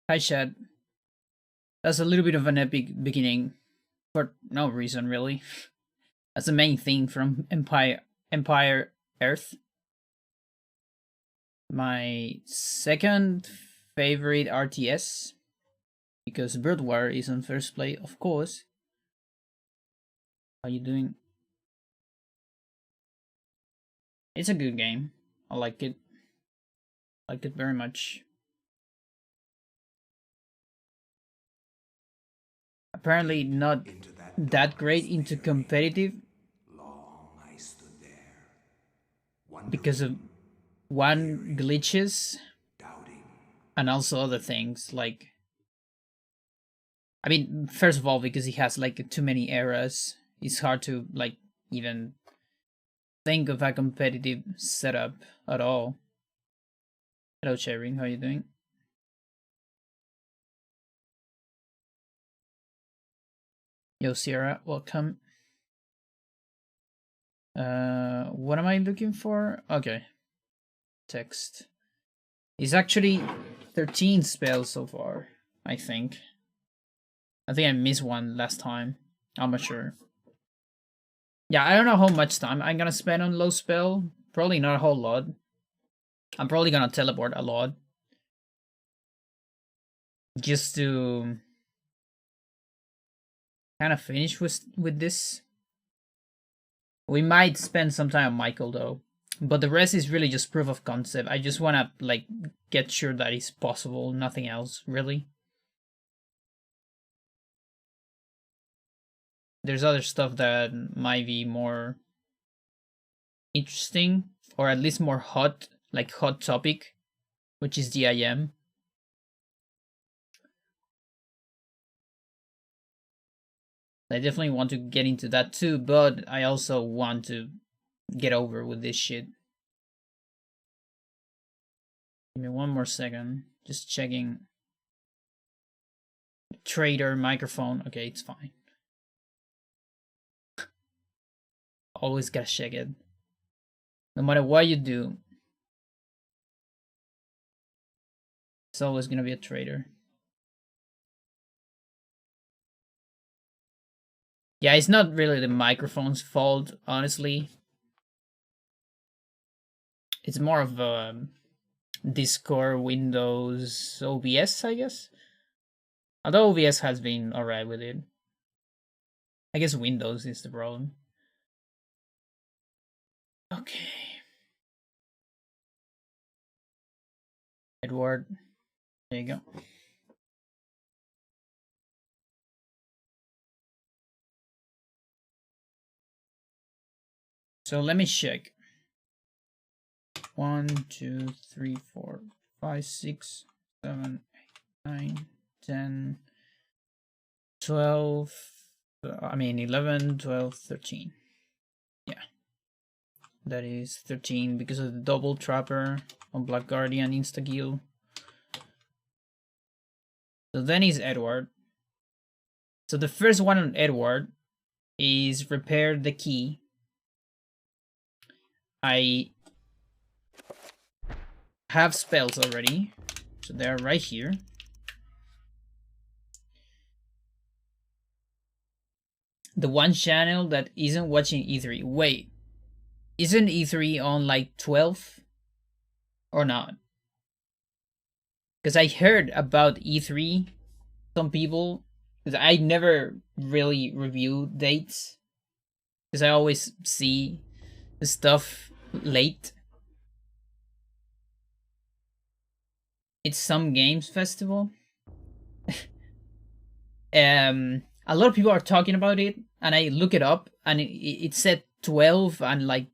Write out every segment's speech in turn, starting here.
Hi, Chad. That's a little bit of an epic beginning for no reason, really. That's the main thing from Empire Earth. My second favorite RTS, because Bird War is on first place, of course. How you doing? It's a good game. I like it. Liked it very much. Apparently not that great into competitive Long I stood there, because of wondering, one fearing, glitches doubting. and also other things like I mean, first of all, because he has like too many eras, it's hard to like even think of a competitive setup at all. Hello, Cherry. How are you doing? Yo, Sierra, welcome. What am I looking for? Okay, text. It's actually 13 spells so far. I think. I think I missed one last time. I'm not sure. Yeah, I don't know how much time I'm gonna spend on low spell. Probably not a whole lot. I'm probably gonna teleport a lot just to kind of finish with this. We might spend some time on Michael though, but the rest is really just proof of concept. I just wanna like get sure that it's possible, nothing else really. There's other stuff that might be more interesting or at least more hot, like hot topic, which is GIM. I definitely want to get into that too, but I also want to get over with this shit. Give me one more second. Just checking. Trader microphone. Okay, it's fine. Always gotta check it. No matter what you do, it's always gonna be a trader. Yeah, it's not really the microphone's fault, honestly. It's more of a Discord, Windows, OBS, I guess. Although OBS has been alright with it. I guess Windows is the problem. Okay. Edward. There you go. So let me check. 1, 2, 3, 4, 5, 6, 7, 8, 9, 10, 12. I mean 11, 12, 13. Yeah. That is 13 because of the double trapper on Black Guardian insta-kill. So then is Edward. So the first one on Edward is repair the key. I have spells already. So they're right here. The one channel that isn't watching E3. Wait, isn't E3 on like 12 or not? Because I heard about E3, some people, because I never really review dates, because I always see the stuff late. It's some games festival. A lot of people are talking about it, and I look it up, and it said 12 and like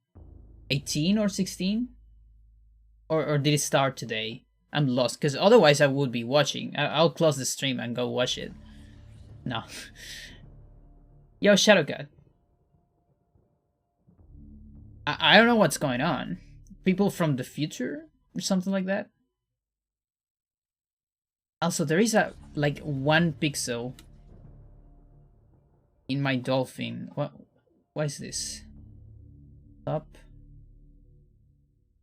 18 or 16, or did it start today? I'm lost because otherwise I would be watching. I'll close the stream and go watch it. No. Yo, Shadowcat. I don't know what's going on. People from the future or something like that. Also, there is a like 1 pixel in my dolphin. What is this? Up.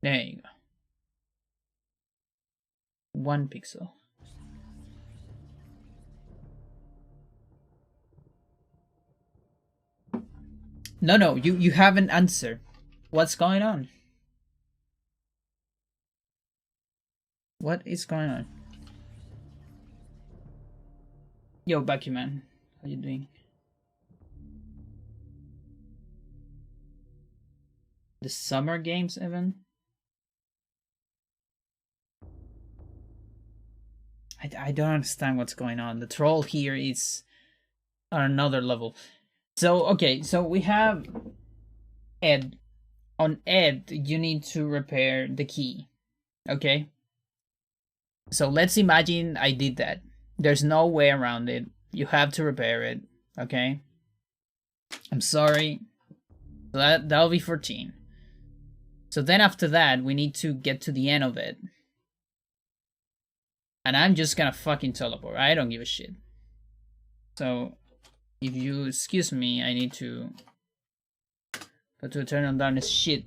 There you go. 1 pixel. No, you haven't answered. What's going on? What is going on? Yo, Bucky man, how you doing? The summer games, Evan? I don't understand what's going on. The troll here is on another level. So, okay, so we have Ed. On Ed, you need to repair the key. Okay? So let's imagine I did that. There's no way around it. You have to repair it. Okay? I'm sorry. That'll be 14. So then after that, we need to get to the end of it. And I'm just gonna fucking teleport. I don't give a shit. So, if you excuse me, I need to go to Eternal Darkness. Shit.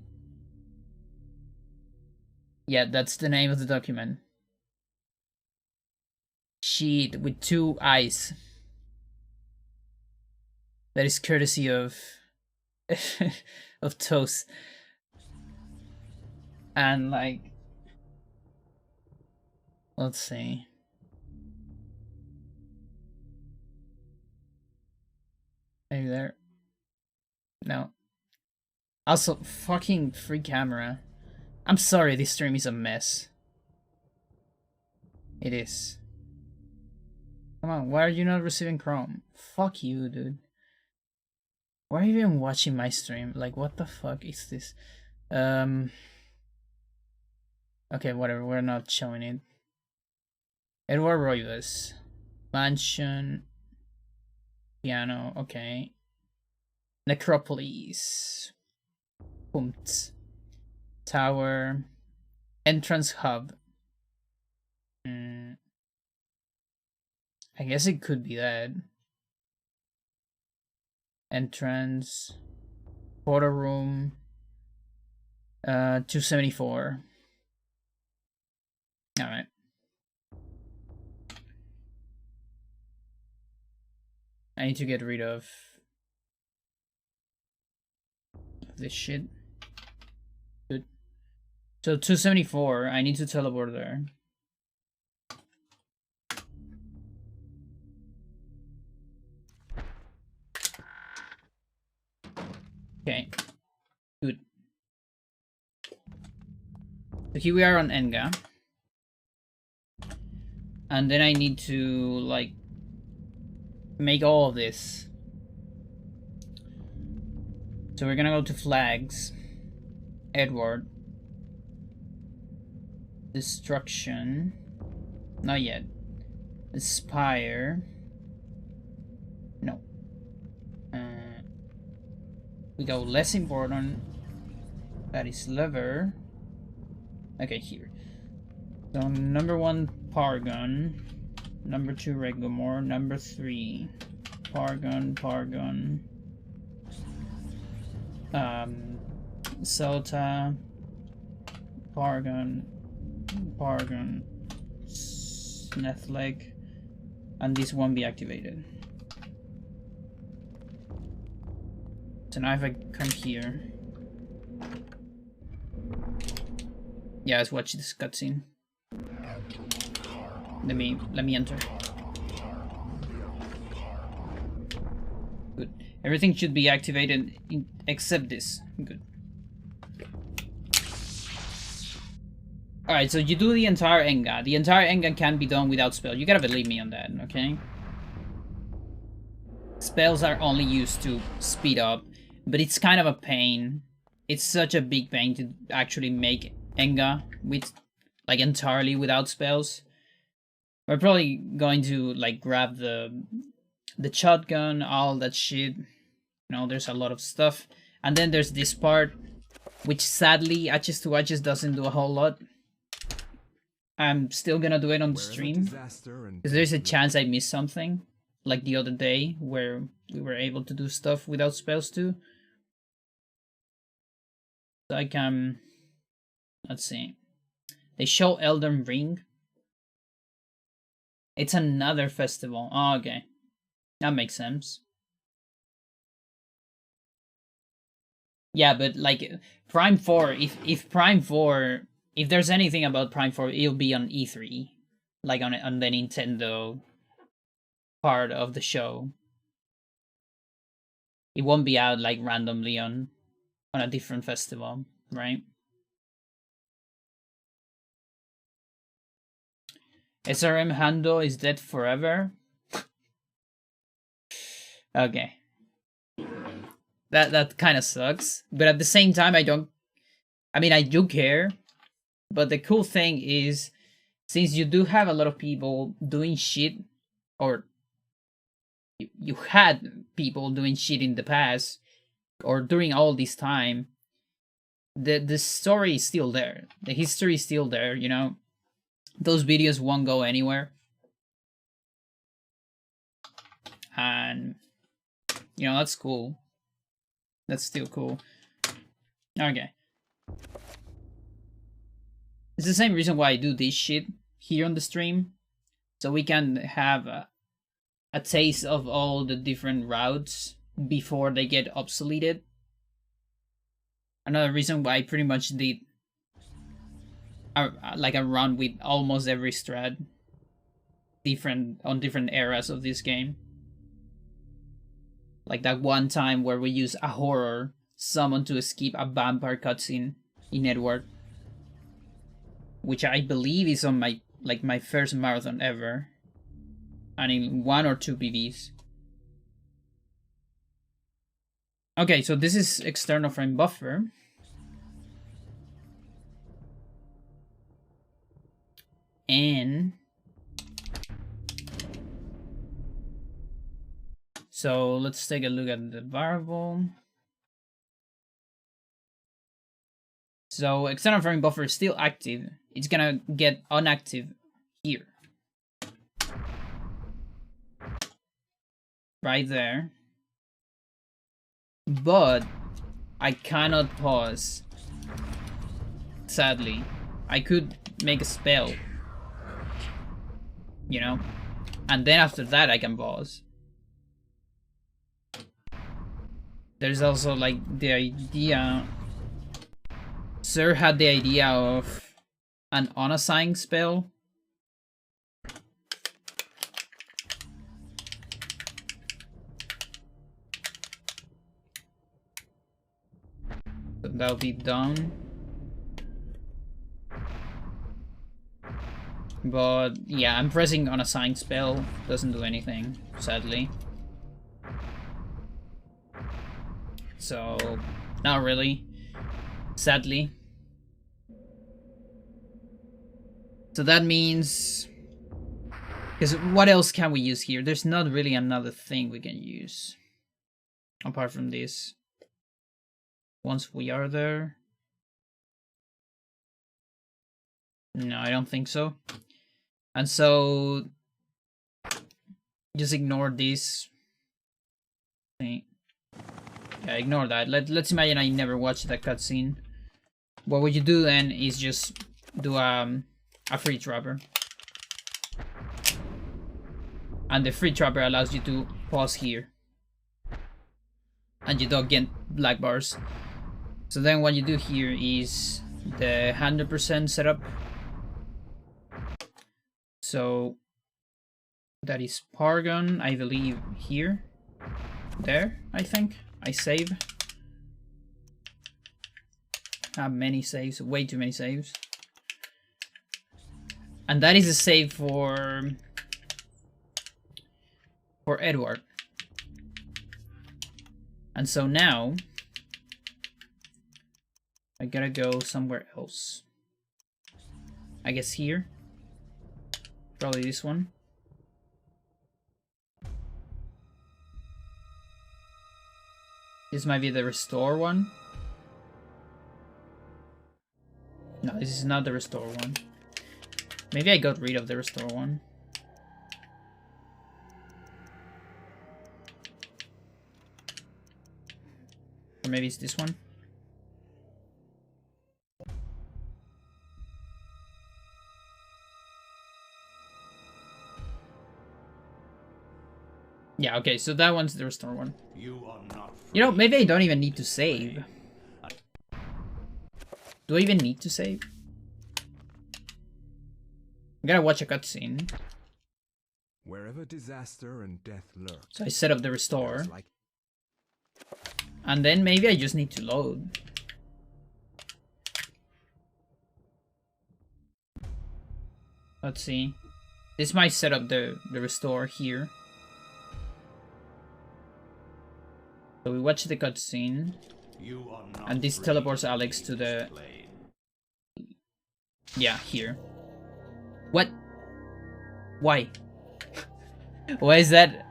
Yeah, that's the name of the document. Sheet with 2 eyes. That is courtesy of of Toast. And like, let's see. Maybe there. No. Also, fucking free camera. I'm sorry, this stream is a mess. It is. Come on, why are you not receiving Chrome? Fuck you, dude. Why are you even watching my stream? Like, what the fuck is this? Okay, whatever, we're not showing it. Edward Roivas. Mansion. Piano, okay. Necropolis. Pumped. Tower. Entrance hub. I guess it could be that. Entrance. Photo room. 274. Alright. I need to get rid of this shit. Good. So 274, I need to teleport there. Okay. Good. So here we are on Enga. And then I need to, like, make all of this. So we're gonna go to flags. Edward. Destruction. Not yet. Aspire. No. We go less important. That is lever. Okay, here. So number 1, Pargon. Number 2, Regomore. Number 3, Pargon. Sota. Pargon. Snethleg. And this won't be activated. So now if I come here. Yeah, let's watch this cutscene. Let me enter. Good. Everything should be activated except this. Good. Alright, so you do the entire Enga. The entire Enga can be done without spell. You gotta believe me on that, okay? Spells are only used to speed up, but it's kind of a pain. It's such a big pain to actually make Enga with, like, entirely without spells. We're probably going to, like, grab the shotgun, all that shit. You know, there's a lot of stuff. And then there's this part, which sadly, Atches to Atches doesn't do a whole lot. I'm still gonna do it on the stream, because there's a chance I missed something, like the other day, where we were able to do stuff without spells too. So I can... Let's see. They show Elden Ring. It's another festival. Oh, okay. That makes sense. Yeah, but like Prime 4, if Prime 4, if there's anything about Prime 4, it'll be on E3, like on the Nintendo part of the show. It won't be out like randomly on a different festival, right? SRM Hando is dead forever. Okay. That kind of sucks, but at the same time I mean I do care, but the cool thing is since you do have a lot of people doing shit, or you had people doing shit in the past or during all this time, the story is still there. The history is still there, you know. Those videos won't go anywhere. And you know, that's cool. That's still cool. Okay. It's the same reason why I do this shit here on the stream. So we can have a taste of all the different routes before they get obsoleted. Another reason why I pretty much did like a run with almost every strat on different eras of this game. Like that one time where we use a horror summon to skip a vampire cutscene in Edward, which I believe is on my first marathon ever, and in 1 or 2 PVs. Okay, so this is external frame buffer. And so let's take a look at the variable. So external frame buffer is still active. It's gonna get unactive here. Right there. But I cannot pause. Sadly. I could make a spell. You know? And then after that I can pause. There's also like the idea... Sir had the idea of an unassigned spell. So that'll be done. But yeah, I'm pressing unassigned spell. Doesn't do anything, sadly. So, not really. Sadly. So that means... Because what else can we use here? There's not really another thing we can use. Apart from this. Once we are there. No, I don't think so. And so... Just ignore this thing. Yeah, ignore that. Let's imagine I never watched that cutscene. What would you do then is just do a free trapper. And the free trapper allows you to pause here. And you don't get black bars. So then what you do here is the 100% setup. So that is Pargon, I believe, here. There, I think. I save. Have many saves, way too many saves. And that is a save for Edward. And so now I gotta go somewhere else. I guess here. Probably this one. This might be the restore one. No, this is not the restore one. Maybe I got rid of the restore one. Or maybe it's this one. Yeah, okay, so that one's the restore one. You are not free. You know, maybe I don't even need to save. Do I even need to save? I gotta watch a cutscene. Wherever disaster and death lurk. So I set up the restore. Like... And then maybe I just need to load. Let's see. This might set up the restore here. So we watch the cutscene. And this teleports Alex to the... Yeah, here. What? Why? Why is that?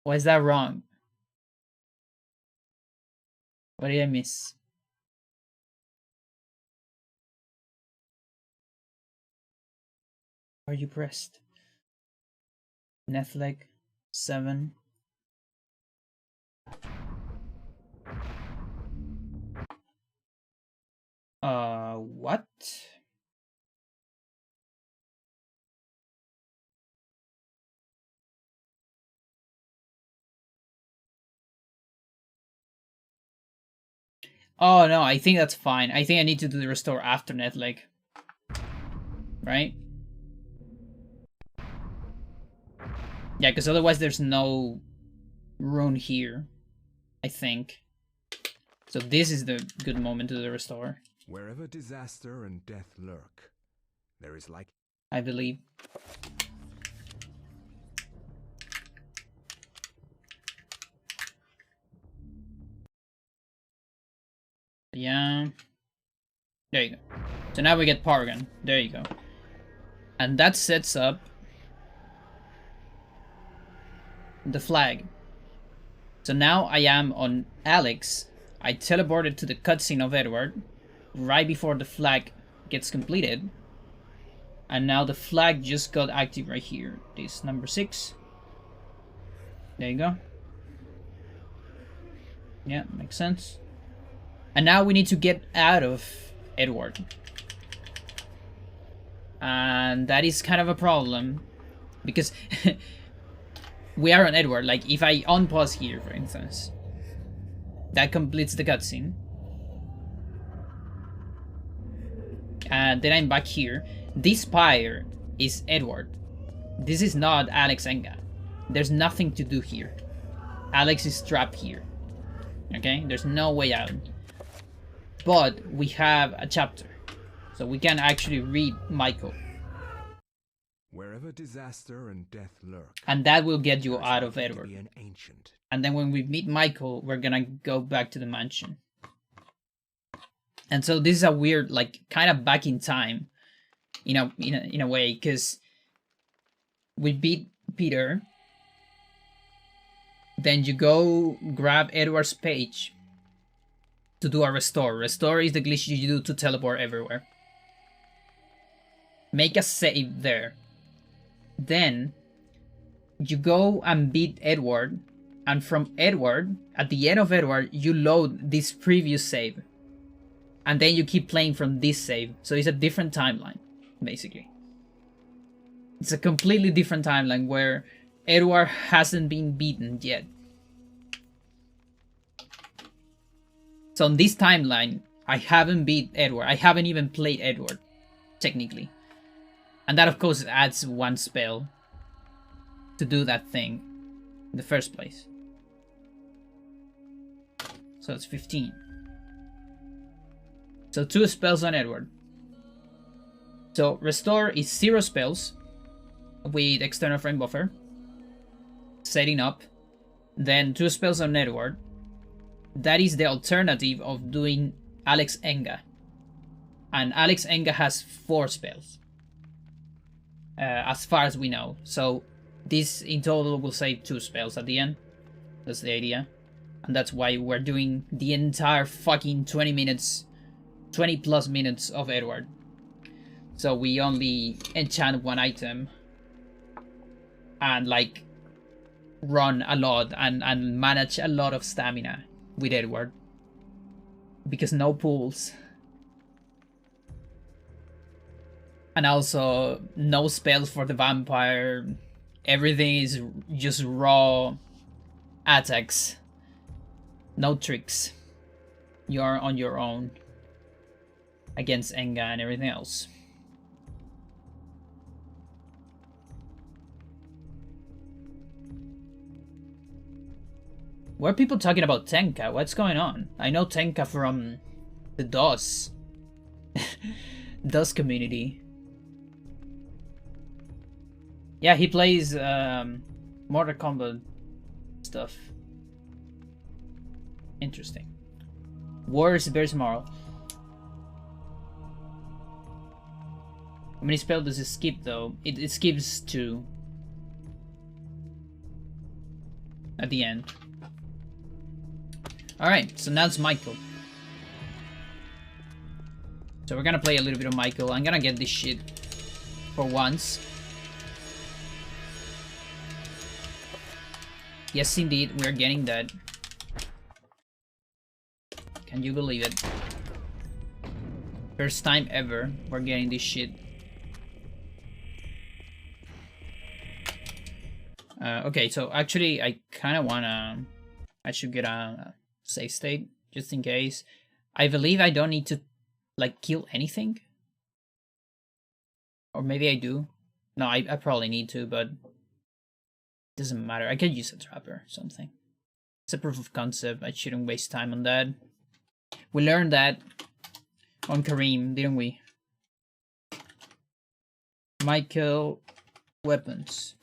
Why is that wrong? What did I miss? Are you pressed? Netflix 7. What? Oh no, I think that's fine. I think I need to do the restore after Netflix. Right? Yeah, because otherwise there's no rune here, I think. So this is the good moment to do the restore. Wherever disaster and death lurk, there is like... I believe. Yeah. There you go. So now we get power gun. There you go. And that sets up the flag. So now I am on Alex. I teleported to the cutscene of Edward right before the flag gets completed. And now the flag just got active right here. This number 6. There you go. Yeah, makes sense. And now we need to get out of Edward. And that is kind of a problem. Because we are on Edward. Like, if I unpause here, for instance, that completes the cutscene. And then I'm back here. This pyre is Edward. This is not Alex Enga. There's nothing to do here. Alex is trapped here. Okay? There's no way out. But we have a chapter. So we can actually read Michael. Wherever disaster and death lurk. And that will get you out of Edward. An ancient. And then when we meet Michael, we're gonna go back to the mansion. And so this is a weird, like, kind of back in time, in a way, because we beat Peter. Then you go grab Edward's page to do a restore. Restore is the glitch you do to teleport everywhere. Make a save there. Then you go and beat Edward, and from Edward, at the end of Edward, you load this previous save. And then you keep playing from this save. So it's a different timeline, basically. It's a completely different timeline where Edward hasn't been beaten yet. So on this timeline, I haven't beat Edward. I haven't even played Edward, technically. And that, of course, adds one spell to do that thing in the first place. So it's 15. So 2 spells on Edward. So restore is 0 spells with external frame buffer. Setting up. Then 2 spells on Edward. That is the alternative of doing Alex Enga. And Alex Enga has 4 spells. As far as we know. So this in total will save 2 spells at the end. That's the idea. And that's why we're doing the entire fucking 20 minutes, 20 plus minutes of Edward. So we only enchant 1 item. And like run a lot and manage a lot of stamina with Edward. Because no pools. And also no spells for the vampire. Everything is just raw attacks. No tricks. you are on your own against Enga and everything else. Why are people talking about Tenka? What's going on? I know Tenka from the DOS. DOS community. Yeah, he plays Mortal Kombat stuff. Interesting. Wars Bears tomorrow. How many spells does it skip though? It skips 2 at the end. Alright, so now it's Michael. So we're gonna play a little bit of Michael. I'm gonna get this shit for once. Yes, indeed, we're getting that. Can you believe it? First time ever we're getting this shit. Okay, so actually I kind of wanna... I should get a save state, just in case. I believe I don't need to, like, kill anything. Or maybe I do. No, I probably need to, but... doesn't matter. I could use a trap or something. It's a proof of concept. I shouldn't waste time on that. We learned that on Kareem, didn't we? Michael, weapons.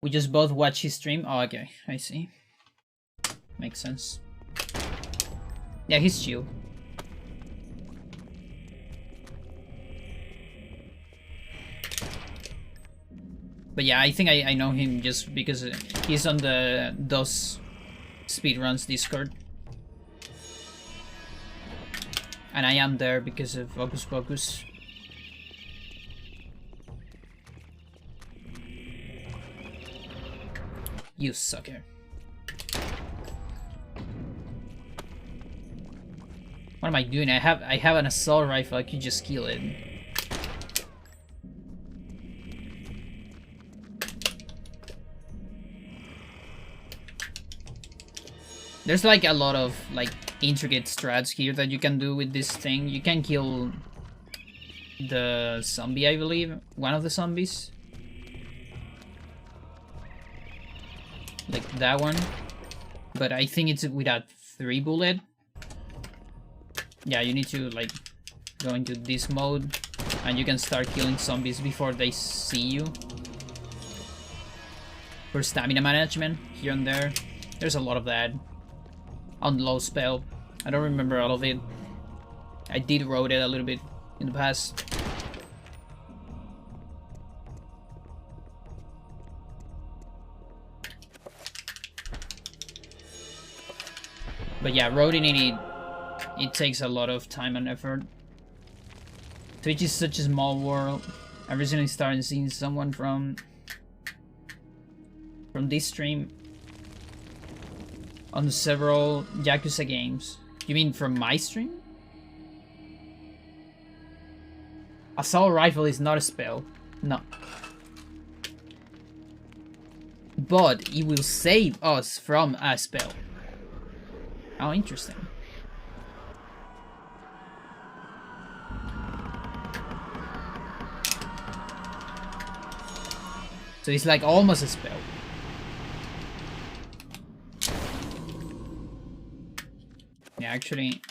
We just both watch his stream. Oh, okay, I see. Makes sense. Yeah, he's chill. But yeah, I think I know him just because he's on the DOS Speedruns Discord. And I am there because of Focus Pocus. You sucker. What am I doing? I have an assault rifle, I could just kill it. There's like a lot of like intricate strats here that you can do with this thing. You can kill the zombie, I believe. One of the zombies. Like that one. But I think it's without 3 bullet. Yeah, you need to like go into this mode and you can start killing zombies before they see you. For stamina management, here and there. There's a lot of that. On low spell. I don't remember all of it. I did wrote it a little bit in the past. But yeah, roading it takes a lot of time and effort. Twitch is such a small world. I recently started seeing someone from this stream on several Yakuza games. You mean from my stream? Assault rifle is not a spell. No. But it will save us from a spell. How interesting. So it's like almost a spell. Yeah, actually.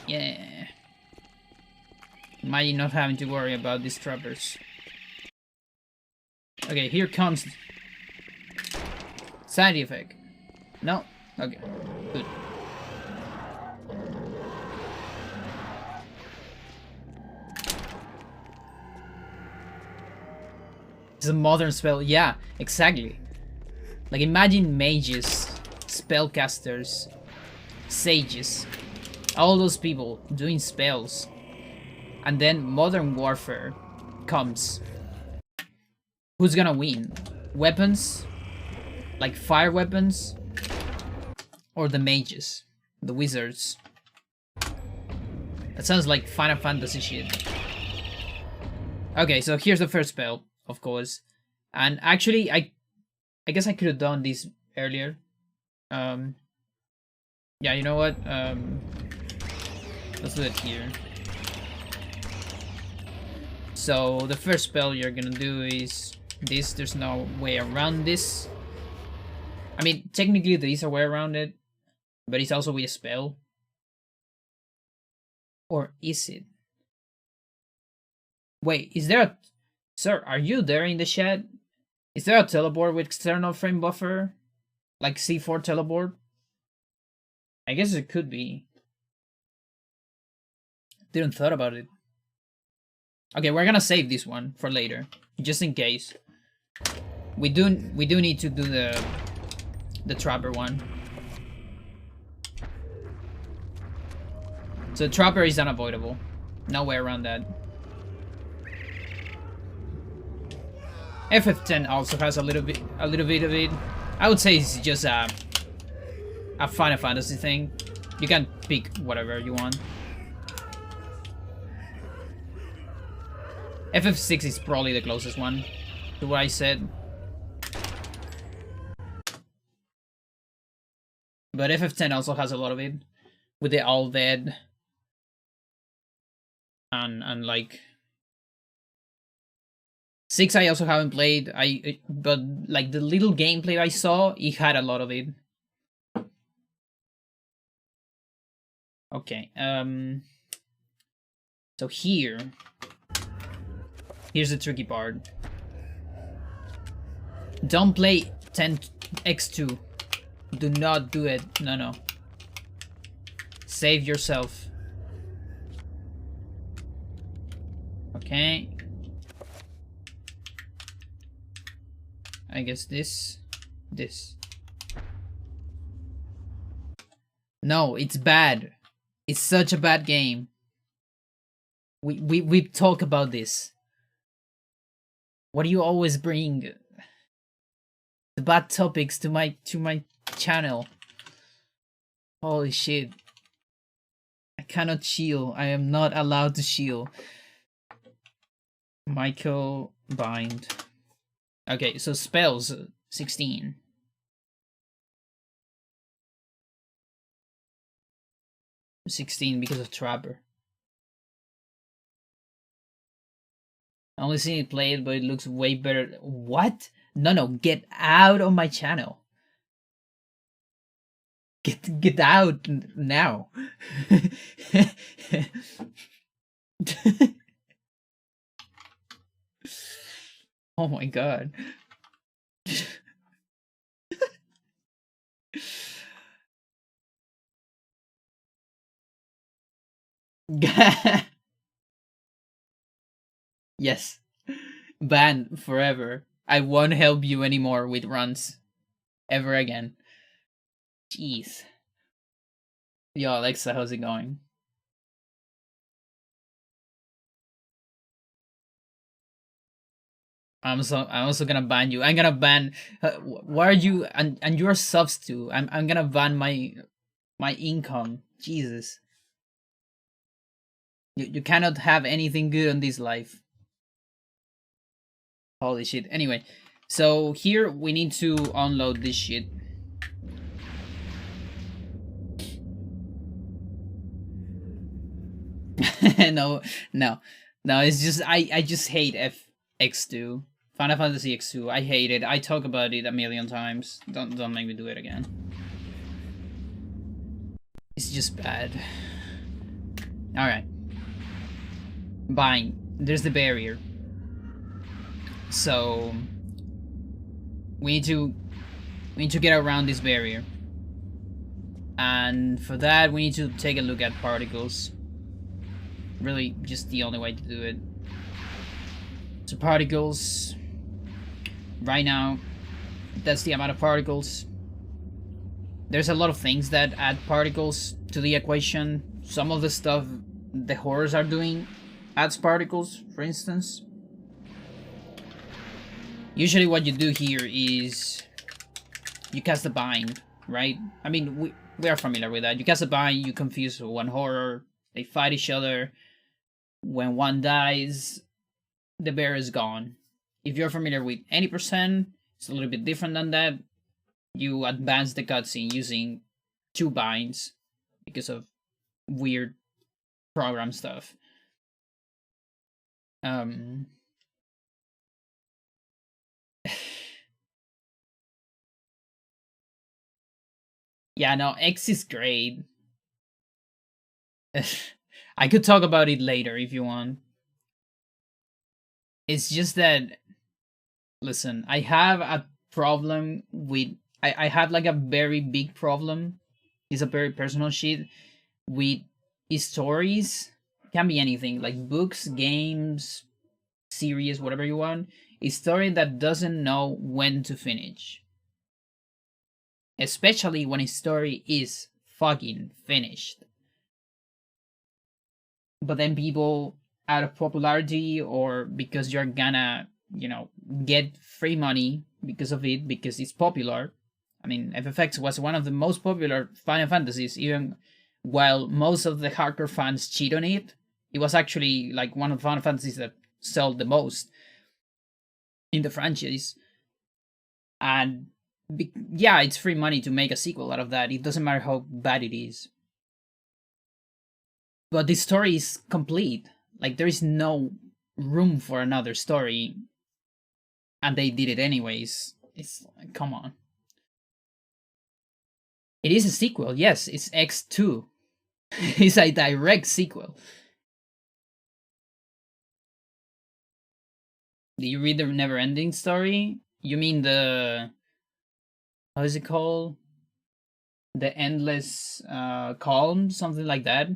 Yeah. Imagine not having to worry about these trappers. Okay, here comes Sanity effect. No? Okay. Good. It's a modern spell. Yeah, exactly. Like imagine mages, spellcasters, sages, all those people doing spells. And then modern warfare comes. Who's gonna win? Weapons? Like fire weapons? Or the mages? The wizards? That sounds like Final Fantasy shit. Okay, so here's the first spell, of course. And actually, I guess I could have done this earlier. Yeah, you know what? Let's do it here. So the first spell you're gonna do is this. There's no way around this. I mean, technically there is a way around it, but it's also with a spell. Or is it? Wait, is there a... Sir, are you there in the chat? Is there a teleport with external frame buffer? Like C4 teleport? I guess it could be. Didn't thought about it. Okay, we're gonna save this one for later, just in case. We do need to do the trapper one. So trapper is unavoidable. No way around that. FF10 also has a little bit of it. I would say it's just a Final Fantasy thing. You can pick whatever you want. FF6 is probably the closest one to what I said. But FF10 also has a lot of it. With the all dead. And like 6 I also haven't played. But like the little gameplay I saw, it had a lot of it. Okay, so here's the tricky part. Don't play 10x2. Do not do it. No. Save yourself. Okay. I guess this. No, it's bad. It's such a bad game. We talk about this. Why do you always bring the bad topics to my channel? Holy shit. I cannot chill. I am not allowed to chill. Michael Bind. Okay, so spells 16. Because of Trapper. I only seen it played, but it looks way better. What? No, get out of my channel. Get out now. Oh my god. Yes. Ban forever. I won't help you anymore with runs. Ever again. Jeez. Yo, Alexa, how's it going? I'm also gonna ban you. I'm gonna ban. Why are you and you're subs too? I'm gonna ban my income. Jesus. You cannot have anything good on this life. Holy shit. Anyway, so here we need to unload this shit. No, it's just I just hate X2. Final Fantasy X2. I hate it. I talk about it a million times. Don't make me do it again. It's just bad. Alright. Buying. There's the barrier. So we need to get around this barrier. And for that we need to take a look at particles. Really just the only way to do it. So particles, right now, that's the amount of particles. There's a lot of things that add particles to the equation. Some of the stuff the horrors are doing adds particles, for instance. Usually what you do here is you cast a bind, right? I mean, we are familiar with that. You cast a bind, you confuse one horror, they fight each other. When one dies, the bear is gone. If you're familiar with any percent, It's a little bit different than that. You advance the cutscene using 2 binds because of weird program stuff. Um, yeah, no, X is great. I could talk about it later if you want. It's just that, listen, I have a problem with. I have like a very big problem. It's a very personal shit with stories. Can be anything like books, games, series, whatever you want. A story that doesn't know when to finish. Especially when a story is fucking finished. But then people, out of popularity or because you're gonna, get free money because of it, because it's popular. I mean, FFX was one of the most popular Final Fantasies, even while most of the hardcore fans cheat on it. It was actually like one of the Final Fantasies that sold the most in the franchise. And yeah, it's free money to make a sequel out of that. It doesn't matter how bad it is. But the story is complete. Like there is no room for another story, and they did it anyways. It's like, come on. It is a sequel, yes. It's X2. It's a direct sequel. Do you read the Never-Ending Story? You mean the, how is it called? The Endless Calm, something like that.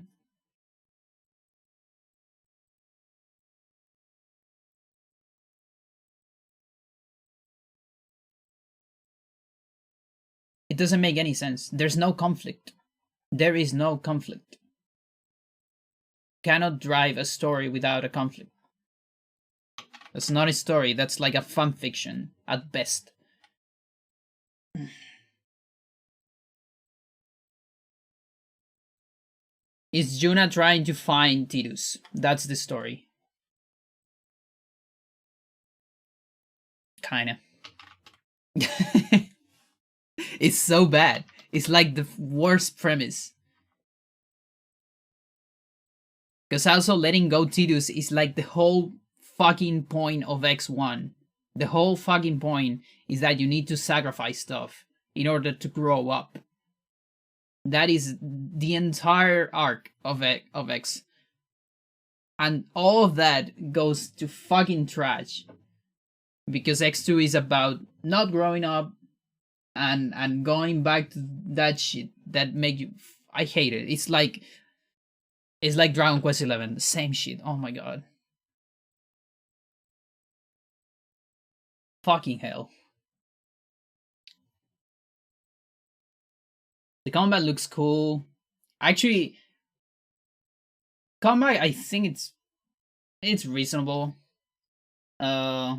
It doesn't make any sense. There's no conflict. There is no conflict. Cannot drive a story without a conflict. That's not a story. That's like a fan fiction at best. Is Yuna trying to find Tidus? That's the story. Kinda. It's so bad. It's like the worst premise. Because also letting go Tidus is like the whole fucking point of X1. The whole fucking point is that you need to sacrifice stuff in order to grow up. That is the entire arc of X. And all of that goes to fucking trash. Because X2 is about not growing up and going back to that shit that make you. I hate it. It's like Dragon Quest 11, the same shit. Oh my god. Fucking hell. The combat looks cool. Actually, combat, I think it's reasonable. I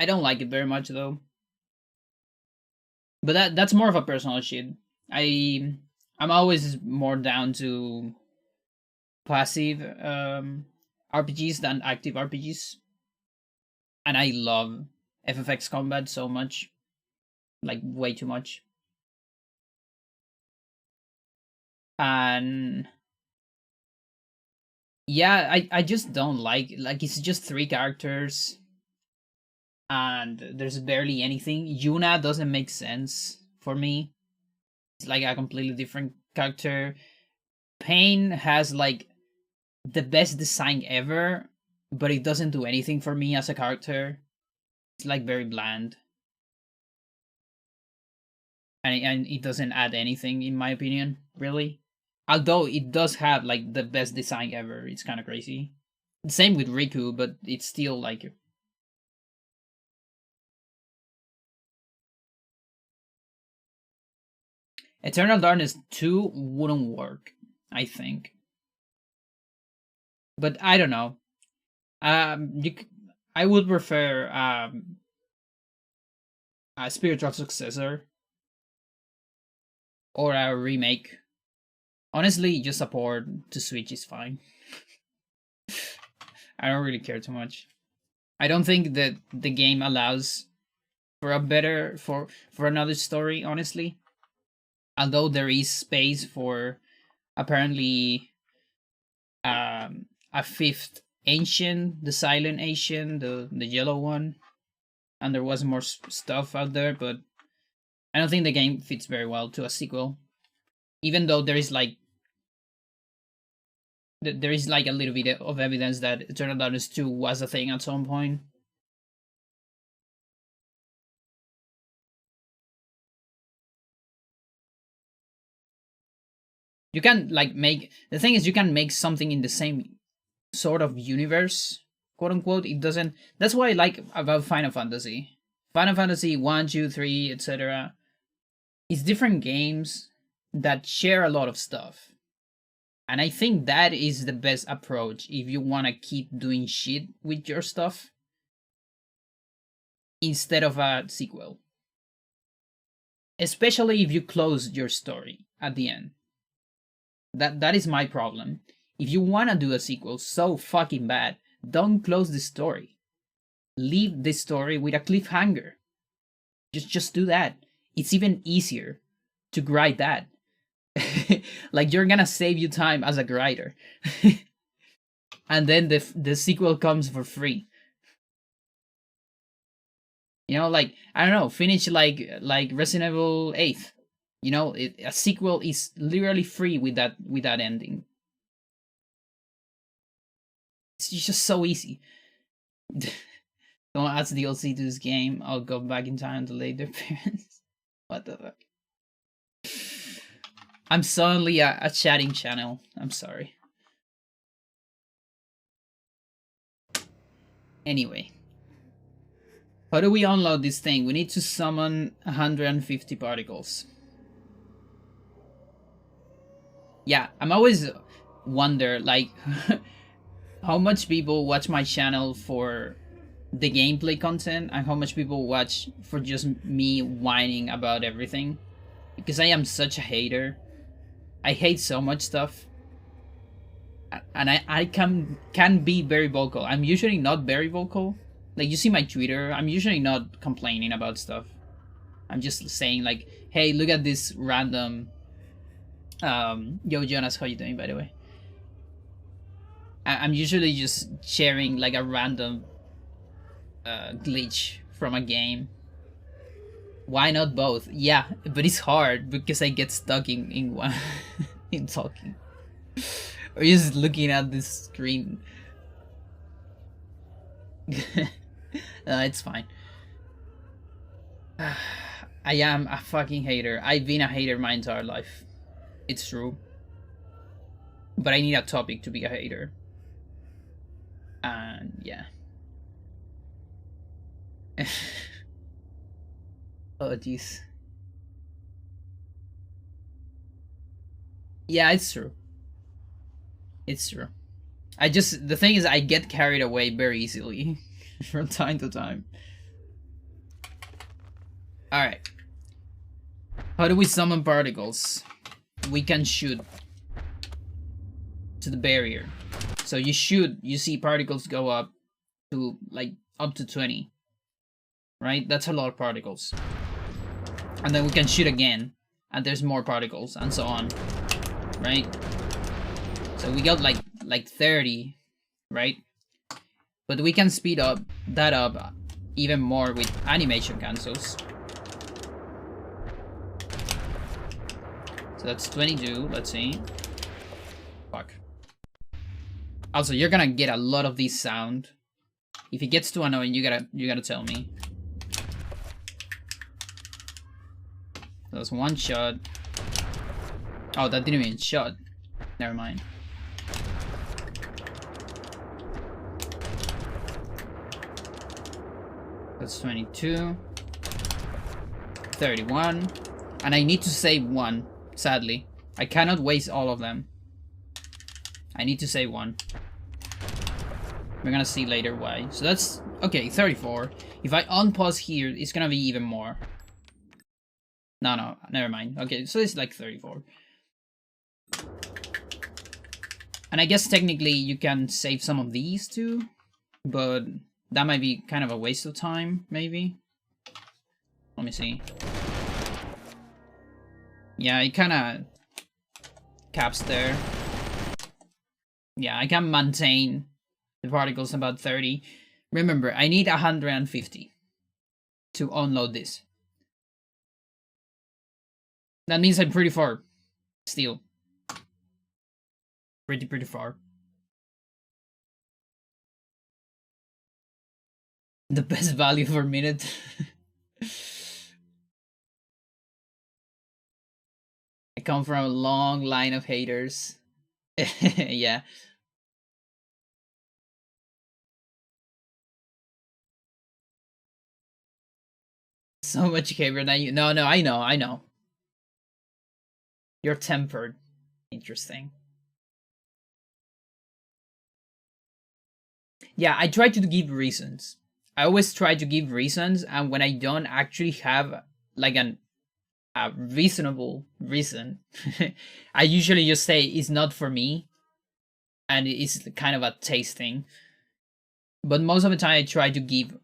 don't like it very much though. But that's more of a personal shit. I'm always more down to passive RPGs than active RPGs. And I love FFX combat so much. Like way too much. And yeah, I just don't like it's just 3 characters and there's barely anything. Yuna doesn't make sense for me. It's like a completely different character. Pain has like the best design ever, but it doesn't do anything for me as a character. It's like very bland. And it doesn't add anything in my opinion, really. Although it does have like the best design ever. It's kind of crazy. Same with Riku, but it's still like Eternal Darkness 2 wouldn't work, I think. But I don't know. I would prefer a spiritual successor or a remake. Honestly, just a port to Switch is fine. I don't really care too much. I don't think that the game allows for a better for another story, honestly. Although there is space for apparently a fifth ancient, the silent ancient, the yellow one, and there was more stuff out there, but I don't think the game fits very well to a sequel. Even though there is like a little bit of evidence that Eternal Darkness 2 was a thing at some point. You can like make the thing is you can make something in the same sort of universe, quote unquote. It doesn't. That's what I like about Final Fantasy. Final Fantasy 1, 2, 3, etc. It's different games that share a lot of stuff. And I think that is the best approach if you want to keep doing shit with your stuff instead of a sequel. Especially if you close your story at the end. That is my problem. If you want to do a sequel so fucking bad, don't close the story. Leave the story with a cliffhanger. Just do that. It's even easier to grind that. Like you're gonna save you time as a grinder. And then the sequel comes for free. You know, like I don't know, finish like Resident Evil 8. You know, a sequel is literally free with that ending. It's just so easy. Don't add DLC to this game. I'll go back in time to delay their appearance. What the fuck? I'm suddenly a chatting channel. I'm sorry. Anyway. How do we unload this thing? We need to summon 150 particles. Yeah, I'm always wonder, like, how much people watch my channel for the gameplay content and how much people watch for just me whining about everything. Because I am such a hater. I hate so much stuff. And I can be very vocal. I'm usually not very vocal. Like, you see my Twitter, I'm usually not complaining about stuff. I'm just saying, like, hey, look at this random... Yo, Jonas, how you doing, by the way? I'm usually just sharing, like, a random glitch from a game. Why not both? Yeah, but it's hard because I get stuck in one... in talking. Or just looking at this screen. It's fine. I am a fucking hater. I've been a hater my entire life. It's true. But I need a topic to be a hater. And yeah. Oh jeez. Yeah, it's true. It's true. The thing is I get carried away very easily from time to time. Alright. How do we summon particles? We can shoot to the barrier. So you shoot, you see particles go up to like up to 20. Right? That's a lot of particles. And then we can shoot again and there's more particles and so on. Right? So we got like 30, right? But we can speed up that up even more with animation cancels. So that's 22, let's see. Fuck. Also, you're gonna get a lot of this sound. If it gets too annoying, you gotta tell me. So that's one shot. Oh, that didn't even shot. Never mind. That's 22. 31. And I need to save one, sadly. I cannot waste all of them. I need to save one. We're gonna see later why. So that's... Okay, 34. If I unpause here, it's gonna be even more. No, never mind. Okay, so it's like 34. And I guess technically you can save some of these too. But that might be kind of a waste of time, maybe. Let me see. Yeah, it kind of caps there. Yeah, I can maintain the particles about 30. Remember, I need 150 to unload this. That means I'm pretty far still. Pretty far. The best value per minute. I come from a long line of haters. Yeah. So much caber than you. No, I know. You're tempered. Interesting. Yeah, I try to give reasons. I always try to give reasons, and when I don't actually have like a reasonable reason, I usually just say it's not for me, and it's kind of a taste thing. But most of the time, I try to give,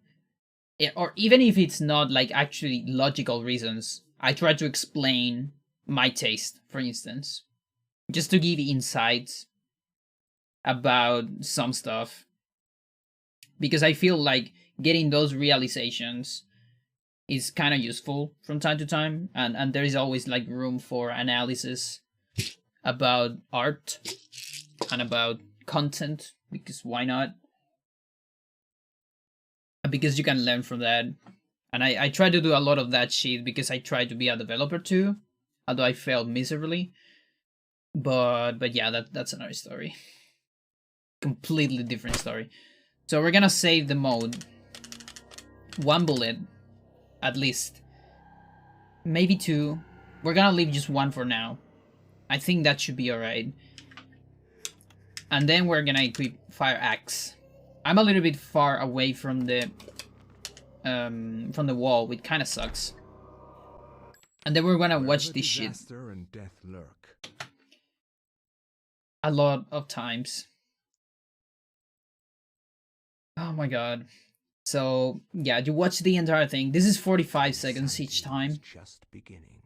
or even if it's not like actually logical reasons, I try to explain my taste, for instance, just to give insights about some stuff, because I feel like getting those realizations is kind of useful from time to time, and there is always like room for analysis about art and about content, because why not? Because you can learn from that. And I try to do a lot of that shit because I try to be a developer too, although I failed miserably. But yeah, that's another story. Completely different story. So we're gonna save the mode. One bullet, at least. Maybe two. We're gonna leave just one for now. I think that should be alright. And then we're gonna equip Fire Axe. I'm a little bit far away from the wall, which kind of sucks. And then we're gonna watch this shit and death lurk. a lot of times. Oh my god. So yeah, you watch the entire thing. This is 45 seconds each time. Just beginning.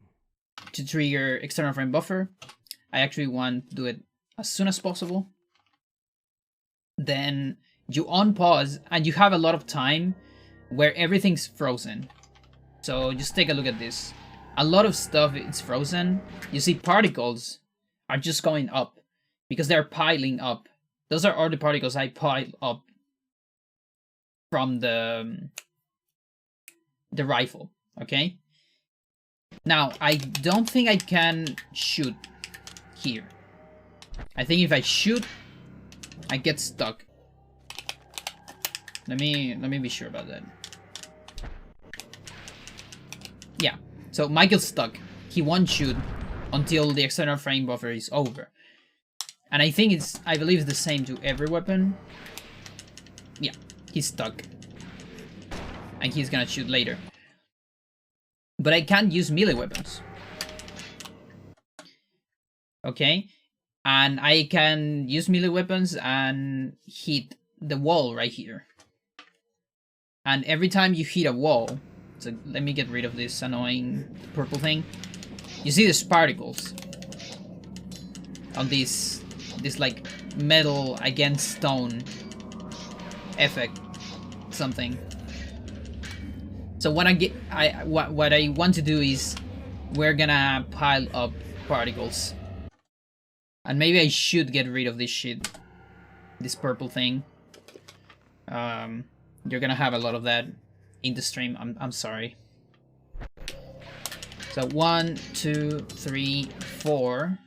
To trigger external frame buffer. I actually want to do it as soon as possible. Then you unpause and you have a lot of time where everything's frozen. So just take a look at this. A lot of stuff is frozen. You see particles are just going up because they're piling up. Those are all the particles I piled up from the rifle, okay? Now, I don't think I can shoot here. I think if I shoot, I get stuck. Let me be sure about that. Yeah, so Michael's stuck. He won't shoot until the external frame buffer is over. And I think I believe it's the same to every weapon. Yeah, he's stuck. And he's gonna shoot later. But I can't use melee weapons. Okay? And I can use melee weapons and hit the wall right here. And every time you hit a wall, so let me get rid of this annoying purple thing. You see these particles on this like metal against stone effect something. So what what I want to do is we're gonna pile up particles. And maybe I should get rid of this shit. This purple thing. You're gonna have a lot of that in the stream. I'm sorry. So 1, 2, 3, 4.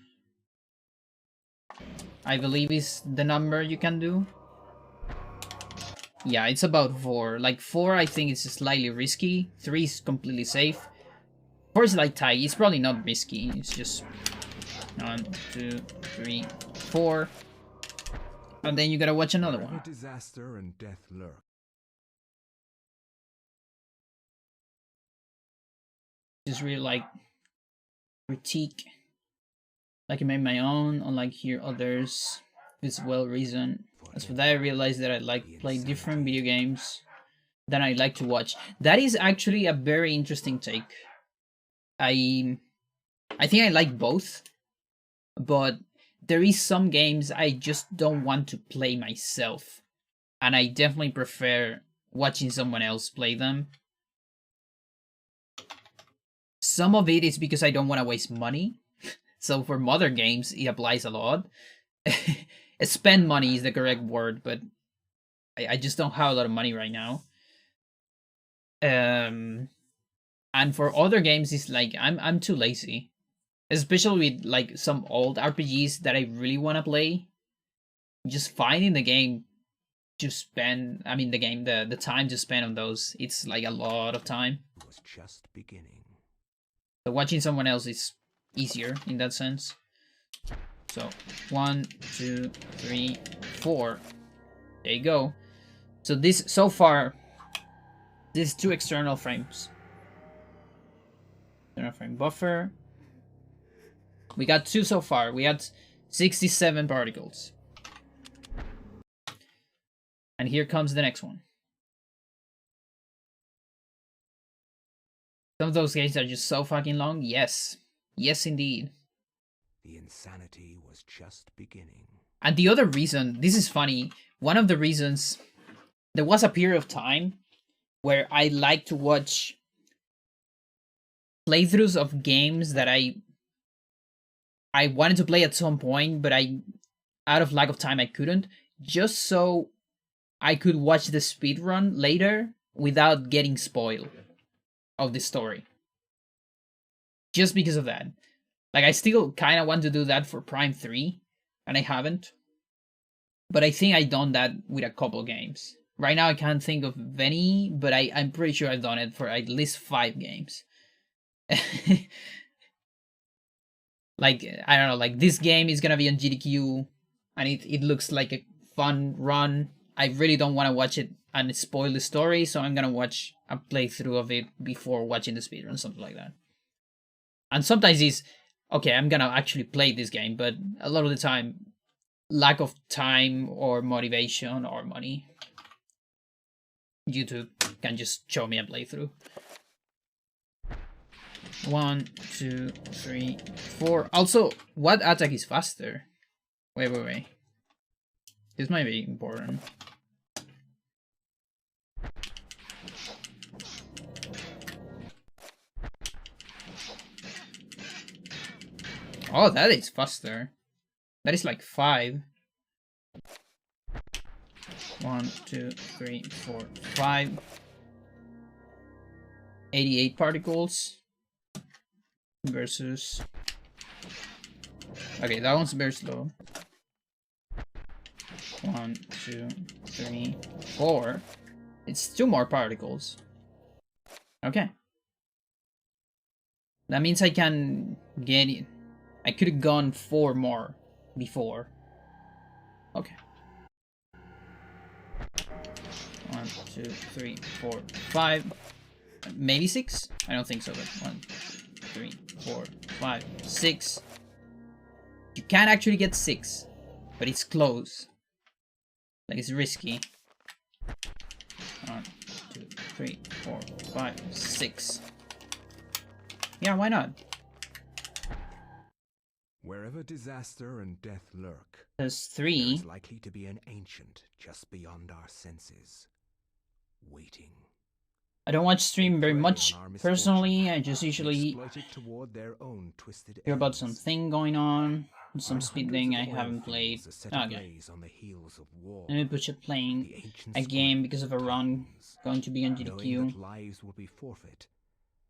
I believe is the number you can do. Yeah, it's about 4. Like 4 I think is slightly risky. 3 is completely safe. 4 is like tight. It's probably not risky. It's just 1, 2, 3, 4. And then you gotta watch another one. Disaster and death lurk. Just really like critique. Like I made my own, unlike here others. It's well reasoned. As for that, I realized that I like play different video games. that I like to watch. That is actually a very interesting take. I think I like both, but there is some games I just don't want to play myself, and I definitely prefer watching someone else play them. Some of it is because I don't want to waste money. So for modern games, it applies a lot. Spend money is the correct word, but I just don't have a lot of money right now. And for other games, it's like I'm too lazy, especially with like some old RPGs that I really want to play. Just finding the game to spend, I mean the time to spend on those, it's like a lot of time. It was just beginning. So watching someone else is easier in that sense. So 1, 2, 3, 4. There you go. So this so far, these 2 external frames. External frame buffer. We got 2 so far. We had 67 particles. And here comes the next one. Some of those games are just so fucking long. Yes. Yes, indeed. The insanity was just beginning. And the other reason, this is funny, one of the reasons, there was a period of time where I like to watch playthroughs of games that I wanted to play at some point, but out of lack of time, I couldn't, just so I could watch the speedrun later without getting spoiled of the story. Just because of that. Like, I still kind of want to do that for Prime 3, and I haven't. But I think I've done that with a couple games. Right now I can't think of any, but I'm pretty sure I've done it for at least 5 games. Like, I don't know, like this game is gonna be on GDQ, and it looks like a fun run. I really don't want to watch it and spoil the story, so I'm gonna watch a playthrough of it before watching the speedrun, something like that. And sometimes it's, okay, I'm gonna actually play this game, but a lot of the time, lack of time or motivation or money, YouTube can just show me a playthrough. 1, 2, 3, 4. Also, what attack is faster? Wait. This might be important. Oh, that is faster. That is like 5. 1, 2, 3, 4, 5. 88 particles versus. Okay, that one's very slow. 1, 2, 3, 4. It's 2 more particles. Okay. That means I can get it. I could have gone 4 more before. Okay. 1, 2, 3, 4, 5. Maybe 6? I don't think so, but 1, 2, 3, 4, 5, 6. You can actually get 6, but it's close. Like, it's risky. 1, 2, 3, 4, 5, 6. Yeah, why not? Wherever disaster and death lurk, There's There 3. is likely to be an ancient just beyond our senses, waiting. I don't watch stream very Prey much on our personally. misfortune I just and usually exploit it toward their own twisted hear about ends. something going on, some On speed hundreds thing of I oil haven't played. fields set Okay, ablaze on the heels of war, let me push it playing the ancient a game squad because of a run tongues, going to be on knowing GDQ. that lives will be forfeit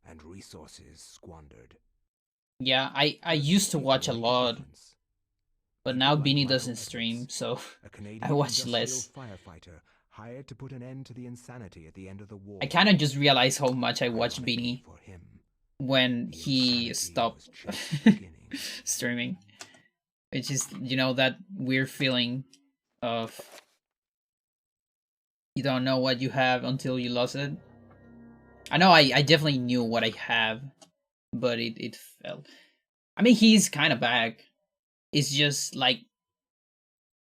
and resources squandered. Yeah, I used to watch a lot, but now Beanie doesn't stream, so A Canadian I watch industrial less. firefighter hired to put an end to the insanity at the end of the war. I kind of just realized how much I watched Ironically Beanie for him, when the he insanity stopped was just beginning. streaming. It's just, you know, that weird feeling of you don't know what you have until you lost it. I know I definitely knew what I have, but it fell. I mean, he's kind of back. It's just like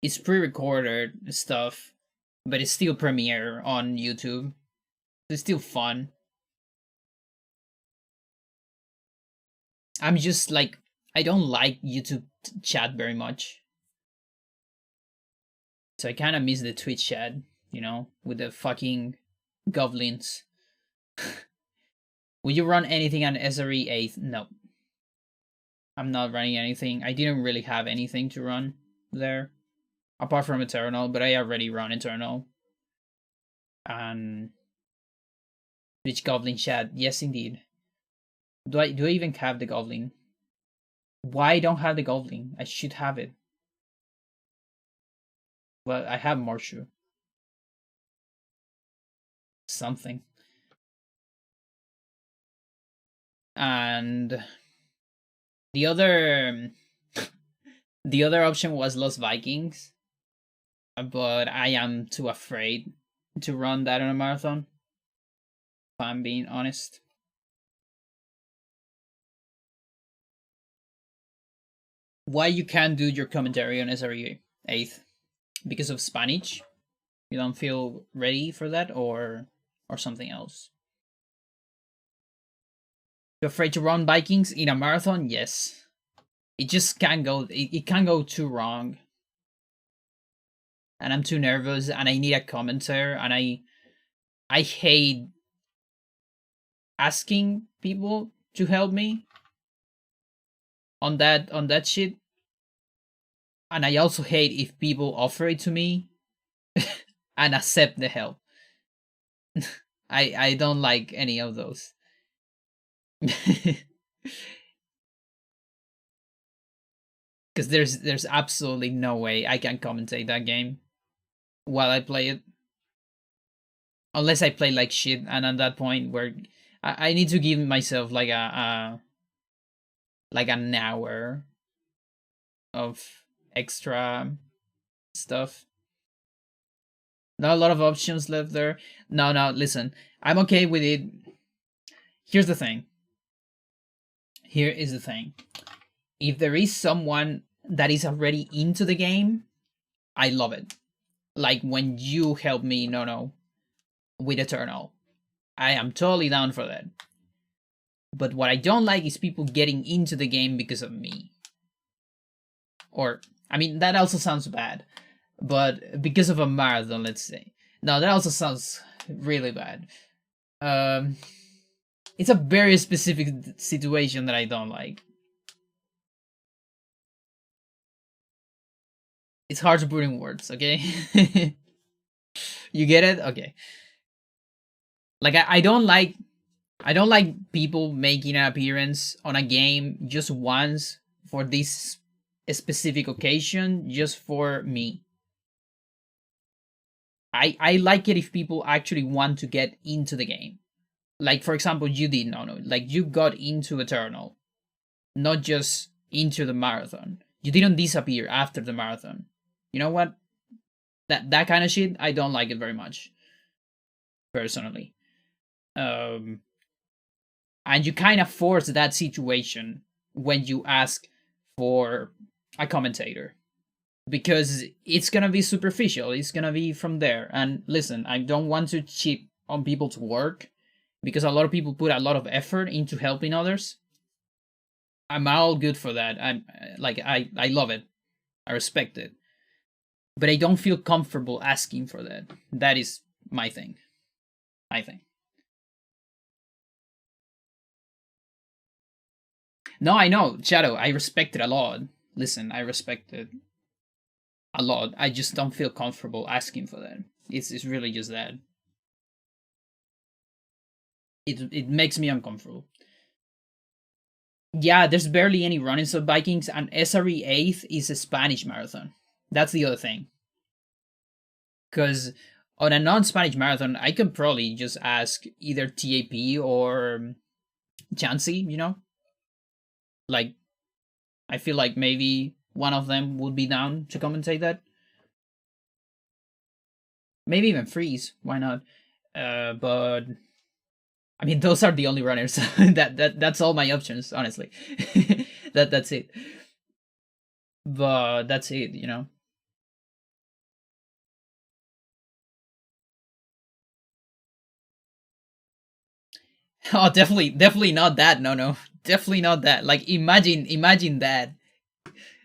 it's pre-recorded stuff, but it's still premiere on YouTube. It's still fun. I'm just like, I don't like YouTube chat very much. So I kind of miss the Twitch chat, you know, with the fucking goblins. Would you run anything on SRE 8th? No. I'm not running anything. I didn't really have anything to run there. Apart from Eternal, but I already run Eternal. And Twitch Goblin chat, yes indeed. Do I even have the Goblin? Why I don't have the Goblin? I should have it. Well, I have Marshu. Something. And the other the other option was Lost Vikings, but I am too afraid to run that on a marathon, if I'm being honest. Why you can't do your commentary on SRE 8th? Because of Spanish? You don't feel ready for that, or something else? You're afraid to run Vikings in a marathon? Yes. It just can't go. It can't go too wrong. And I'm too nervous, and I need a commentator, and I hate asking people to help me on that shit. And I also hate if people offer it to me and accept the help. I don't like any of those. Because there's absolutely no way I can commentate that game while I play it, unless I play like shit. And at that point, where I need to give myself like like an hour of extra stuff. Not a lot of options left there. No, listen, I'm okay with it. Here's the thing. Here is the thing. If there is someone that is already into the game, I love it. Like when you help me, no, with Eternal. I am totally down for that. But what I don't like is people getting into the game because of me. Or, I mean, that also sounds bad. But because of a marathon, let's say. No, that also sounds really bad. It's a very specific situation that I don't like. It's hard to put in words, okay? You get it? Okay. Like I don't like people making an appearance on a game just once for this specific occasion just for me. I like it if people actually want to get into the game. Like for example, you did no. Like you got into Eternal, not just into the marathon. You didn't disappear after the marathon. You know what? That kind of shit, I don't like it very much. Personally. And you kind of force that situation when you ask for a commentator, because it's gonna be superficial. It's gonna be from there. And listen, I don't want to cheat on people's work, because a lot of people put a lot of effort into helping others. I'm all good for that. I'm like I love it. I respect it. But I don't feel comfortable asking for that. That is my thing. I think. No, I know, Shadow. I respect it a lot. Listen, I respect it a lot. I just don't feel comfortable asking for that. It's really just that. It makes me uncomfortable. Yeah, there's barely any runnings of Vikings, and SRE 8th is a Spanish marathon. That's the other thing. Because on a non-Spanish marathon, I could probably just ask either TAP or Chansey, you know? Like, I feel like maybe one of them would be down to commentate that. Maybe even Freeze, why not? But I mean, those are the only runners. That's all my options, honestly. That's it. But that's it, you know. Oh, definitely not that. No, definitely not that. Like, imagine that.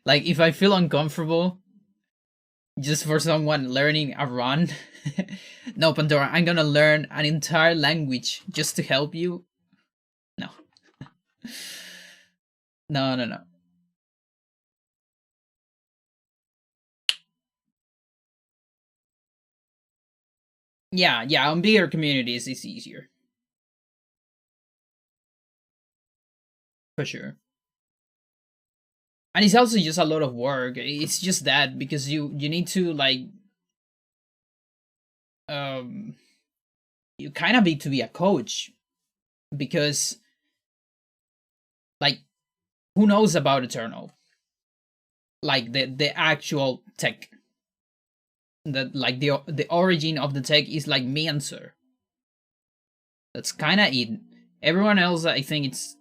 Like, if I feel uncomfortable just for someone learning a run. No, Pandora, I'm gonna learn an entire language just to help you. No. No. Yeah, on bigger communities it's easier. For sure. And it's also just a lot of work. It's just that because you need to like um you kind of need to be a coach because like who knows about Eternal? Like the actual tech. That like the origin of the tech is like me and Sir. That's kind of it. Everyone else, I think it's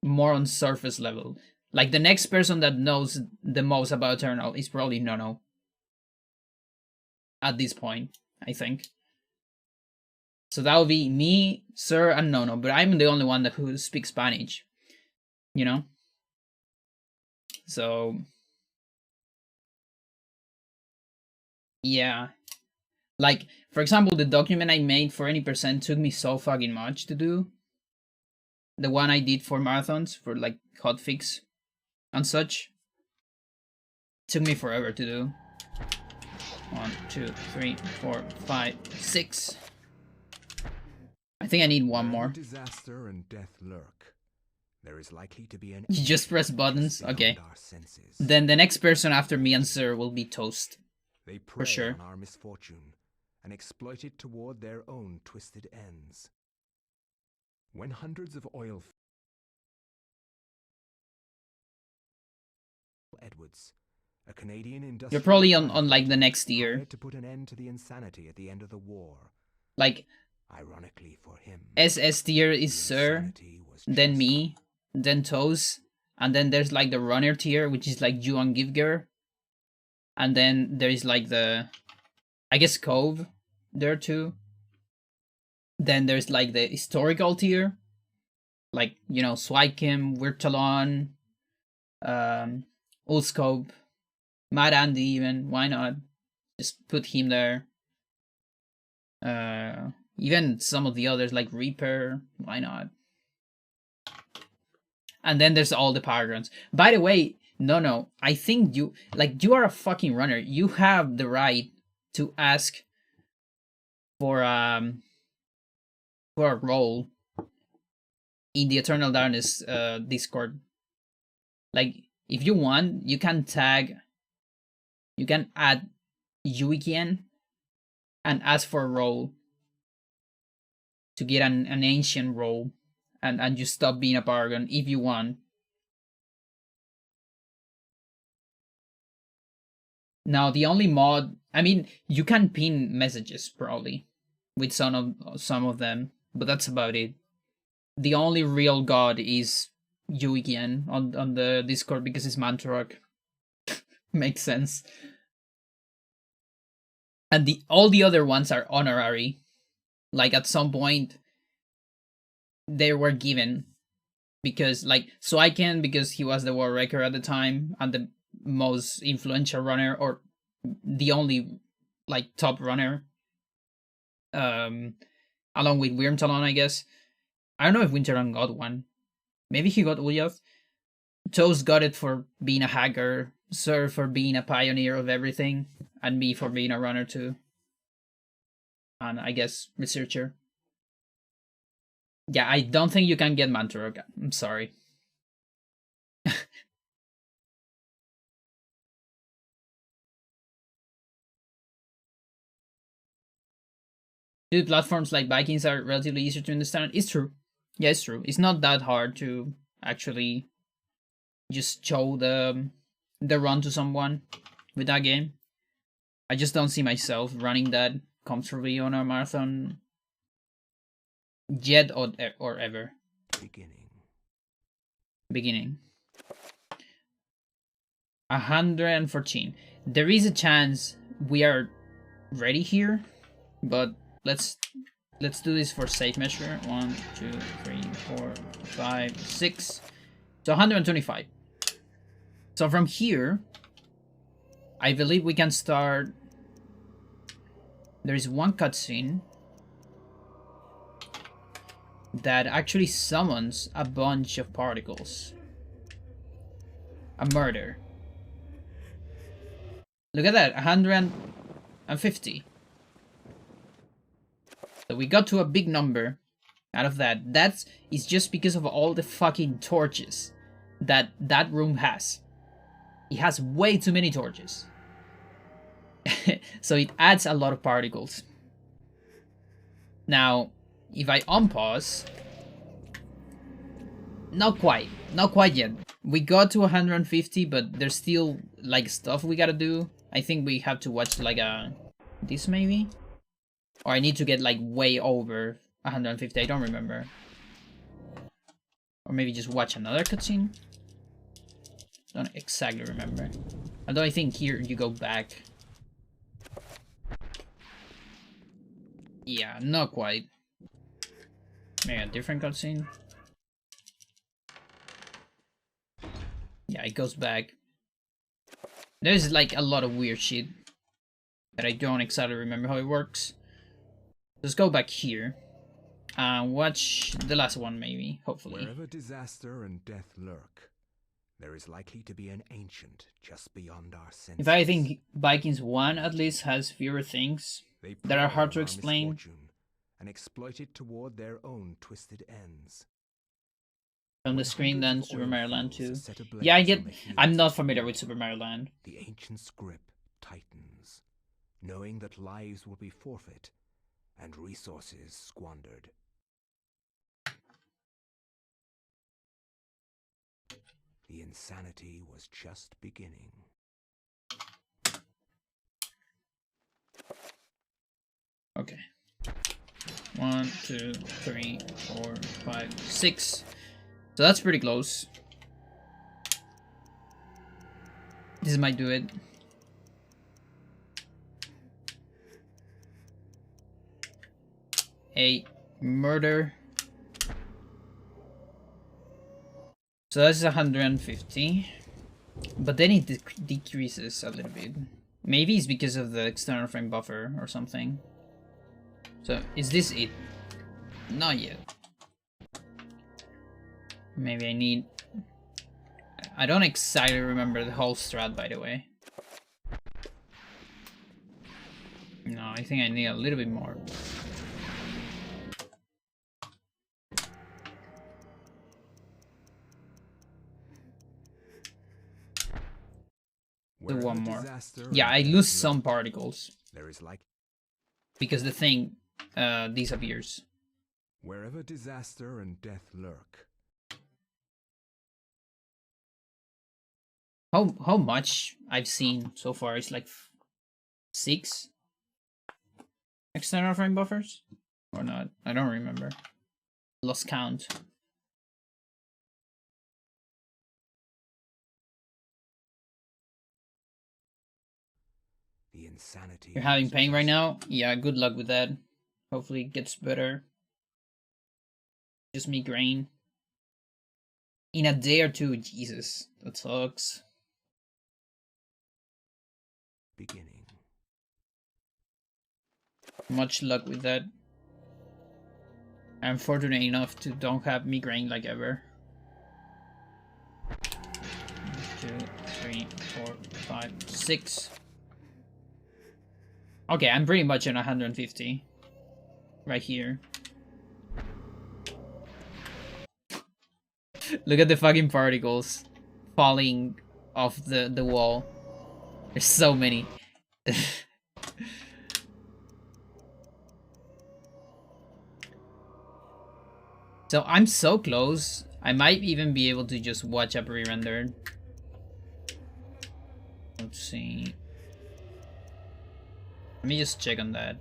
more on surface level. Like the next person that knows the most about Eternal is probably Nono. At this point, I think. So that would be me, Sir, and Nono. But I'm the only one that who speaks Spanish. You know. So yeah, like for example, the document I made for any percent took me so fucking much to do. The one I did for marathons for like hotfix and such took me forever to do. 1, 2, 3, 4, 5, 6. I think I need one Wherever more. disaster and death lurk, there is likely to be an You just press ancient buttons. just Okay. beyond our senses. Then the next person after me and Sir will be Toast. They prey sure. on our misfortune and exploit it toward their own twisted ends. When hundreds of oil Edwards, a Canadian industrial You're probably on firefighter, like the next tier. hired to put an end to the insanity at the end of the war. Like Ironically for him, SS tier is the Sir, insanity was then just me, then Toast, and then there's like the runner tier, which is like Ju and Givger. And then there is like the I guess Cove there too. Then there's like the historical tier. Like, you know, Swykim, Wirtalon, Ulscope, Mad Andy even, why not? Just put him there. Even some of the others like Reaper, why not? And then there's all the Paragons. By the way, no, I think you are a fucking runner. You have the right to ask for a role in the Eternal Darkness Discord. Like if you want, you can add Yuikian and ask for a role to get an ancient role and you stop being a Paragon if you want. Now the only mod, I mean, you can pin messages probably with some of them, but that's about it. The only real god is Yuikian on the Discord because it's Mantarok. Makes sense. And all the other ones are honorary. Like at some point they were given because like Swyken because he was the war wrecker at the time and the most influential runner or the only like top runner. Along with Wyrmtalon, I guess. I don't know if Winterland got one. Maybe he got Ulyath. Toast got it for being a hacker, Sir for being a pioneer of everything, and me for being a runner too. And I guess researcher. Yeah, I don't think you can get Mantarok. I'm sorry. Dude, platforms like Vikings are relatively easier to understand. It's true. Yeah, it's true. It's not that hard to actually just show the run to someone with that game. I just don't see myself running that comfortably on a marathon yet or ever. Beginning. 114. There is a chance we are ready here, but let's Let's do this for safe measure. 1, 2, 3, 4, 5, 6. So 125. So from here, I believe we can start. There is one cutscene that actually summons a bunch of particles. A murder. Look at that, 150. So we got to a big number out of that. That is just because of all the fucking torches that room has. It has way too many torches. So it adds a lot of particles. Now, if I unpause... Not quite yet. We got to 150, but there's still, like, stuff we gotta do. I think we have to watch, like, this maybe? Or I need to get, like, way over 150, I don't remember. Or maybe just watch another cutscene? Don't exactly remember. Although I think here you go back. Yeah, not quite. Maybe a different cutscene? Yeah, it goes back. There's like a lot of weird shit that I don't exactly remember how it works. Let's go back here and watch the last one maybe, hopefully. Wherever disaster and death lurk, there is likely to be an ancient just beyond our senses. In fact, I think Vikings 1 at least has fewer things that are hard to explain. And exploit it toward their own twisted ends. On the screen then Super Mario Land 2. Yeah, I'm not familiar with Super Mario Land. The ancient's grip tightens, knowing that lives will be forfeit and resources squandered. The insanity was just beginning. Okay. 1, 2, 3, 4, 5, 6. So that's pretty close. This might do it. A murder. So that's 150. But then it decreases a little bit. Maybe it's because of the external frame buffer or something. So is this it? Not yet. Maybe I need... I don't exactly remember the whole strat, by the way. No, I think I need a little bit more. Do one more. Yeah, I lose some particles. There is like because the thing disappears. Wherever disaster and death lurk. How much I've seen so far is like 6 external frame buffers or not? I don't remember. Lost count. The insanity. You're having pain right now? Yeah, good luck with that. Hopefully it gets better. Just migraine. In a day or two, Jesus, that sucks. Beginning. Much luck with that. I'm fortunate enough to don't have migraine like ever. 2, 3, 4, 5, 6. Okay, I'm pretty much on 150. Right here. Look at the fucking particles falling off the wall. There's so many. So I'm so close. I might even be able to just watch a pre-rendered. Let's see. Let me just check on that.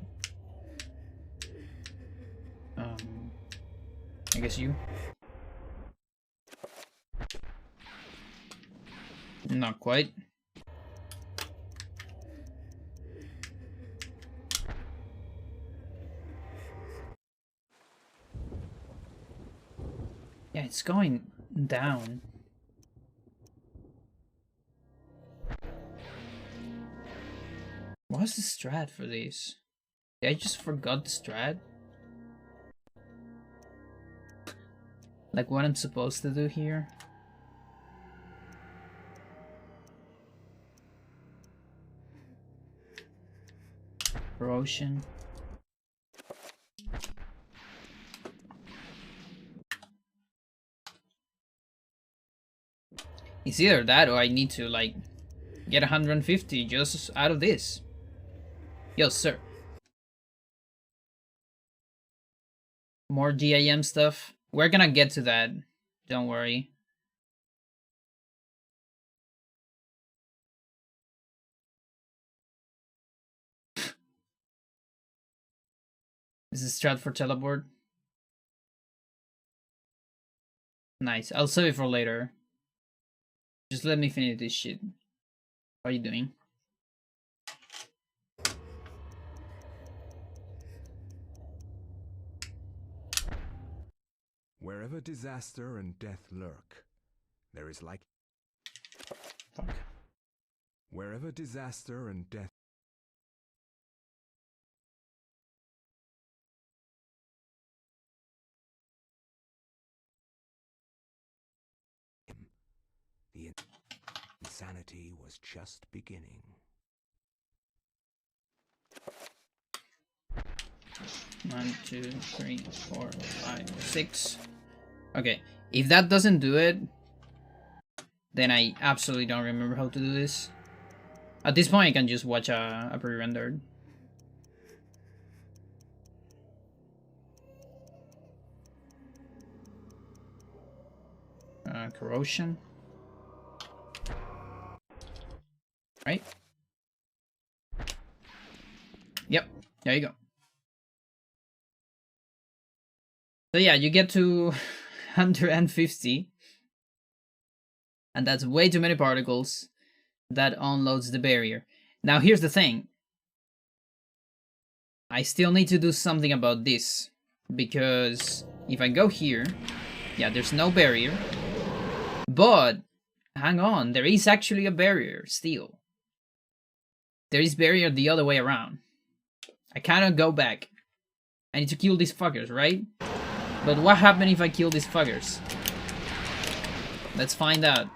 I guess you. Not quite. Yeah, it's going down. What's the strat for this? Did I just forgot the strat? Like what I'm supposed to do here? Corrosion. It's either that or I need to like get 150 just out of this. Yes, sir. More GIM stuff. We're gonna get to that. Don't worry. This is strat for teleport. Nice. I'll save it for later. Just let me finish this shit. What are you doing? Wherever disaster and death lurk, there is like... Fuck. Wherever disaster and death... The insanity was just beginning. 1, 2, 3, 4, 5, 6. Okay, if that doesn't do it, then I absolutely don't remember how to do this. At this point, I can just watch a pre-rendered. Corrosion. Right? Yep, there you go. So yeah, you get to 150. And that's way too many particles. That unloads the barrier. Now here's the thing. I still need to do something about this. Because if I go here, yeah, there's no barrier. But, hang on, there is actually a barrier still. There is barrier the other way around. I cannot go back. I need to kill these fuckers, right? But what happens if I kill these fuckers? Let's find out.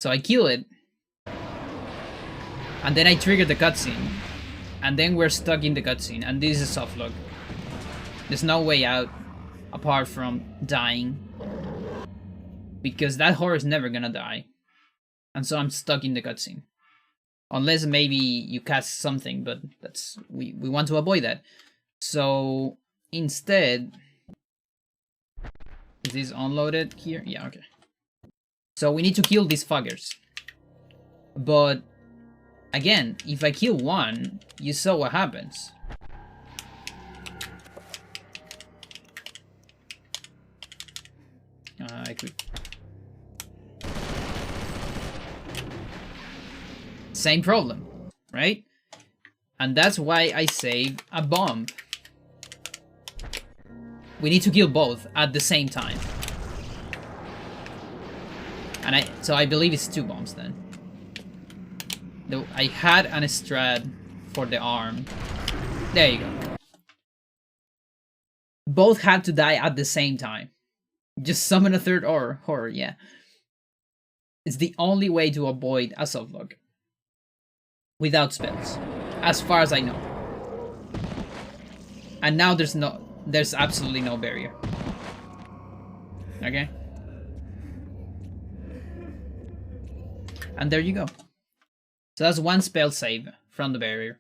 So I kill it. And then I trigger the cutscene. And then we're stuck in the cutscene. And this is a softlock. There's no way out apart from dying. Because that horror is never gonna die. And so I'm stuck in the cutscene. Unless maybe you cast something, but that's we want to avoid that. So instead, is this unloaded here? Yeah, okay. So we need to kill these fuckers. But again, if I kill one, you saw what happens. I could. Same problem, right? And that's why I saved a bomb. We need to kill both at the same time. And so I believe it's 2 bombs then. Though I had an strat for the arm. There you go. Both had to die at the same time. Just summon a third horror, yeah. It's the only way to avoid a softlock. Without spells. As far as I know. And now there's absolutely no barrier. Okay? And there you go. So that's 1 spell save from the barrier.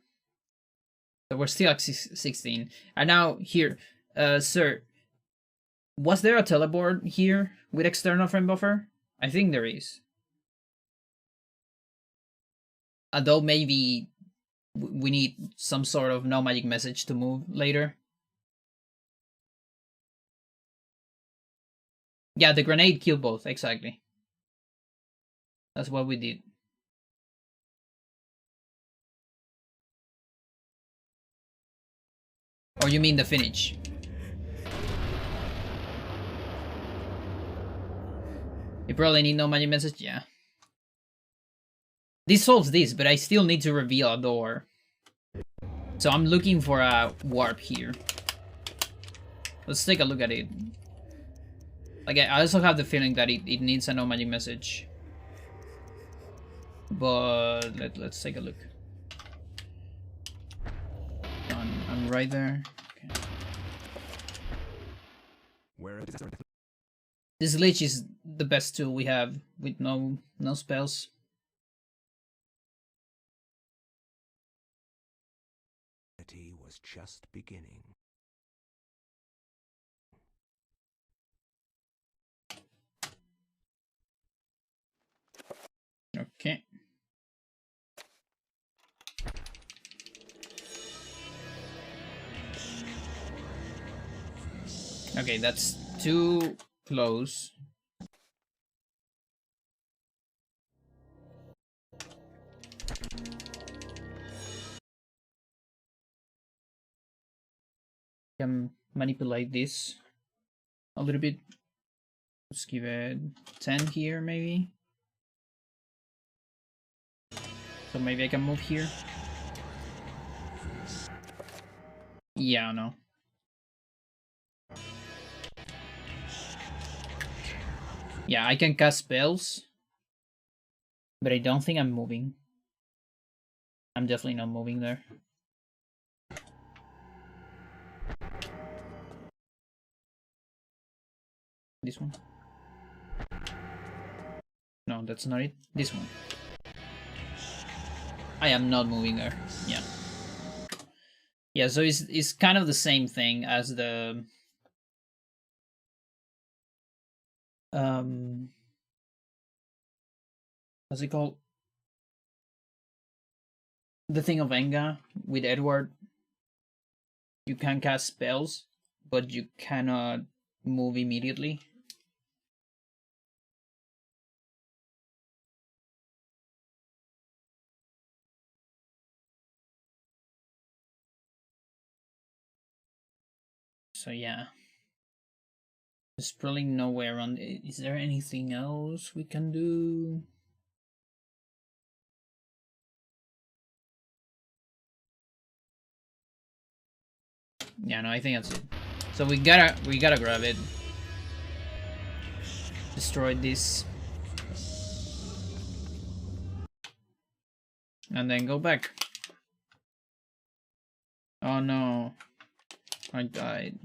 So we're still at 16. And now here, sir, was there a teleport here with external frame buffer? I think there is. Although maybe we need some sort of no magic message to move later. Yeah, the grenade killed both, exactly. That's what we did. Or you mean the finish? You probably need no magic message, yeah. This solves this, but I still need to reveal a door. So I'm looking for a warp here. Let's take a look at it. Like, I also have the feeling that it needs a no magic message. But let's take a look. I'm right there. Okay. Where is it? This lich is the best tool we have with no spells. Sanity was just beginning. Okay. Okay, that's too close. Can manipulate this a little bit. Let's give it 10 here, maybe. So maybe I can move here. Yeah, no. Yeah, I can cast spells, but I don't think I'm moving. I'm definitely not moving there. This one? No, that's not it. This one. I am not moving there. Yeah. Yeah, so it's kind of the same thing as the what's it called? The thing of Enga with Edward. You can cast spells, but you cannot move immediately. So yeah. There's probably no way around it. Is there anything else we can do? Yeah, no, I think that's it. So we gotta grab it. Destroy this. And then go back. Oh no. I died.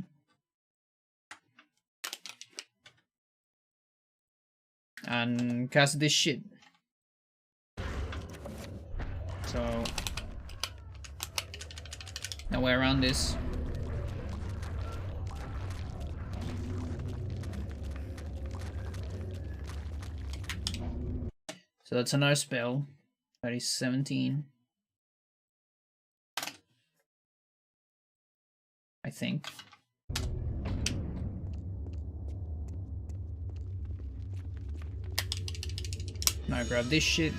And cast this shit. So no way around this. So that's another spell. That is 17. I think. Now grab this shit.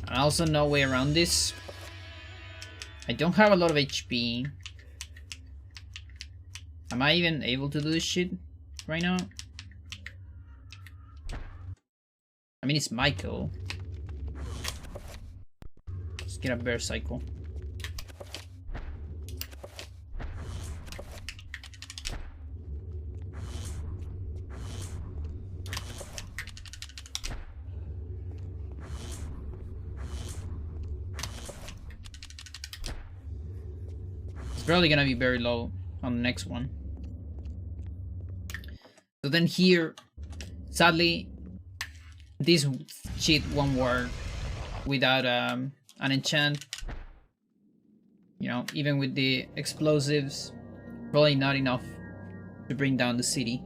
And also no way around this. I don't have a lot of HP. Am I even able to do this shit right now? I mean, it's Michael. Let's get a bear cycle. It's probably gonna be very low on the next one. So then here, sadly, this shit won't work without an enchant. You know, even with the explosives, probably not enough to bring down the city.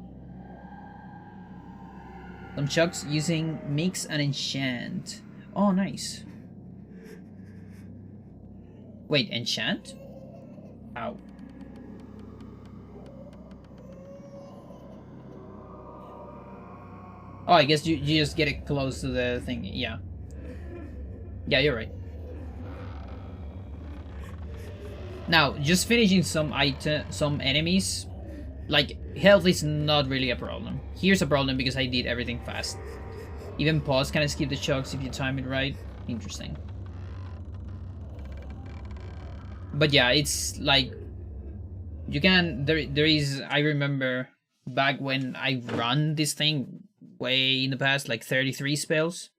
Some chucks using mix and enchant. Oh, nice. Wait, enchant? How? Oh, I guess you just get it close to the thing, yeah. Yeah, you're right. Now, just finishing some enemies, like, health is not really a problem. Here's a problem because I did everything fast. Even pause can skip the chokes if you time it right. Interesting. But yeah, it's like, you can, there is, I remember back when I run this thing way in the past, like 33 spells,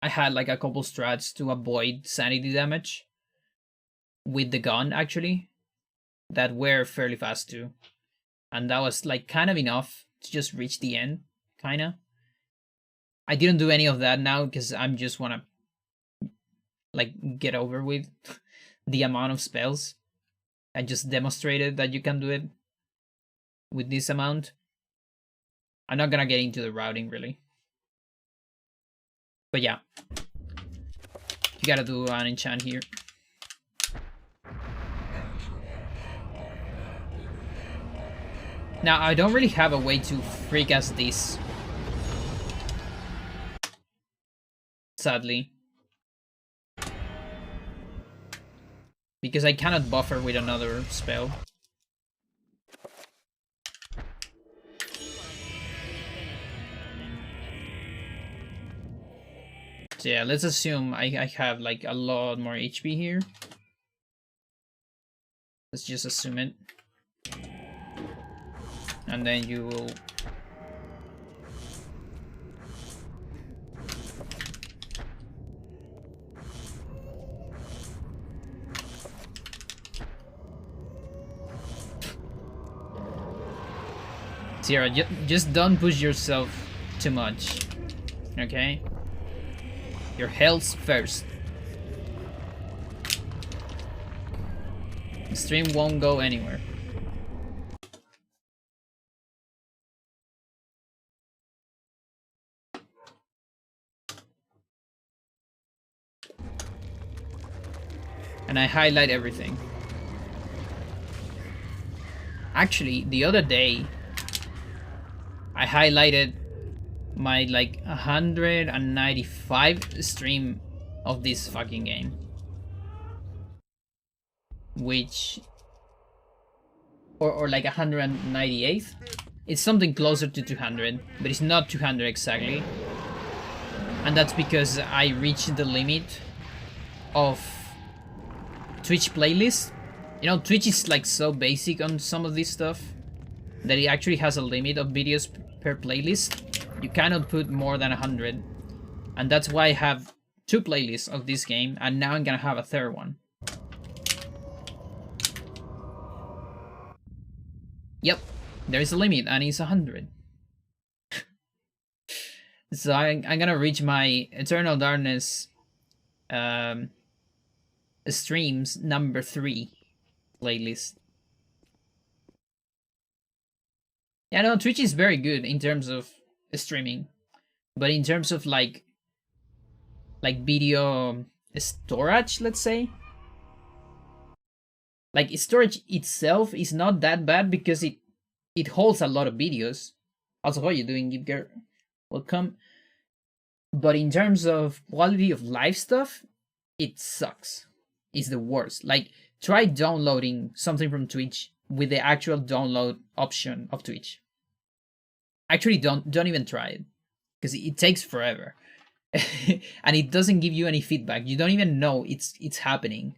I had like a couple strats to avoid sanity damage with the gun, actually, that were fairly fast too. And that was like kind of enough to just reach the end, kinda. I didn't do any of that now because I'm just wanna like get over with the amount of spells. I just demonstrated that you can do it with this amount. I'm not gonna get into the routing really. But yeah. You gotta do an enchant here. Now, I don't really have a way to freak as this. Sadly. Because I cannot buffer with another spell. So yeah, let's assume I have like a lot more HP here. Let's just assume it. And then you will... Sierra, just don't push yourself too much. Okay? Your health first. The stream won't go anywhere. And I highlight everything. Actually, the other day, I highlighted my like 195 stream of this fucking game. Which... Or like 198th. It's something closer to 200, but it's not 200 exactly. And that's because I reached the limit of Twitch playlist. You know, Twitch is like so basic on some of this stuff that it actually has a limit of videos per playlist. You cannot put more than 100. And that's why I have 2 playlists of this game, and now I'm gonna have a third one. Yep, there is a limit, and it's 100. So I'm gonna reach my Eternal Darkness streams number 3 playlist. Yeah, no, Twitch is very good in terms of streaming, but in terms of like video storage, let's say, like storage itself is not that bad because it holds a lot of videos. Also, how are you doing, Give Girl? Welcome. But in terms of quality of live stuff, it sucks. It's the worst. Like, try downloading something from Twitch with the actual download option of Twitch. Actually, don't even try it, because it takes forever. And it doesn't give you any feedback. You don't even know it's happening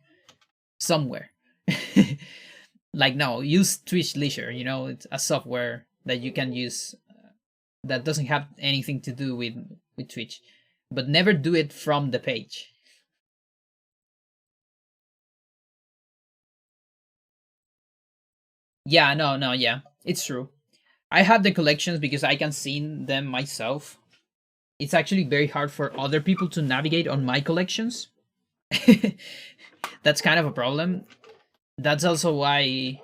somewhere. Like, no, use Twitch Leisure, you know, it's a software that you can use that doesn't have anything to do with Twitch. But never do it from the page. Yeah, no, yeah, it's true. I have the collections because I can see them myself. It's actually very hard for other people to navigate on my collections. That's kind of a problem. That's also why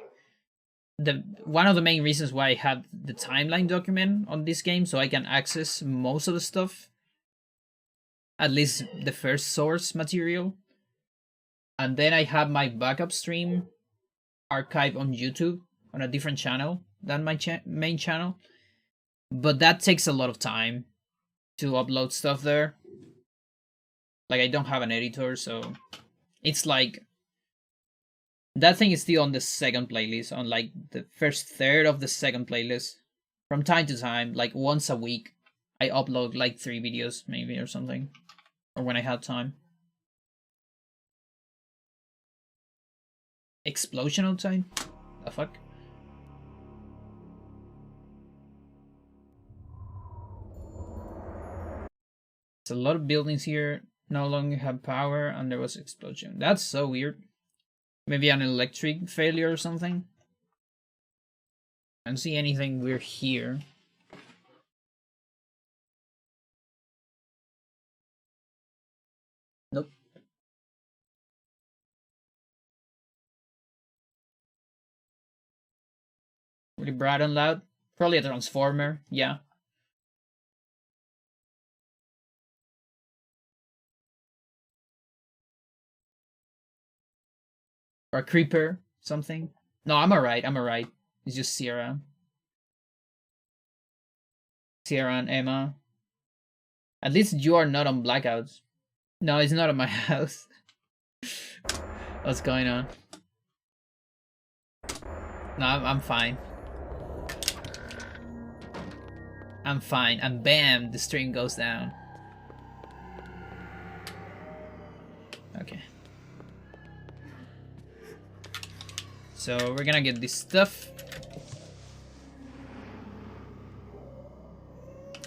one of the main reasons why I have the timeline document on this game, so I can access most of the stuff, at least the first source material. And then I have my backup stream archive on YouTube on a different channel than my main channel, but that takes a lot of time to upload stuff there. Like, I don't have an editor, so it's like that thing is still on the second playlist, on like the first third of the second playlist. From time to time, like once a week, I upload like 3 videos maybe or something, or when I have time. Explosion outside? The fuck? There's a lot of buildings here no longer have power, and there was explosion. That's so weird. Maybe an electric failure or something. I don't see anything weird here. Nope. Really bright and loud. Probably a transformer, yeah. Or a creeper, something. No, I'm alright, I'm alright. It's just Sierra. Sierra and Emma. At least you are not on blackouts. No, it's not at my house. What's going on? No, I'm fine. I'm fine. And bam, the stream goes down. Okay. So we're gonna get this stuff.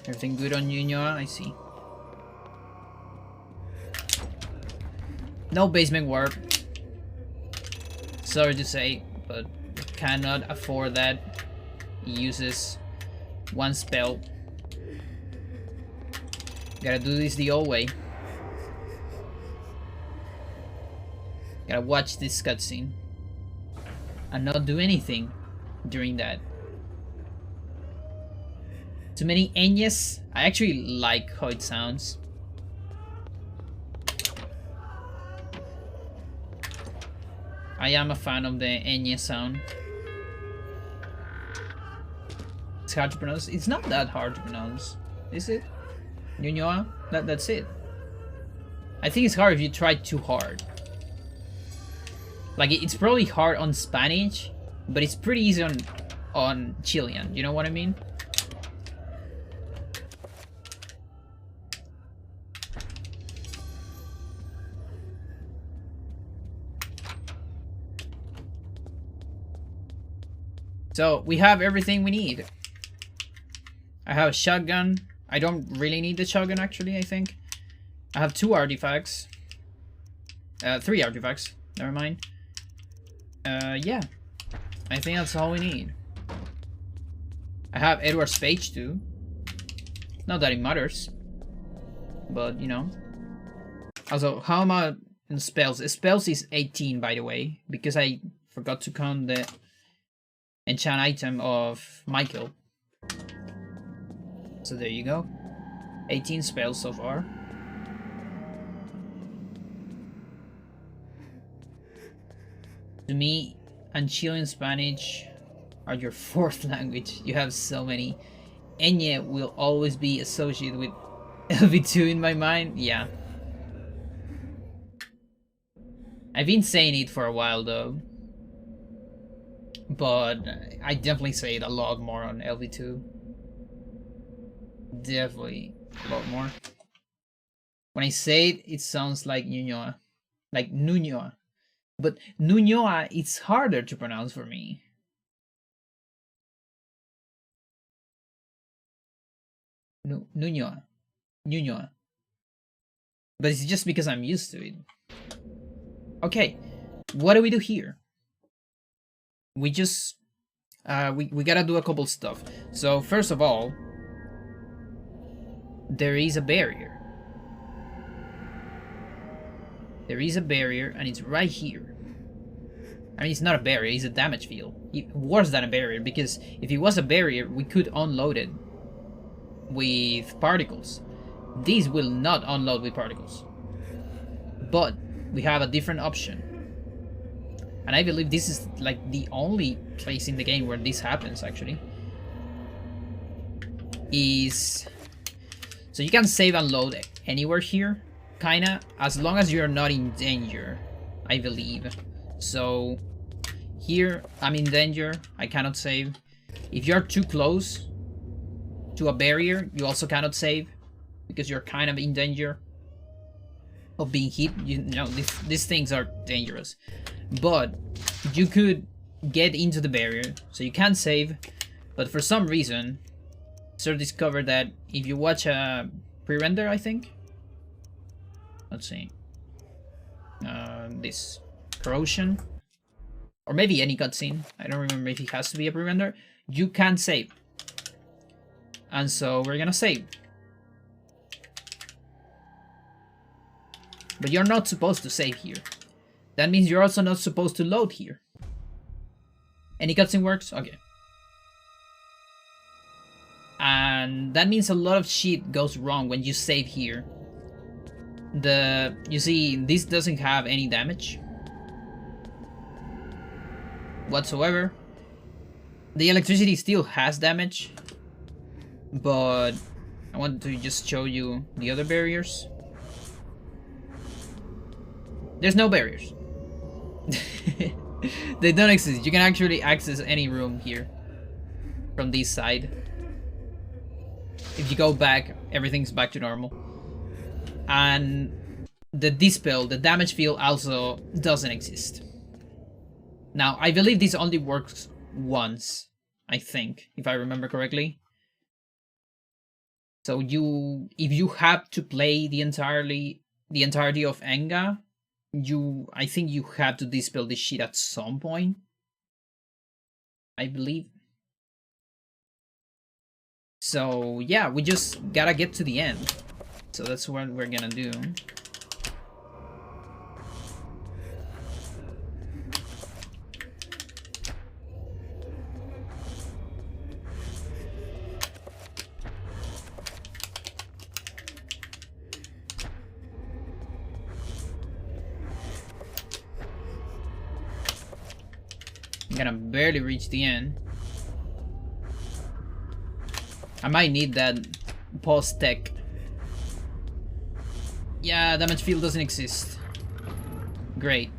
Everything good on Yunoa? I see. No basement warp. Sorry to say, but cannot afford that. He uses 1 spell. Gotta do this the old way. Gotta watch this cutscene and not do anything during that. Too many Enyes. I actually like how it sounds. I am a fan of the Enye sound. It's hard to pronounce. It's not that hard to pronounce, is it? Ñuñoa? That's it. I think it's hard if you try too hard. Like, it's probably hard on Spanish, but it's pretty easy on Chilean. You know what I mean? So, we have everything we need. I have a shotgun. I don't really need the shotgun, actually, I think. I have 2 artifacts. 3 artifacts. Never mind. Yeah. I think that's all we need. I have Edward's page, too. Not that it matters. But, you know. Also, how am I in spells? Spells is 18, by the way. Because I forgot to count the enchant item of Michael. So there you go. 18 spells so far. To me, and Chilean Spanish are your 4th language. You have so many. Enye will always be associated with LV2 in my mind. Yeah. I've been saying it for a while though. But I definitely say it a lot more on LV2. Definitely a lot more. When I say it, it sounds like Ñuñoa. Like Nuñoa. But Nuñoa, it's harder to pronounce for me. Nuñoa. Ñuñoa. But it's just because I'm used to it. Okay, what do we do here? We just... we gotta do a couple stuff. So, first of all, there is a barrier. There is a barrier, and it's right here. I mean, it's not a barrier, it's a damage field. Worse than a barrier, because if it was a barrier, we could unload it with particles. These will not unload with particles. But we have a different option. And I believe this is like the only place in the game where this happens, actually. So you can save and load anywhere here. kinda, as long as you're not in danger, I believe. So here I'm in danger, I cannot save. If you're too close to a barrier, you also cannot save because you're kind of in danger of being hit. You know, these things are dangerous. But you could get into the barrier, so you can save. But for some reason, Sir discovered that if you watch a pre-render, I think. Let's see. This corrosion, or maybe any cutscene. I don't remember if it has to be a pre-render. You can save, and so we're gonna save. But you're not supposed to save here. That means you're also not supposed to load here. Any cutscene works? Okay. And that means a lot of shit goes wrong when you save here. You see, this doesn't have any damage whatsoever. The electricity still has damage, but I want to just show you the other barriers. There's no barriers. They don't exist. You can actually access any room here from this side. If you go back, everything's back to normal. And the dispel, the damage field, also doesn't exist. Now, I believe this only works once, I think, if I remember correctly. So if you have to play the entirety of Enga, I think you have to dispel this shit at some point, I believe. So yeah, we just gotta get to the end. So that's what we're gonna do. I'm gonna barely reach the end. I might need that pause tech. Yeah, damage field doesn't exist. Great.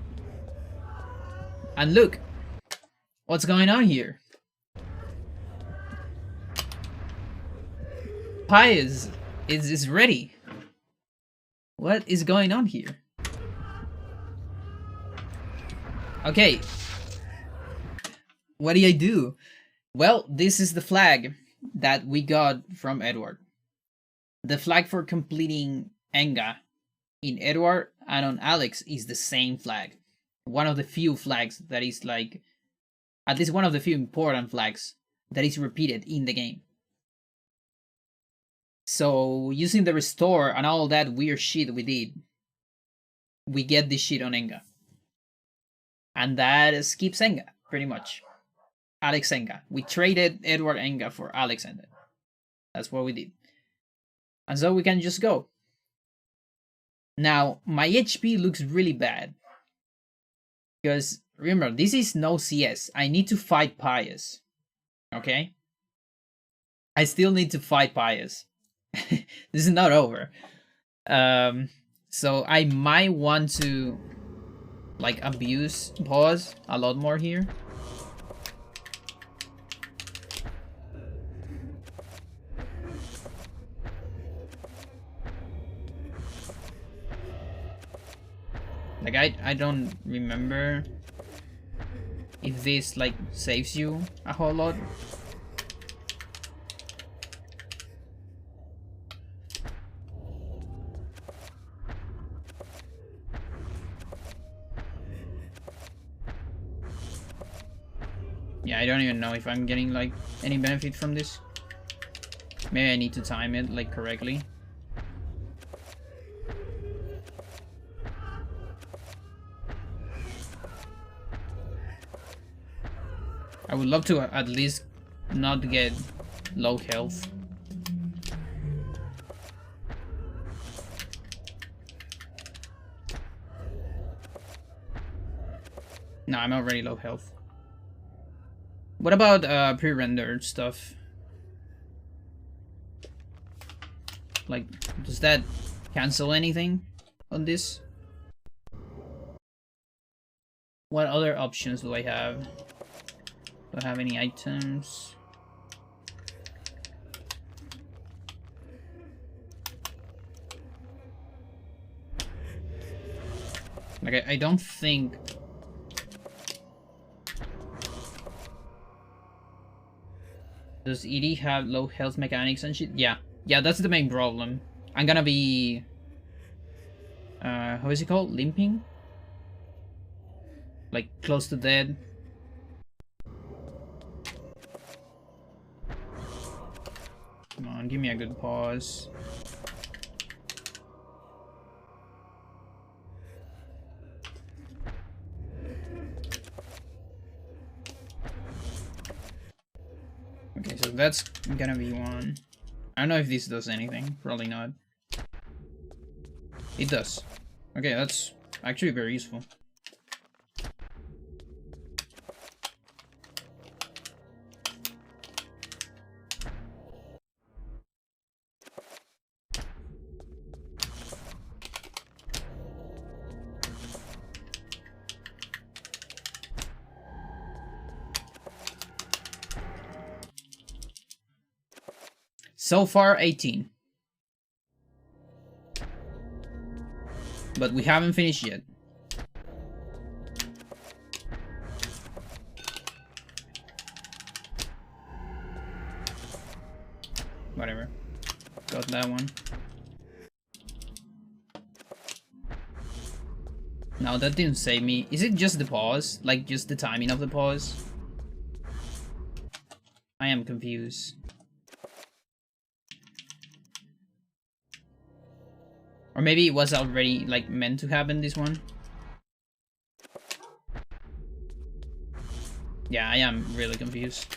And look, what's going on here? Pius is ready. What is going on here? Okay. What do I do? Well, this is the flag that we got from Edward. The flag for completing Enga in Edward and on Alex is the same flag. One of the few flags that is like, at least one of the few important flags that is repeated in the game. So using the restore and all that weird shit we did, we get this shit on Enga. And that skips Enga, pretty much. Alex Enga. We traded Edward Enga for Alex Enga. That's what we did. And so we can just go. Now, my HP looks really bad. Because, remember, this is no CS. I need to fight Pius. Okay? I still need to fight Pius. This is not over. So I might want to, like, abuse pause a lot more here. Like, I don't remember if this, like, saves you a whole lot. Yeah, I don't even know if I'm getting, like, any benefit from this. Maybe I need to time it, like, correctly. I would love to at least not get low health. No, I'm already low health. What about pre-rendered stuff? Like, does that cancel anything? on this. What other options do I have? Do I have any items? Like, I don't think... Does Edie have low health mechanics and shit? Yeah. Yeah, that's the main problem. I'm gonna be... how is it called? Limping? Like, close to dead. Come on, give me a good pause. Okay, so that's gonna be one. I don't know if this does anything. Probably not. It does. Okay, that's actually very useful. So far, 18. But we haven't finished yet. Whatever. Got that one. No, that didn't save me. Is it just the pause? Like, just the timing of the pause? I am confused. Or maybe it was already, like, meant to happen, this one? Yeah, I am really confused.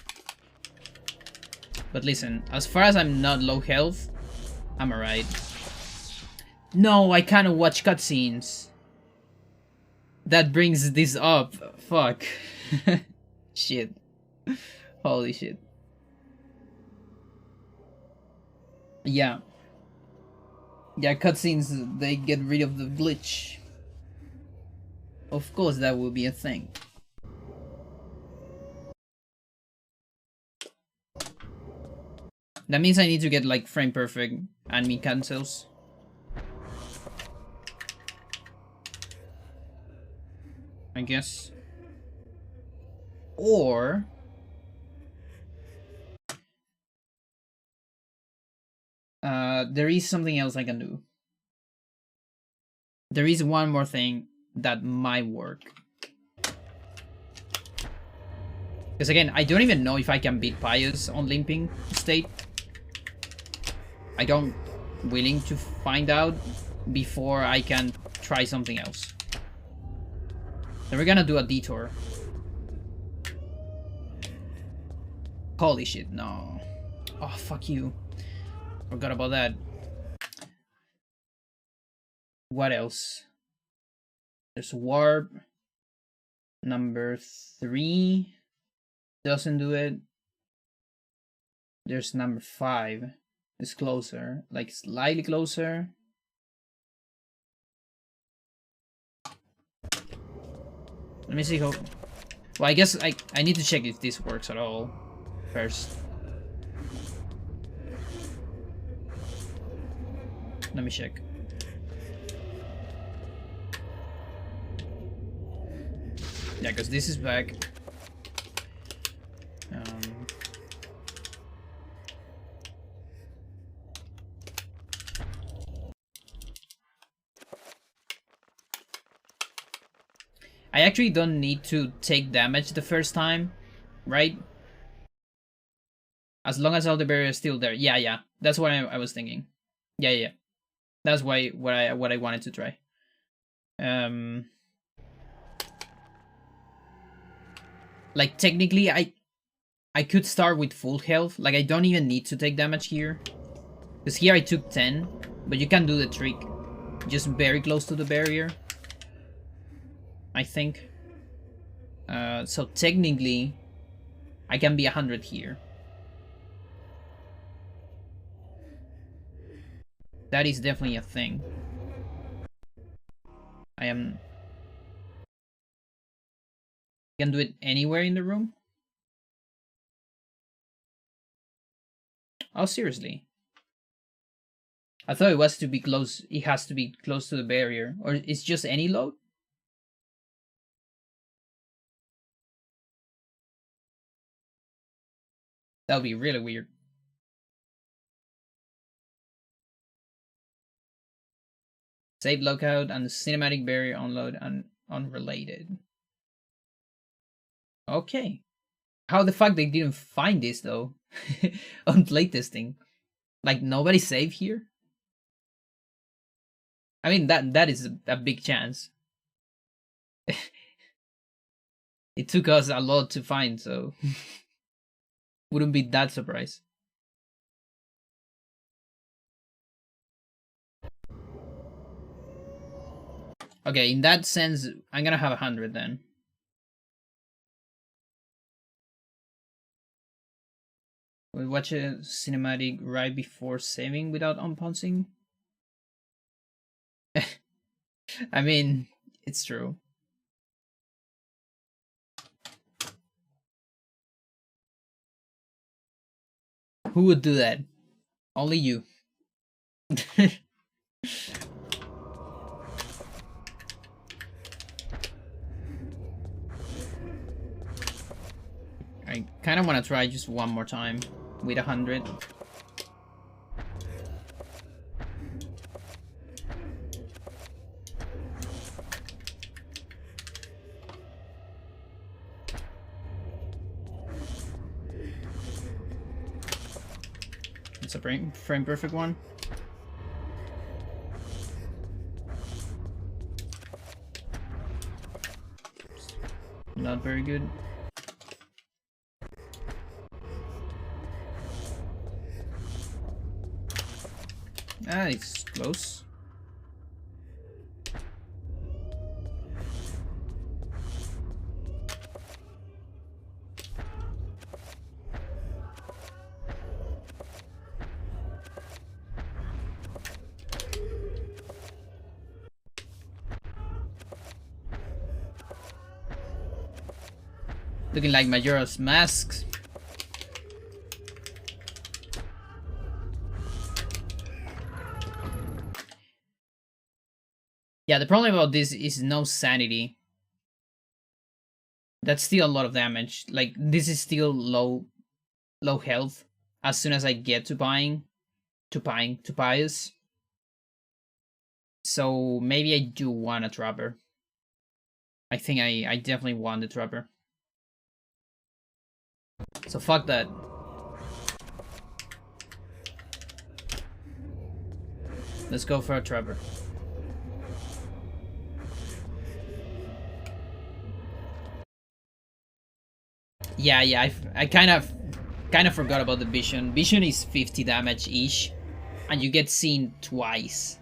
But listen, as far as I'm not low health, I'm alright. No, I cannot watch cutscenes. That brings this up. Fuck. Shit. Holy shit. Yeah. Yeah, cutscenes, they get rid of the glitch. Of course that will be a thing. That means I need to get like frame perfect anime cancels. I guess. Or... there is something else I can do. There is one more thing that might work. Because again, I don't even know if I can beat Pius on limping state. I don't willing to find out before I can try something else. Then we're gonna do a detour. Holy shit, no. Oh, fuck you. Forgot about that. What else? There's warp. Number 3 doesn't do it. There's number 5. It's closer, like slightly closer. Let me see how... Well, I guess I need to check if this works at all first. Let me check. Yeah, because this is back. I actually don't need to take damage the first time, right? As long as all the barrier is still there. Yeah. That's what I was thinking. Yeah. That's why what I wanted to try. Like technically I could start with full health. Like I don't even need to take damage here. Because here I took 10, but you can do the trick. Just very close to the barrier, I think. So technically I can be 100 here. That is definitely a thing. I am... You can do it anywhere in the room? Oh, seriously? I thought it was to be close. It has to be close to the barrier. Or it's just any load? That would be really weird. Save lockout and the cinematic barrier unload and unrelated. Okay. How the fuck they didn't find this though? On playtesting. Like nobody saved here? I mean that is a big chance. It took us a lot to find, so wouldn't be that surprised. Okay, in that sense, I'm gonna have 100 then. We watch a cinematic right before saving without unpausing. I mean, it's true. Who would do that? Only you. I kind of want to try just one more time with 100. It's a frame perfect one. Not very good. Ah, it's close. Looking like Majora's Masks. Yeah, the problem about this is no sanity. That's still a lot of damage. Like, this is still low health as soon as I get to Pious. So maybe I do want a Trapper. I think I definitely want the Trapper. So fuck that. Let's go for a Trapper. Yeah, I kind of forgot about the Vision. Vision is 50 damage each, and you get seen twice.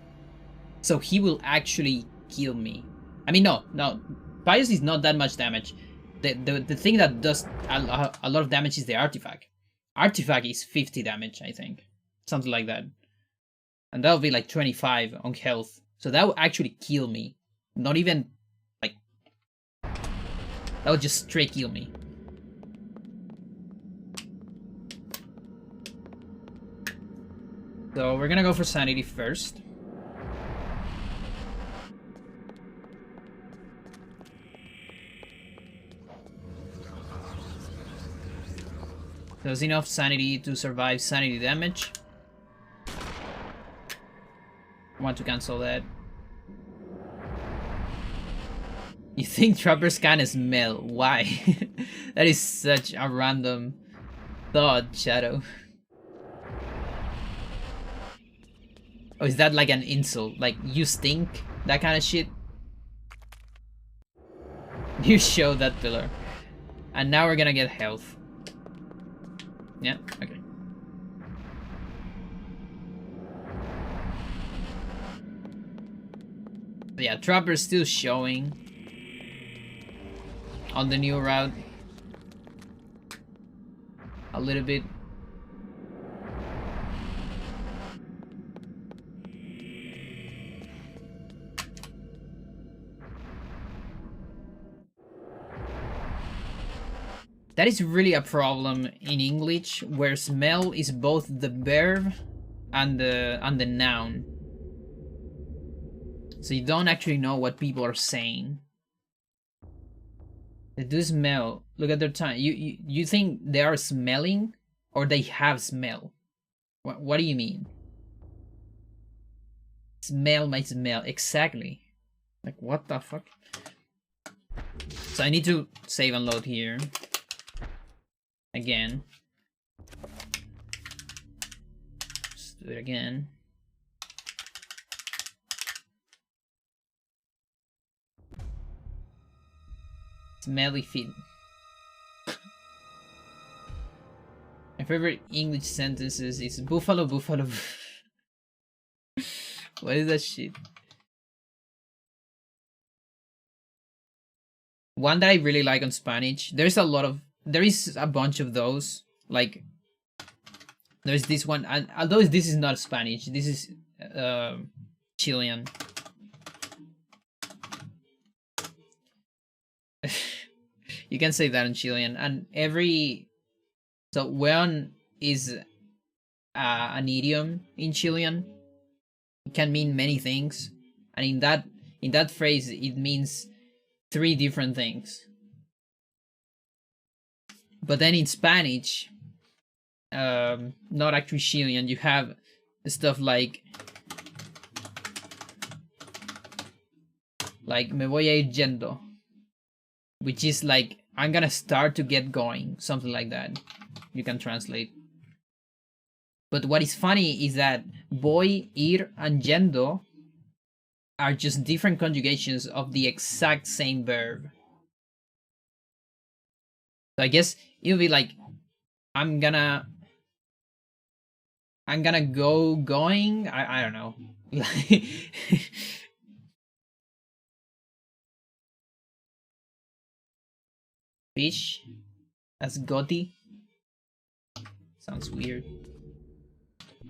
So he will actually kill me. I mean, no. Pious is not that much damage. The thing that does a lot of damage is the Artifact. Artifact is 50 damage, I think. Something like that. And that would be like 25 on health. So that would actually kill me. Not even, like... That would just straight kill me. So we're gonna go for Sanity first. There's enough Sanity to survive Sanity damage. I want to cancel that. You think Trappers can smell? Why? That is such a random thought, Shadow. Oh, is that like an insult? Like, you stink? That kind of shit? You show that pillar. And now we're gonna get health. Yeah, okay. So yeah, Trapper's still showing on the new route. A little bit. That is really a problem in English, where smell is both the verb and the noun. So you don't actually know what people are saying. They do smell. Look at their time. You think they are smelling or they have smell? What do you mean? Smell my smell. Exactly. Like, what the fuck? So I need to save and load here. Again. Let's do it again. Smelly feet. My favorite English sentences is buffalo, buffalo. What is that shit? One that I really like on Spanish. There is a bunch of those. Like, there's this one, and although this is not Spanish, this is Chilean. You can say that in Chilean, and so weón is an idiom in Chilean. It can mean many things, and in that phrase it means 3 different things. But then in Spanish, not actually Chilean, you have stuff like me voy a ir yendo, which is like I'm gonna start to get going, something like that. You can translate. But what is funny is that voy, ir, and yendo are just different conjugations of the exact same verb. So I guess it'll be like I'm gonna go going. I don't know. Fish as Gotti. Sounds weird.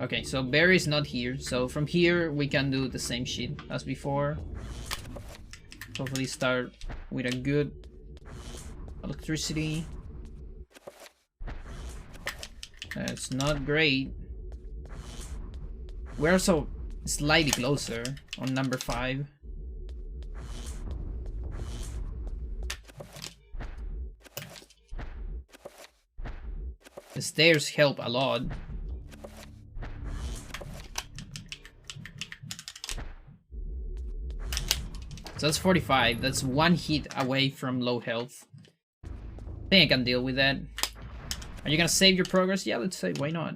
Okay, so Barry's not here. So from here we can do the same shit as before. Hopefully start with a good electricity. It's not great. We're also slightly closer on number 5. The stairs help a lot. So that's 45. That's 1 hit away from low health. I think I can deal with that. Are you gonna save your progress? Yeah, let's say, why not?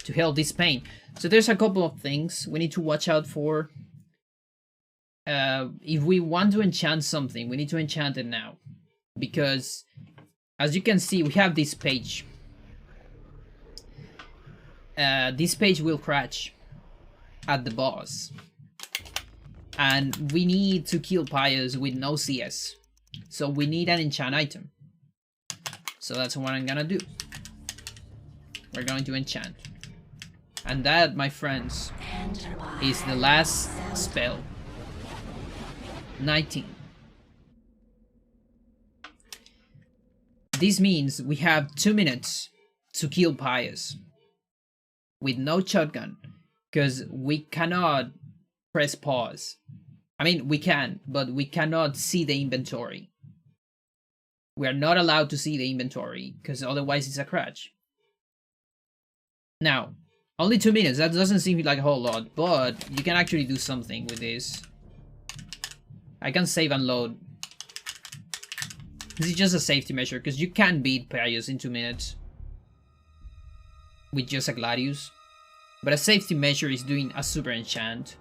To heal this pain. So there's a couple of things we need to watch out for. If we want to enchant something, we need to enchant it now. Because, as you can see, we have this page. This page will crash at the boss. And we need to kill Pius with no CS. So we need an enchant item. So that's what I'm gonna do. We're going to enchant. And that, my friends, is the last spell. 19. This means we have 2 minutes to kill Pius. With no shotgun. Because we cannot press pause. I mean, we can, but we cannot see the inventory. We are not allowed to see the inventory, because otherwise it's a crash. Now, only 2 minutes, that doesn't seem like a whole lot, but you can actually do something with this. I can save and load. This is just a safety measure, because you can beat Pius in 2 minutes. With just a Gladius. But a safety measure is doing a super enchant.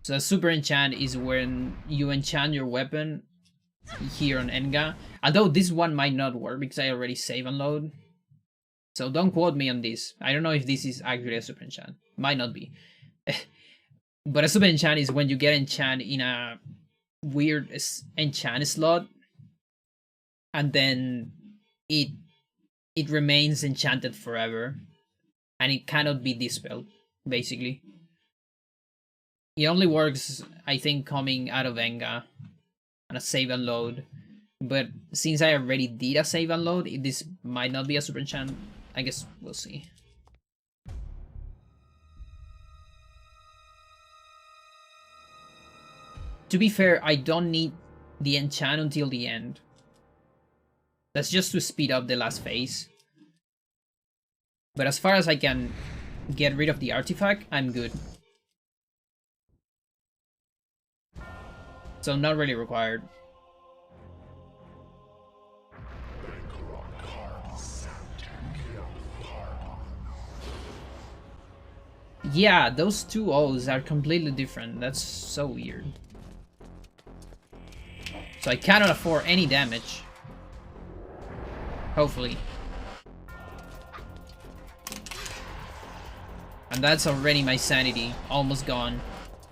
So a super enchant is when you enchant your weapon here on Enga. Although this one might not work because I already save and load. So don't quote me on this. I don't know if this is actually a super enchant. Might not be. But a super enchant is when you get enchant in a weird enchant slot. And then it remains enchanted forever. And it cannot be dispelled, basically. It only works, I think, coming out of Enga on a save and load. But since I already did a save and load, this might not be a super enchant. I guess we'll see. To be fair, I don't need the enchant until the end. That's just to speed up the last phase. But as far as I can get rid of the artifact, I'm good. So not really required. Yeah, those two O's are completely different. That's so weird. So I cannot afford any damage. Hopefully. And that's already my sanity. Almost gone.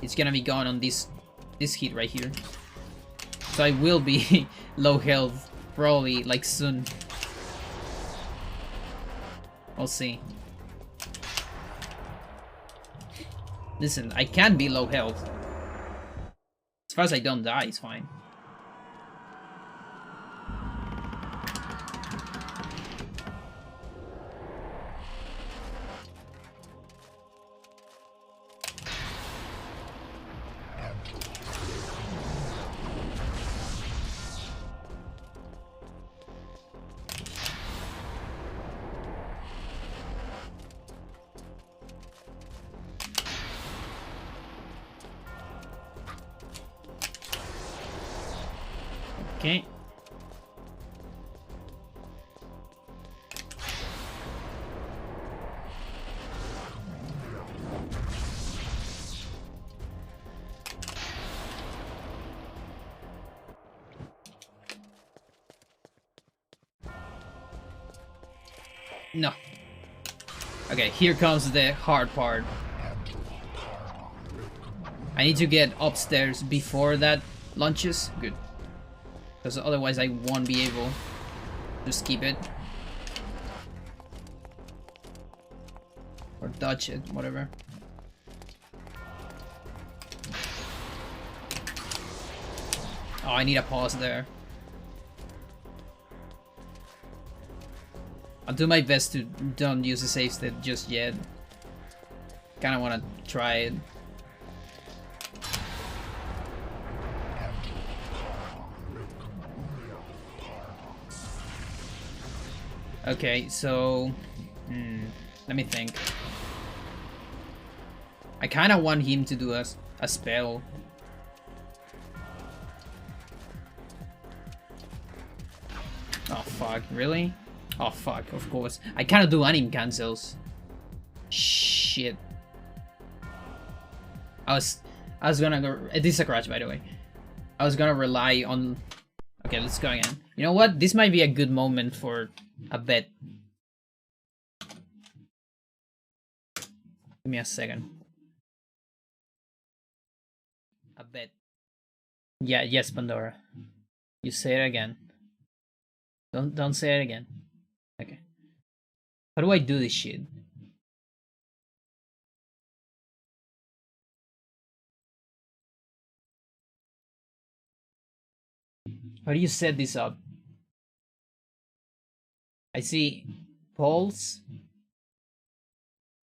It's gonna be gone on this hit right here. So I will be low health. Probably, like, soon. We'll see. Listen, I can be low health. As far as I don't die, it's fine. Okay. No. Okay, here comes the hard part. I need to get upstairs before that launches. Good. Because otherwise I won't be able to skip it. Or dodge it, whatever. Oh, I need a pause there. I'll do my best to don't use the save state just yet. Kinda wanna try it. Okay, so... let me think. I kinda want him to do a spell. Oh fuck, really? Oh fuck, of course. I cannot do anim cancels. Shit. I was gonna go... This is a crash, by the way. I was gonna rely on... Okay, let's go again. You know what? This might be a good moment for a bet. Give me a second. A bet. Yeah, yes, Pandora. You say it again. Don't say it again. Okay. How do I do this shit? How do you set this up? I see polls,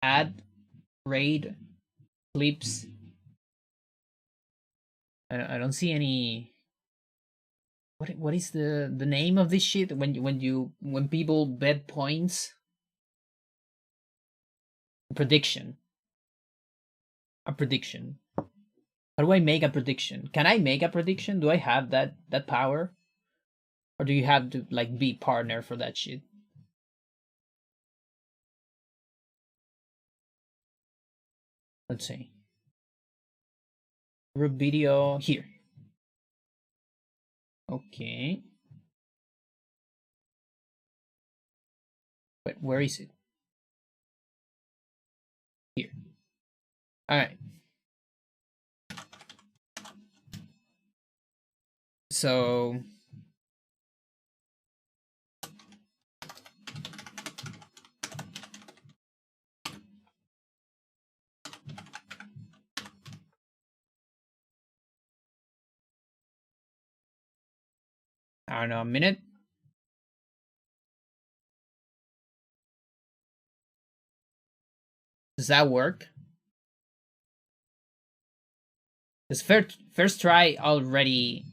add, raid, clips. I don't see any. What is the name of this shit when people bet points? Prediction. A prediction. How do I make a prediction? Can I make a prediction? Do I have that power? Or do you have to like be partner for that shit? Let's see. Group video here. Okay. Wait, where is it? Here. Alright. So I don't know, a minute? Does that work? This first try already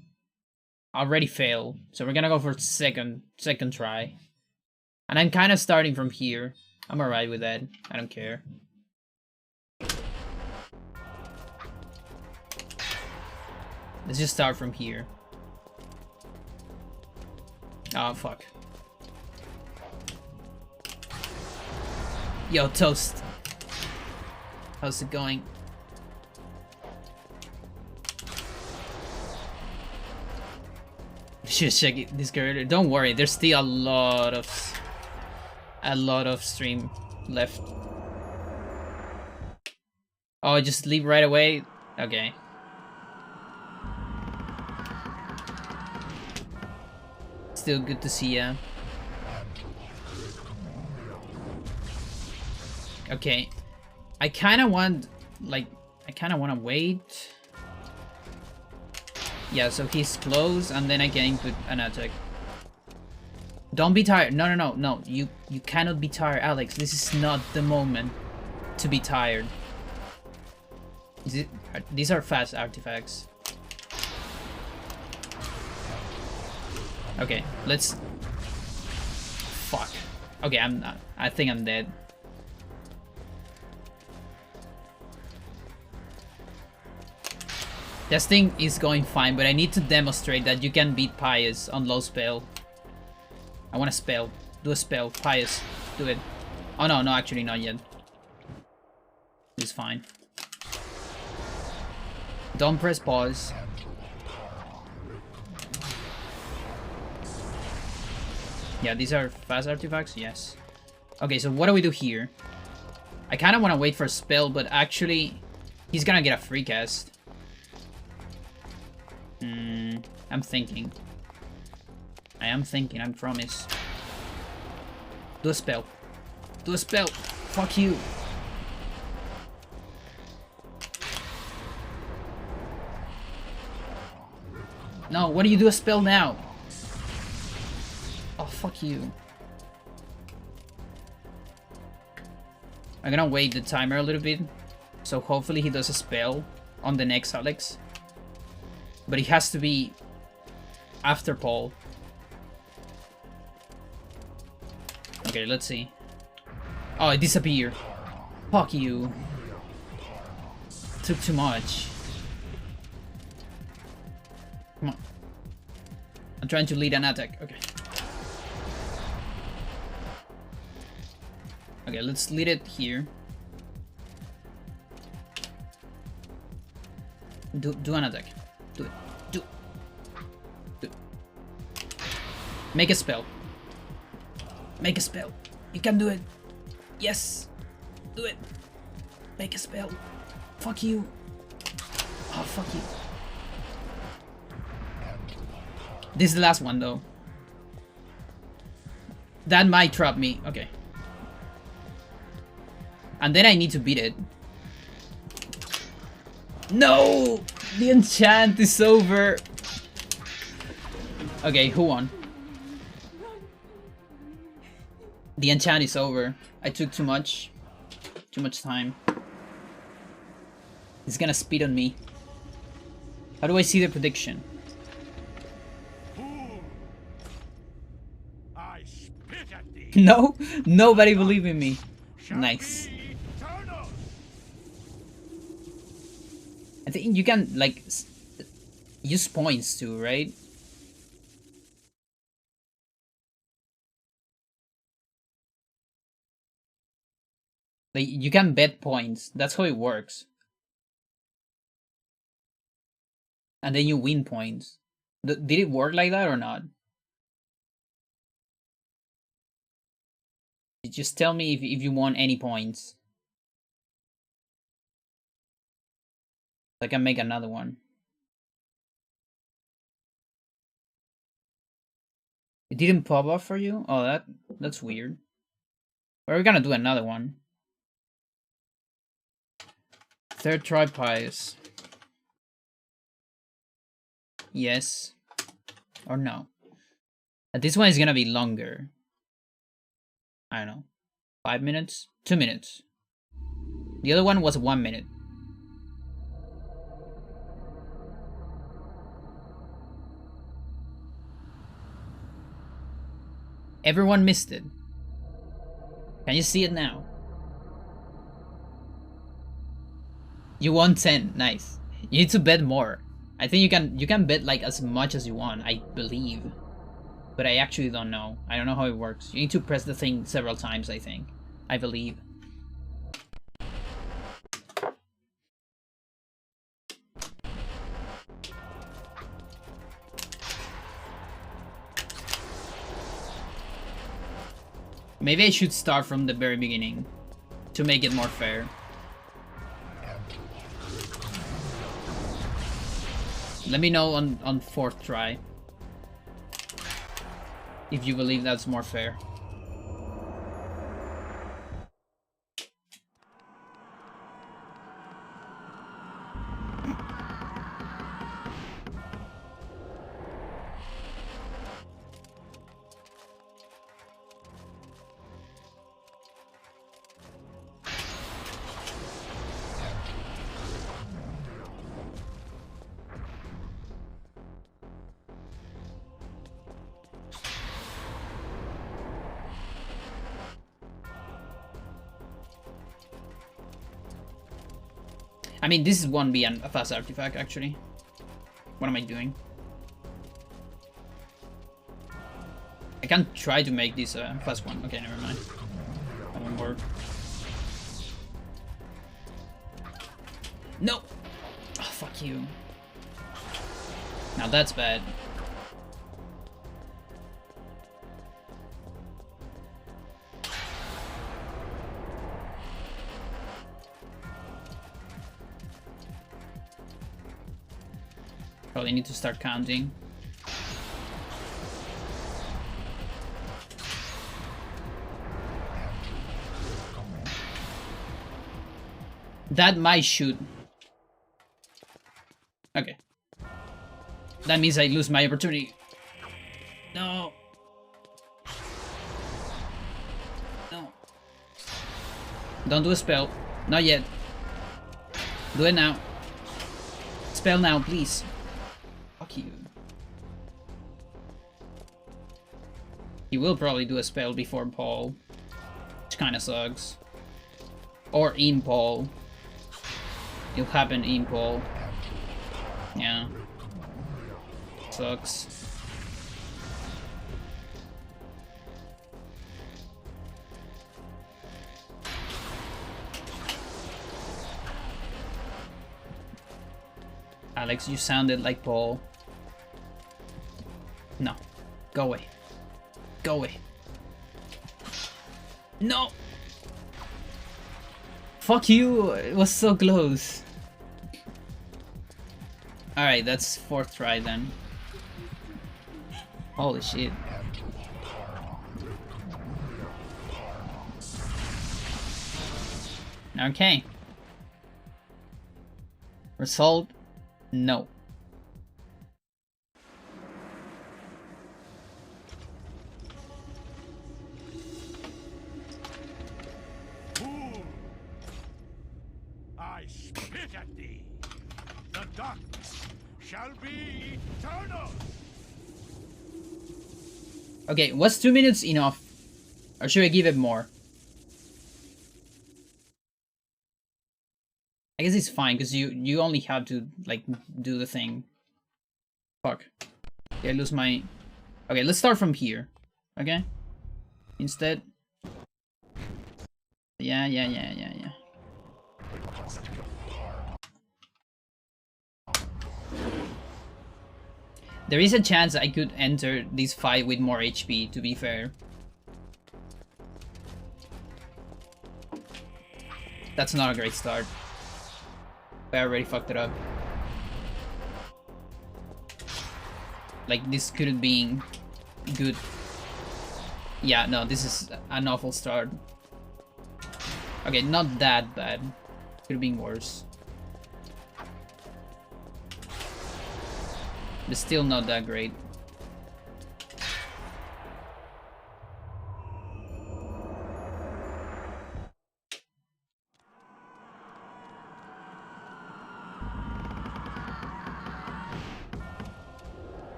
failed, so we're gonna go for second try. And I'm kind of starting from here. I'm alright with that. I don't care. Let's just start from here. Oh, fuck. Yo, Toast. How's it going? Should check this girl. Don't worry, there's still a lot of stream left. Oh, just leave right away? Okay. Still good to see ya. Okay. I kinda want to wait. Yeah, so he's close, and then I can input an attack. Don't be tired. No. You cannot be tired, Alex. This is not the moment to be tired. These are fast artifacts. Okay, let's... Fuck. Okay, I'm not... I think I'm dead. This thing is going fine, but I need to demonstrate that you can beat Pious on low spell. I want a spell. Do a spell. Pious. Do it. Oh no, actually not yet. It's fine. Don't press pause. Yeah, these are fast artifacts? Yes. Okay, so what do we do here? I kind of want to wait for a spell, but actually, he's gonna get a free cast. I'm thinking. I am thinking, I promise. Do a spell. Do a spell. Fuck you. No, what do you do a spell now? Oh, fuck you. I'm gonna wait the timer a little bit. So hopefully he does a spell on the next Alex. But it has to be after Paul. Okay, let's see. Oh, it disappeared. Fuck you. Took too much. Come on. I'm trying to lead an attack. Okay. Okay, let's lead it here. Do an attack. Do it. Do it. Make a spell. Make a spell. You can do it. Yes. Do it. Make a spell. Fuck you. Oh, fuck you. This is the last one, though. That might trap me. Okay. And then I need to beat it. No! The enchant is over. Okay, who won? The enchant is over. I took too much time. It's gonna speed on me. How do I see the prediction? I spit at thee. No? Nobody believe in me. Nice. I think you can, like, use points too, right? Like, you can bet points. That's how it works. And then you win points. Did it work like that or not? Just tell me if you won any points. I can make another one. It didn't pop up for you? Oh, that's weird. We're gonna do another one. Third try Pious. Yes. Or no. This one is gonna be longer. I don't know. 5 minutes? 2 minutes. The other one was 1 minute. Everyone missed it. Can you see it now? You won 10. Nice. You need to bet more. I think you can bet like as much as you want, I believe. But I actually don't know. I don't know how it works. You need to press the thing several times, I think. I believe. Maybe I should start from the very beginning to make it more fair. Let me know on 4th try if you believe that's more fair. I mean, this won't be a fast artifact, actually. What am I doing? I can't try to make this a fast one. Okay, never mind. That won't work. No! Oh, fuck you. Now that's bad. Probably need to start counting. That might shoot. Okay. That means I lose my opportunity. No. No. Don't do a spell. Not yet. Do it now. Spell now, please. Fuck you. He will probably do a spell before Paul, which kinda sucks. Or in Paul. It'll happen in Paul. Yeah. Sucks. Alex, you sounded like Paul. No. Go away. Go away. No! Fuck you! It was so close. Alright, that's 4th try then. Holy shit. Okay. Result, no. Fool! I spit at thee. The darkness shall be eternal. Okay, was 2 minutes enough? Or should I give it more? I guess it's fine, because you only have to, like, do the thing. Fuck. Okay, I lose my... Okay, let's start from here. Okay? Instead... Yeah. There is a chance I could enter this fight with more HP, to be fair. That's not a great start. I already fucked it up. Like, this could have been good. Yeah, no, this is an awful start. Okay, not that bad. Could have been worse. But still not that great.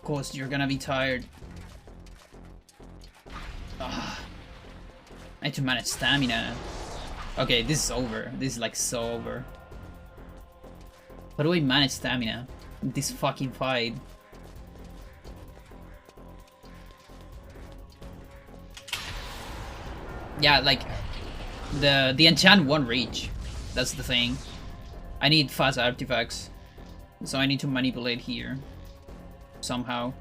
course you're gonna be tired. Ugh. I need to manage stamina. Okay, this is over. This is like so over. How do I manage stamina in this fucking fight? Yeah, like the enchant won't reach. That's the thing. I need fast artifacts, so I need to manipulate here somehow.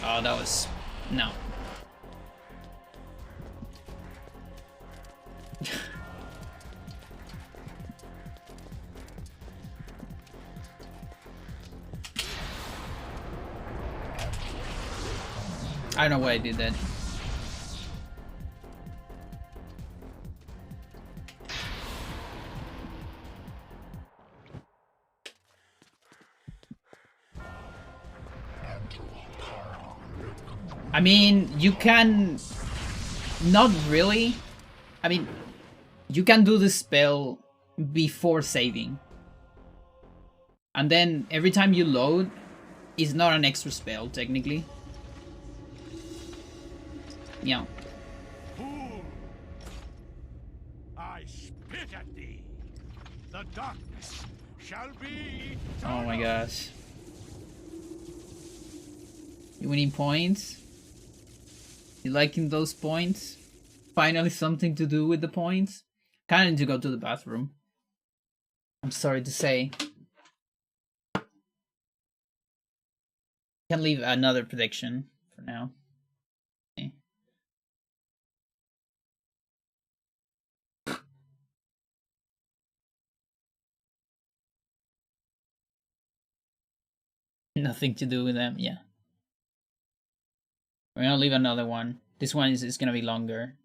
Oh, that was no. I don't know why I did that. I mean, you can... Not really. I mean, you can do the spell before saving. And then every time you load, it's not an extra spell, technically. Yeah. Fool! I spit at thee. The darkness shall be eternal. Oh my gosh. You winning points? You liking those points? Finally something to do with the points? Kinda need to go to the bathroom. I'm sorry to say. Can leave another prediction for now. Okay. Nothing to do with them, yeah. We're gonna leave another one. This one is gonna be longer.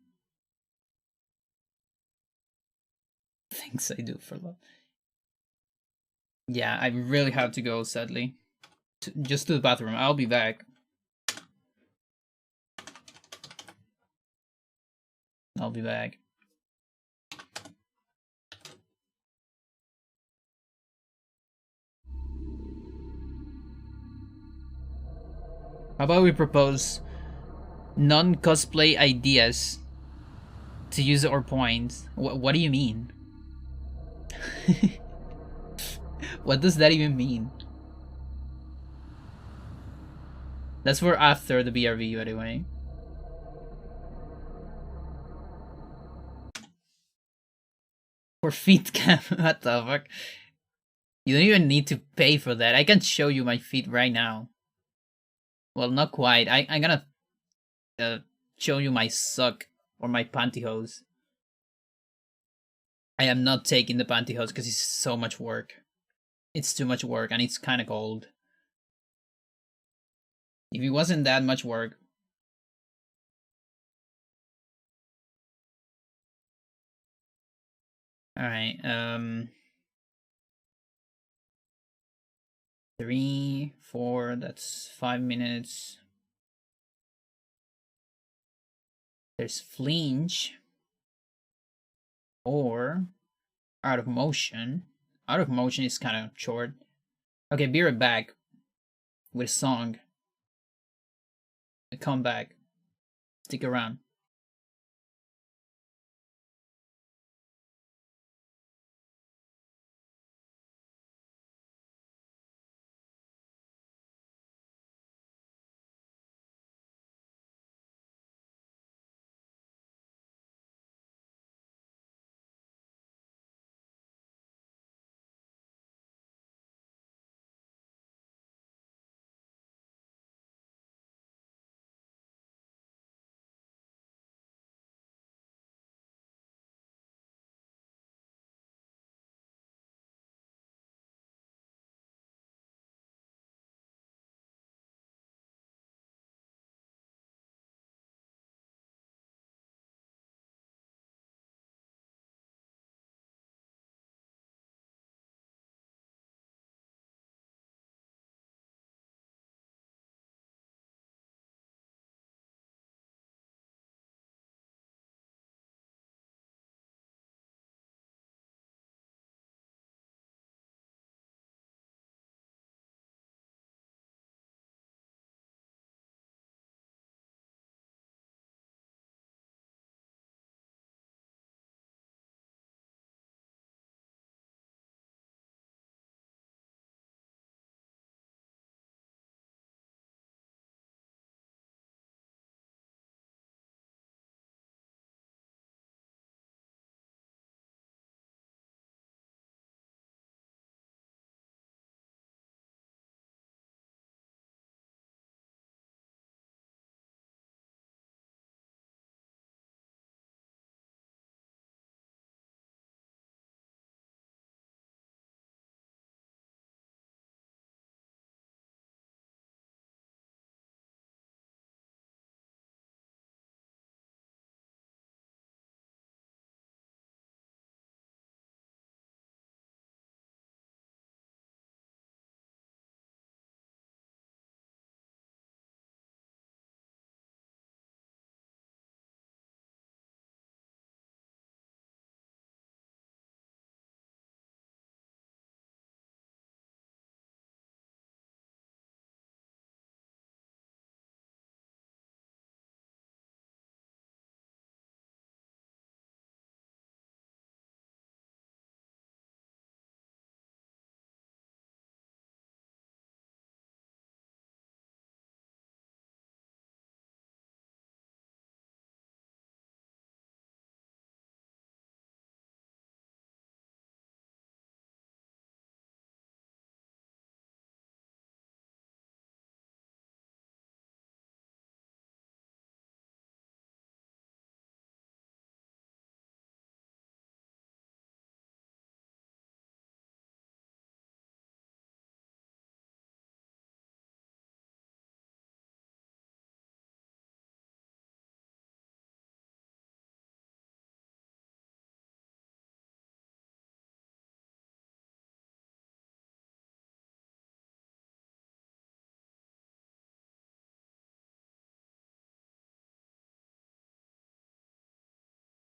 Things I do for love. Yeah, I really have to go, sadly. Just to the bathroom. I'll be back. I'll be back. How about we propose non-cosplay ideas to use our points? What do you mean? What does that even mean? That's for after the BRV, by the way. For feet cam, what the fuck? You don't even need to pay for that. I can show you my feet right now. Well, not quite. I'm gonna show you my sock or my pantyhose. I am not taking the pantyhose because it's so much work. It's too much work and it's kind of cold. If it wasn't that much work. Alright, 3, 4, that's 5 minutes. There's flinch. Or out of motion. Out of motion is kind of short. Okay, be right back with a song. Come back. Stick around.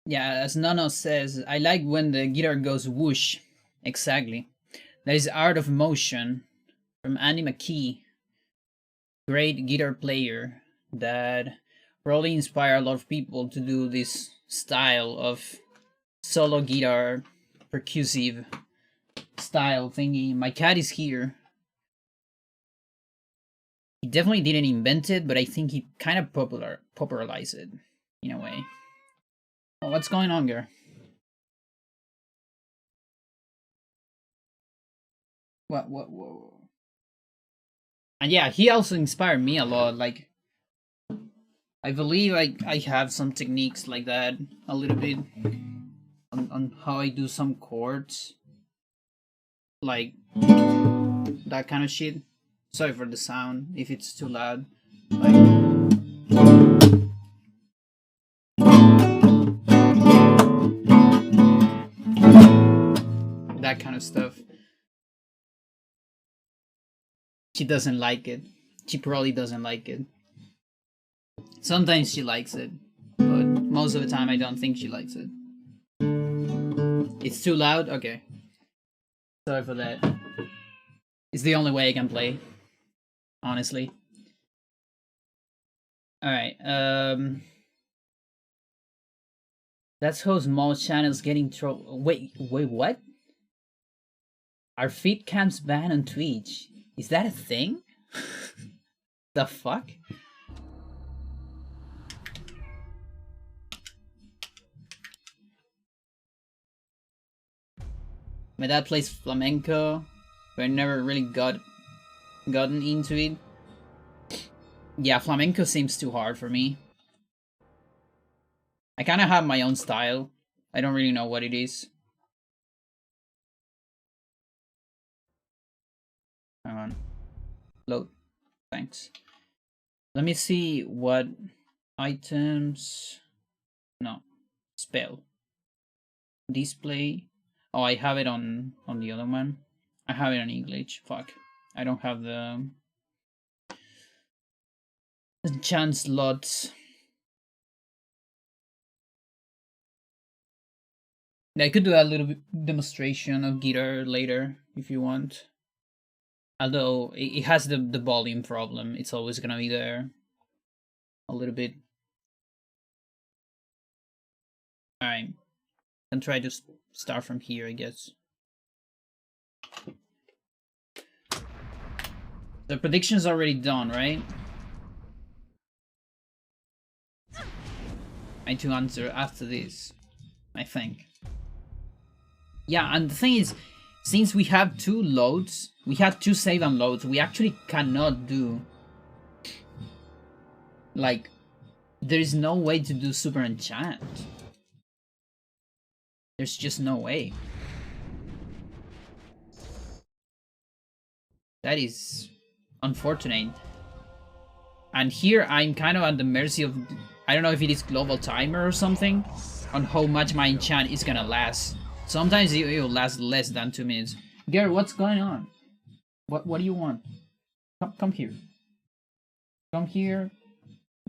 Yeah, as Nono says, I like when the guitar goes whoosh. Exactly. That is Art of Motion from Andy McKee. Great guitar player that probably inspired a lot of people to do this style of solo guitar percussive style thingy. My cat is here. He definitely didn't invent it, but I think he kind of popularized it in a way. Oh, what's going on here? What? And yeah, he also inspired me a lot. Like, I believe I have some techniques like that a little bit on how I do some chords, like that kind of shit. Sorry for the sound if it's too loud. Like, that kind of stuff. She doesn't like it. She probably doesn't like it. Sometimes she likes it, but most of the time I don't think she likes it. It's too loud? Okay. Sorry for that. It's the only way I can play, honestly. Alright, that's how small channels getting trouble. Wait, what? Are feed cams banned on Twitch? Is that a thing? The fuck? My dad plays flamenco, but I never really gotten into it. Yeah, flamenco seems too hard for me. I kind of have my own style. I don't really know what it is. Hang on. Load. Thanks. Let me see what items... No. Spell. Display. Oh, I have it on the other one. I have it on English. Fuck. I don't have the chance slots. I could do a little bit demonstration of guitar later if you want. Although it has the volume problem. It's always gonna be there. A little bit. Alright. And try to start from here, I guess. The prediction's already done, right? I need to answer after this, I think. Yeah, and the thing is, since we have two loads, we have two save and loads, we actually cannot do... Like, there is no way to do super enchant. There's just no way. That is unfortunate. And here I'm kind of at the mercy of... I don't know if it is global timer or something, on how much my enchant is gonna last. Sometimes it will last less than 2 minutes. Gary, what's going on? What do you want? Come here. Come here.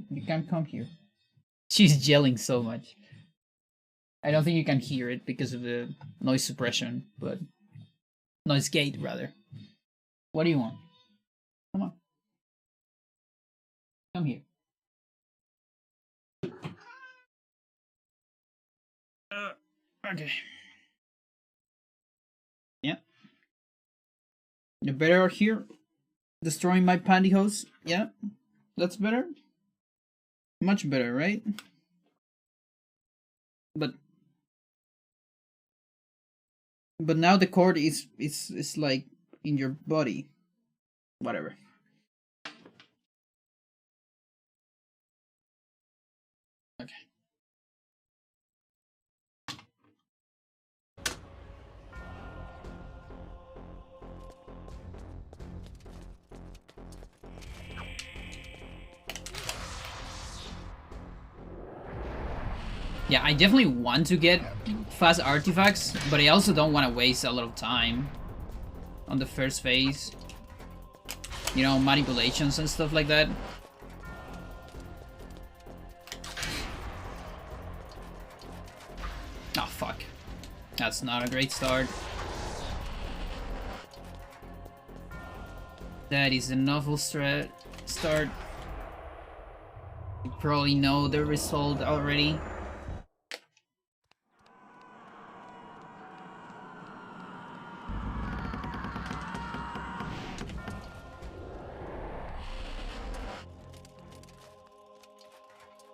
You can come here. She's yelling so much. I don't think you can hear it because of the noise suppression, but... Noise gate, rather. What do you want? Come on. Come here. Okay. Yeah. You're better here? Destroying my pantyhose? Yeah? That's better? Much better, right? But now the cord is like in your body. Whatever. Okay. Yeah, I definitely want to get fast artifacts, but I also don't want to waste a lot of time on the first phase. You know, manipulations and stuff like that. That's not a great start. That is an awful start. You probably know the result already.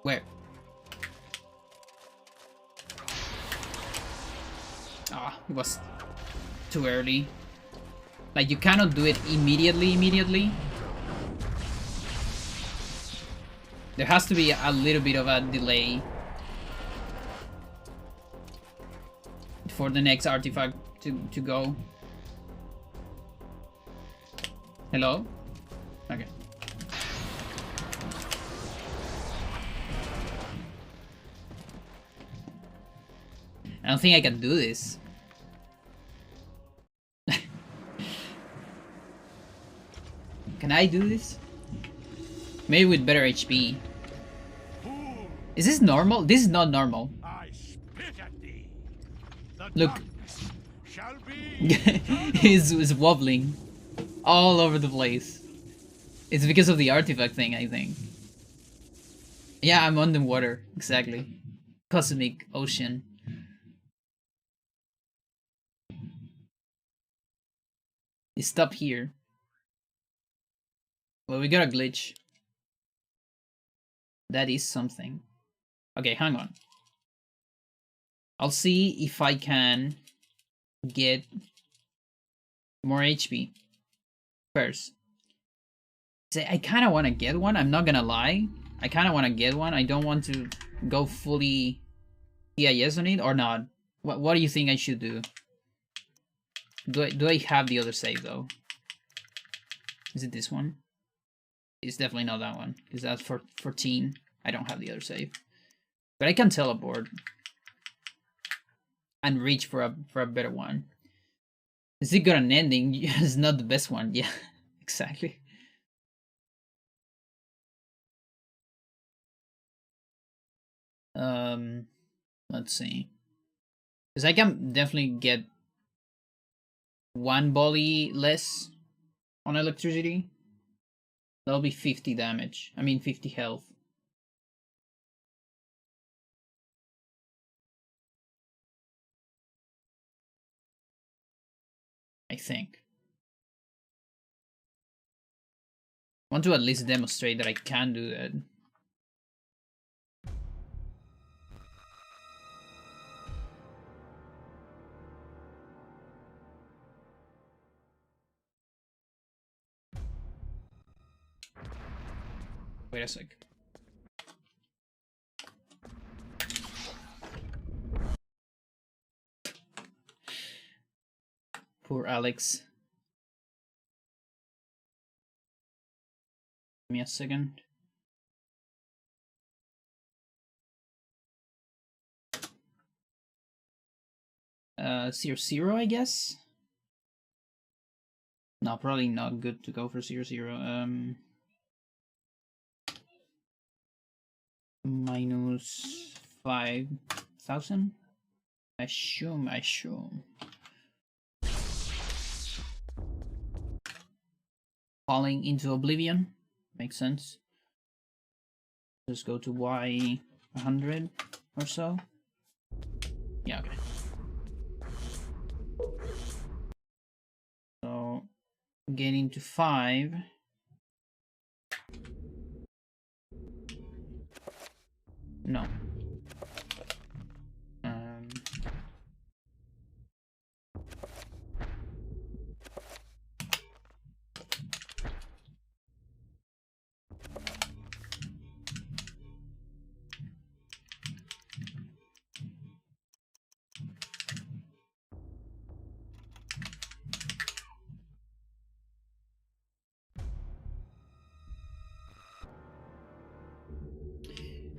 Where? Ah, it was too early. Like, you cannot do it immediately. There has to be a little bit of a delay for the next artifact to go. Hello? Okay. I don't think I can do this. Can I do this? Maybe with better HP. Is this normal? This is not normal. I spit at thee. The Look. darkness shall be He's wobbling all over the place. It's because of the artifact thing, I think. Yeah, I'm on the water. Exactly. Cosmic ocean. Stop here. Well, we got a glitch. That is something. Okay, hang on. I'll see if I can get more HP first. Say, I kind of want to get one. I'm not gonna lie. I kind of want to get one. I don't want to go fully TIS on it or not. What do you think I should do? Do I have the other save though? Is it this one? It's definitely not that one because that's for 14. I don't have the other save, but I can teleport and reach for a better one. Is it got an ending? It's not the best one. Yeah, exactly. Let's see, because I can definitely get one volley less on electricity. That'll be 50 damage. I mean 50 health. I think. I want to at least demonstrate that I can do that. Wait a sec. Poor Alex. Give me a second. Zero, I guess? No, probably not good to go for 0. Minus 5,000? I assume. Falling into oblivion. Makes sense. Just go to Y 100 or so. Yeah, okay. So, getting to 5. No.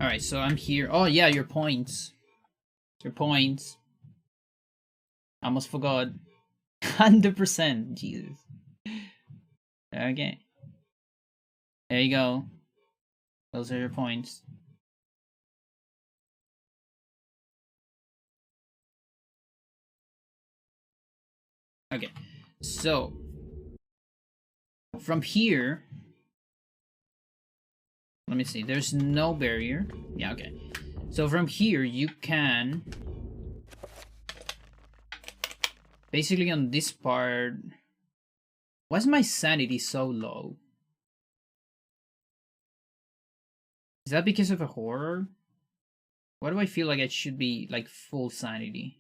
Alright, so I'm here. Oh yeah, your points. Your points. I almost forgot. 100%. Jesus. Okay. There you go. Those are your points. Okay, so from here, let me see. There's no barrier. Yeah, okay. So from here, you can basically on this part. Why is my sanity so low? Is that because of a horror? Why do I feel like it should be like full sanity?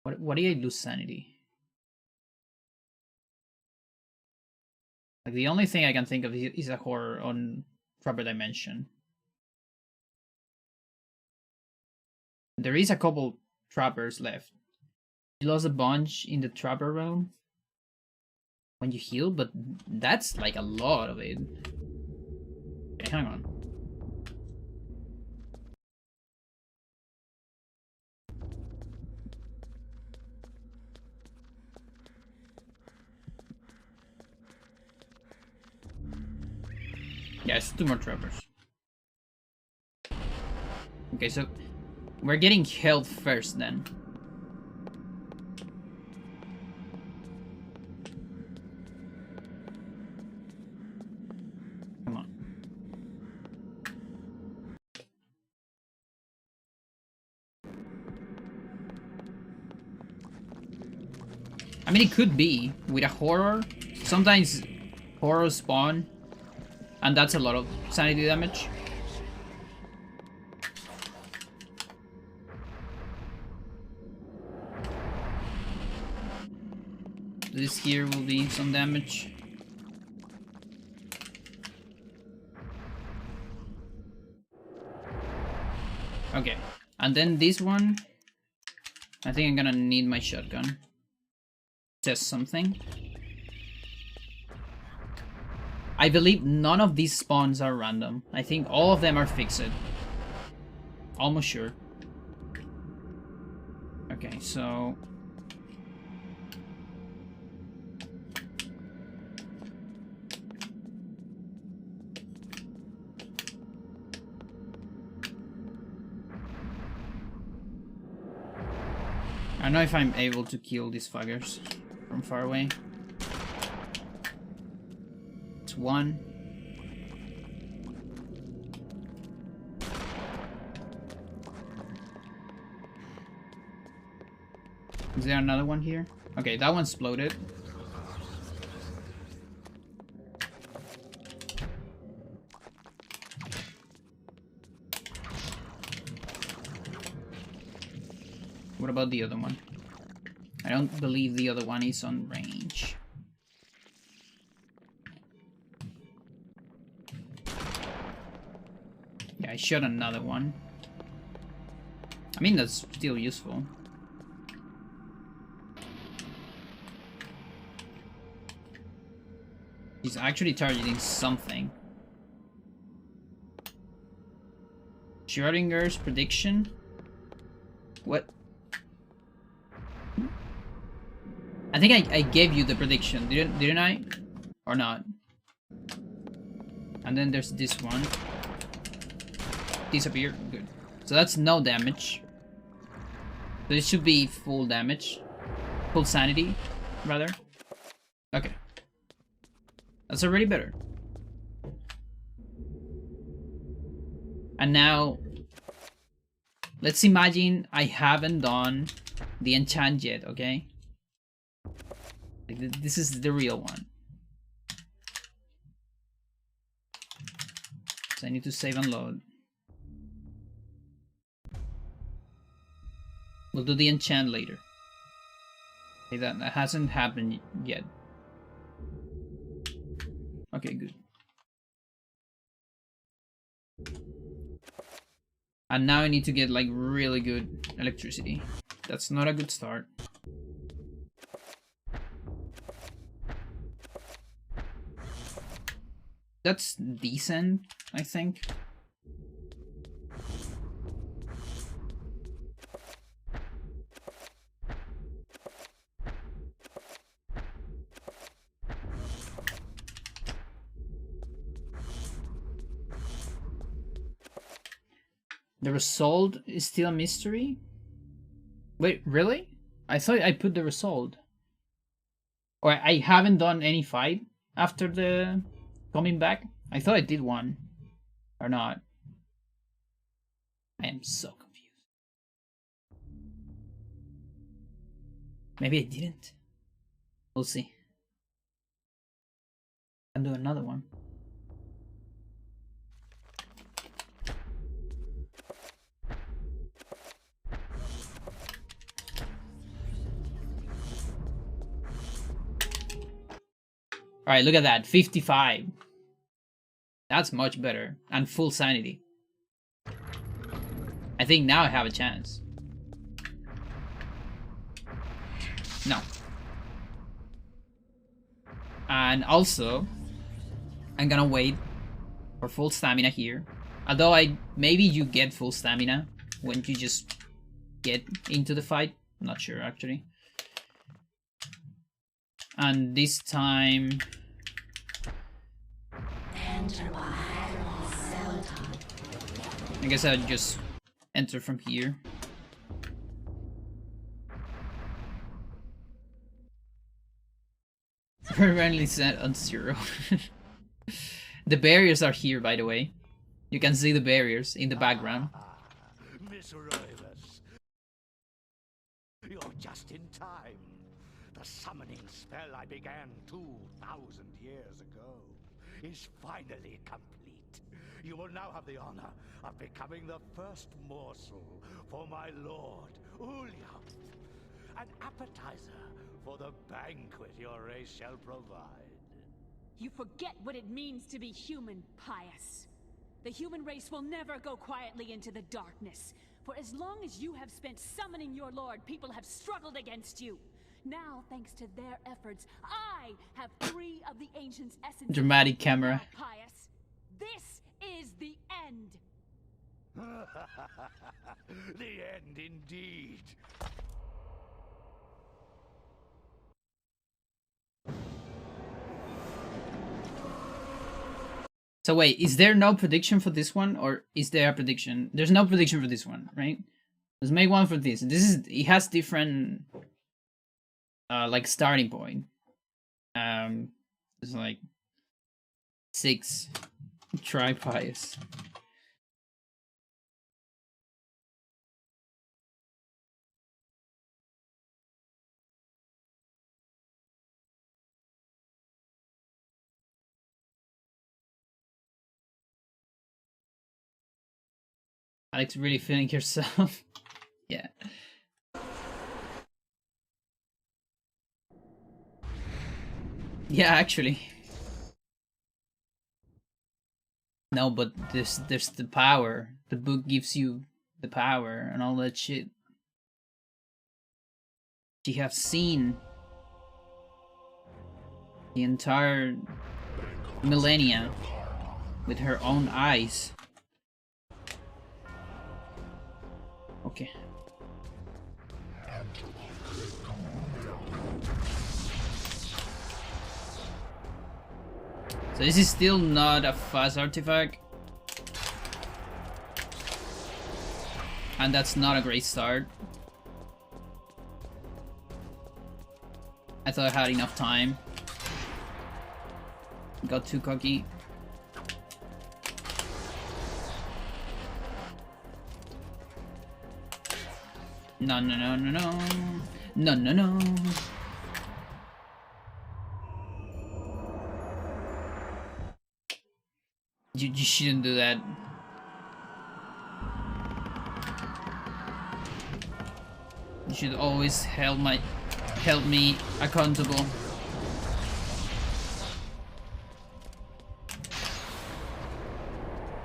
What do I lose sanity? Like the only thing I can think of is a horror on Proper Dimension. There is a couple trappers left. You lost a bunch in the trapper realm when you heal, but that's like a lot of it. Okay, hang on. Yeah, it's 2 more trappers. Okay, so we're getting health first then. Come on. I mean, it could be with a horror. Sometimes horror spawn, and that's a lot of sanity damage. This here will be some damage. Okay, and then this one, I think I'm gonna need my shotgun. Test something. I believe none of these spawns are random. I think all of them are fixed. Almost sure. Okay, so... I don't know if I'm able to kill these fuckers from far away. It's one. Is there another one here? Okay, that one exploded. What about the other one? I don't believe the other one is on range. Yeah, I shot another one. I mean, that's still useful. He's actually targeting something. Schrodinger's prediction? What? I think I gave you the prediction, didn't I? Or not? And then there's this one. Disappear. Good. So that's no damage. So it should be full damage. Full sanity, rather. Okay. That's already better. And now, let's imagine I haven't done the enchant yet, okay? Like, this is the real one. So I need to save and load. We'll do the enchant later. Okay, that hasn't happened yet. Okay, good. And now I need to get like really good electricity. That's not a good start. That's decent, I think. The result is still a mystery. Wait, really? I thought I put the result. Or I haven't done any fight after the coming back. I thought I did one. Or not. I am so confused. Maybe I didn't. We'll see. I'll do another one. Alright, look at that. 55. That's much better. And full sanity. I think now I have a chance. No. And also, I'm gonna wait for full stamina here. Although maybe you get full stamina when you just get into the fight. I'm not sure actually. And this time, I guess I'll just enter from here. Permanently set on 0. The barriers are here, by the way. You can see the barriers in the background. Miss Rivers, you're just in time. The summoning spell I began 2,000 years ago is finally complete. You will now have the honor of becoming the first morsel for my lord, Ulyath. An appetizer for the banquet your race shall provide. You forget what it means to be human, Pious. The human race will never go quietly into the darkness. For as long as you have spent summoning your lord, people have struggled against you. Now, thanks to their efforts, I have 3 of the Ancients' essences. Dramatic camera. Pious, this is the end. The end indeed. So wait, is there no prediction for this one, or is there a prediction? There's no prediction for this one, right? Let's make one for this. It has different like starting point. It's like 6. Try Pious. Alex, really feeling yourself? Yeah. Yeah, actually. No, but there's the power. The book gives you the power and all that shit. She has seen the entire millennia with her own eyes. Okay. So this is still not a fast artifact. And that's not a great start. I thought I had enough time. Got too cocky. No, no, no, no, no. No, no, no. You shouldn't do that. You should always help me accountable.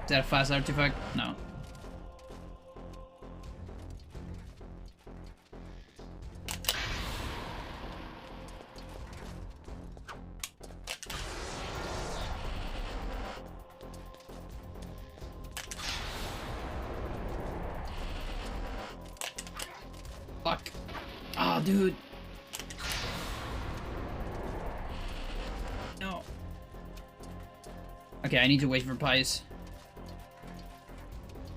Is that a fast artifact? No. Fuck. Oh, dude. No. Okay, I need to wait for Pious.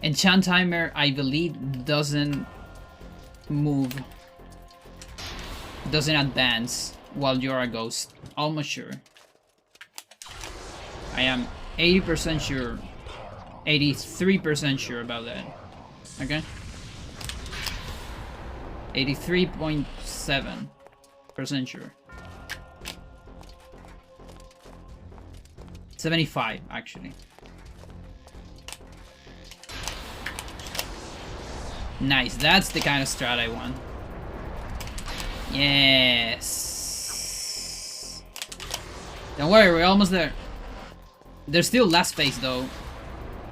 Enchant Timer, I believe, doesn't move doesn't advance while you're a ghost. Almost sure. I am 80% sure. 83% sure about that. Okay? 83.7% sure. 75 actually. Nice, that's the kind of strat I want. Yes. Don't worry, we're almost there. There's still last phase though.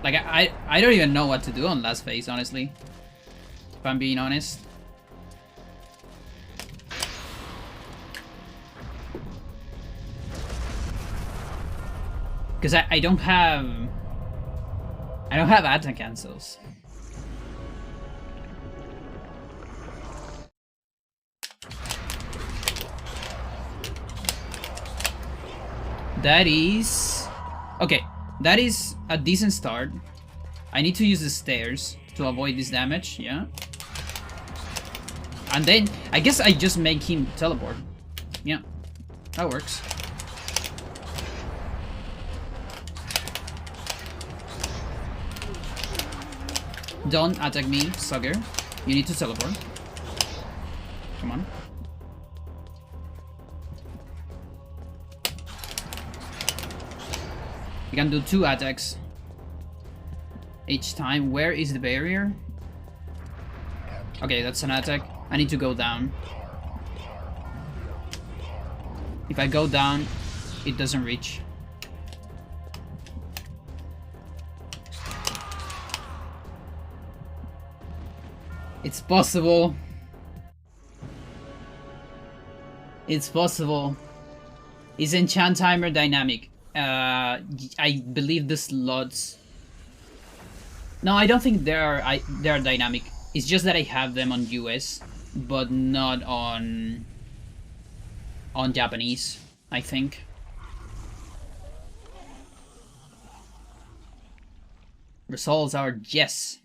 Like I don't even know what to do on last phase, honestly. If I'm being honest. Because I don't have attack cancels. That is okay. That is a decent start. I need to use the stairs to avoid this damage, yeah. And then I guess I just make him teleport. Yeah, that works. Don't attack me, sucker. You need to teleport. Come on. You can do 2 attacks each time. Where is the barrier? Okay, that's an attack. I need to go down. If I go down, it doesn't reach. It's possible. It's possible. Is enchant timer dynamic? I believe the slots. No, I don't think they are dynamic. It's just that I have them on US, but not on Japanese, I think. Results are yes.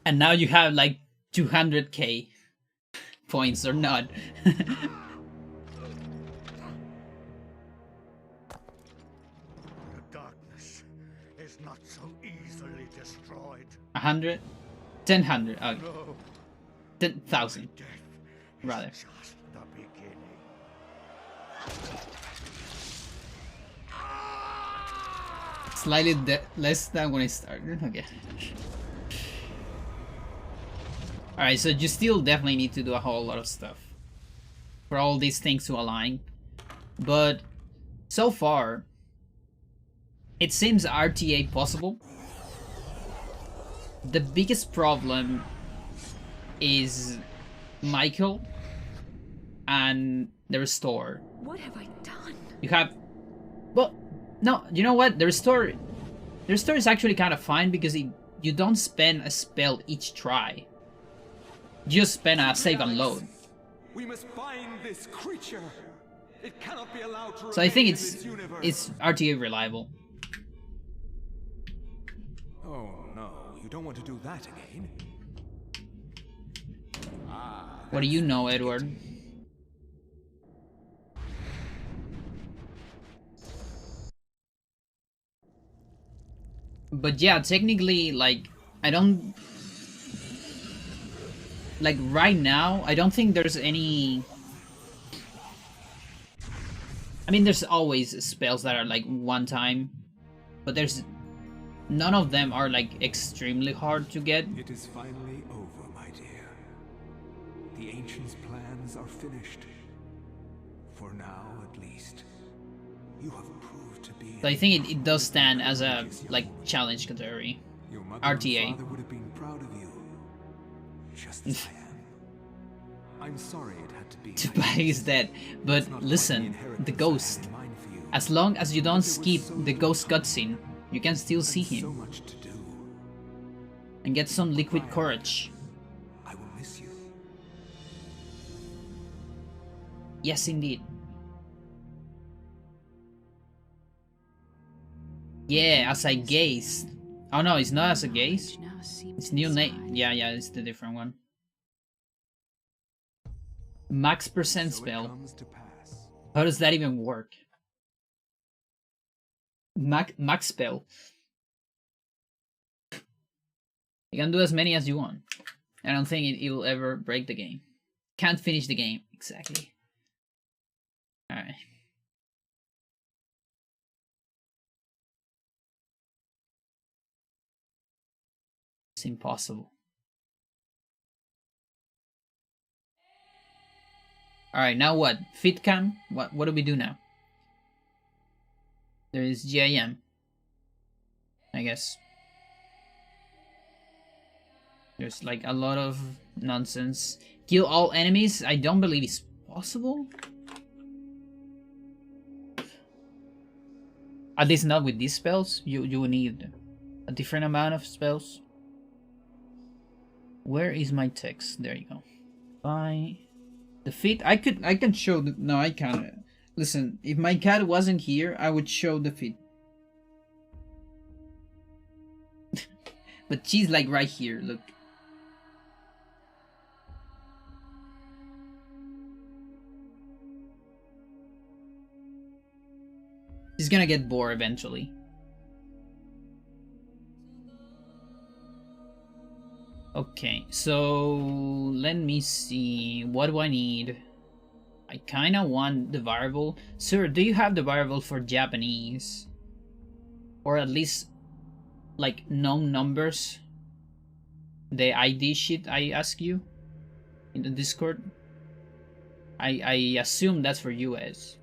And now you have like 200k points or not. The darkness is not so easily destroyed. 100? 1000. Okay. No, 10,000 death rather. is just the beginning. Slightly less than when I started. Okay. Alright, so you still definitely need to do a whole lot of stuff for all these things to align. But so far, it seems RTA possible. The biggest problem is Michael and the restore. What have I done? You have... Well, no, you know what? The restore is actually kind of fine because you don't spend a spell each try. You just spend a save and load. We must find this creature. It cannot be allowed to So I think remain in this universe. it's RTA reliable. Oh no, you don't want to do that again. What do you know, Edward? But yeah, technically, like, I don't... Like, right now, I don't think there's any... I mean, there's always spells that are, like, one time. But there's... None of them are, like, extremely hard to get. It is finally over, my dear. The Ancients' plans are finished. For now, at least. You have proved to be... So I think it does stand as a, like, challenge category. Your mother RTA. and father would have been proud of you. Just as I am. I'm sorry it had to be. Tupac is dead. But listen, the ghost. As long as you don't skip the ghost cutscene, you can still see So him much to do. and get some liquid courage. I will miss you. Yes, indeed. Yeah, as I gaze. Oh no, it's not as a gaze. It's new name. Yeah, it's the different one. Max percent So it spell. comes to pass. How does that even work? Max spell. You can do as many as you want. I don't think it will ever break the game. Can't finish the game. Exactly. Alright. It's impossible. Alright, now what? Fit cam? What do we do now? There is GIM. I guess. There's like a lot of nonsense. Kill all enemies? I don't believe it's possible. At least not with these spells. You will need a different amount of spells. Where is my text? There you go. By the feet. I can show the, no, I can't. Listen, if my cat wasn't here, I would show the feet. But she's like right here, look. She's gonna get bored eventually. Okay, so let me see. What do I need? I kinda want the variable. Sir, do you have the variable for Japanese? Or at least like known numbers? The ID sheet I ask you in the Discord? I assume that's for US.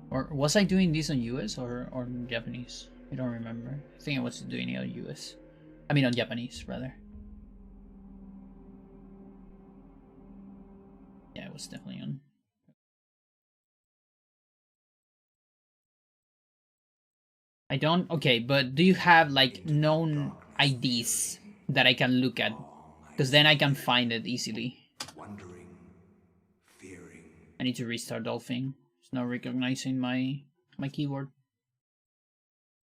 Or was I doing this on US or on Japanese? I don't remember. I think I was doing it on US. I mean on Japanese, rather. Yeah, it was definitely on. I don't. Okay, but do you have like known IDs that I can look at? Because then I can find it easily. Wondering, fearing. I need to restart the whole thing. It's not recognizing my keyboard.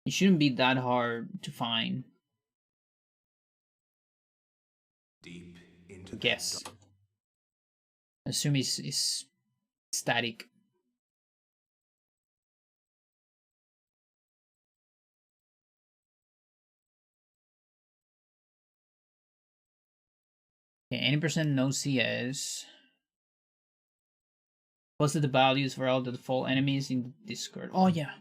It shouldn't be that hard to find. Deep into Guess. Assume it's static. Okay, any percent no CS. Posted the values for all the default enemies in Discord. Oh yeah.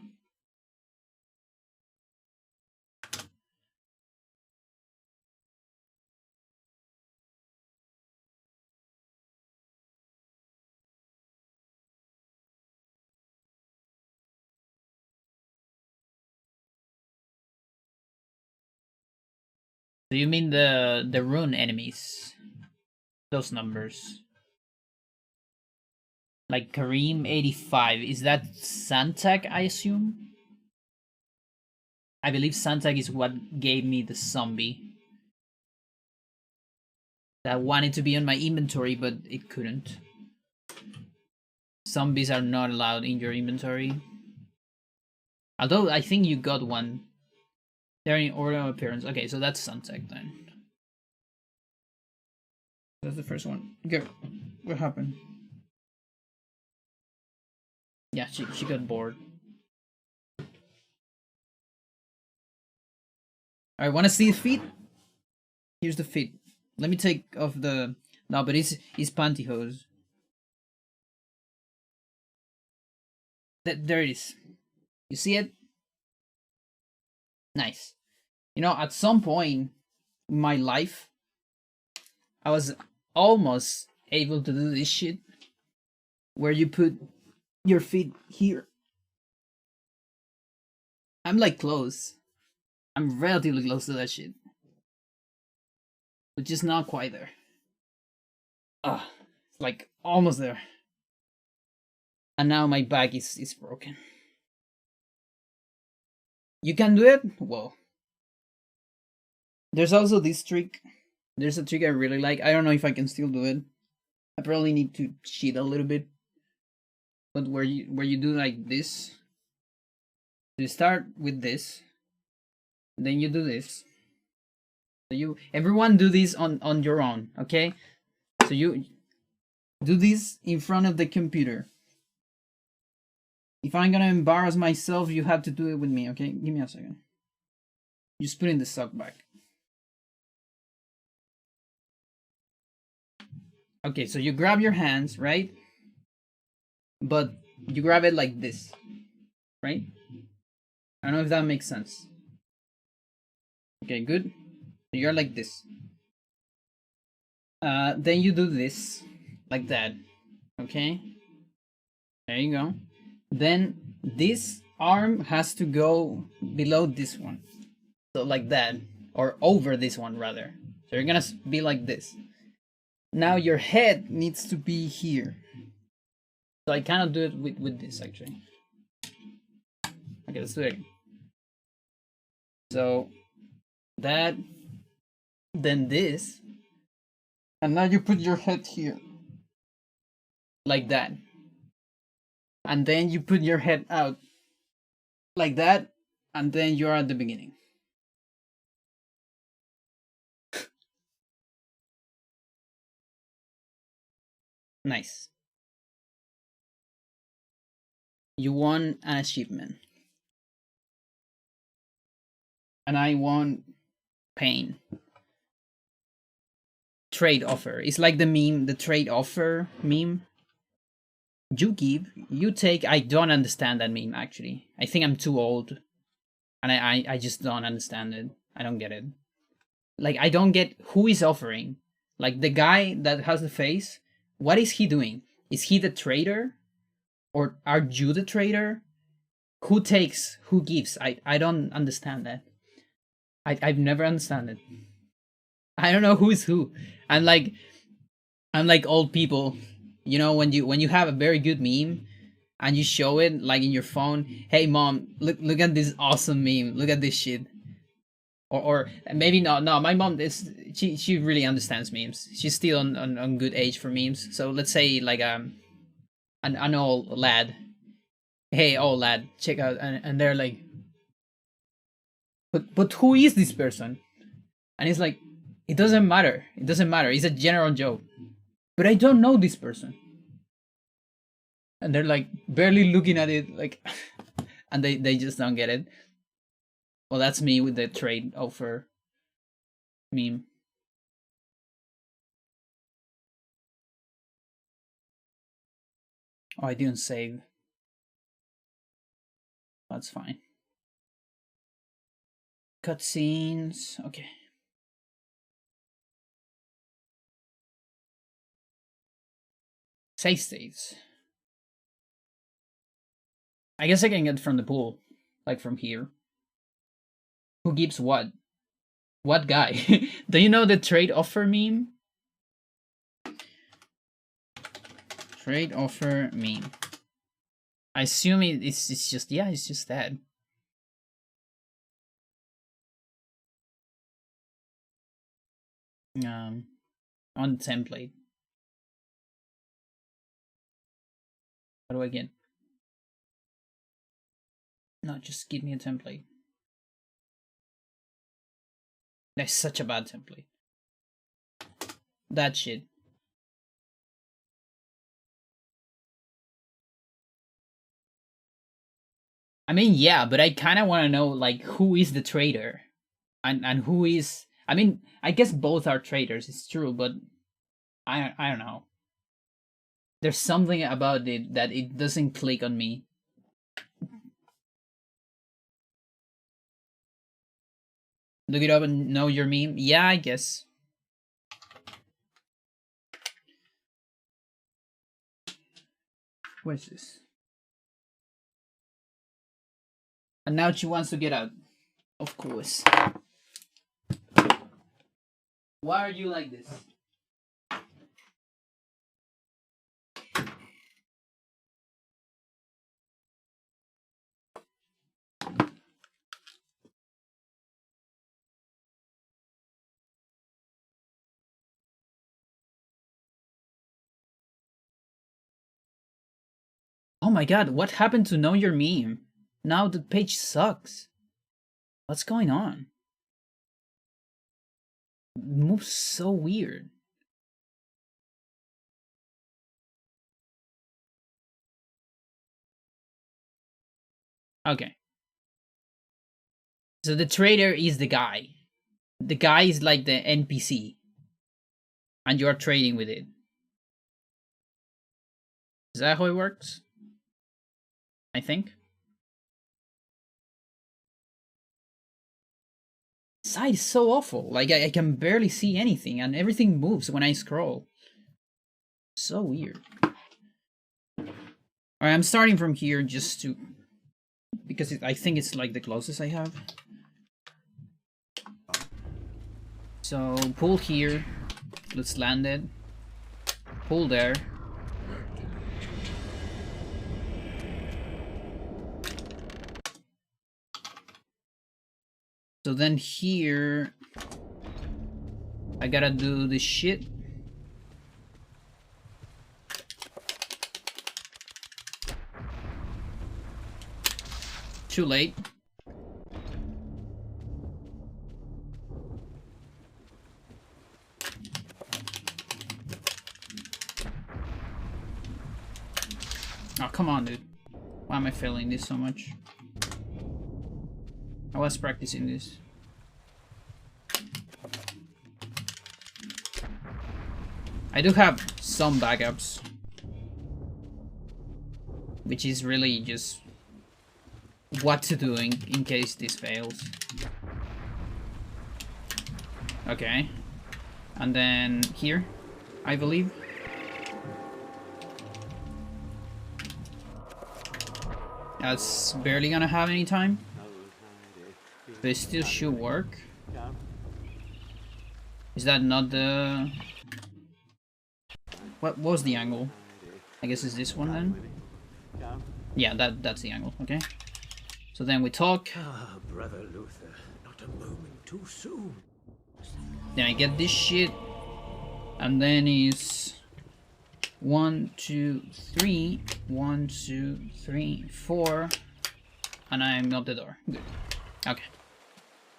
Do you mean the rune enemies? Those numbers. Like Kareem 85. Is that Santak, I assume? I believe Santak is what gave me the zombie. That wanted to be on my inventory, but it couldn't. Zombies are not allowed in your inventory. Although I think you got one. They're in order of appearance. Okay, so that's Santak then. That's the first one. Go. What happened? Yeah, she got bored. Alright, wanna see the feet? Here's the feet. Let me take off the... No, but it's pantyhose. There it is. You see it? Nice. You know, at some point in my life, I was almost able to do this shit where you put your feet here. I'm like close. I'm relatively close to that shit. But just not quite there. Like almost there. And now my back is broken. You can do it? Whoa. There's also this trick. There's a trick I really like. I don't know if I can still do it. I probably need to cheat a little bit. But where you do like this. You start with this. Then you do this. So everyone do this on your own, okay? So you do this in front of the computer. If I'm gonna embarrass myself, you have to do it with me, okay? Give me a second. Just put in the sock back. Okay, so you grab your hands, right? But you grab it like this, right? I don't know if that makes sense. Okay, good. So you're like this. Then you do this, like that. Okay? There you go. Then this arm has to go below this one. So like that. Or over this one, rather. So you're gonna be like this. Now your head needs to be here. So I cannot do it with this, actually. Okay, let's do it. So that, then this, and now you put your head here, like that, and then you put your head out, like that, and then you're at the beginning. Nice. You won an achievement. And I won pain. Trade offer. It's like the meme, the trade offer meme. You give, you take. I don't understand that meme, actually. I think I'm too old. And I just don't understand it. I don't get it. Like, I don't get who is offering. Like, the guy that has the face, what is he doing? Is he the trader? Or are you the trader? Who takes, who gives? I don't understand that. I've never understand it. I don't know who is who. I'm like old people, you know, when you have a very good meme and you show it like in your phone. Hey mom, look at this awesome meme. Look at this shit. Or maybe not. No, my mom is she really understands memes. She's still on good age for memes. So let's say like an old lad. Hey old lad, check out, and they're like, but who is this person? And it's like, it doesn't matter. It doesn't matter. It's a general joke. But I don't know this person. And they're like barely looking at it, like, and they just don't get it. Well, that's me with the trade offer meme. Oh, I didn't save. That's fine. Cutscenes. Okay. Save states. I guess I can get from the pool, like from here. Who gives what? What guy? Do you know the trade offer meme? Trade offer meme. I assume it's just, yeah, it's just that. On template. How do I get? No, just give me a template. That's such a bad template. That shit. I mean, yeah, but I kind of want to know, like, who is the trader, and who is. I mean, I guess both are traders. It's true, but I don't know. There's something about it that it doesn't click on me. Look it up and know your meme. Yeah, I guess. What is this? And now she wants to get out. Of course. Why are you like this? Oh my god, what happened to Know Your Meme? Now the page sucks. What's going on? It moves so weird. Okay. So the trader is the guy. The guy is like the NPC. And you're trading with it. Is that how it works? I think. Side is so awful. Like I can barely see anything and everything moves when I scroll. So weird. Alright, I'm starting from here just to... because I think it's like the closest I have. So, pull here. Let's land it. Pull there. So then here... I gotta do this shit. Too late. Oh, come on, dude. Why am I failing this so much? I was practicing this. I do have some backups. Which is really just what to do in case this fails. Okay. And then here, I believe. That's barely gonna have any time. But it still should work. Is that not the... What was the angle? I guess it's this one then? Yeah, that's the angle, okay. So then we talk. Ah, Brother Luther, not a moment too soon. Then I get this shit. And then is 1, 2, 3. 1, 2, 3, 4. And I'm out the door. Good. Okay.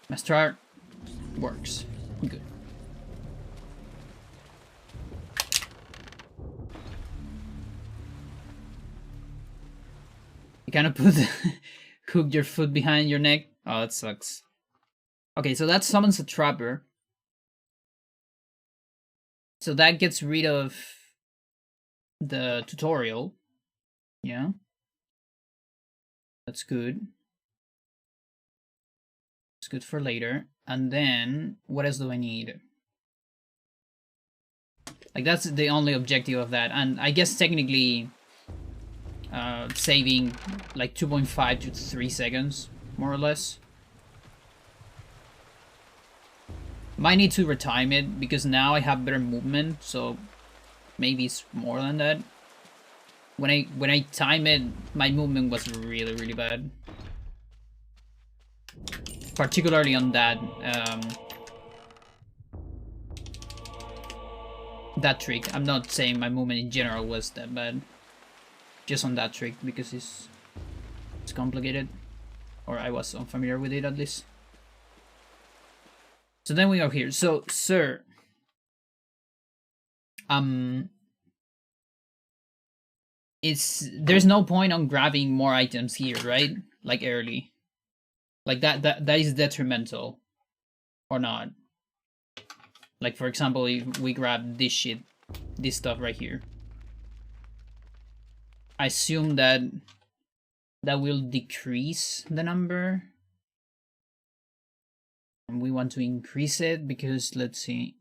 My start works. Good. You kind of put hook your foot behind your neck. Oh, that sucks. Okay, so that summons a trapper. So that gets rid of the tutorial. Yeah. That's good. It's good for later. And then, what else do I need? Like, that's the only objective of that. And I guess technically... saving like 2.5 to 3 seconds, more or less. Might need to retime it because now I have better movement, so maybe it's more than that. When I time it, my movement was really bad. Particularly on that that trick. I'm not saying my movement in general was that bad. Just on that trick, because it's complicated. Or I was unfamiliar with it, at least. So then we are here. So, sir... there's no point on grabbing more items here, right? Like early. Like that is detrimental. Or not. Like, for example, if we grab this shit. This stuff right here. I assume that will decrease the number. And we want to increase it because, let's see,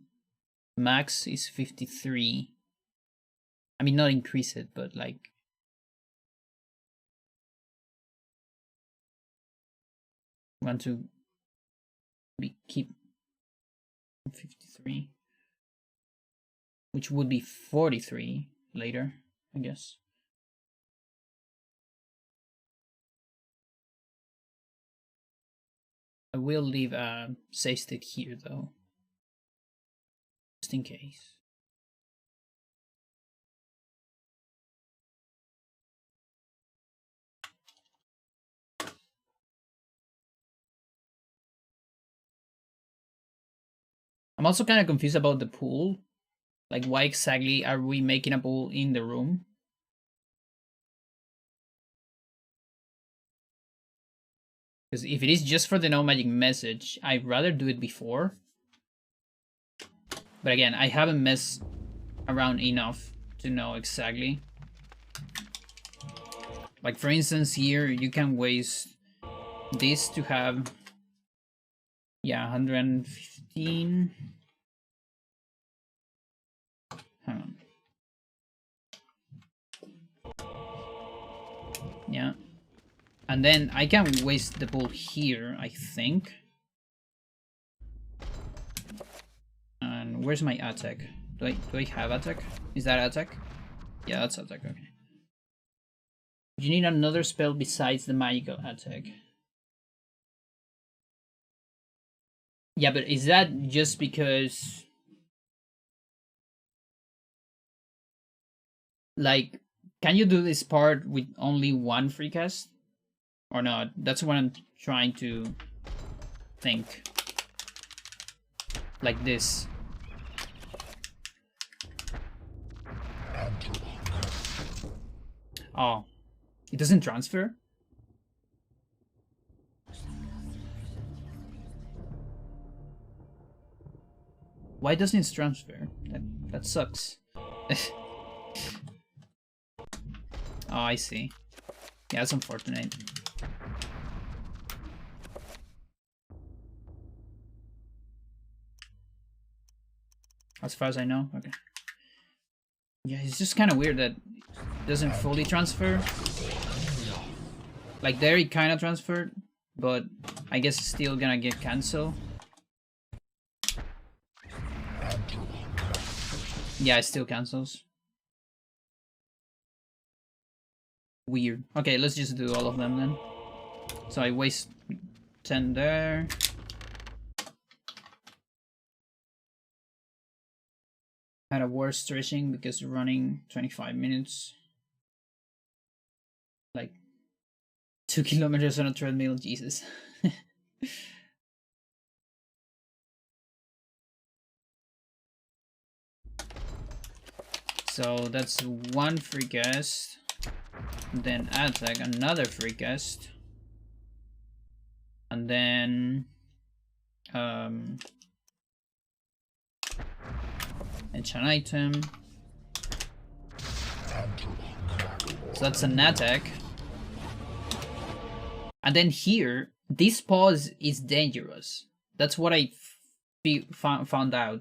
max is 53. I mean, not increase it, but like... want to keep 53. Which would be 43 later, I guess. I will leave a save state here though, just in case. I'm also kind of confused about the pool. Like, why exactly are we making a pool in the room? Because if it is just for the no magic message, I'd rather do it before. But again, I haven't messed around enough to know exactly. Like, for instance, here you can waste this to have, yeah, 115. Hang on. Yeah. And then I can waste the pool here, I think. And where's my attack? Do I have attack? Is that attack? Yeah, that's attack, okay. You need another spell besides the magical attack. Yeah, but is that just because... Like, can you do this part with only one free cast? Or not? That's what I'm trying to think. Like this. Oh. It doesn't transfer? Why doesn't it transfer? That sucks. Oh, I see. Yeah, that's unfortunate. As far as I know, okay. Yeah, it's just kind of weird that it doesn't fully transfer. Like there it kind of transferred, but I guess it's still gonna get cancelled. Yeah, it still cancels. Weird. Okay, let's just do all of them then. So I waste 10 there. Had a worse stretching because running 25 minutes. Like 2 kilometers on a treadmill, Jesus. So that's one free cast. Then attack, another free cast. And then enchant item. So that's an attack. And then here, this pause is dangerous. That's what I found out.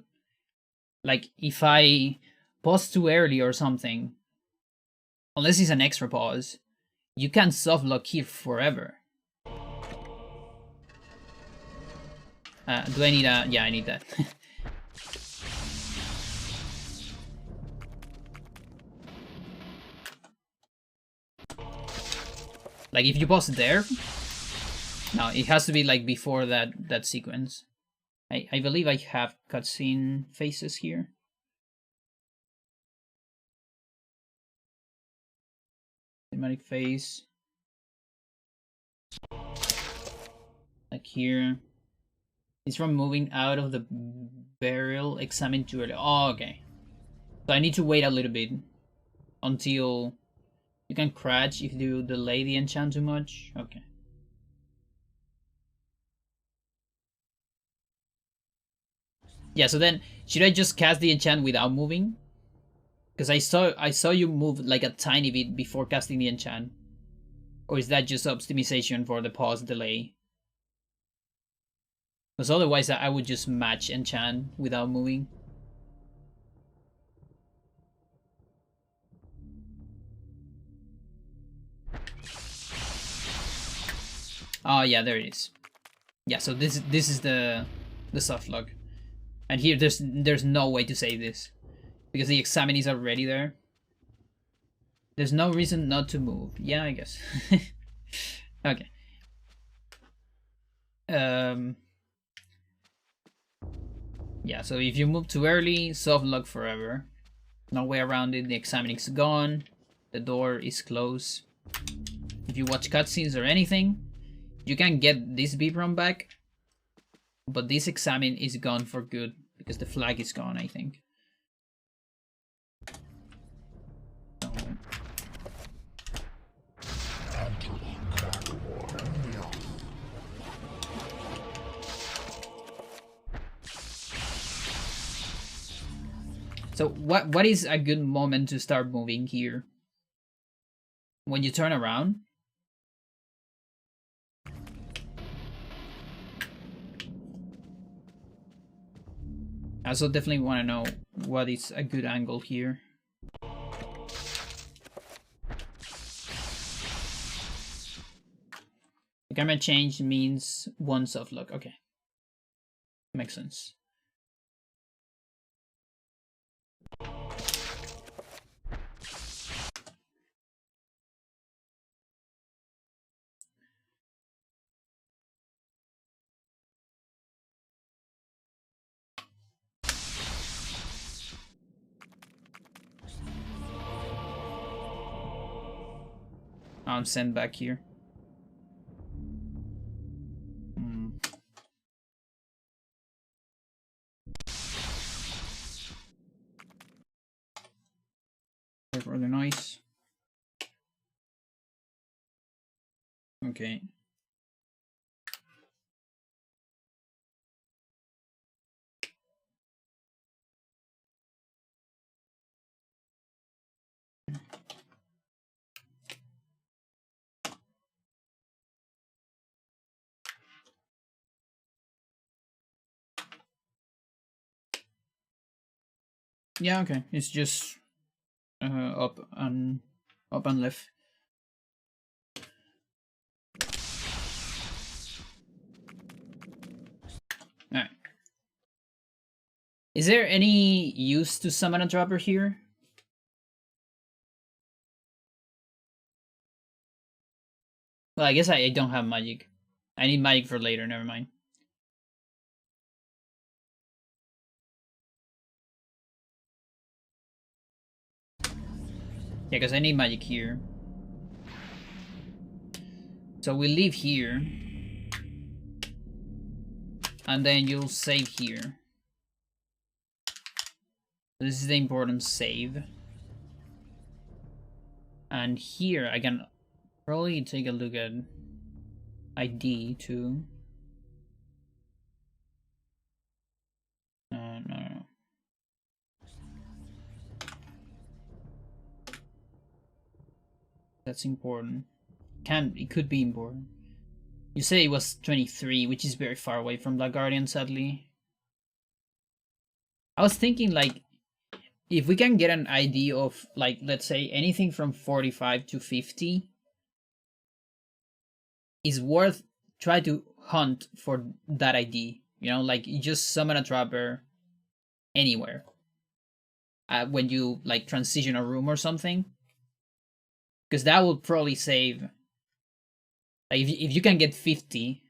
Like, if I pause too early or something, unless it's an extra pause, you can soft lock here forever. Do I need a... Yeah, I need that. Like, if you pause there... No, it has to be, like, before that sequence. I believe I have cutscene faces here. Cinematic face. Like here. It's from moving out of the burial, examine too early. Oh, okay. So I need to wait a little bit until you can crash if you delay the enchant too much. Okay. Yeah, so then should I just cast the enchant without moving? Because I saw you move like a tiny bit before casting the enchant. Or is that just optimization for the pause delay? Because otherwise I would just match enchant without moving. Oh yeah, there it is. Yeah, so this is the soft lock. And here there's no way to save this. Because the examine is already there. There's no reason not to move. Yeah, I guess. Okay. Yeah, so if you move too early, soft lock forever. No way around it. The examining is gone. The door is closed. If you watch cutscenes or anything, you can get this beep run back. But this examine is gone for good. because the flag is gone, I think. So what is a good moment to start moving here? When you turn around? I also definitely want to know what is a good angle here. The camera change means one soft look. Okay. Makes sense. I'm sent back here. For the noise. Okay. Yeah, okay. It's just up and left. Alright. Is there any use to summon a dropper here? Well, I guess I don't have magic. I need magic for later, never mind. Yeah, because I need magic here. So we leave here. And then you'll save here. This is the important save. And here I can probably take a look at ID too. No. That's important. It could be important. You say it was 23, which is very far away from Black Guardian, sadly. I was thinking, like, if we can get an ID of, like, let's say anything from 45 to 50 is worth try to hunt for that ID. You know, like, you just summon a dropper anywhere. When you, like, transition a room or something. Because that will probably save... Like, if you can get 50,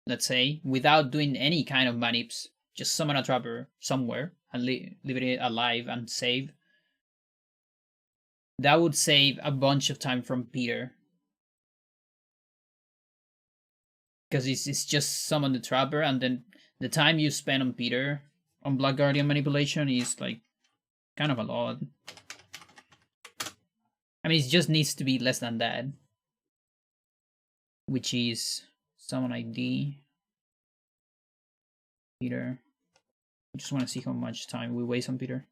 let's say, without doing any kind of manips, just summon a dropper somewhere and leave it alive and save. That would save a bunch of time from Peter. Because it's just summon the trapper, and then the time you spend on Peter, on Black Guardian manipulation, is like kind of a lot. I mean, it just needs to be less than that. Which is summon ID. Peter. I just want to see how much time we waste on Peter.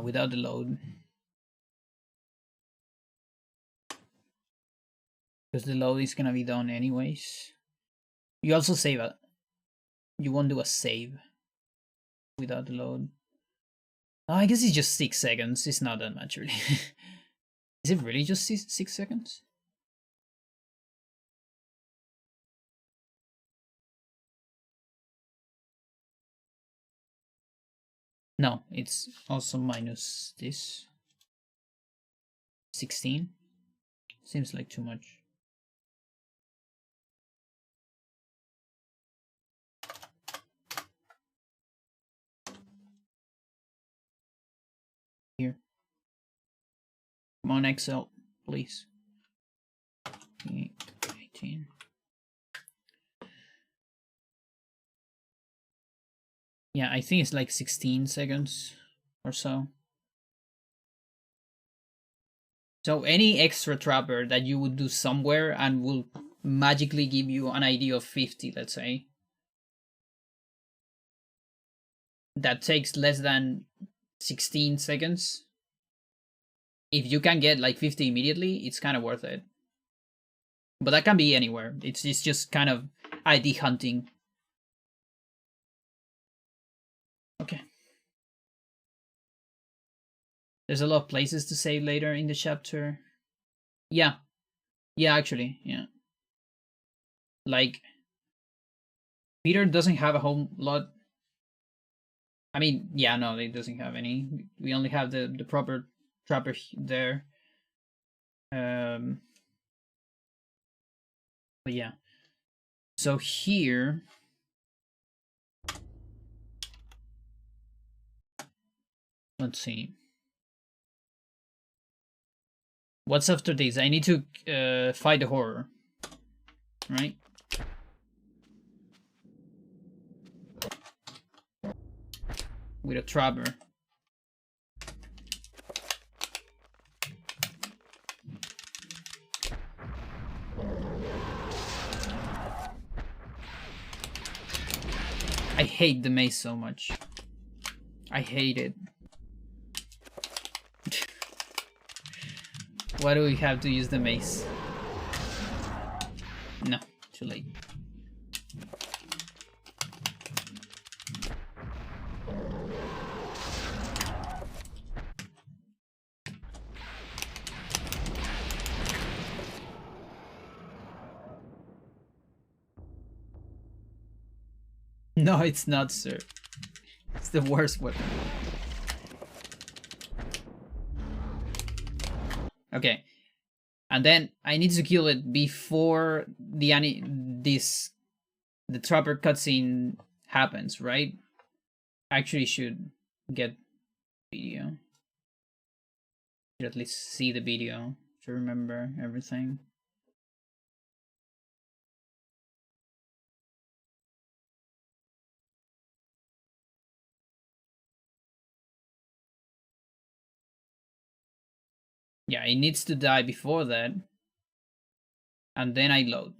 Without the load. Because the load is gonna be done anyways. You also save it. You won't do a save without the load. Oh, I guess it's just 6 seconds. It's not that much, really. Is it really just 6 seconds? No, it's also minus this. 16? Seems like too much. Come on, Excel, please. 18. Yeah, I think it's like 16 seconds or so. So any extra trapper that you would do somewhere and will magically give you an ID of 50, let's say, that takes less than 16 seconds. If you can get like 50 immediately, it's kind of worth it. But that can be anywhere. It's just kind of ID hunting. Okay. There's a lot of places to save later in the chapter. Yeah. Yeah, actually, yeah. Like, Peter doesn't have a whole lot. I mean, yeah, no, it doesn't have any. We only have the proper trapper there. But yeah. So here, let's see. What's after this? I need to fight the horror, right? With a trapper. I hate the maze so much. I hate it. Why do we have to use the mace? No, too late. No, it's not, sir. It's the worst weapon. Okay, and then I need to kill it before the trapper cutscene happens, right? Actually, should get video. Should at least see the video to remember everything. Yeah, it needs to die before that. And then I load.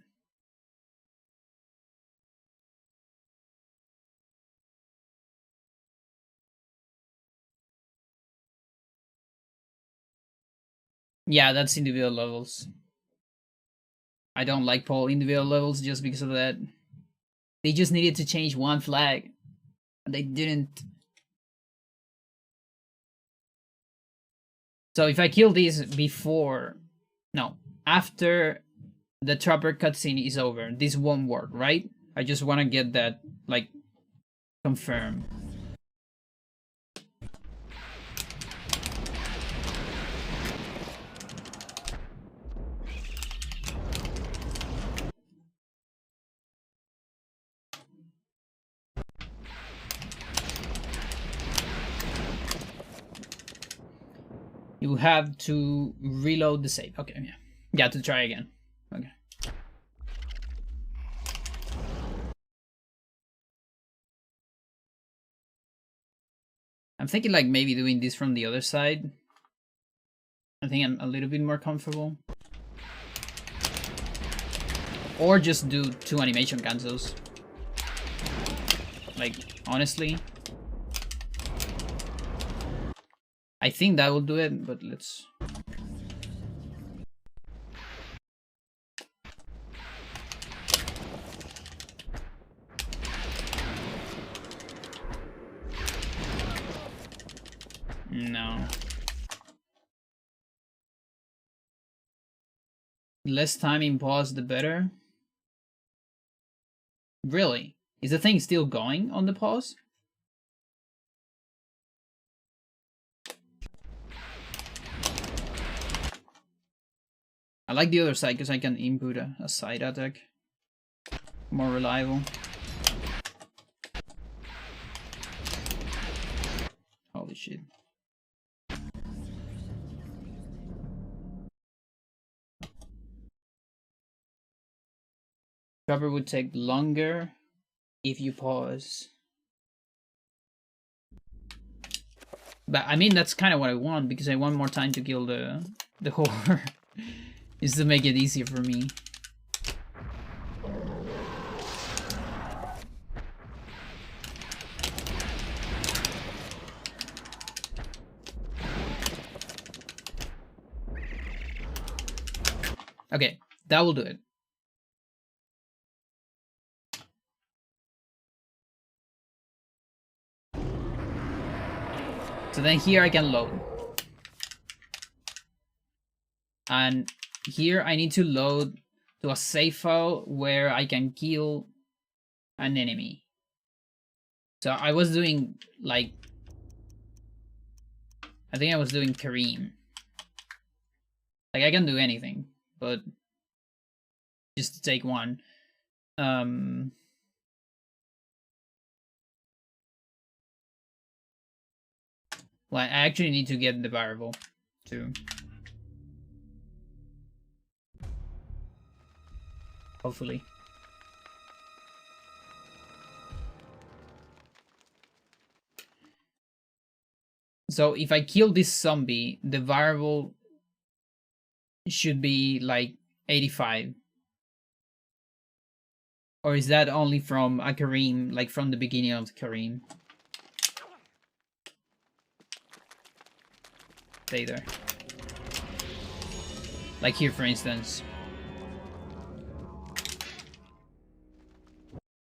Yeah, that's individual levels. I don't like Paul individual levels just because of that. They just needed to change one flag. And they didn't. So if I kill this before... No, after the trapper cutscene is over, this won't work, right? I just want to get that, like, confirmed. You have to reload the save. Okay, yeah. Yeah, to try again. Okay. I'm thinking like maybe doing this from the other side. I think I'm a little bit more comfortable. Or just do 2 animation cancels. Like, honestly. I think that will do it, but let's... No. Less time in pause, the better. Really? Is the thing still going on the pause? I like the other side because I can input a side attack. More reliable. Holy shit. Cover would take longer if you pause. But I mean, that's kind of what I want, because I want more time to kill the whore. Is to make it easier for me. Okay, that will do it. So then here I can load. And here I need to load to a save file where I can kill an enemy. So I was doing like, I think I was doing Kareem. Like I can do anything, but just to take one. Well, I actually need to get the variable too. Hopefully. So if I kill this zombie, the variable should be like 85. Or is that only from a Kareem, like from the beginning of the Kareem? Stay there. Like here, for instance.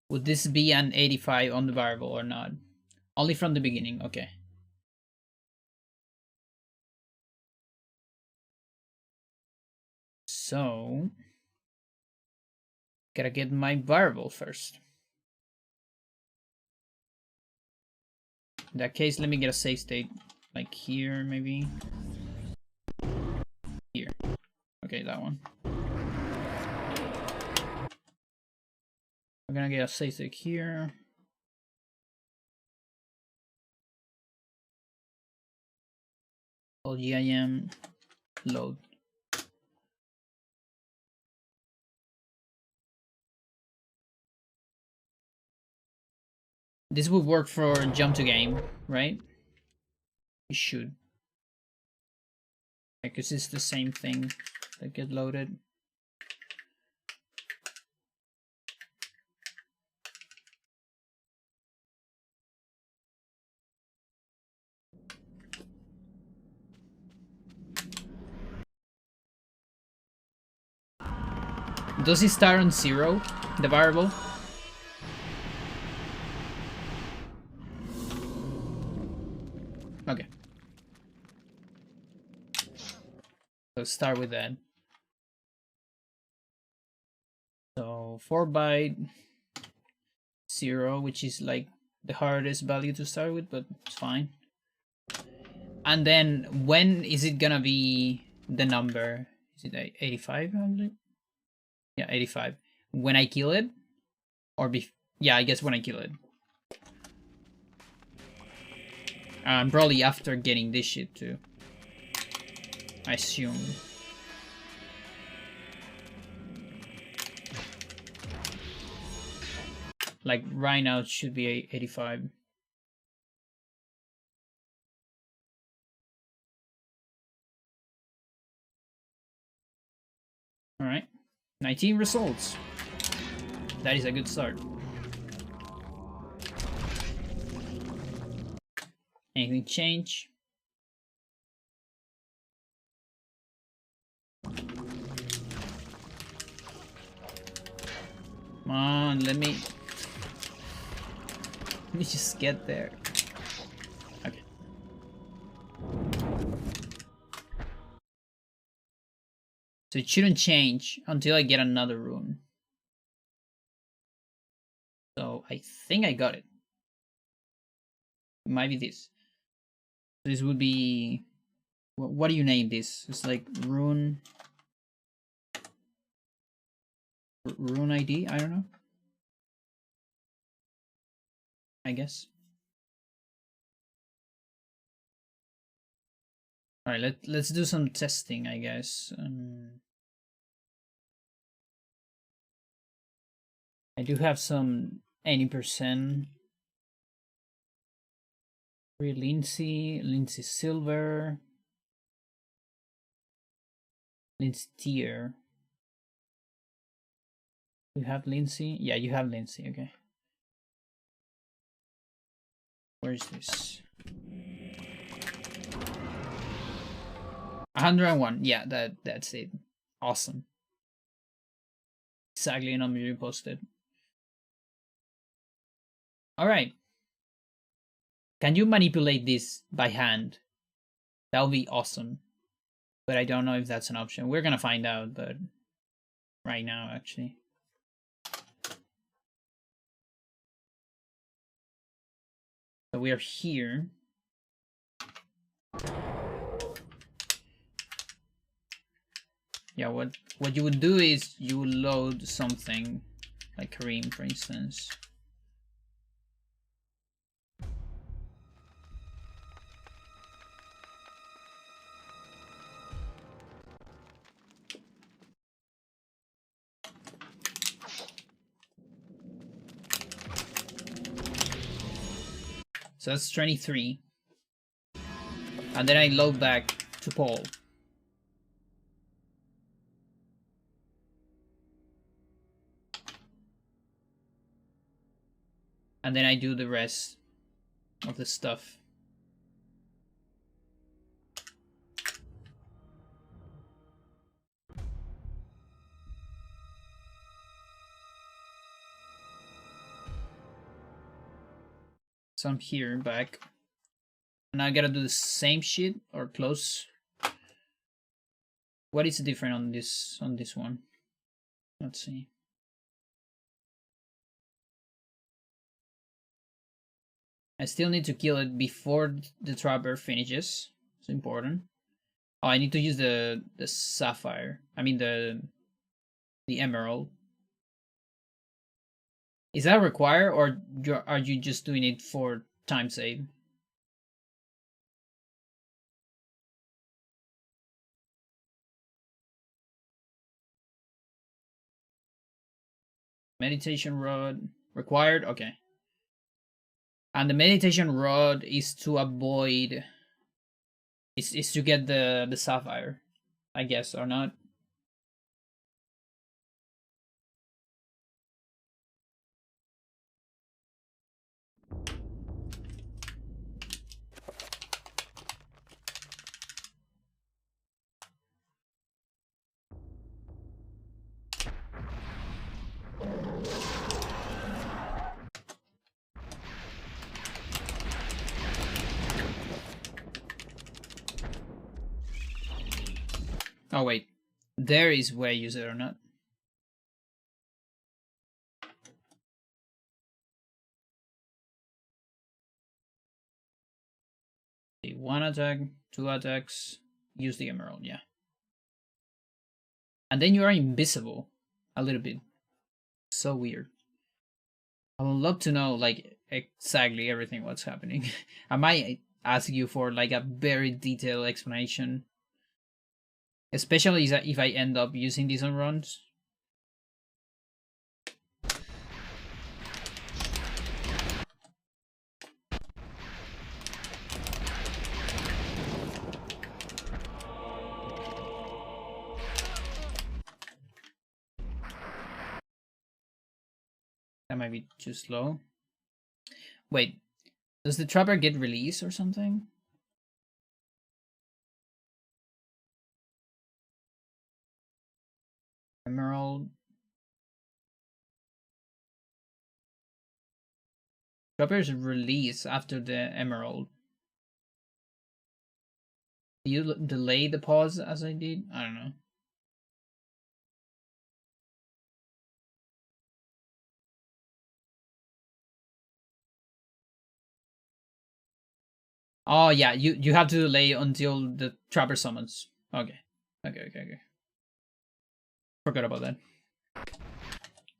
Would this be an 85 on the variable or not? Only from the beginning, okay. So, gotta get my variable first. In that case, let me get a save state, like here, maybe. Here. Okay, that one. We're gonna get a save state here. GIM load. This would work for jump to game, right? It should. Because it's the same thing that get loaded. Does it start on 0, the variable? Okay. So start with that. So 4 byte 0, which is like the hardest value to start with, but it's fine. And then when is it gonna be the number? Is it 85? I believe? Yeah, 85. When I kill it? Or yeah, I guess when I kill it. Probably after getting this shit too. I assume. Like right now it should be 85. Alright. 19 results. That is a good start. Anything change? Come on, let me just get there. Okay. So it shouldn't change until I get another rune. So I think I got it. It might be this. This would be... What do you name this? It's like rune... Rune ID? I don't know. I guess. Alright, let's do some testing, I guess. I do have some 80%. Free Lindsay Silver, Lindsay Tier. You have Lindsay? Yeah, you have Lindsay, okay. Where is this? 101. Yeah, that's it. Awesome. Exactly the number you posted. Alright. Can you manipulate this by hand? That would be awesome. But I don't know if that's an option. We're gonna find out, but right now, actually. So we are here. Yeah, what you would do is you would load something like Kareem, for instance. So that's 23. And then I load back to Paul. And then I do the rest of the stuff. So I'm here, back. And I gotta do the same shit or close. What is different on this one? Let's see. I still need to kill it before the trapper finishes. It's important. Oh, I need to use the sapphire. I mean the emerald. Is that required, or are you just doing it for time save? Meditation rod required. Okay. And the meditation rod is to avoid. Is to get the sapphire, I guess, or not. Oh wait, there is where you use it or not. Okay, 1 attack, 2 attacks, use the emerald, yeah. And then you are invisible a little bit. So weird. I would love to know like exactly everything what's happening. I might ask you for like a very detailed explanation. Especially if I end up using these on runs. That might be too slow. Wait, does the trapper get released or something? Emerald. Trappers release after the emerald. Do you delay the pause as I did? I don't know. Oh yeah, you have to delay until the trapper summons. Okay. Okay. Forgot about that.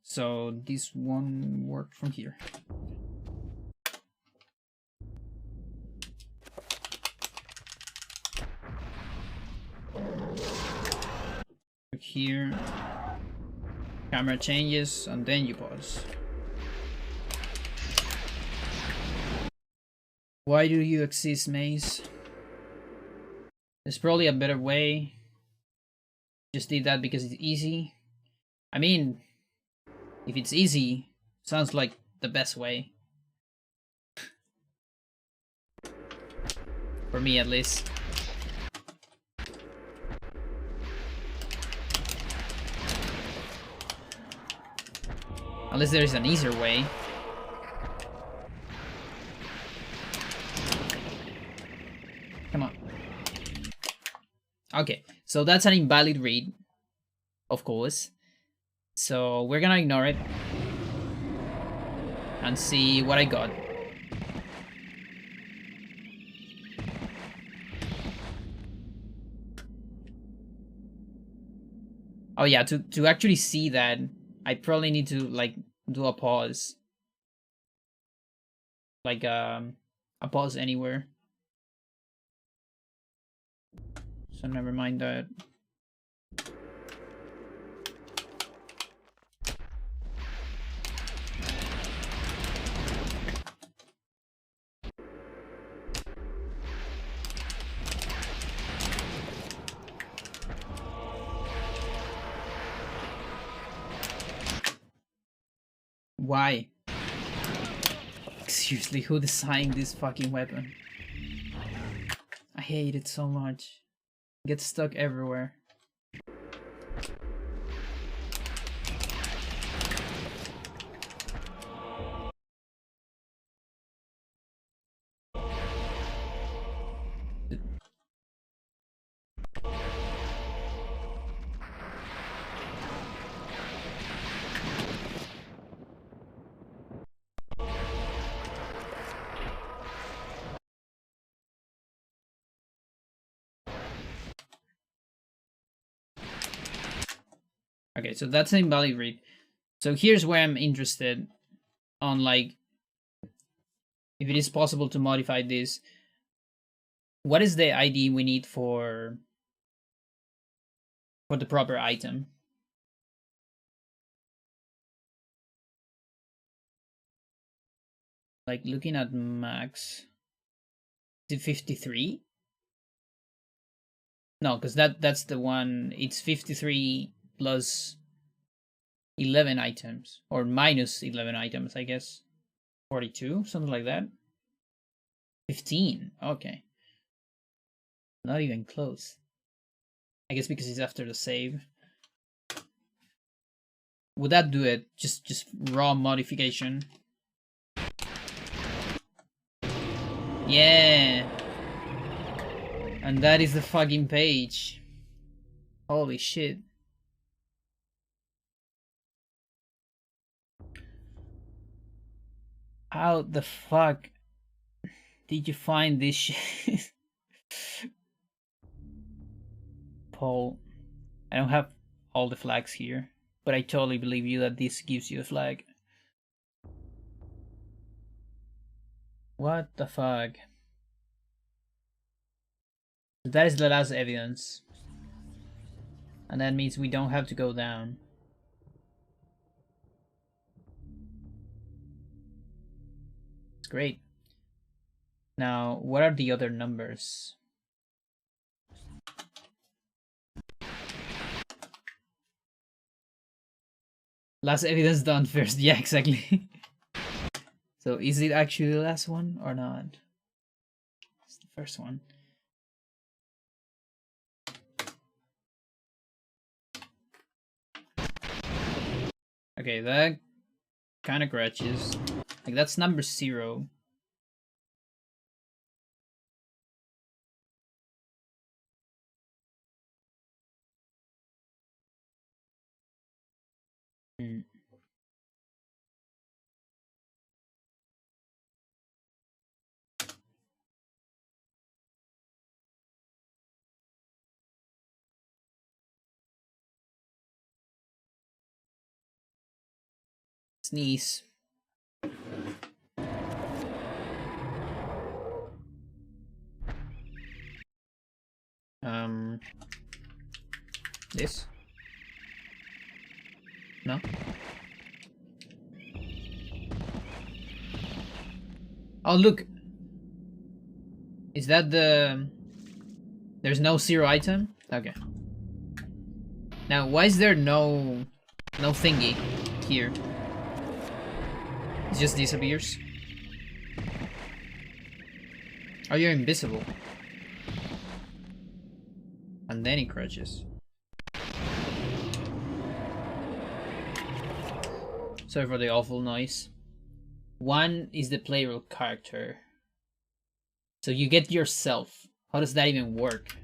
So this one worked from here. Here. Camera changes and then you pause. Why do you exist, Maze? There's probably a better way. Just did that because it's easy. I mean, if it's easy, sounds like the best way. For me, at least. Unless there is an easier way. Come on. Okay, so that's an invalid read, of course. So we're gonna ignore it and see what I got. Oh yeah, to actually see that, I probably need to like do a pause. Like a pause anywhere. So never mind that. Why? Seriously, who designed this fucking weapon? I hate it so much. It gets stuck everywhere. Okay, so that's an invalid read. So here's where I'm interested on, like, if it is possible to modify this. What is the ID we need for the proper item? Like looking at max, is it 53? No, because that's the one. It's 53 plus 11 items, or minus 11 items, I guess. 42, something like that. 15. Okay, not even close. I guess because it's after the save. Would that do it? Just raw modification. Yeah. And that is the fucking page. Holy shit. How the fuck did you find this shit? Paul, I don't have all the flags here, but I totally believe you that this gives you a flag. What the fuck? That is the last evidence. And that means we don't have to go down. It's great. Now, what are the other numbers? Last evidence done first. Yeah, exactly. So is it actually the last one or not? It's the first one. Okay, that kind of scratches. Like, that's number 0. Sneeze. This. No? Oh, look. Is that the... There's no 0 item? Okay. Now, why is there no thingy here? It just disappears. Oh, you're invisible. And then it crashes. Sorry for the awful noise. 1 is the player character. So you get yourself. How does that even work?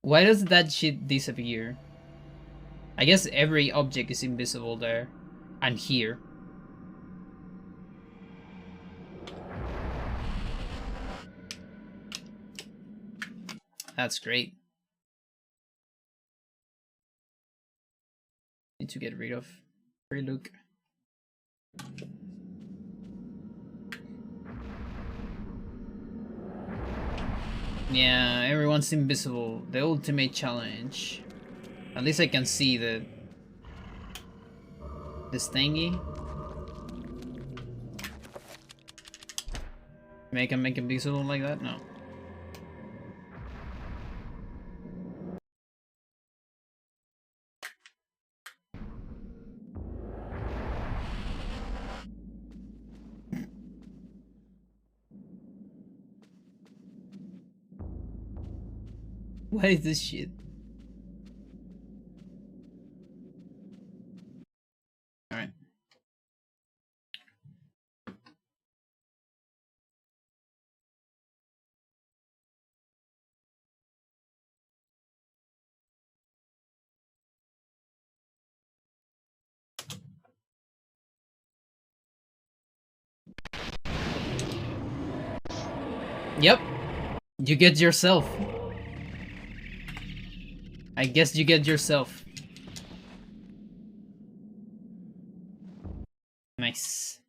Why does that shit disappear? I guess every object is invisible there. And here. That's great. Need to get rid of free look. Yeah, everyone's invisible. The ultimate challenge. At least I can see this thingy. Make him invisible like that? No. What is this shit? Alright. Yep. You get yourself. I guess you get yourself. Nice.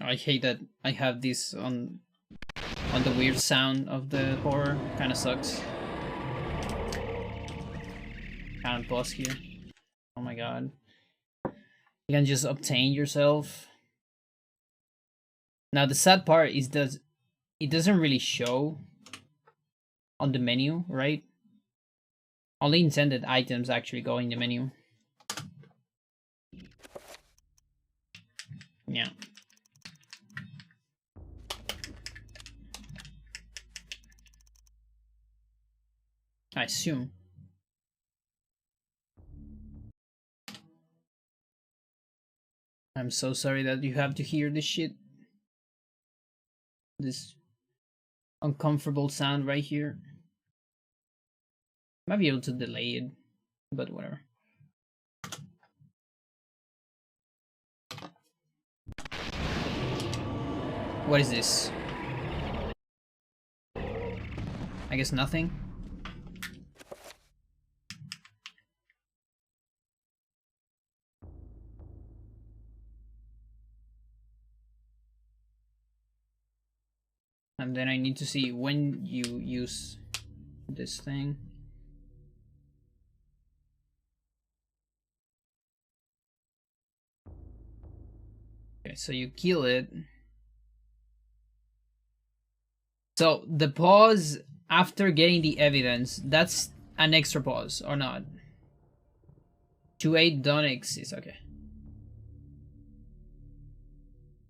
I hate that I have this on the weird sound of the horror. Kinda sucks. Can't pause here. Oh my god. You can just obtain yourself. Now the sad part is that it doesn't really show on the menu, right? Only intended items actually go in the menu. Yeah. I assume. I'm so sorry that you have to hear this shit. This uncomfortable sound right here. Might be able to delay it, but whatever. What is this? I guess nothing. And then I need to see when you use this thing. Okay, so you kill it. So the pause after getting the evidence, that's an extra pause or not? 2-8 don't exist, okay.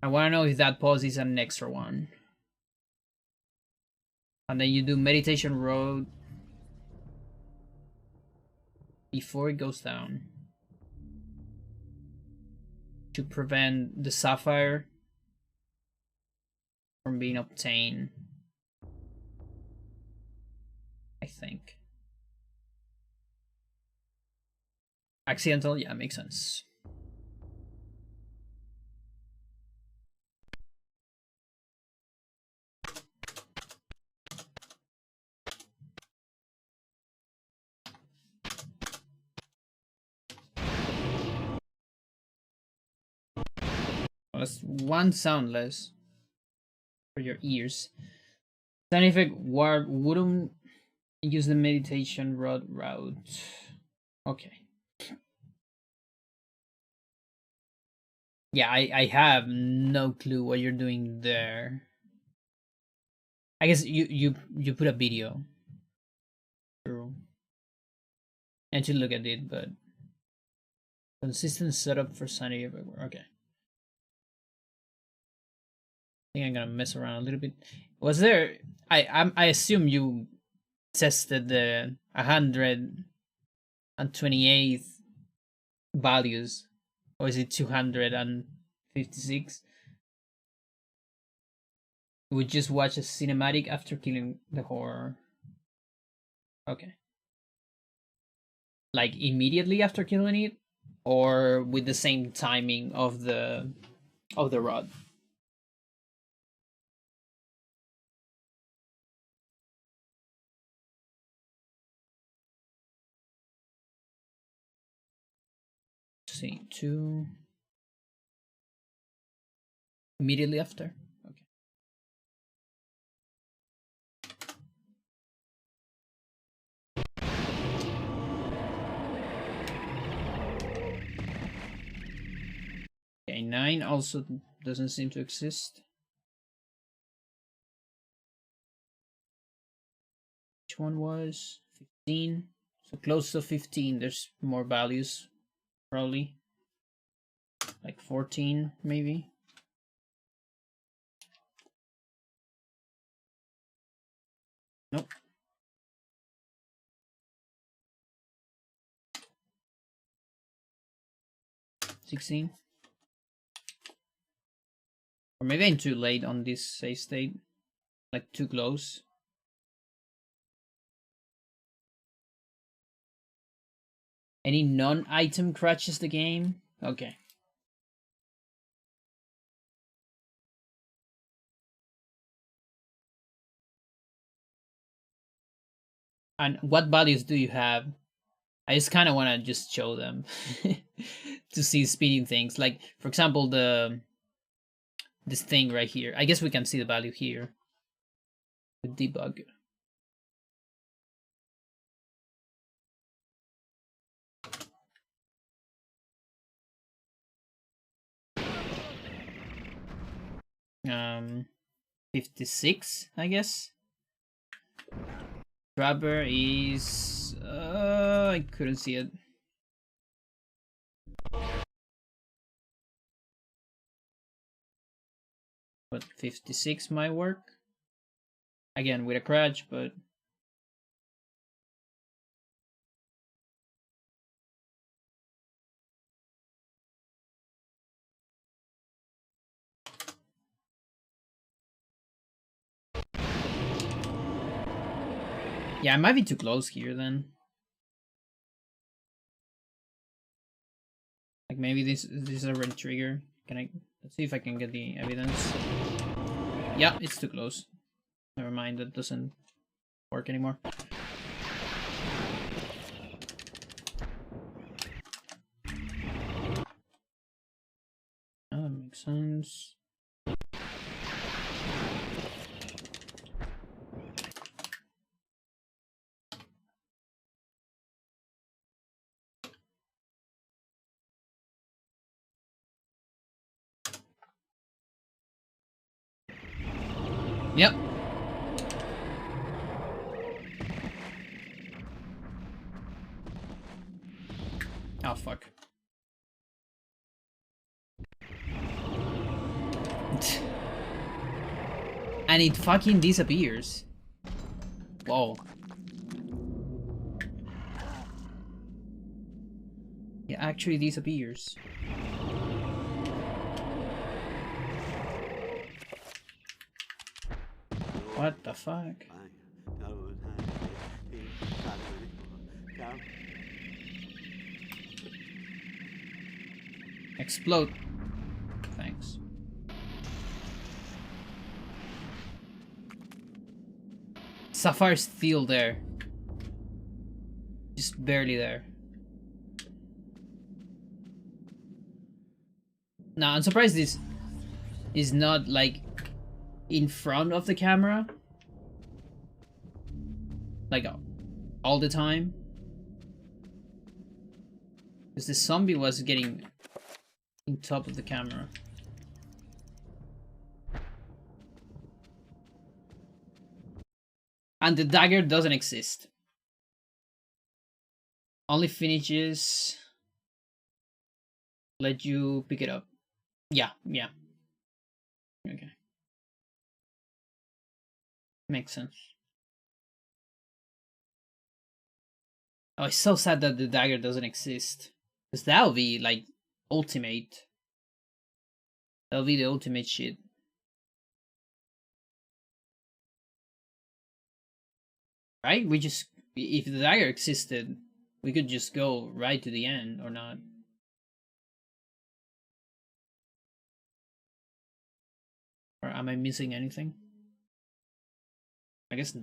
I wanna know if that pause is an extra one. And then you do meditation road before it goes down to prevent the sapphire from being obtained, I think. Accidental, yeah, makes sense. that's one sound less for your ears. Scientific ward wouldn't use the meditation rod route. Okay. Yeah, I have no clue what you're doing there. I guess you put a video. True. And to look at it, but consistent setup for Sanity everywhere. Okay. I think I'm gonna mess around a little bit. Was there? I assume you tested the 128 values, or is it 256? We just watch a cinematic after killing the horror. Okay. Like immediately after killing it, or with the same timing of the rod. See, two immediately after. Okay. Okay, 9 also doesn't seem to exist. Which one was 15? So close to 15. There's more values, probably. Like 14, maybe. Nope. $16. Or maybe I'm too late on this save state. Like too close. Any non-item crashes the game? Okay. And what values do you have? I just kind of want to just show them to see speeding things. Like, for example, this thing right here. I guess we can see the value here with debug. Um, 56, I guess. Grabber is I couldn't see it. But 56 might work. Again with a crash, but yeah, I might be too close here then. Like maybe this is a red trigger. Let's see if I can get the evidence. Yeah, it's too close. Never mind, that doesn't work anymore. That makes sense. Yep. Oh, fuck. And it fucking disappears. Whoa. It actually disappears. What the fuck? Explode. Thanks. Sapphire's still there. Just barely there. Nah, I'm surprised this is not like in front of the camera, like all the time, because the zombie was getting in top of the camera. And the dagger doesn't exist. Only finishes let you pick it up. Yeah. Okay. Makes sense. Oh, it's so sad that the dagger doesn't exist. Because that'll be like ultimate. That'll be the ultimate shit. Right? We just, if the dagger existed, we could just go right to the end, or not. Or am I missing anything? I guess.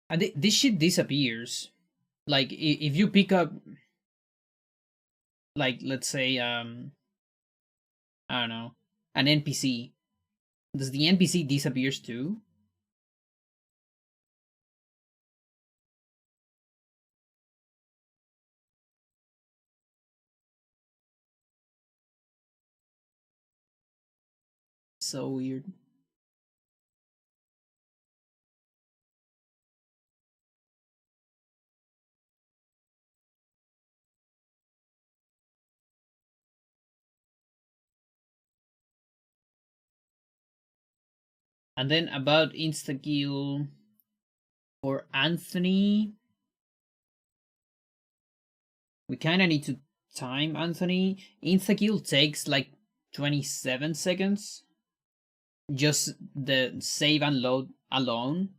And this shit disappears. Like, if you pick up, like, let's say, I don't know, an NPC, does the NPC disappears too? So weird. And then about insta-kill for Anthony, we kind of need to time Anthony. Insta-kill takes like 27 seconds. Just the save and load alone.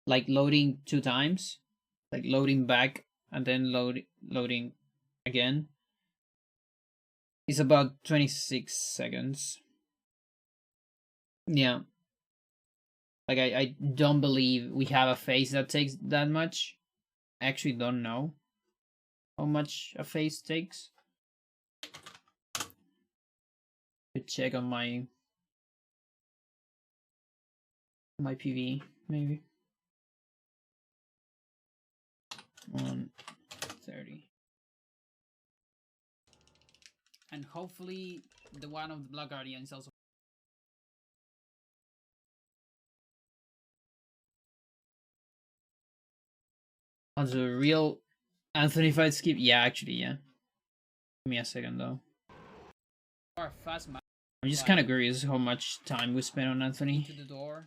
Like loading 2 times. Like loading back and then loading again. It's about 26 seconds. Yeah. Like, I don't believe we have a phase that takes that much. I actually don't know how much a phase takes. Could check on my PV, maybe. 130. And hopefully the one of the Black Guardian is also. On the real Anthony fight skip? Yeah, actually, yeah. Give me a second though. I'm just kind of curious how much time we spent on Anthony. To the door.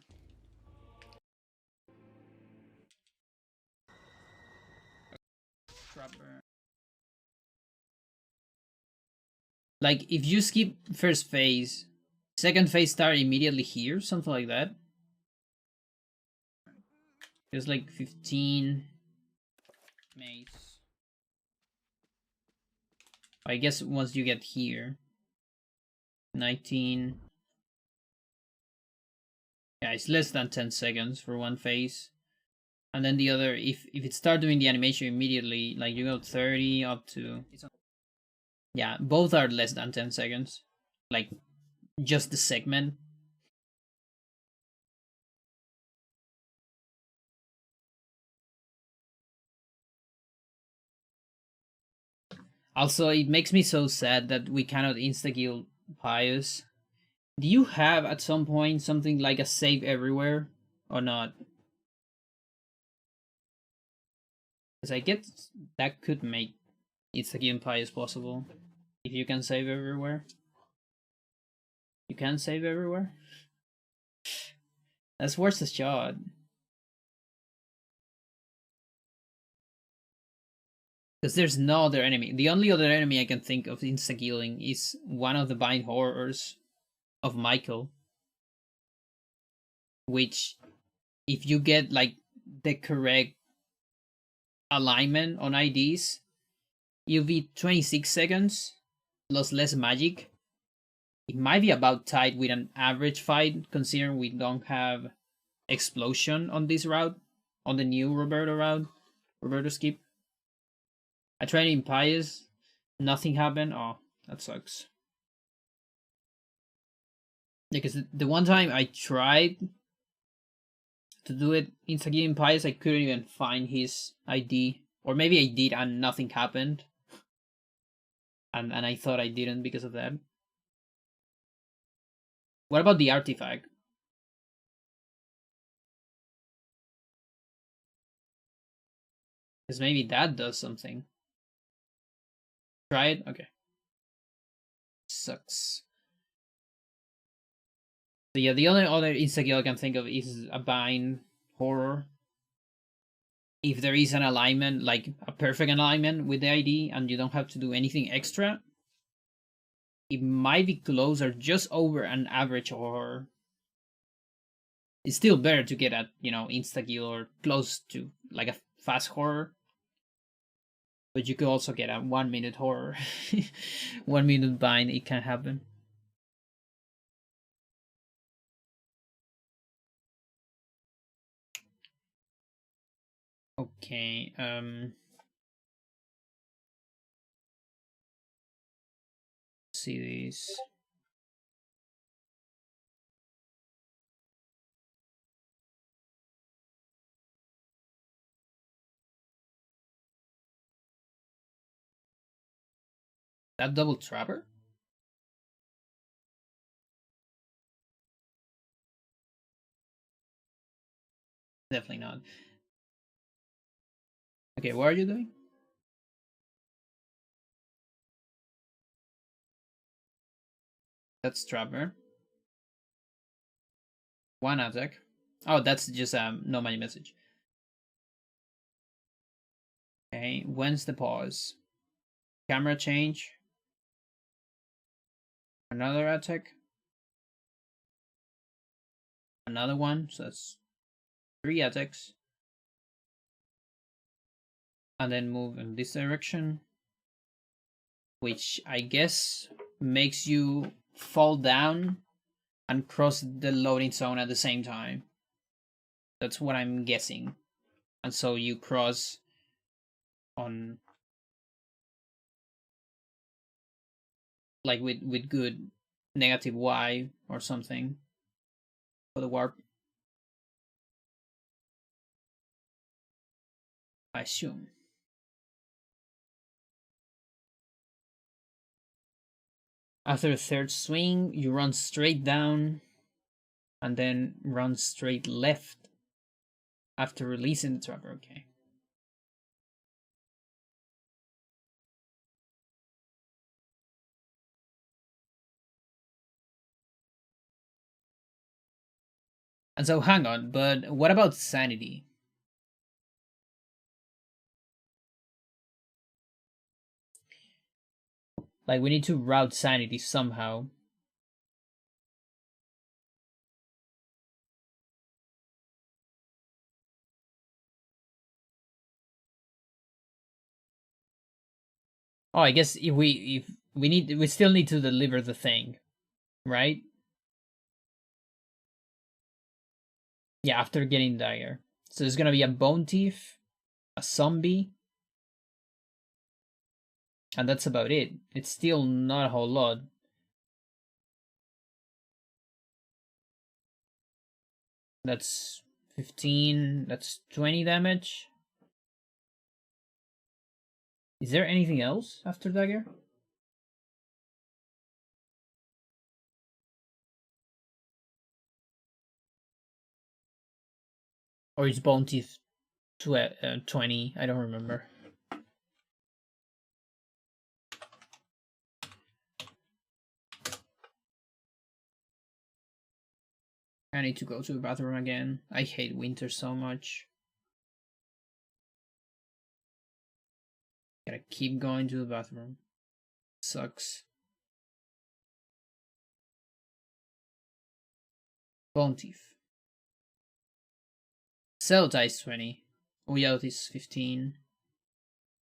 Like, if you skip first phase, second phase start immediately here, something like that. There's like 15 mates. I guess once you get here, 19. Yeah, it's less than 10 seconds for one phase. And then the other, if it starts doing the animation immediately, like you go 30 up to. Yeah, both are less than 10 seconds. Like, just the segment. Also, it makes me so sad that we cannot insta-kill Pius. Do you have at some point something like a save everywhere or not? Because I get that could make insta-kill Pius possible. If you can save everywhere. You can save everywhere? That's worth a shot. Because there's no other enemy. The only other enemy I can think of insta-killing is one of the bind horrors of Michael. Which, if you get like the correct alignment on IDs, you'll be 26 seconds plus less magic. It might be about tied with an average fight, considering we don't have explosion on this route. on the new Roberto route, Roberto skip. I tried in Pious, nothing happened. Oh, that sucks. Because the one time I tried to do it in Pious, I couldn't even find his ID. Or maybe I did and nothing happened. And I thought I didn't because of that. What about the artifact? Because maybe that does something. Try it? Okay. Sucks. So yeah, the only other insta-kill I can think of is a bind horror. If there is an alignment, like a perfect alignment with the ID, and you don't have to do anything extra, it might be close or just over an average horror. It's still better to get a, insta-kill or close to like a fast horror. But you could also get a 1 minute horror. 1 minute bind, it can happen. Okay, see this. That double trapper? Definitely not. Okay, what are you doing? That's trapper. One attack. Oh, that's just no money message. Okay, when's the pause? Camera change. Another attack. Another one, so that's 3 attacks. And then move in this direction, which I guess makes you fall down and cross the loading zone at the same time. That's what I'm guessing. And so you cross on like with good negative Y or something for the warp. I assume. After the third swing, you run straight down and then run straight left after releasing the trapper. Okay. And so hang on, but what about Sanity? Like we need to route Sanity somehow. Oh, I guess if we still need to deliver the thing, right? Yeah, after getting dagger. So there's gonna be a bone thief, a zombie, and that's about it. It's still not a whole lot. That's 15, that's 20 damage. Is there anything else after dagger? Or is bone thief 20? I don't remember. I need to go to the bathroom again. I hate winter so much. Gotta keep going to the bathroom. Sucks. Bone thief. Cell dice 20. Uyot is 15.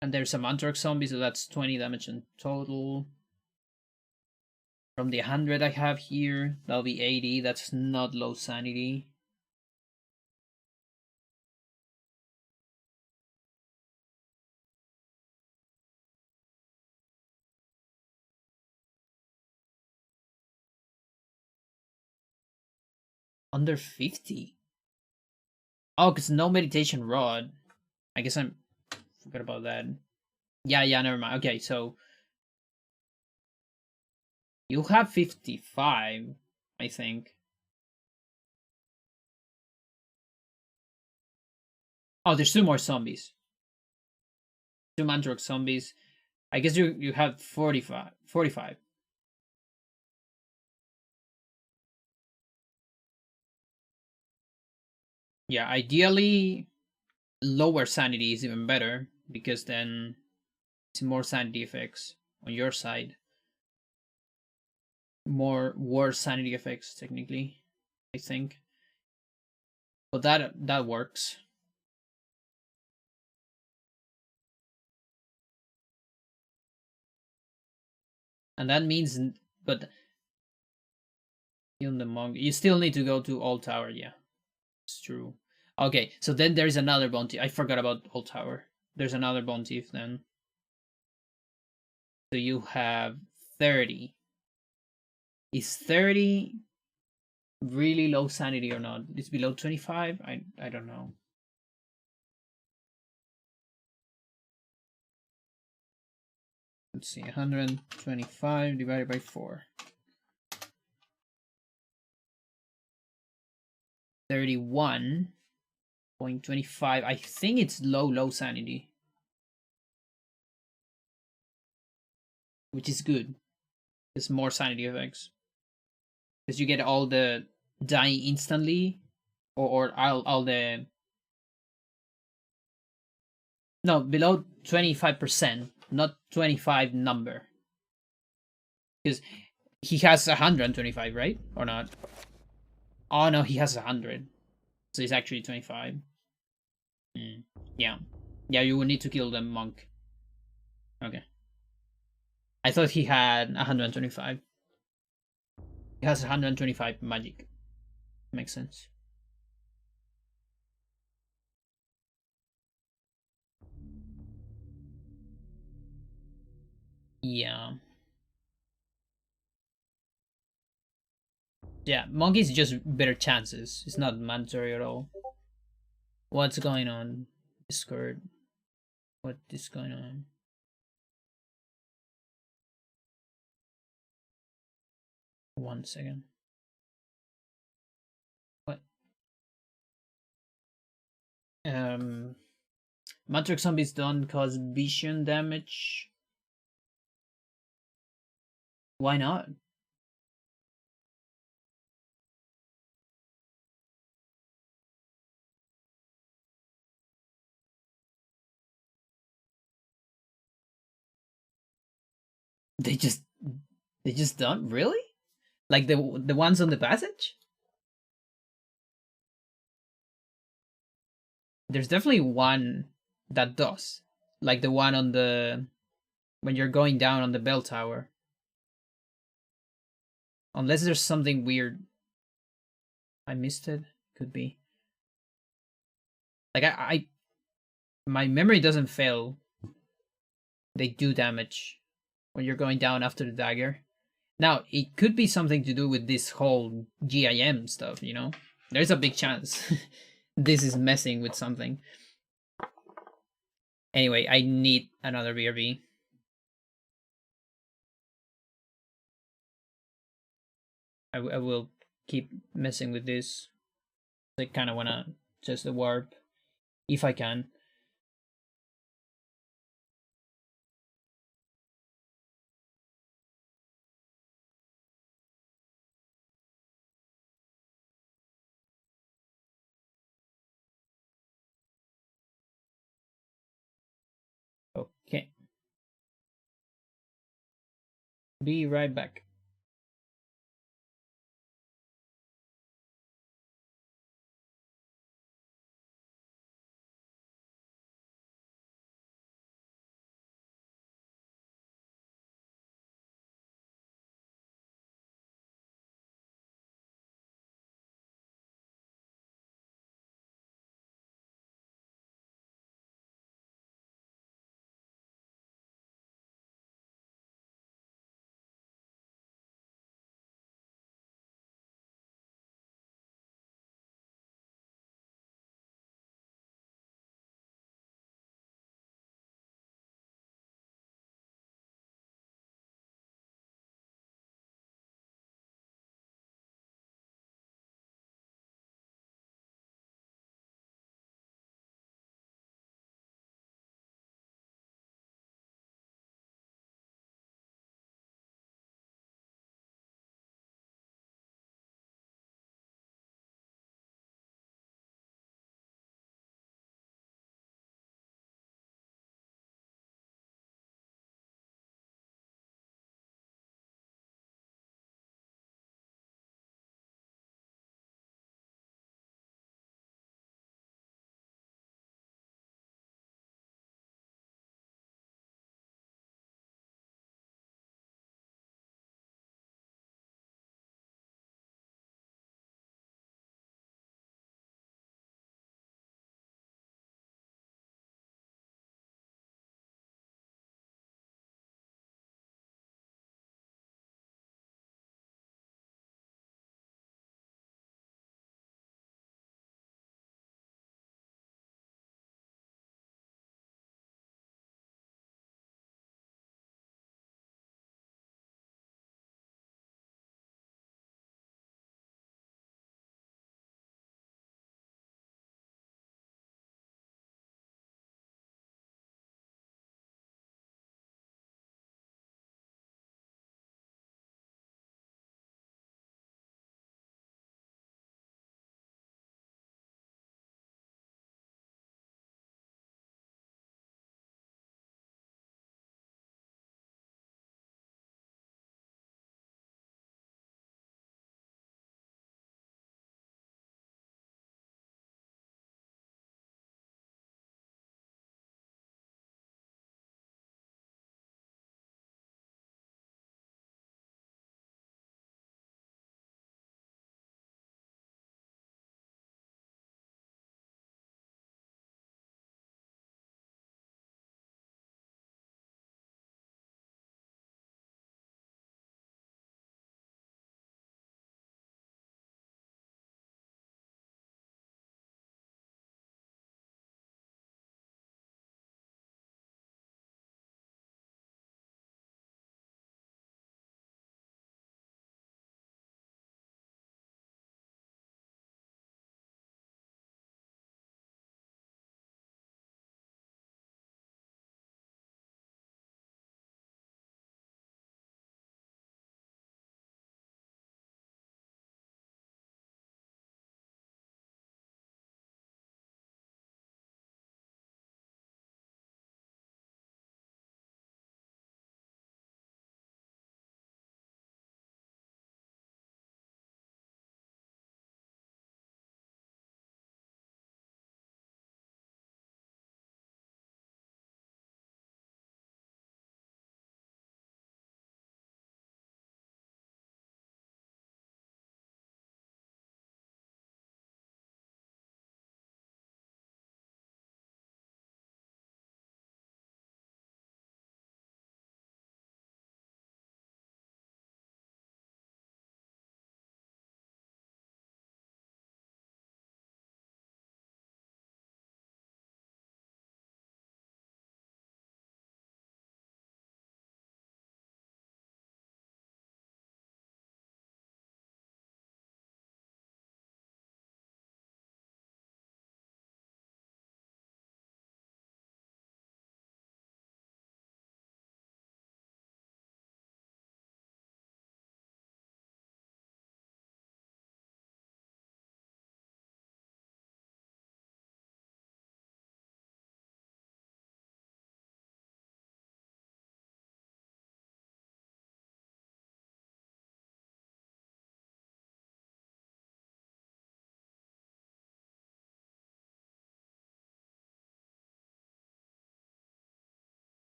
And there's a Mandrake zombie, so that's 20 damage in total. From the 100 I have here, that'll be 80. That's not low sanity. Under 50? Oh, because no meditation rod. I guess I'm... Forgot about that. Yeah, never mind. Okay, so... You have 55, I think. Oh, there's 2 more zombies. 2 Mandrake zombies. I guess you have 45. 45. Yeah, ideally, lower sanity is even better, because then it's more sanity effects on your side. More worse sanity effects, technically, I think. But that works. And that means, but in the monk, you still need to go to Old Tower. Yeah, it's true. Okay, so then there's another bounty. I forgot about Old Tower. There's another bounty then. So you have 30. Is 30 really low sanity or not? It's below 25? I don't know. Let's see, 125 divided by 4. 31.25. I think it's low sanity. Which is good. It's more sanity effects. Because you get all the dying instantly, or all the... No, below 25%, not 25 number. Because he has 125, right? Or not? Oh no, he has 100. So it's actually 25. Yeah. Yeah, you would need to kill the monk. Okay. I thought he had 125. He has 125 magic. Makes sense. Yeah. Yeah, monkey is just better chances. It's not mandatory at all. What's going on? Discord. What is going on? One second. What? Matrix zombies don't cause vision damage. Why not? They just don't, really? Like the ones on the passage? There's definitely one that does. Like the one on the... when you're going down on the bell tower. Unless there's something weird I missed it. Could be. Like I my memory doesn't fail. They do damage when you're going down after the dagger. Now, it could be something to do with this whole GIM stuff, you know? There's a big chance this is messing with something. Anyway, I need another BRB. I will keep messing with this. I kind of want to test the warp if I can. Okay. Be right back.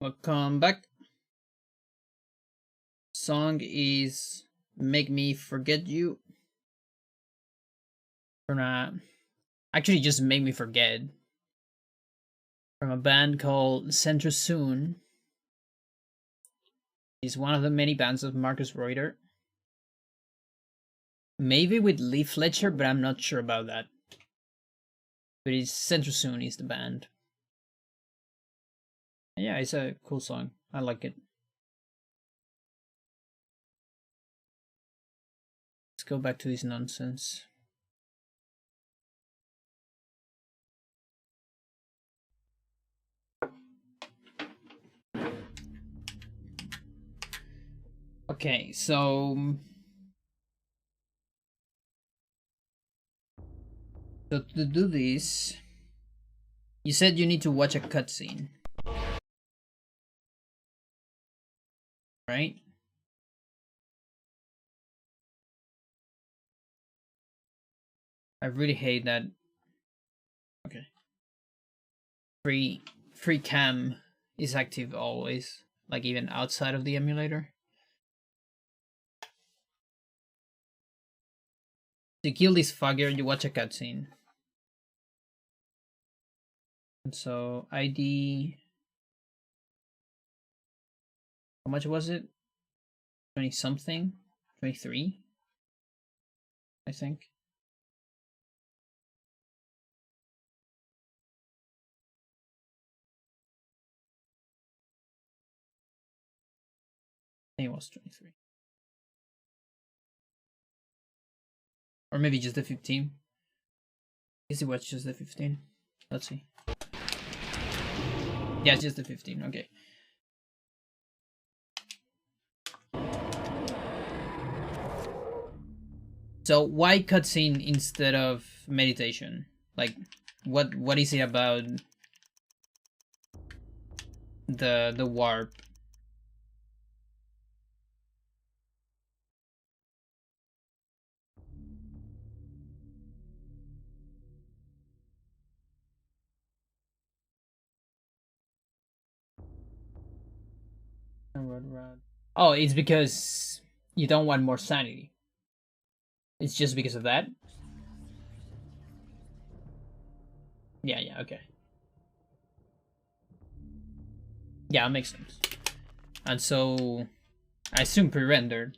Welcome back. Song is Make Me Forget You. From actually just Make Me Forget. From a band called Center Soon. He's one of the many bands of Marcus Reuter. Maybe with Lee Fletcher, but I'm not sure about that. But it's Center Soon is the band. Yeah, it's a cool song. I like it. Let's go back to this nonsense. Okay, so to do this, you said you need to watch a cutscene, right? I really hate that. Okay. Free cam is active always, like even outside of the emulator. To kill this fugger, you watch a cutscene. And so ID, how much was it? 20 something? 23? I think. I think it was 23. Or maybe just the 15. Is it what's just the 15? Let's see. Yeah, it's just the 15, okay. So why cutscene instead of meditation? Like, what is it about the warp? Oh, it's because you don't want more sanity. It's just because of that? Yeah, okay. Yeah, it makes sense. And so, I assume pre-rendered.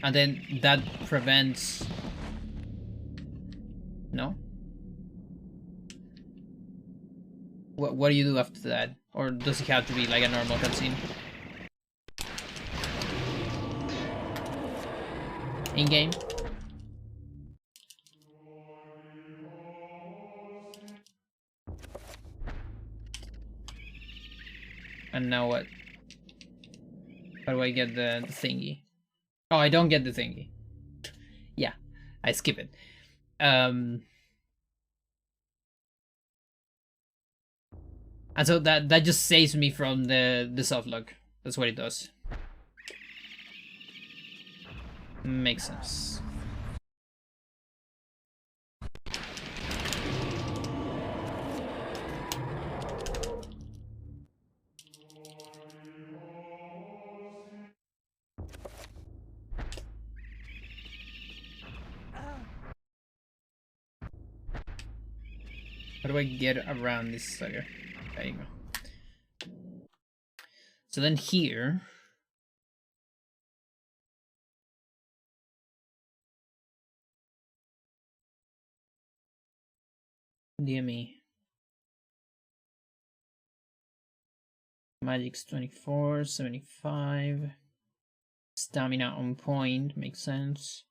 And then that prevents... No? What do you do after that? Or does it have to be like a normal cutscene? In-game? And now what? How do I get the thingy? Oh, I don't get the thingy. Yeah, I skip it. And so that just saves me from the soft lock. That's what it does. Makes sense. How do I get around this sucker? There you go. So then here... DME. Magic's 24, 75. Stamina on point, makes sense.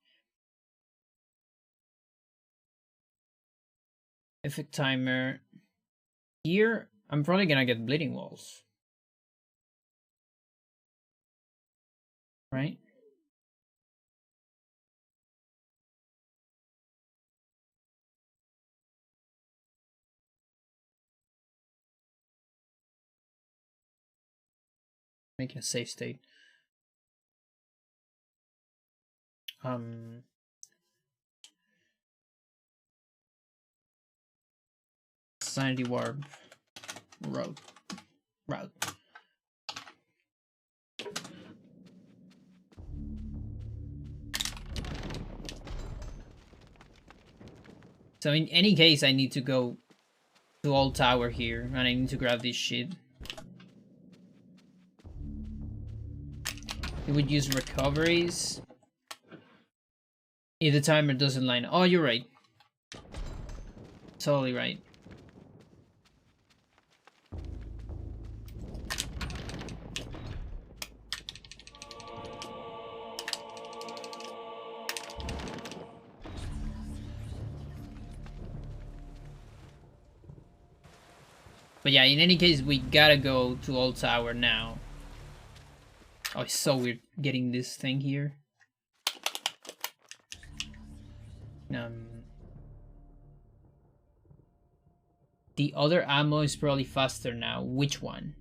Effect timer. Here, I'm probably gonna get bleeding walls. Right? Make a safe state. Sanity warp route. So in any case, I need to go to Old Tower here, and I need to grab this shit. It would use recoveries if the timer doesn't line. Oh, you're right. Totally right. But yeah, in any case, we gotta go to Old Tower now. Oh, it's so weird getting this thing here. The other ammo is probably faster now. Which one?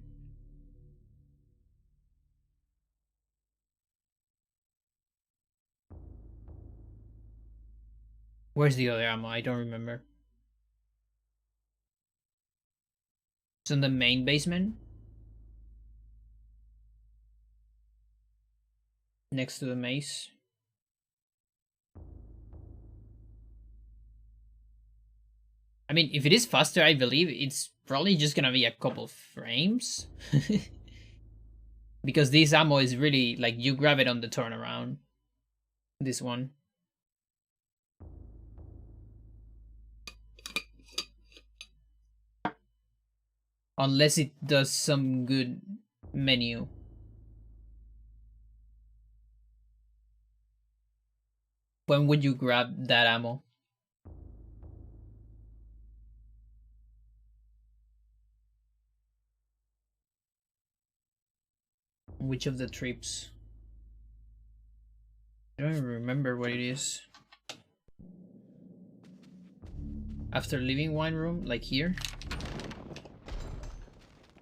Where's the other ammo? I don't remember. It's in the main basement. Next to the mace. I mean, if it is faster, I believe it's probably just gonna be a couple frames. Because this ammo is really, like, you grab it on the turnaround. This one. Unless it does some good menu. When would you grab that ammo? Which of the trips? I don't even remember what it is. After leaving wine room, like here?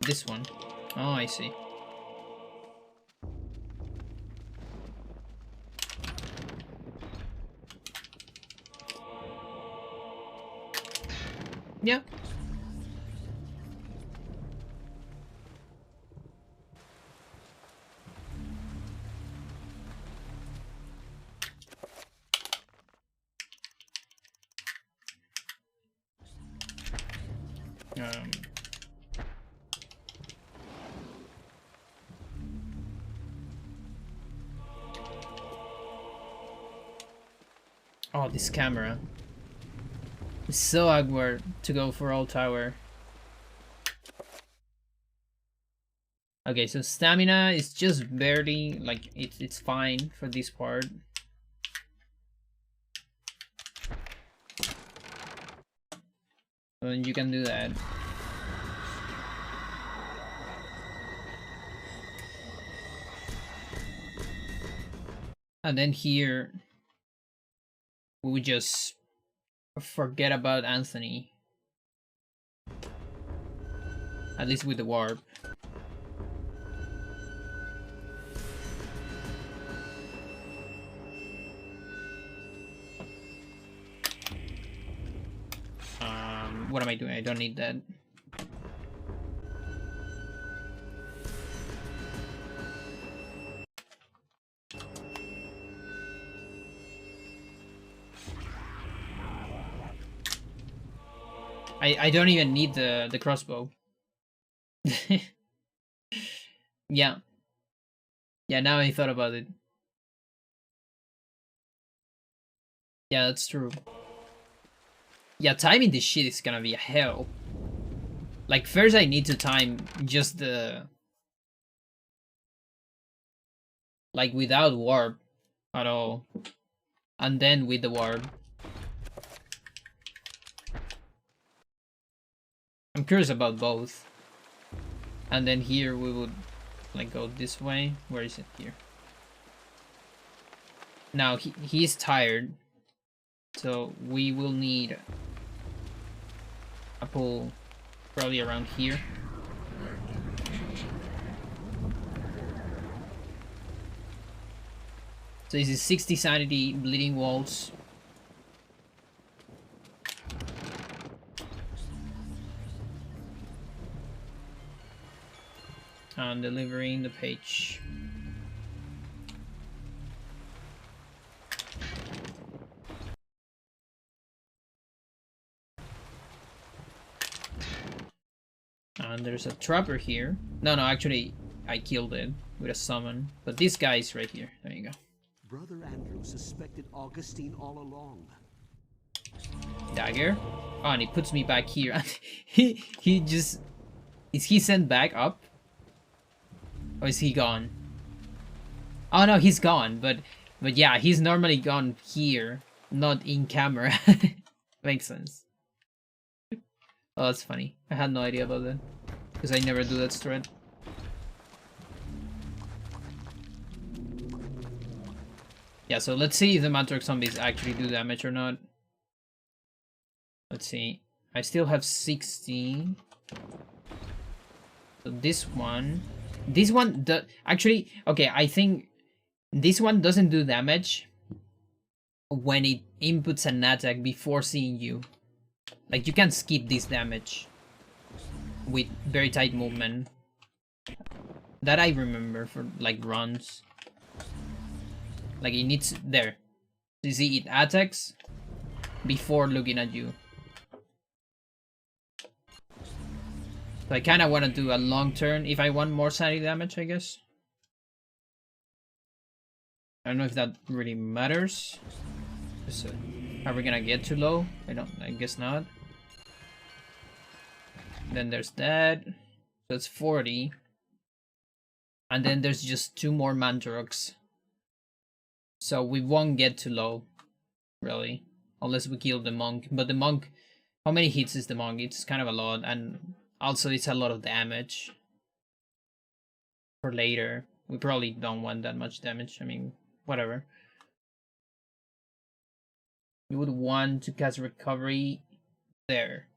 This one. Oh, I see. Yeah. Oh, this camera. It's so awkward to go for Old Tower. Okay, so stamina is just barely, like, it's fine for this part. And you can do that. And then here, we would just forget about Anthony. At least with the warp. What am I doing? I don't need that. I don't even need the crossbow. Yeah. Yeah, now I thought about it. Yeah, that's true. Yeah, timing this shit is gonna be a hell. Like, first I need to time just the... like, without warp at all. And then with the warp. I'm curious about both. And then here we would, like, go this way. Where is it here? Now, he's tired. So we will need a pull probably around here. So this is 60 sanity, bleeding walls. and delivering the page. And there's a trapper here. No, actually, I killed it with a summon. But this guy is right here. There you go. Brother Andrew suspected Augustine all along. Dagger. Oh, and he puts me back here. And he just... Is he sent back up? Or is he gone? Oh no, he's gone. But yeah, he's normally gone here, not in camera. Makes sense. Oh, that's funny. I had no idea about that. Because I never do that strat. Yeah, so let's see if the Mantrox zombies actually do damage or not. Let's see. I still have 16. So this one... actually, okay, I think this one doesn't do damage when it inputs an attack before seeing you. Like, you can skip this damage with very tight movement. That I remember for, like, runs. Like, it needs... There. You see, it attacks before looking at you. So I kind of want to do a long turn if I want more sanity damage, I guess. I don't know if that really matters. Are we gonna get too low? I guess not. Then there's that. So it's 40. And then there's just 2 more Mantrox. So we won't get too low, really. Unless we kill the monk. But the monk, how many hits is the monk? It's kind of a lot. And also it's a lot of damage. For later. We probably don't want that much damage. I mean, whatever. You would want to cast recovery there.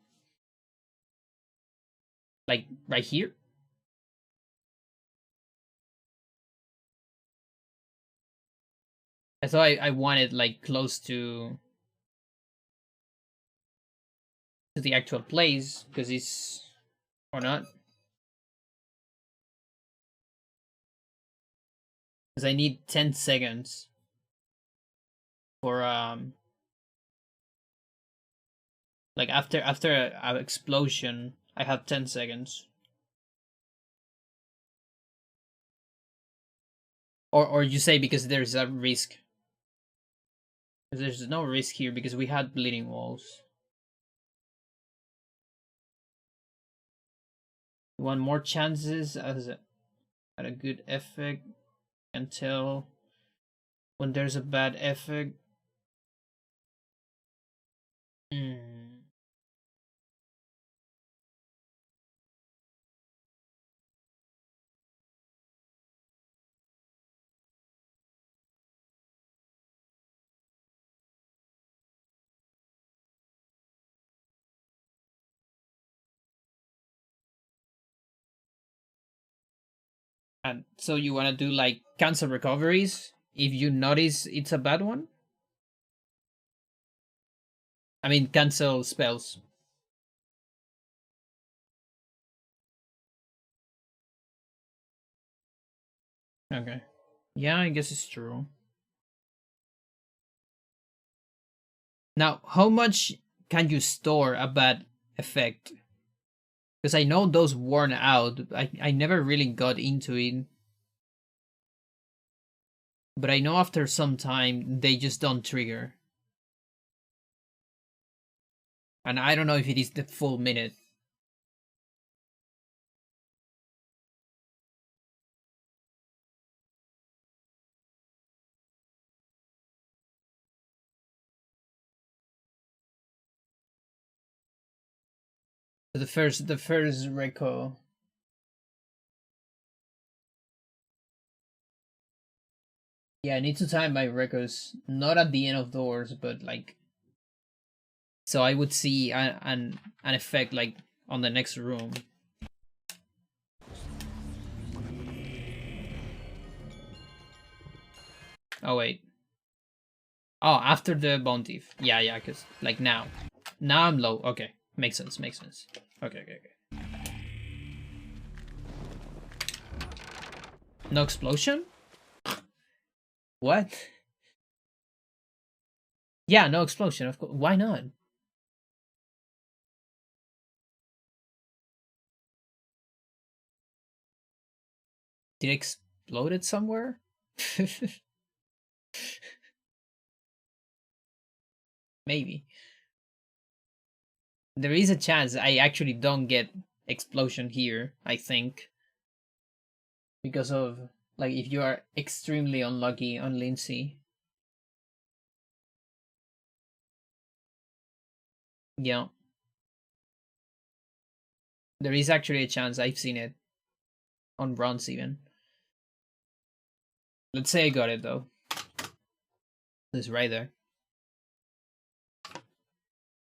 Like, right here? I thought I wanted, like, close to the actual place, because it's... Or not? Because I need 10 seconds for, like, after an explosion, I have 10 seconds. Or you say because there's a risk. Because there's no risk here because we had bleeding walls. You want more chances at a good effect. Can tell when there's a bad effect. And so you want to do like cancel recoveries if you notice it's a bad one? I mean, cancel spells. Okay. Yeah, I guess it's true. Now, how much can you store a bad effect? Because I know those worn out. I never really got into it. But I know after some time, they just don't trigger. And I don't know if it is the full minute. The first reco. Yeah, I need to time my recos not at the end of doors, but like, so I would see an effect like on the next room. Oh wait. Oh, after the bone thief. Yeah, cause like now I'm low. Okay, makes sense. Okay. No explosion? What? Yeah, no explosion, of course. Why not? Did it explode it somewhere? Maybe. There is a chance I actually don't get explosion here, I think. Because of, like, if you are extremely unlucky on Lindsay. Yeah. There is actually a chance I've seen it. On bronze even. Let's say I got it though. It's right there.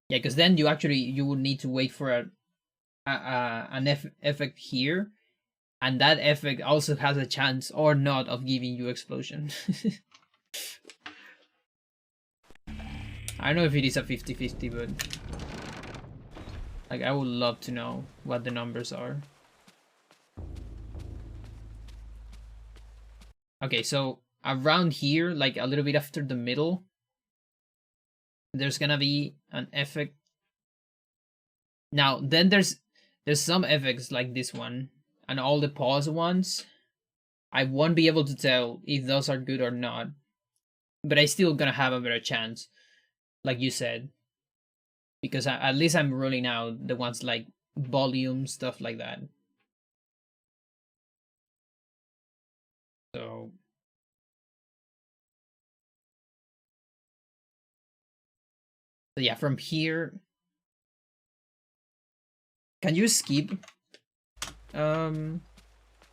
Yeah, because then you would need to wait for an effect here, and that effect also has a chance or not of giving you explosion. I don't know if it is a 50-50, but like I would love to know what the numbers are. Okay, so around here, like a little bit after the middle, there's gonna be an effect. Now, then there's some effects like this one and all the pause ones. I won't be able to tell if those are good or not, but I still gonna have a better chance, like you said, because at least I'm ruling out the ones like volume stuff like that. So yeah, from here, can you skip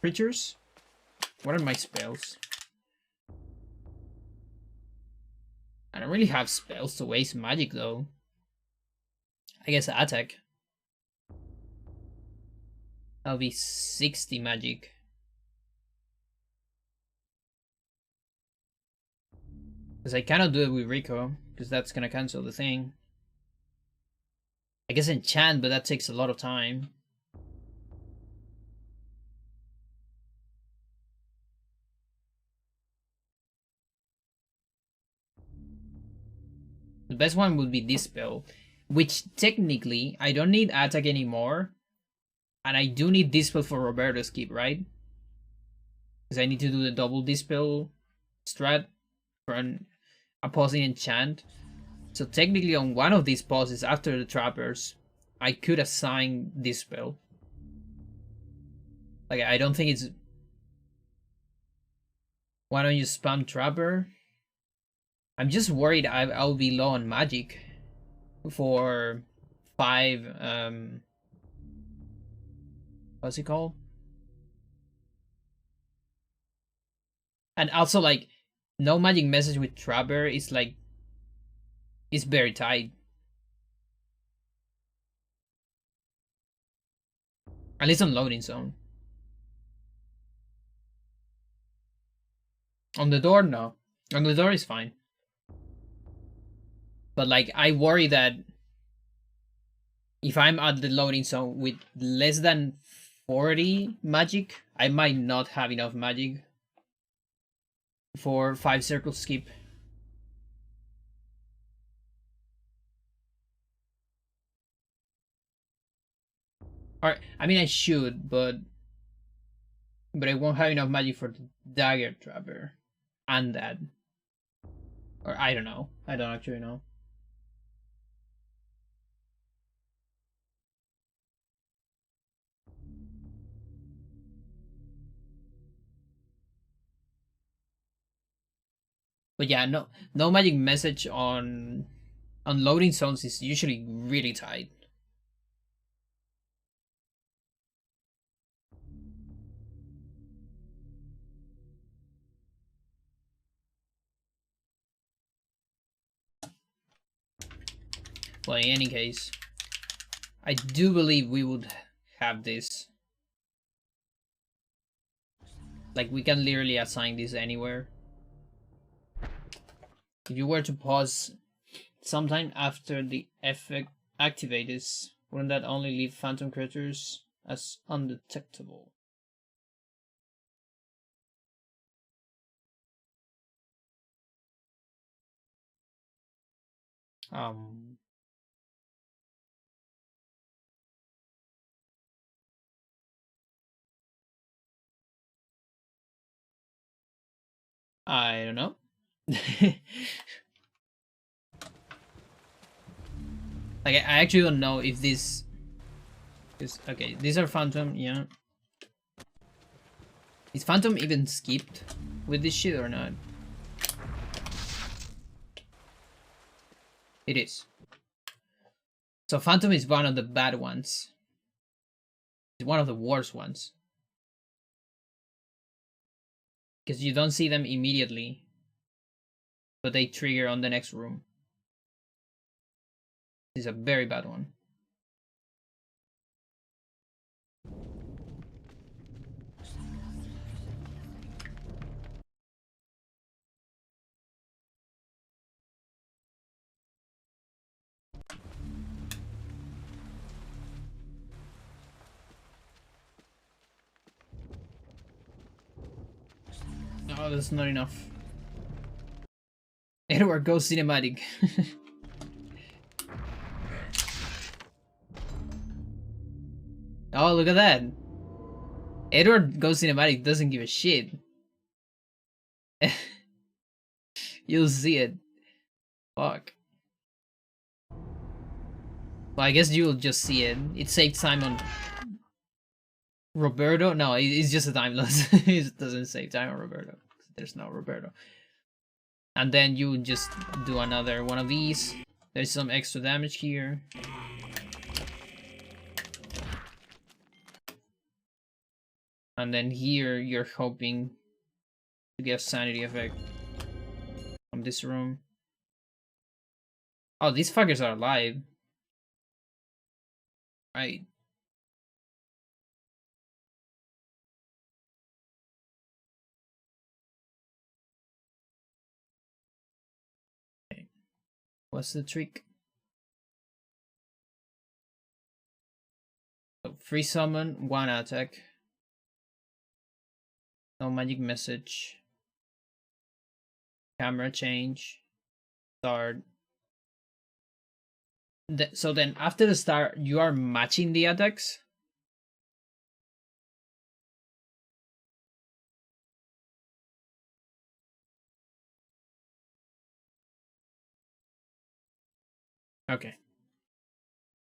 creatures? What are my spells? I don't really have spells to waste magic though. I guess attack. That'll be 60 magic. Because I cannot do it with Rico, because that's gonna cancel the thing. I guess enchant, but that takes a lot of time. The best one would be this spell, which technically I don't need attack anymore, and I do need Dispel for Roberto's keep, right? Because I need to do the double Dispel strat for an opposing enchant. So technically on one of these pauses after the Trappers, I could assign Dispel. Like, I don't think it's... Why don't you spam Trapper? I'm just worried I'll be low on magic for 5, what's it called? And also, like, no magic message with Trapper is like, it's very tight. At least on loading zone. On the door, no. On the door is fine. But like, I worry that if I'm at the loading zone with less than 40 magic, I might not have enough magic for 5 circle skip. Or, I mean, I should, but I won't have enough magic for the dagger trapper and that. Or I don't know. I don't actually know. But yeah, no magic message on loading zones is usually really tight. Well, in any case, I do believe we would have this. Like, we can literally assign this anywhere. If you were to pause sometime after the effect activates, wouldn't that only leave phantom creatures as undetectable? Um, I don't know. Like, I actually don't know if this is okay. These are Phantom, yeah. Is Phantom even skipped with this shit or not? It is. So Phantom is one of the bad ones. It's one of the worst ones. Because you don't see them immediately, but they trigger on the next room. This is a very bad one. No, that's not enough. Edward, go cinematic. Oh, look at that. Edward Go Cinematic doesn't give a shit. You'll see it. Fuck. Well, I guess you'll just see it. It saved time on Roberto. No, it's just a time loss. It doesn't save time on Roberto. There's no Roberto. And then you just do another one of these. There's some extra damage here. And then here you're hoping to get sanity effect from this room. Oh, these fuckers are alive. Right. Okay. What's the trick? So free summon, one attack. No magic message. Camera change. Start. So then after the start, you are matching the attacks? Okay.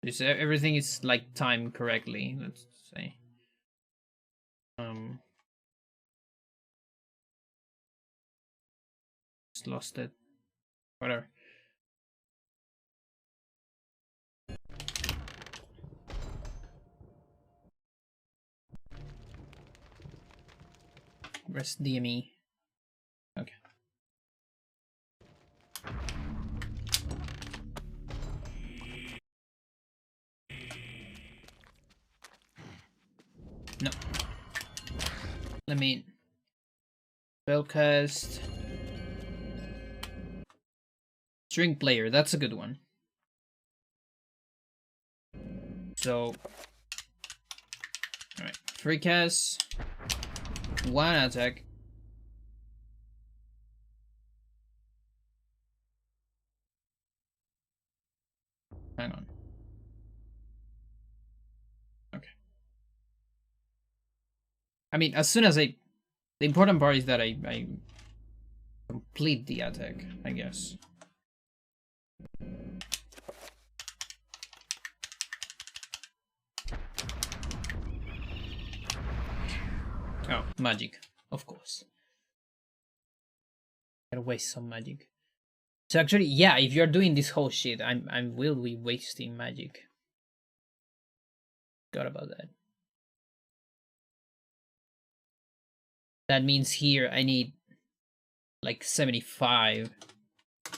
So everything is like timed correctly, let's say. Just lost it. Whatever. Rest DME. Okay. No. Let me spellcast. String player, that's a good one. So, alright, free cast, one attack. Hang on. Okay. I mean, as soon as the important part is that I complete the attack, I guess. Oh, magic, of course. Gotta waste some magic. So actually, yeah, if you're doing this whole shit, I will be wasting magic. Forgot about that. That means here I need like 75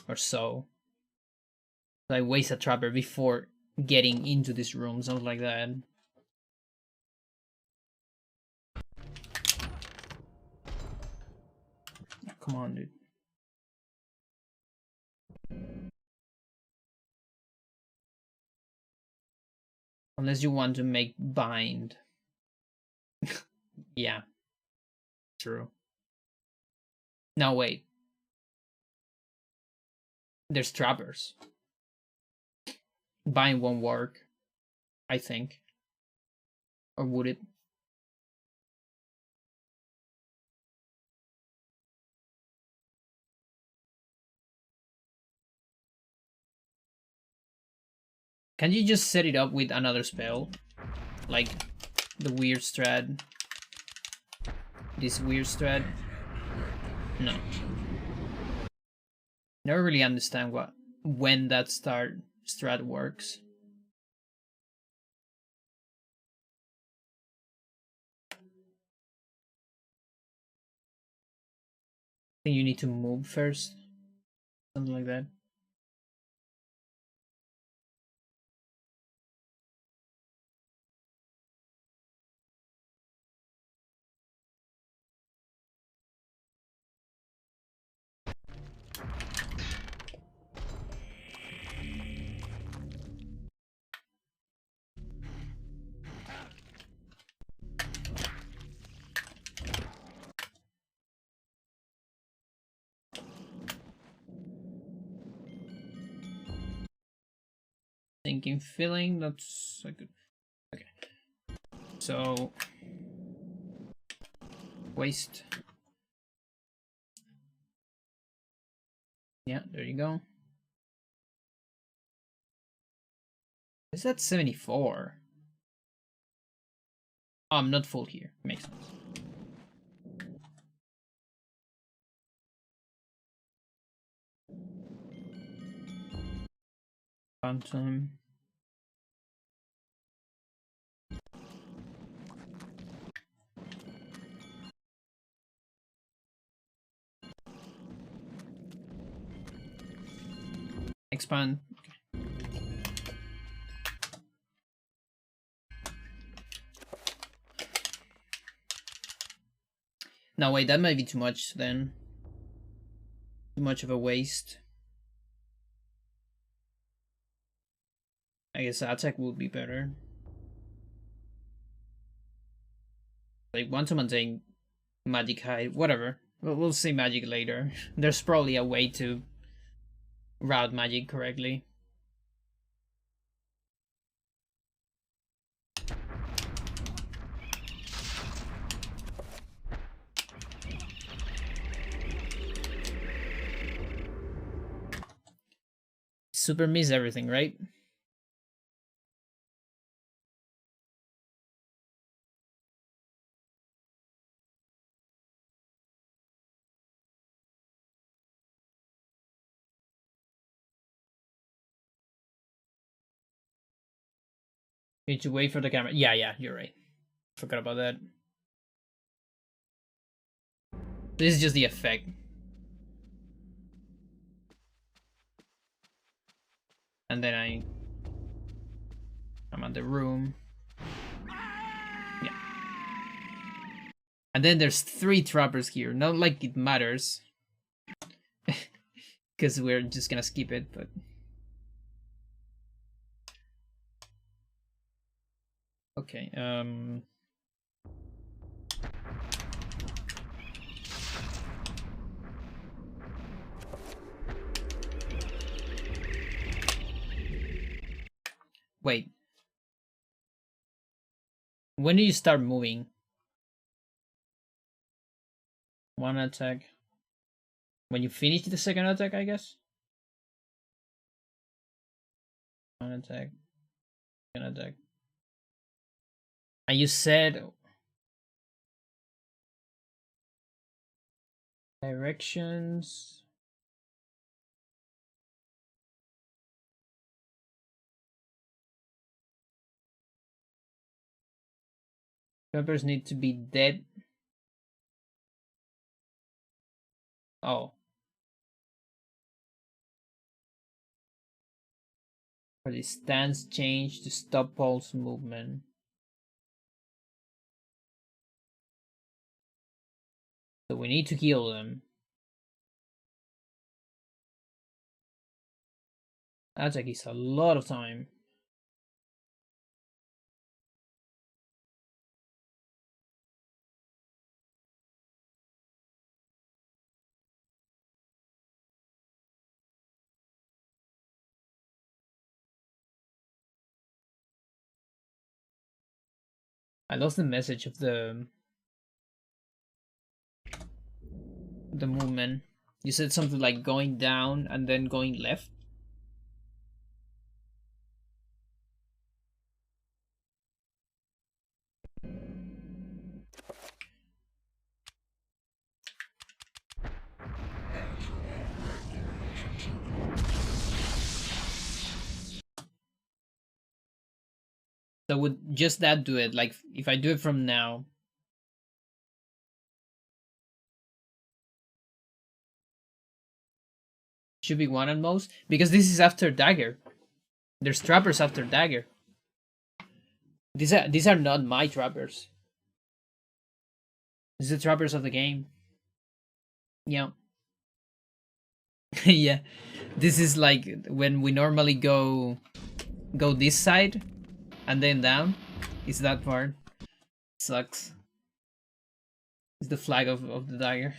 or so. So I waste a trapper before getting into this room, something like that. Oh, come on, dude. Unless you want to make bind. Yeah. True. No, wait. There's trappers. Bind won't work, I think. Or would it? Can you just set it up with another spell? Like the weird strat? This weird strat? No. Never really understand when that strat works. I think you need to move first. Something like that. Thinking, feeling, that's a good. Okay. So waste. Yeah, there you go. Is that 74? Oh, I'm not full here. Makes sense. Phantom. Expand. Okay. No, wait, that might be too much then. Too much of a waste. I guess attack would be better. Like, want to maintain magic high, whatever. We'll see magic later. There's probably a way to route magic correctly. Super miss everything, right? Need to wait for the camera. Yeah, you're right. Forgot about that. This is just the effect. And then I'm at the room. Yeah. And then there's 3 trappers here. Not like it matters. Because we're just gonna skip it, but... Okay, wait. When do you start moving? One attack. When you finish the second attack, I guess? One attack. Second attack. And you said... Directions... Peppers need to be dead. Oh. For the stance change to stop pulse movement. So we need to kill them. That takes a lot of time. I lost the message of the movement. You said something like going down and then going left. So would just that do it? Like if I do it from now. Should be one at most, because this is after dagger. There's trappers after dagger. These are not my trappers. These are the trappers of the game. Yeah. Yeah. This is like when we normally go this side and then down. It's that part. Sucks. It's the flag of the dagger.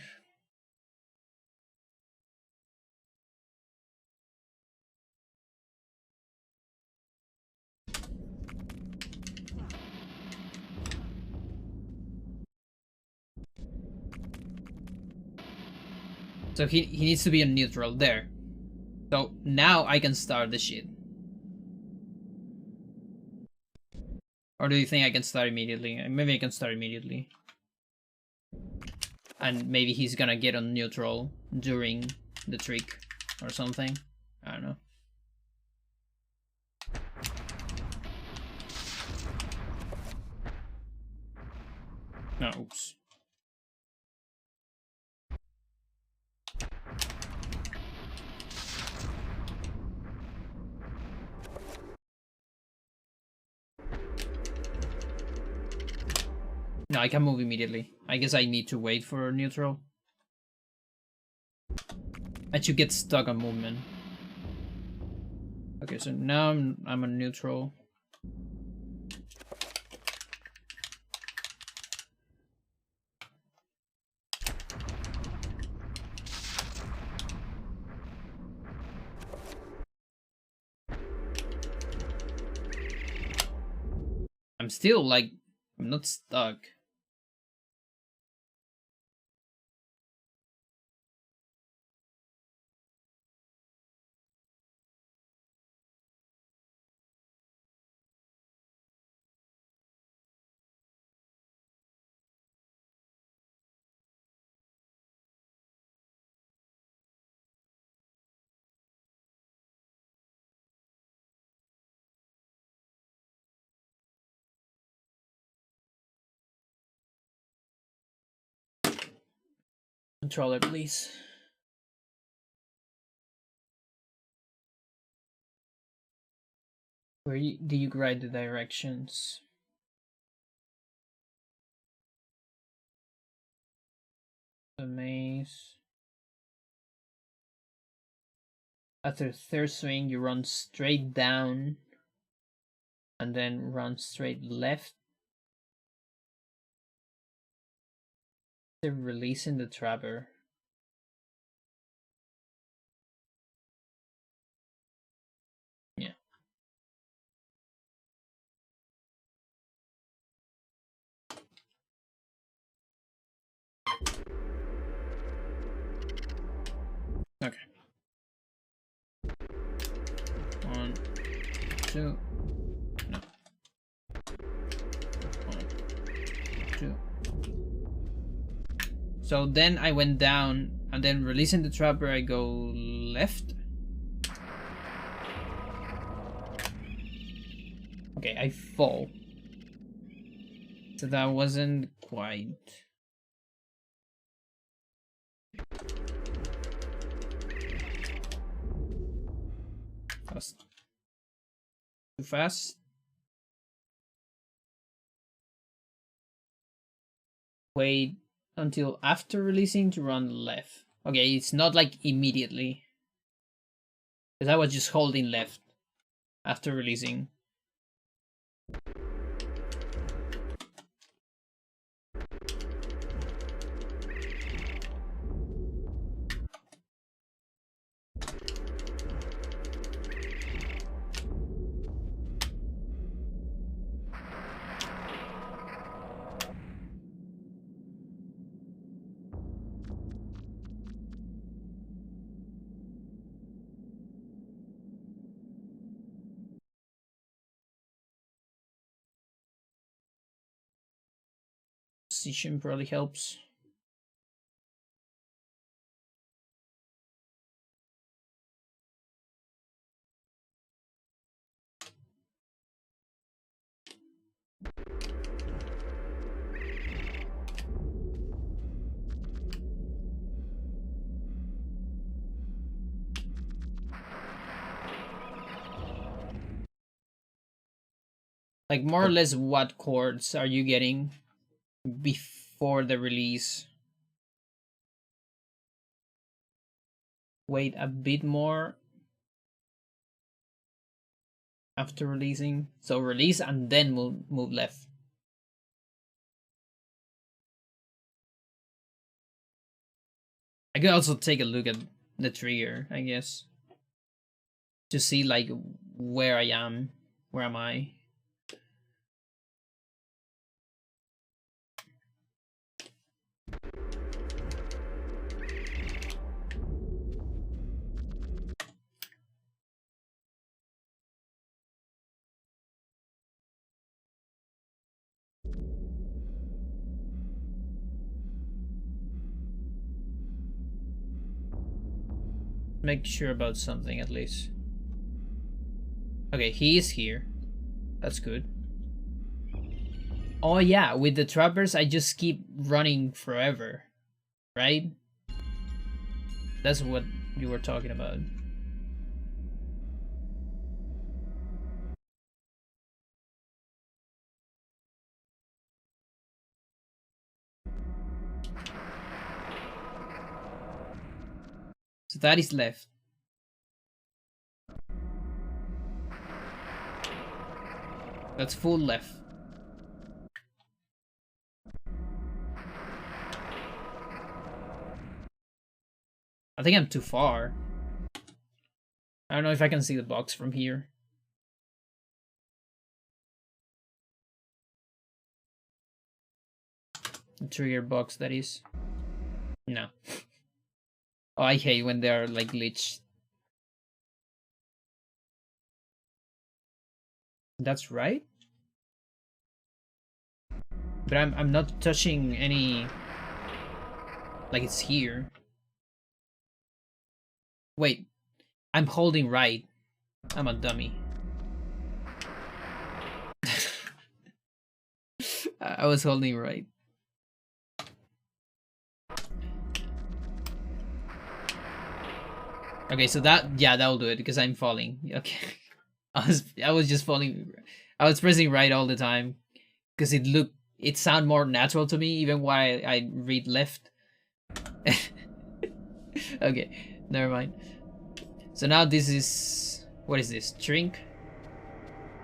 So he needs to be in neutral there. So now I can start the shit. Or do you think I can start immediately? Maybe I can start immediately. And maybe he's gonna get on neutral during the trick or something. I don't know. No, oops. No, I can move immediately. I guess I need to wait for neutral. I should get stuck on movement. Okay, so now I'm on neutral. I'm still like, I'm not stuck. Controller, please. Where do you write the directions? The maze. After third swing, you run straight down and then run straight left. They're releasing the trapper. Yeah. Okay. 1, 2. No. 1, 2. So then I went down and then releasing the trapper, I go left. Okay, I fall. So that wasn't quite. That was too fast. Wait until after releasing to run left. Okay, it's not like immediately. Because I was just holding left after releasing. position probably helps. Like, more or less, what chords are you getting before the release? Wait a bit more after releasing. So release and then move left. I could also take a look at the trigger, I guess, to see like where I am. Where am I? Make sure about something at least. Okay, he is here. That's good. Oh yeah, with the trappers I just keep running forever, right? That's what you were talking about. So that is left. That's full left. I think I'm too far. I don't know if I can see the box from here. The trigger box, that is. No. Oh, I hate when they are like glitched. That's right. But I'm not touching any. Like it's here. Wait, I'm holding right. I'm a dummy. I was holding right. Okay, so that'll do it because I'm falling. Okay. I was just falling. I was pressing right all the time because it sound more natural to me even while I read left. Okay, never mind. So now this is, what is this? Shrink.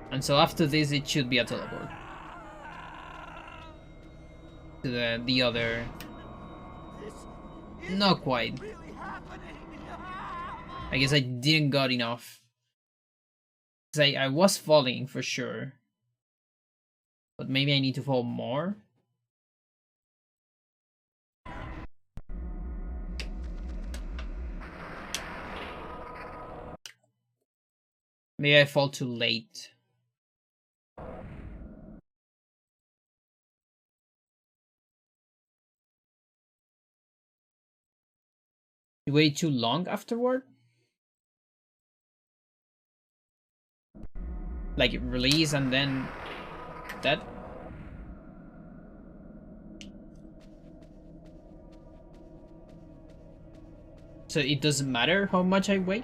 And so after this it should be a teleport to the other. Not quite. I guess I didn't got enough. Cause I was falling for sure. But maybe I need to fall more. Maybe I fall too late. You wait too long afterward? Like release and then that? So it doesn't matter how much I wait?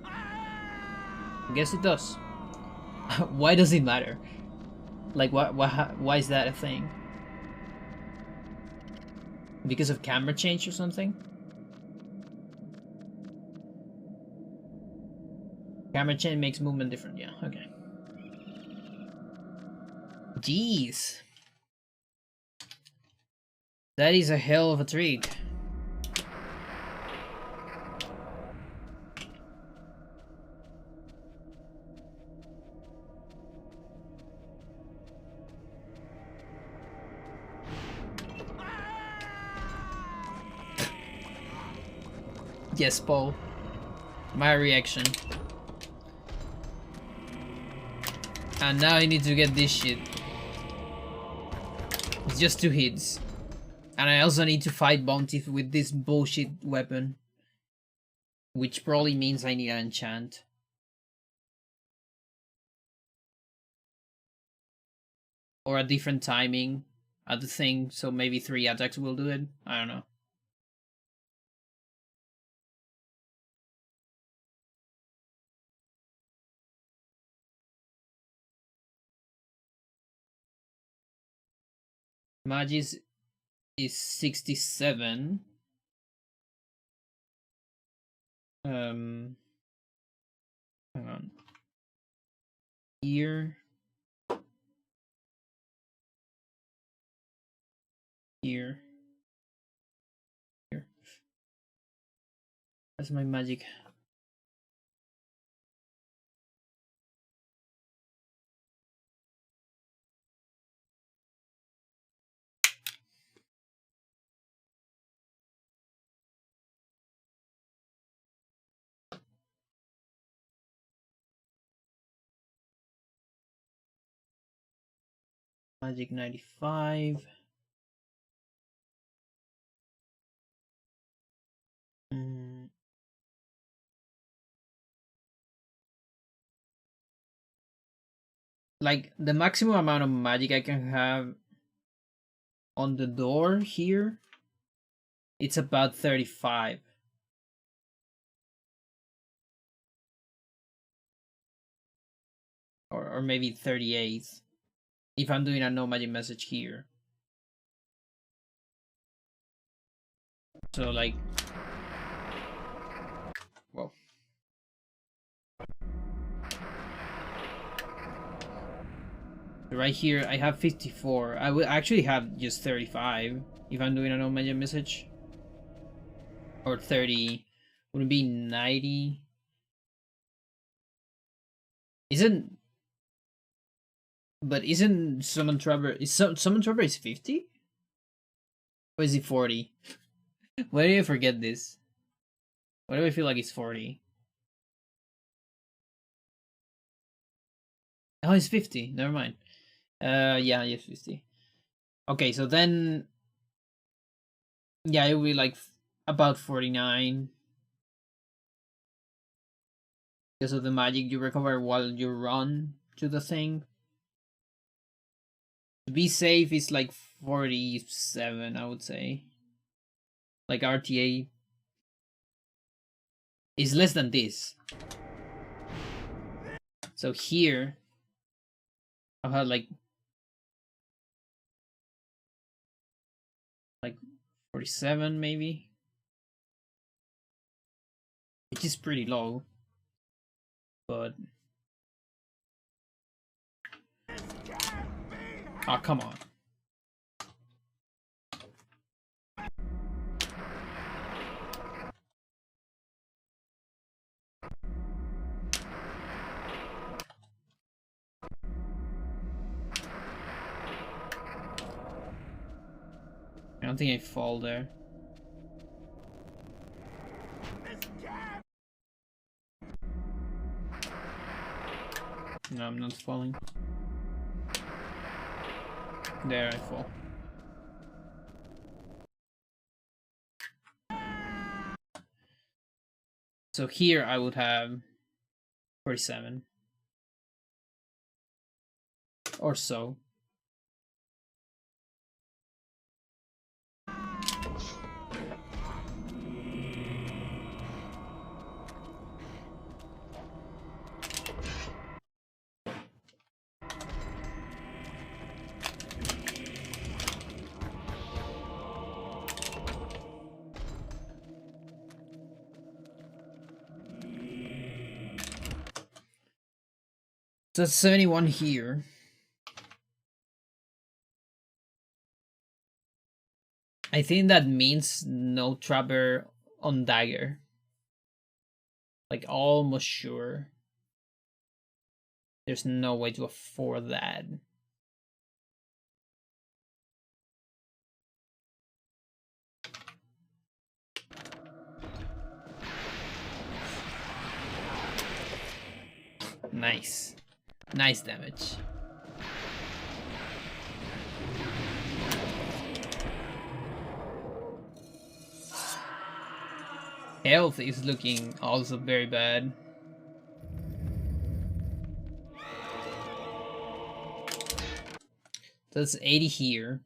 I guess it does. Why does it matter? Like why is that a thing? Because of camera change or something? Camera change makes movement different, yeah, okay. Jeez. That is a hell of a trick. Yes, Paul. My reaction. And now I need to get this shit. It's just 2 hits. And I also need to fight bounties with this bullshit weapon. Which probably means I need an enchant. Or a different timing at the thing, so maybe 3 attacks will do it. I don't know. Magis is 67. Hang on. Here. Here. Here. That's my magic. Magic 95. Like the maximum amount of magic I can have on the door here, it's about 35. Or maybe 38 if I'm doing a no magic message here. So like, whoa. Right here I have 54. I will actually have just 35 if I'm doing a no magic message. Or 30. Would it be 90? Isn't Summon Trapper, is Summon Trapper is 50? Or is it 40? Why do I forget this? Why do I feel like it's 40? Oh, it's 50. Never mind. Yeah, it's 50. Okay, so then, yeah, it will be like about 49. Because of the magic you recover while you run to the thing. To be safe is like 47, I would say. Like RTA is less than this. So here, I'll have like 47 maybe. Which is pretty low. But oh, come on. I don't think I fall there. No, I'm not falling. There, I fall. So here I would have 47. Or so. So that's 71 here. I think that means no trapper on dagger. Like almost sure. There's no way to afford that. Nice. Nice damage. Health is looking also very bad. That's 80 here.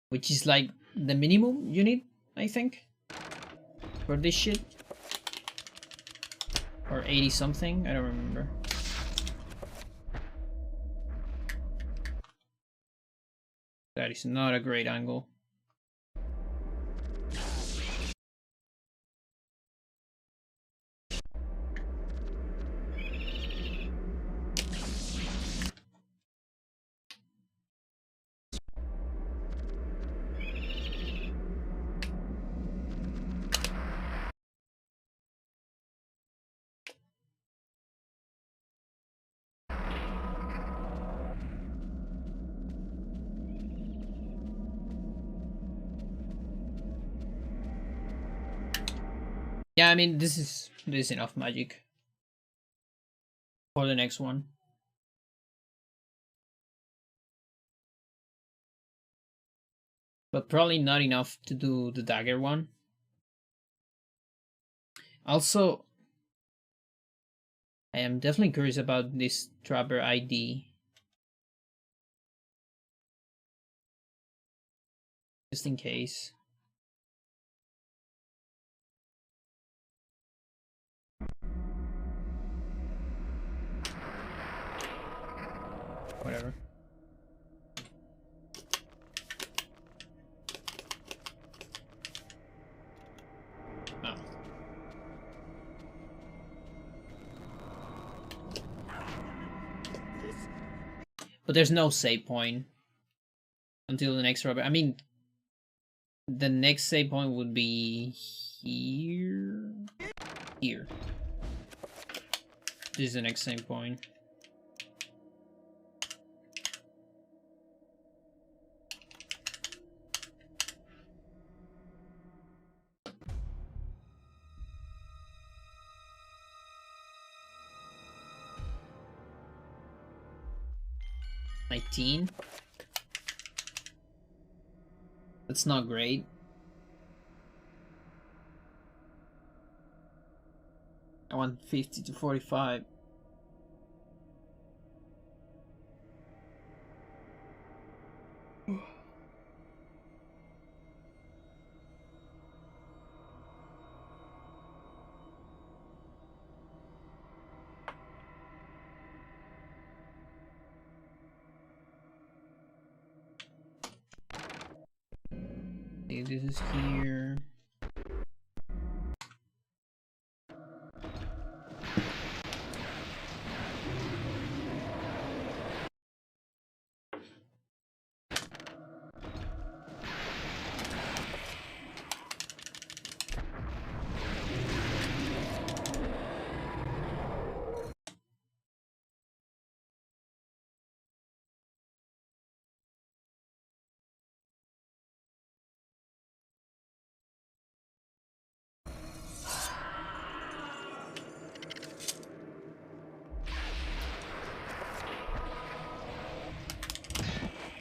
Which is like the minimum you need, I think, for this shit. Or 80 something, I don't remember. That is not a great angle. Yeah, I mean, this is enough magic for the next one. But probably not enough to do the dagger one. Also, I am definitely curious about this Trapper ID. Just in case. Whatever. Oh. But there's no save point until the next rubber. I mean, the next save point would be here. Here. This is the next save point. That's not great. I want 50 to 45. Okay, this is here.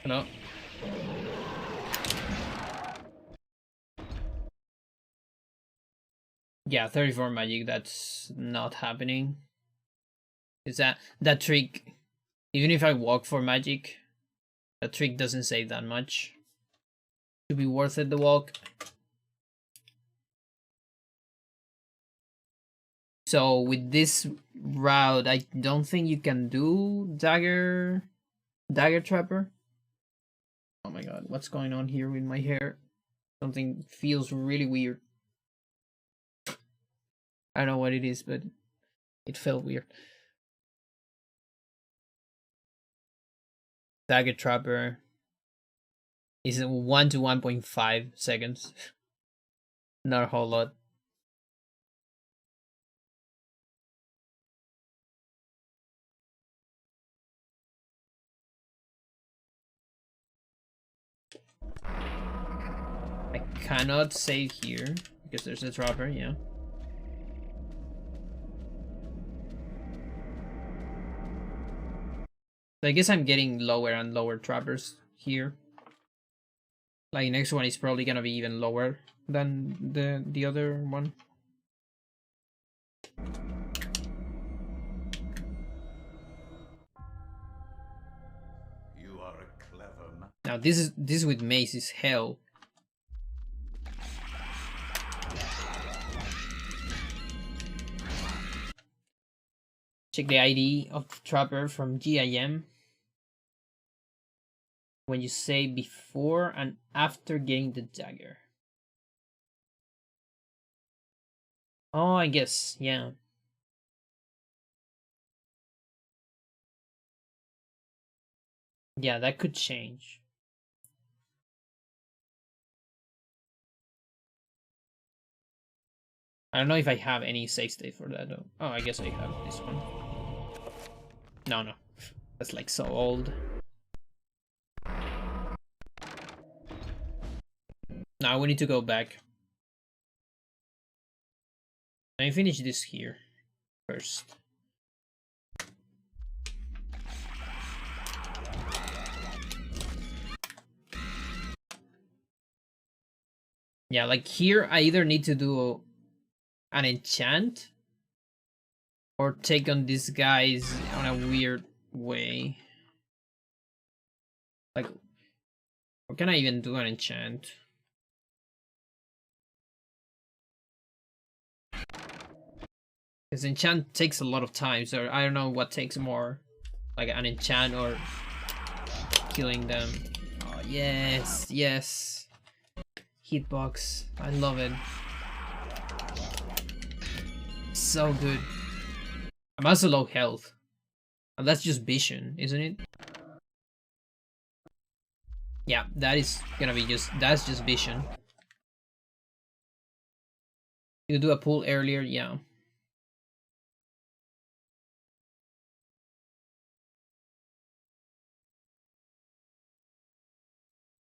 Hello. Yeah, 34 magic, that's not happening. Is that trick, even if I walk for magic, that trick doesn't save that much to be worth it, the walk. So with this route, I don't think you can do dagger trapper. Oh my god, what's going on here with my hair? Something feels really weird. I don't know what it is, but it felt weird. Dagger trapper is 1 to 1.5 seconds. Not a whole lot. I cannot save here because there's a trapper, yeah. So I guess I'm getting lower and lower trappers here. Like next one is probably gonna be even lower than the other one. You are a clever man. Now this with mace is hell. Check the ID of the trapper from GIM. When you say before and after getting the dagger. Oh, I guess, yeah. Yeah, that could change. I don't know if I have any save state for that though. Oh, I guess I have this one. No. That's like so old. Now we need to go back. Let me finish this here first. Yeah, like here I either need to do an enchant or take on these guys on a weird way. Like, or can I even do an enchant? Because enchant takes a lot of time, so I don't know what takes more. Like an enchant or killing them. Oh, yes, yes. Hitbox, I love it. So good. I'm also low health. And that's just vision, isn't it? Yeah, that is gonna be that's just vision. You do a pull earlier, yeah.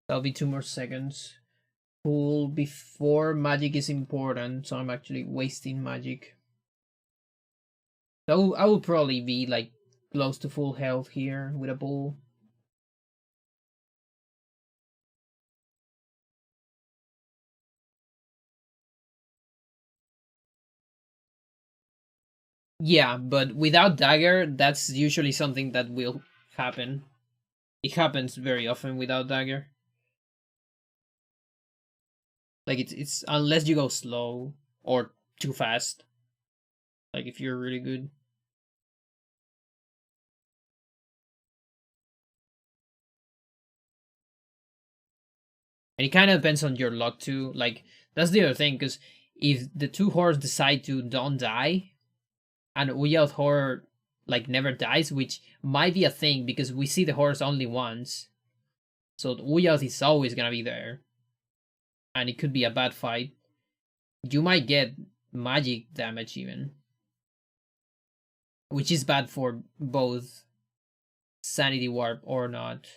That'll be 2 more seconds. Pull before magic is important, so I'm actually wasting magic. So I will probably be like close to full health here with a pull. Yeah, but without dagger, that's usually something that will happen. It happens very often without dagger. Like it's unless you go slow or too fast. Like if you're really good. And it kind of depends on your luck too. Like that's the other thing, because if the two horrors decide to don't die, and Uyau's horror like never dies, which might be a thing because we see the horrors only once, so Uyau's is always gonna be there, and it could be a bad fight. You might get magic damage even, which is bad for both sanity warp or not.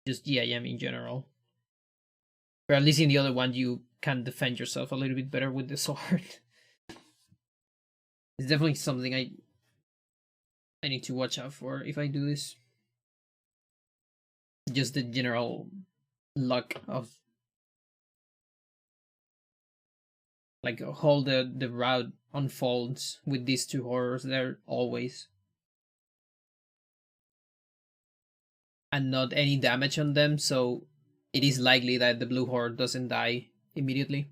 Just GIM in general. But at least in the other one you can defend yourself a little bit better with the sword. It's definitely something I need to watch out for if I do this. Just the general luck of like how the route unfolds with these two horrors there always. And not any damage on them, so it is likely that the blue horror doesn't die immediately.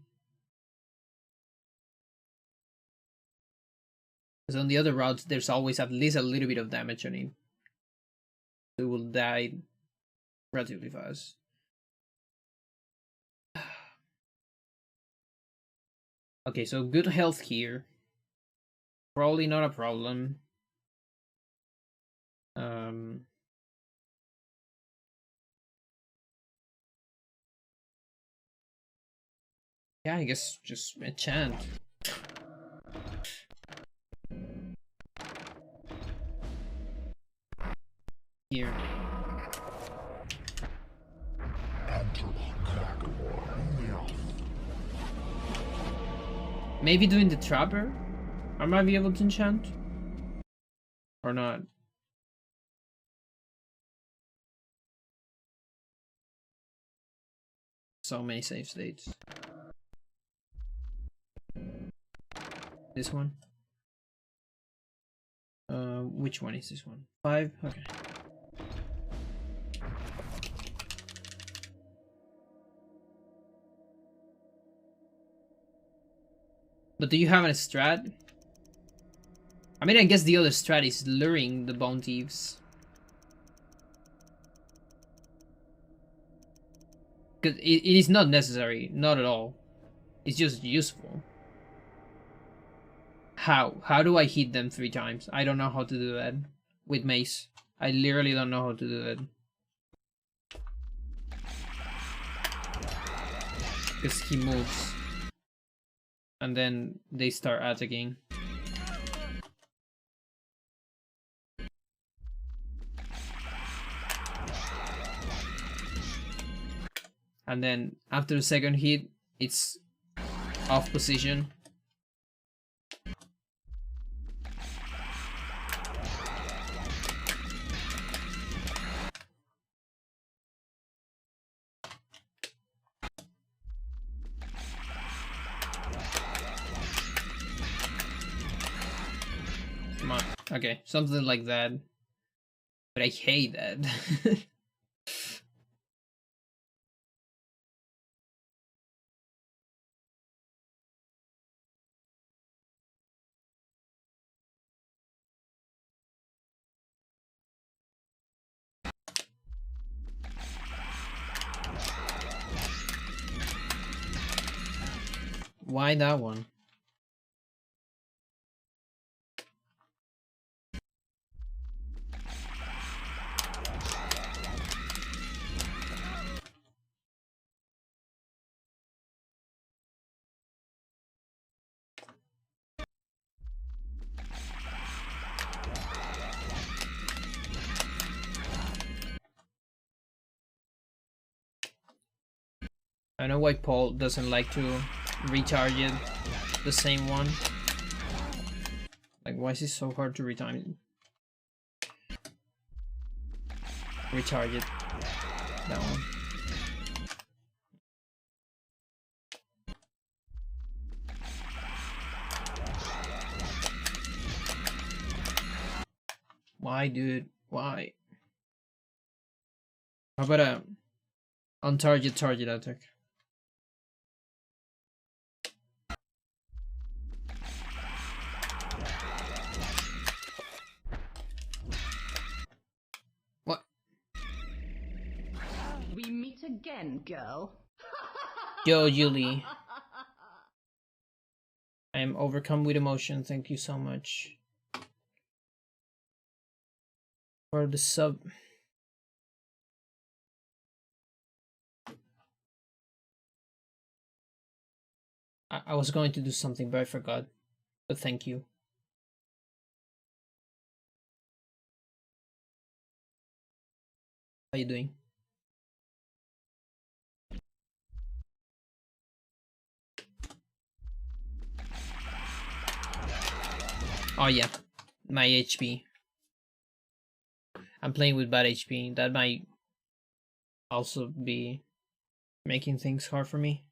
Because on the other routes, there's always at least a little bit of damage on it. It will die relatively fast. Okay, so good health here. Probably not a problem. Yeah, I guess just enchant. Here. Maybe doing the trapper? I might be able to enchant. Or not. So many save states. This one? Which one is this one? 5? Okay. But do you have a strat? I mean, I guess the other strat is luring the bone thieves. Because it is not necessary, not at all. It's just useful. How? How do I hit them 3 times? I don't know how to do that with mace. I literally don't know how to do that. Because he moves. And then they start attacking. And then after the second hit, it's off position. Come on. Okay, something like that. But I hate that. Why that one? I know why Paul doesn't like to retarget the same one. Like, why is it so hard to retarget that one? Why, dude? Why? How about a on-target target attack? What? We meet again, girl. Yo, Julie. I am overcome with emotion. Thank you so much for the sub. I was going to do something, but I forgot. But thank you. How you doing? Oh yeah, my HP. I'm playing with bad HP. That might also be making things hard for me.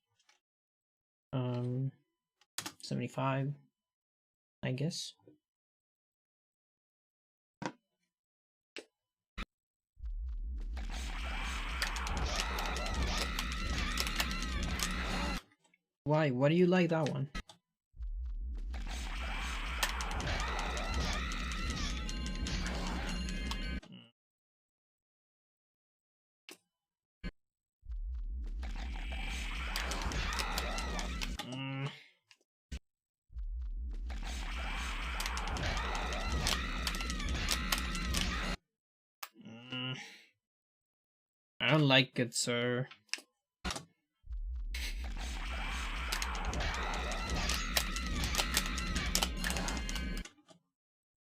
75, I guess. Why? Why do you like that one? I don't like it, sir.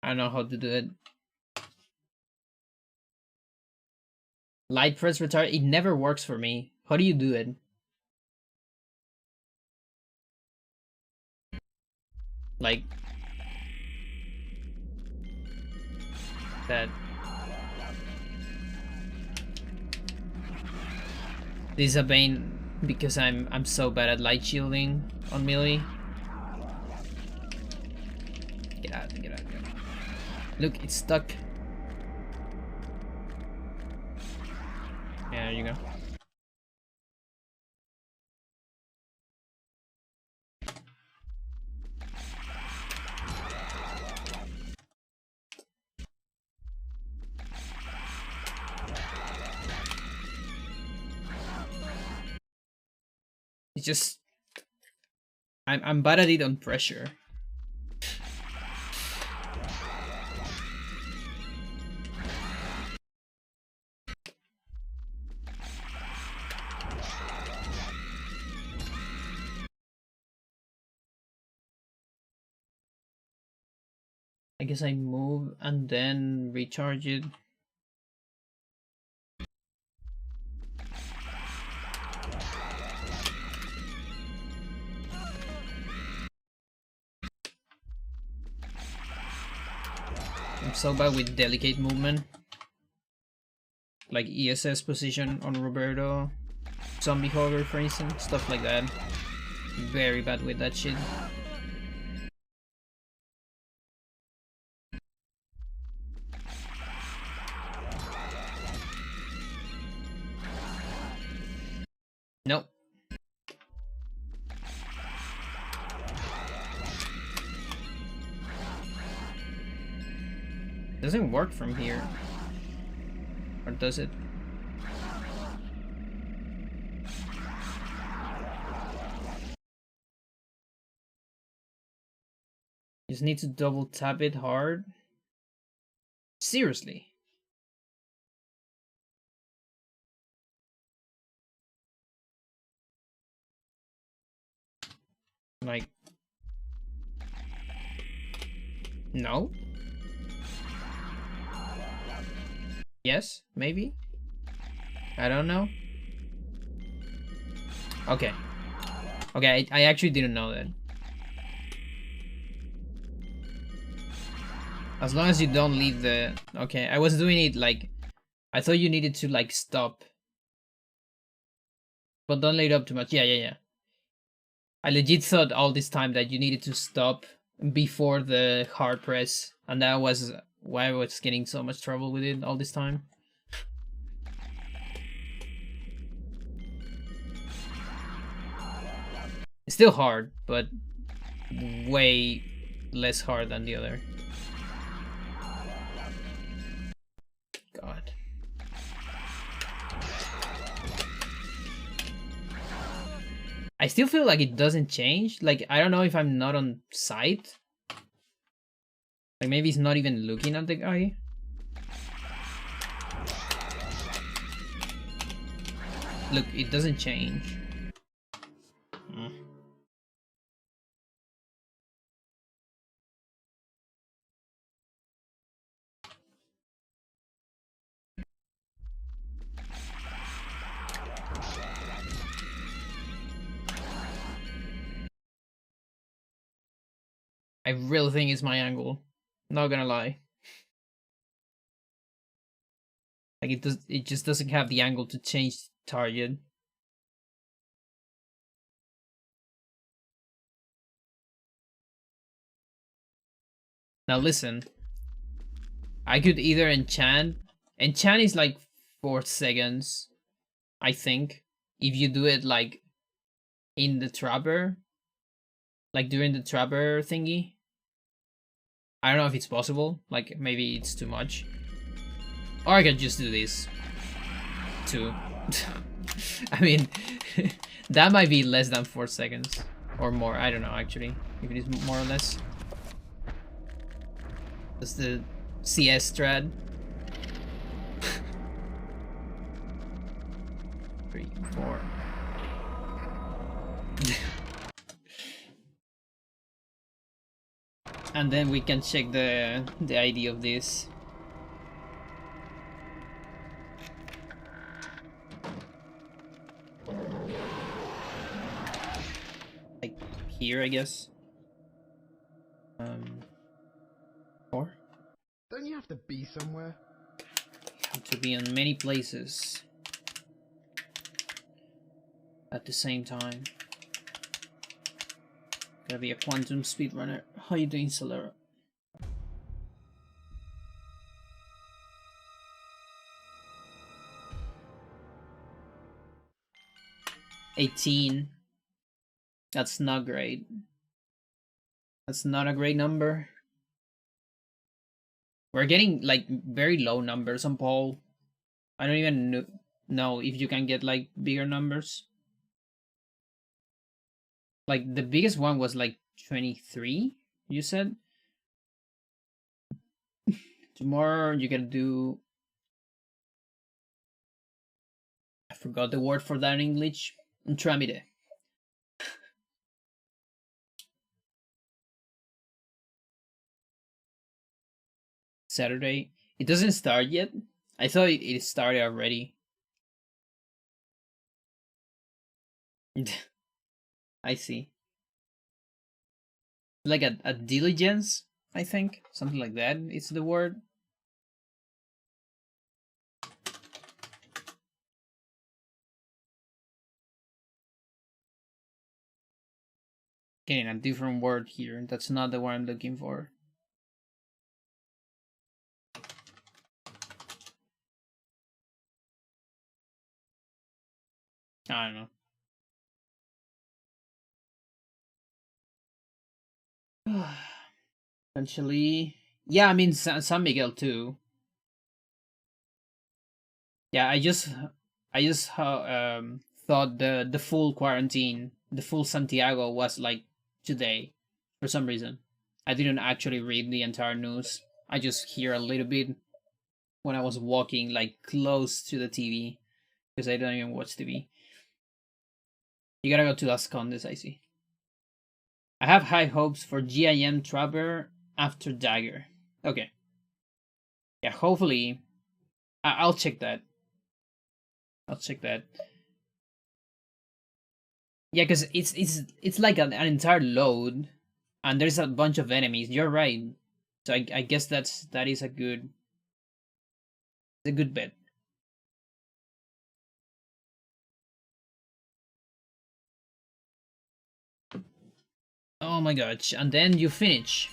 I don't know how to do it. Light press retard, it never works for me. How do you do it? Like, That this is a bane because I'm so bad at light shielding on melee. Get out, get out, get out. Look, it's stuck. Yeah, there you go. It's just I'm bad at it on pressure. I guess I move and then recharge it. I'm so bad with delicate movement. Like ESS position on Roberto, zombie hogger for instance, stuff like that. Very bad with that shit. Nope. Doesn't work from here. Or does it? Just need to double tap it hard. Seriously. Like, no? Yes, maybe? I don't know. Okay. Okay, I actually didn't know that. As long as you don't leave the... Okay, I was doing it like... I thought you needed to like stop. But don't lay it up too much. Yeah. I legit thought all this time that you needed to stop before the hard press. And that was why I was getting so much trouble with it all this time. It's still hard, but way less hard than the other. God. I still feel like it doesn't change. Like, I don't know if I'm not on sight. Like, maybe he's not even looking at the guy. Look, it doesn't change. I really think it's my angle. Not gonna lie. Like it just doesn't have the angle to change target. Now listen. I could either enchant. Enchant is like 4 seconds, I think. If you do it like in the trapper. Like during the trapper thingy. I don't know if it's possible. Like maybe it's too much. Or I could just do this too. I mean, that might be less than 4 seconds or more. I don't know actually if it is more or less. That's the CS strat. 3, 4. And then we can check the ID of this. Like here, I guess. 4. Don't you have to be somewhere? You have to be in many places at the same time. Gotta be a quantum speedrunner. How you doing, Solera? $18. That's not great. That's not a great number. We're getting like very low numbers on poll. I don't even know if you can get like bigger numbers. Like the biggest one was like 23, you said? Tomorrow you can do... I forgot the word for that in English. Tramite. Saturday. It doesn't start yet. I thought it started already. I see. Like a diligence, I think. Something like that is the word. Getting a different word here. That's not the one I'm looking for. I don't know. Essentially, yeah, I mean San Miguel too. Yeah, I just thought the full quarantine, the full Santiago was like today for some reason. I didn't actually read the entire news. I just hear a little bit when I was walking like close to the TV because I don't even watch TV. You gotta go to Las Condes, I see. I have high hopes for GIM Trapper after Dagger. Okay. Yeah, hopefully I'll check that. I'll check that. Yeah, because it's like an entire load, and there's a bunch of enemies. You're right. So I guess that is a good bet. Oh my gosh! And then you finish.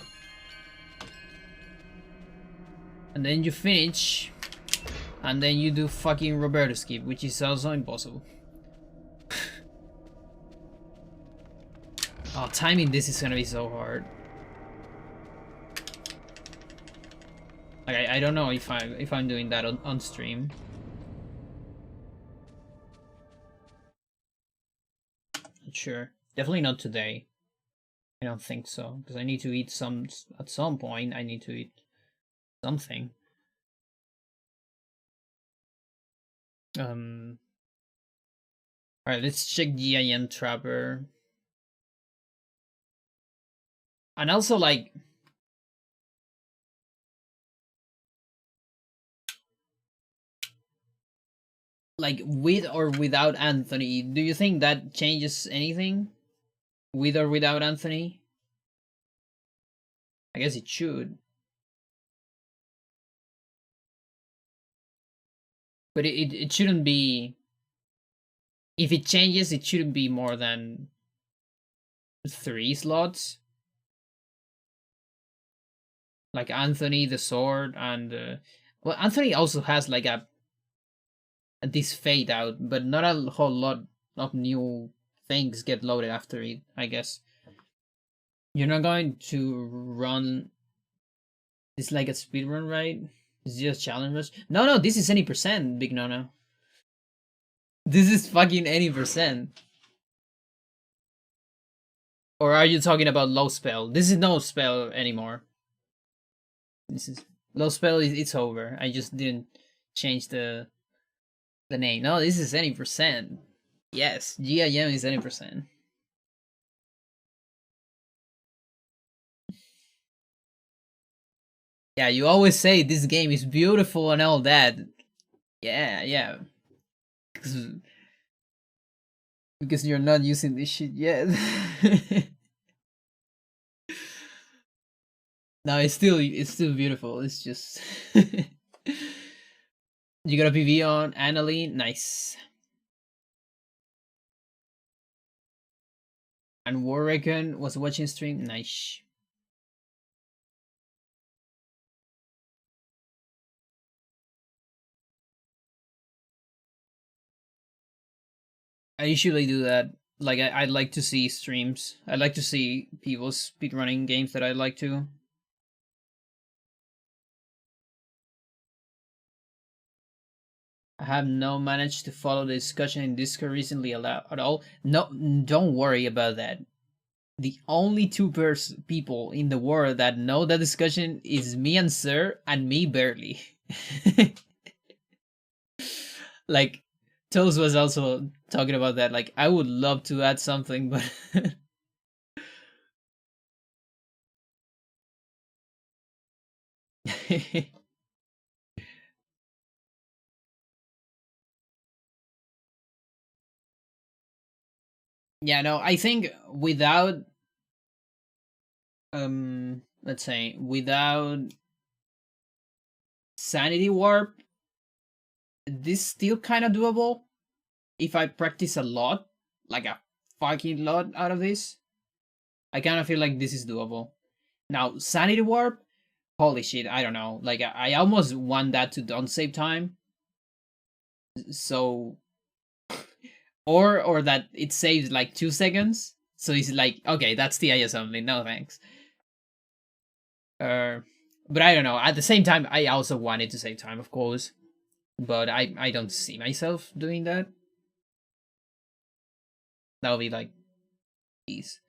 And then you finish. And then you do fucking Roberto skip, which is also impossible. Oh, timing this is gonna be so hard. Like I don't know if I'm doing that on stream. Not sure. Definitely not today. I don't think so, because I need to eat at some point. I need to eat something. Alright, let's check GIM Trapper. And also like with or without Anthony, do you think that changes anything? With or without Anthony? I guess it should. But it shouldn't be... If it changes, it shouldn't be more than 3 slots. Like Anthony, the sword, and... well, Anthony also has like this fade out, but not a whole lot of new things get loaded after it, I guess. You're not going to run this like a speedrun, right? It's just challenge rush. No, this is any percent, Big Nono. This is fucking any percent. Or are you talking about low spell? This is no spell anymore. This is low spell. It's over. I just didn't change the name. No, this is any percent. Yes, GIM is any percent. Yeah, you always say this game is beautiful and all that. Yeah. Because you're not using this shit yet. No, it's still beautiful. It's just you got a PV on Annalie, nice. And Warrecon was watching stream, nice. I usually do that. Like I like to see streams. I like to see people speedrunning games that I like to. I have not managed to follow the discussion in Discord recently at all. No, don't worry about that. The only two people in the world that know the discussion is me and Sir, and me barely. Like, Toast was also talking about that. Like, I would love to add something, but yeah, no, I think without let's say without Sanity Warp, this still kind of doable if I practice a lot, like a fucking lot out of this. I kind of feel like this is doable. Now, Sanity Warp, holy shit, I don't know. Like, I almost want that to don't save time. So, or that it saves like 2 seconds. So it's like, okay, that's TIS only. No thanks. But I don't know. At the same time, I also wanted to save time, of course. But I don't see myself doing that. That would be like, geez.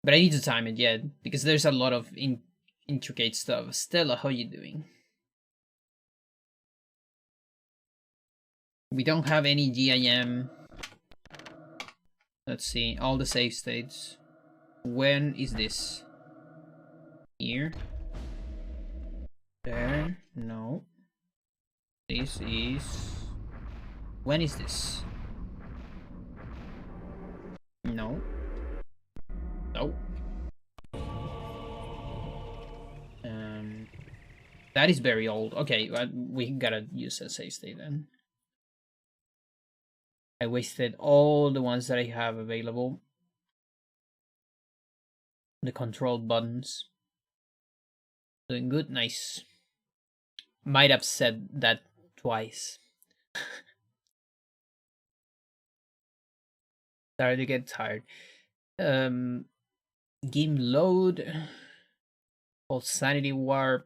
But I need to time it yet because there's a lot of intricate stuff. Stella, how you doing? We don't have any GIM. Let's see, all the save states. When is this? Here? There? No. This is... When is this? No. No. That is very old. Okay, we gotta use a save state then. I wasted all the ones that I have available. The control buttons. Doing good, nice. Might have said that twice. Starting to get tired. Game load. Called Sanity Warp.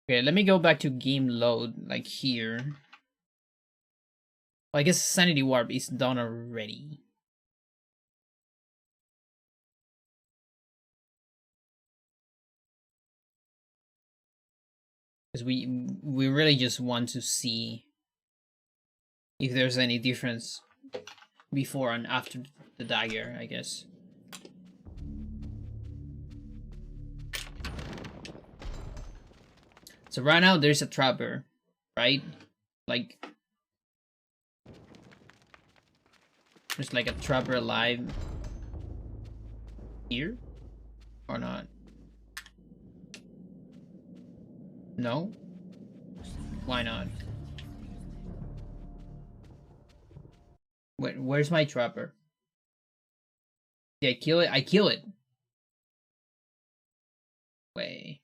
Okay, let me go back to game load, like here. Well, I guess Sanity Warp is done already. Because we really just want to see if there's any difference before and after the dagger, I guess. So right now there's a trapper, right? Like there's like a trapper alive here or not? No? Why not? Where's my trapper? Did I kill it? I kill it. Wait.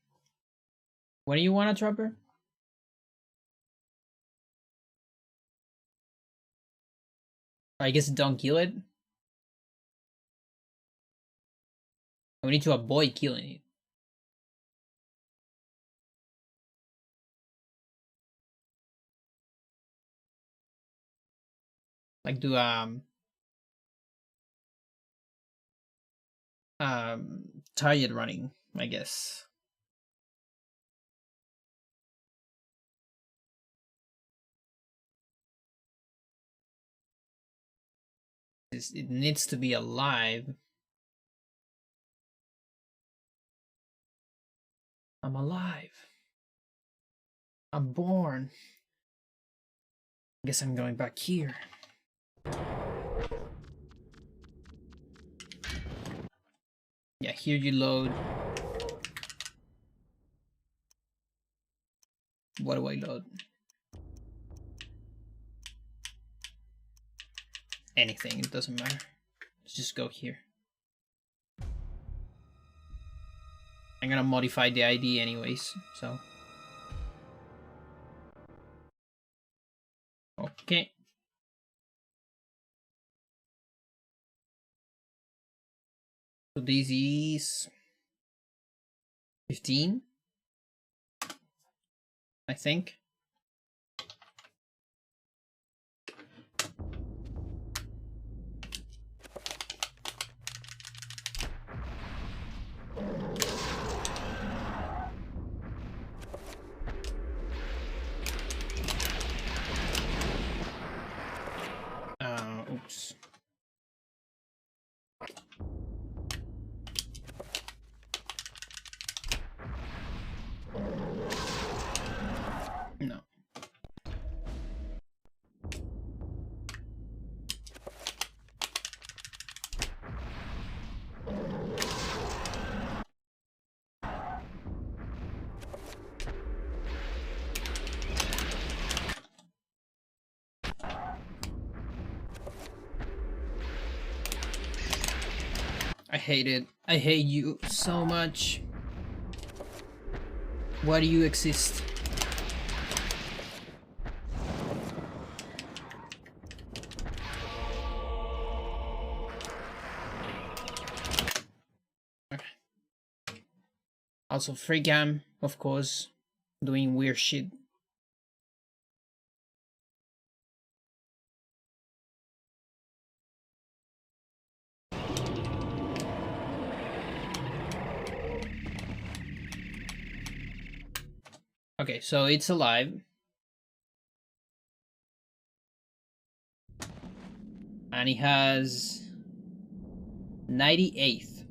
What do you want a trapper? I guess don't kill it. We need to avoid killing it. Like do target running, I guess. It needs to be alive. I'm alive. I'm born. I guess I'm going back here. Yeah, here you load. What do I load? Anything, it doesn't matter. Let's just go here. I'm gonna modify the ID anyways, so. Okay. So this is 15, I think. Oops. No. I hate it. I hate you so much. Why do you exist? Okay. Also, free cam, of course, doing weird shit. Okay, so it's alive. And he has 98th.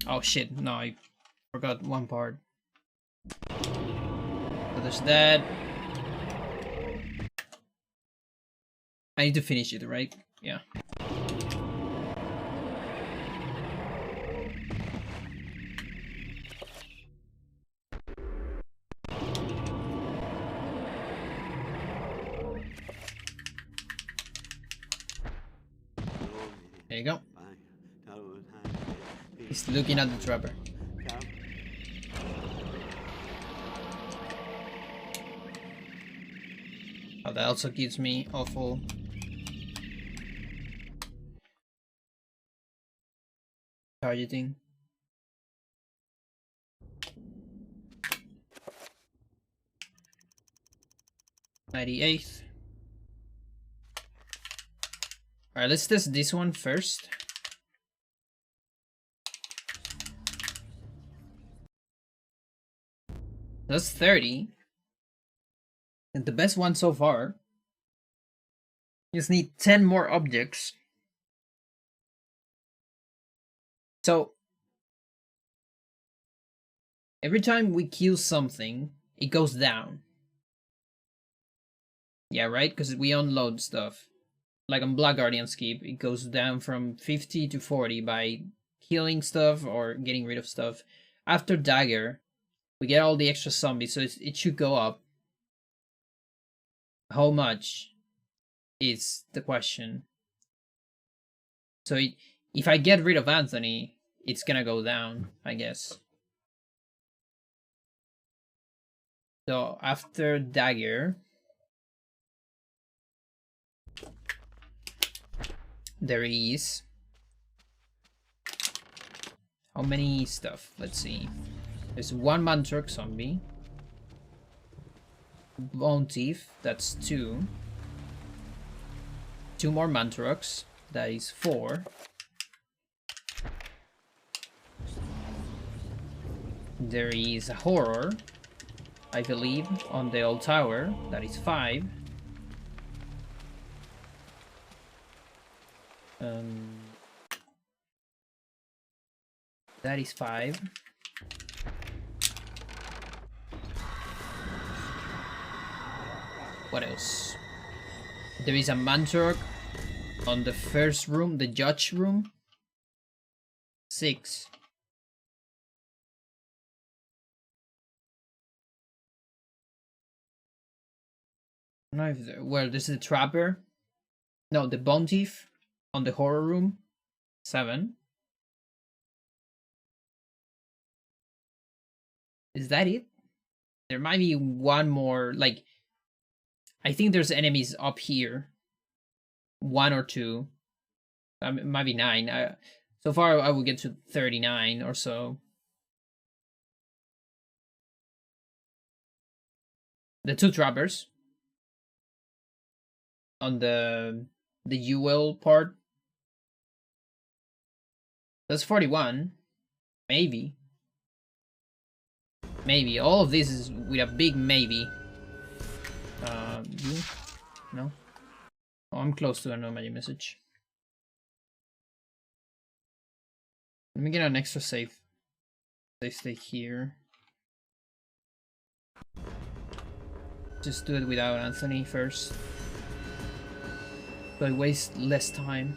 Oh shit, no, I forgot one part. So there's that. I need to finish it, right? Yeah. There you go. He's looking at the trapper. Oh, that also gives me awful targeting. '98th. Alright, let's test this one first. That's 30. And the best one so far. Just need 10 more objects. So every time we kill something, it goes down. Yeah, right? Because we unload stuff. Like on Black Guardian's Keep, it goes down from 50 to 40 by killing stuff or getting rid of stuff. After Dagger, we get all the extra zombies, so it should go up. How much is the question. So if I get rid of Anthony, it's gonna go down, I guess. So after Dagger, there is how many stuff? Let's see. There's one Mantrok zombie. Bone Thief, that's 2. 2 more Mantroks, that is 4. There is a Horror, I believe, on the old tower, that is 5. That is 5. What else? There is a Mantrok on the first room, the judge room. 6. I don't know if well, this is the trapper. No, the bone thief on the horror room. 7. Is that it? There might be one more, like, I think there's enemies up here. 1 or 2. It might be 9. So far, I will get to 39 or so. The 2 trappers. On the UL part. That's 41. Maybe. Maybe. All of this is with a big maybe. You? No? Oh, I'm close to a anomaly message. Let me get an extra save. They stay here. Just do it without Anthony first. So I waste less time.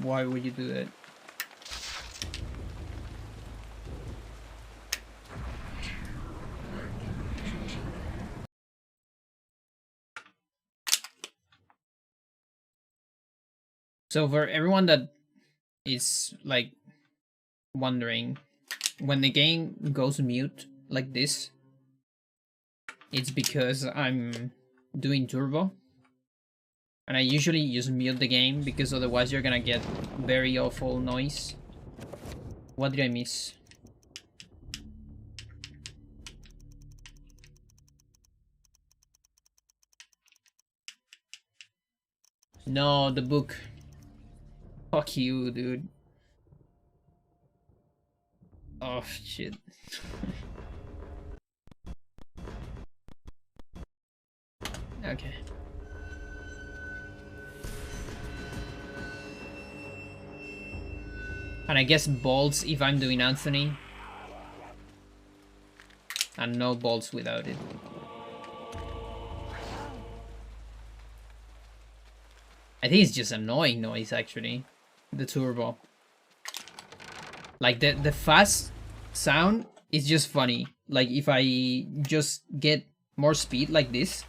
Why would you do that? So for everyone that is like wondering, when the game goes mute like this, it's because I'm doing turbo. And I usually just mute the game because otherwise you're gonna get very awful noise. What did I miss? No, the book. Fuck you, dude. Oh, shit. Okay. And I guess bolts if I'm doing Anthony. And no bolts without it. I think it's just annoying noise actually. The turbo. Like the fast sound is just funny. Like if I just get more speed like this.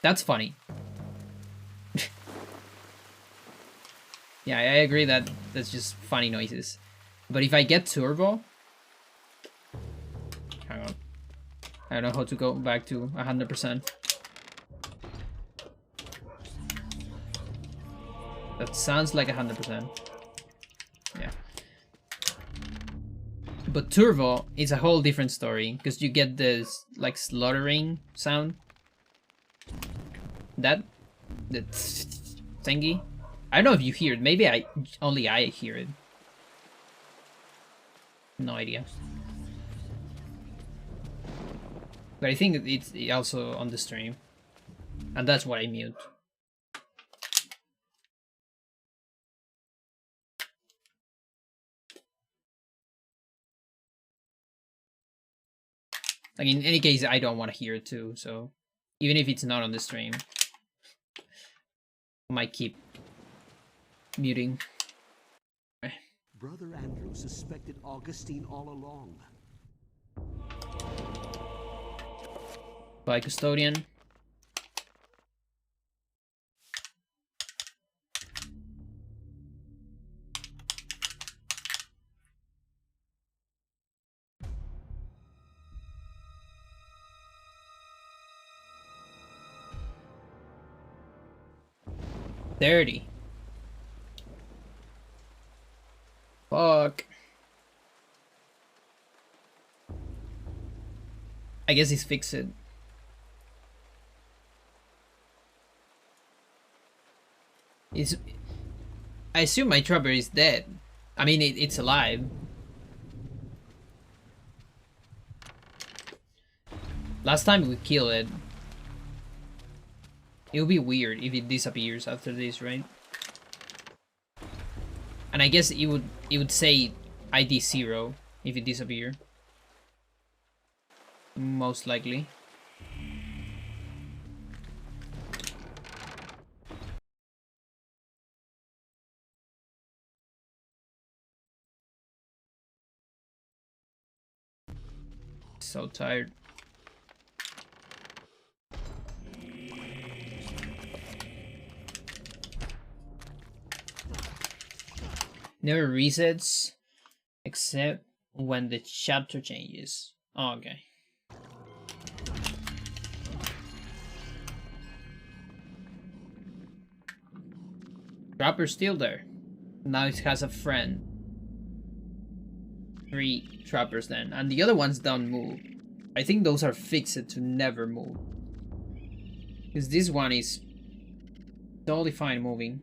That's funny. Yeah, I agree that that's just funny noises. But if I get turbo... Hang on. I don't know how to go back to 100%. That sounds like 100%. Yeah. But turbo is a whole different story, because you get this, like, slaughtering sound. The thingy. I don't know if you hear it. Maybe only I hear it. No idea. But I think it's also on the stream. And that's why I mute. Like in any case, I don't want to hear it too, so even if it's not on the stream, I might keep muting. Brother Andrew suspected Augustine all along. Bye, custodian. $30. Fuck. I guess he's fixed it. I assume my trapper is dead. I mean, it's alive. Last time we killed it. It would be weird if it disappears after this, right? And I guess it would say ID 0 if it disappear. Most likely. So tired. Never resets except when the chapter changes. Oh, okay. Trapper's still there. Now it has a friend. 3 trappers then. And the other ones don't move. I think those are fixed to never move. Because this one is totally fine moving.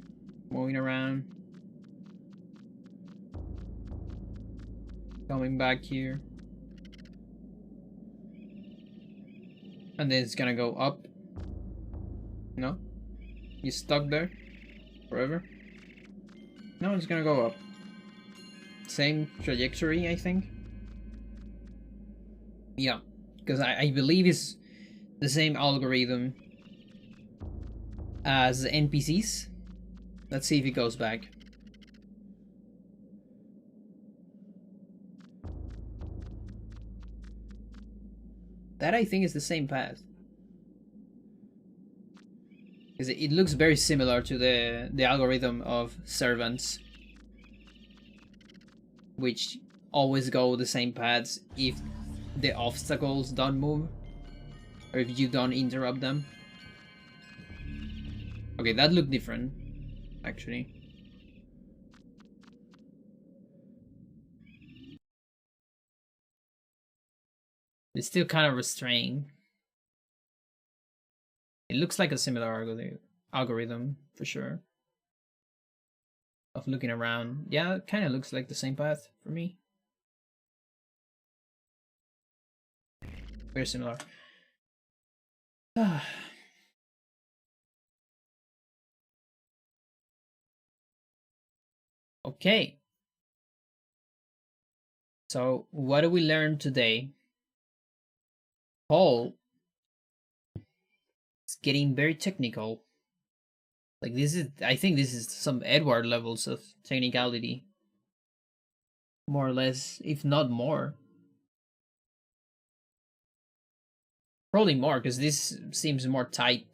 Moving around. Coming back here. And then it's gonna go up. No? You stuck there? Forever? No, it's gonna go up. Same trajectory, I think. Yeah, because I believe it's the same algorithm as NPCs. Let's see if it goes back. That I think is the same path. Because it looks very similar to the algorithm of servants, which always go the same paths if the obstacles don't move or if you don't interrupt them. Okay, that looked different, actually. It's still kind of restrained. It looks like a similar algorithm for sure. Of looking around. Yeah, it kind of looks like the same path for me. Very similar. Okay. So, what do we learn today? Paul is getting very technical. Like this is, I think this is some Edward levels of technicality. More or less, if not more. Probably more, because this seems more tight.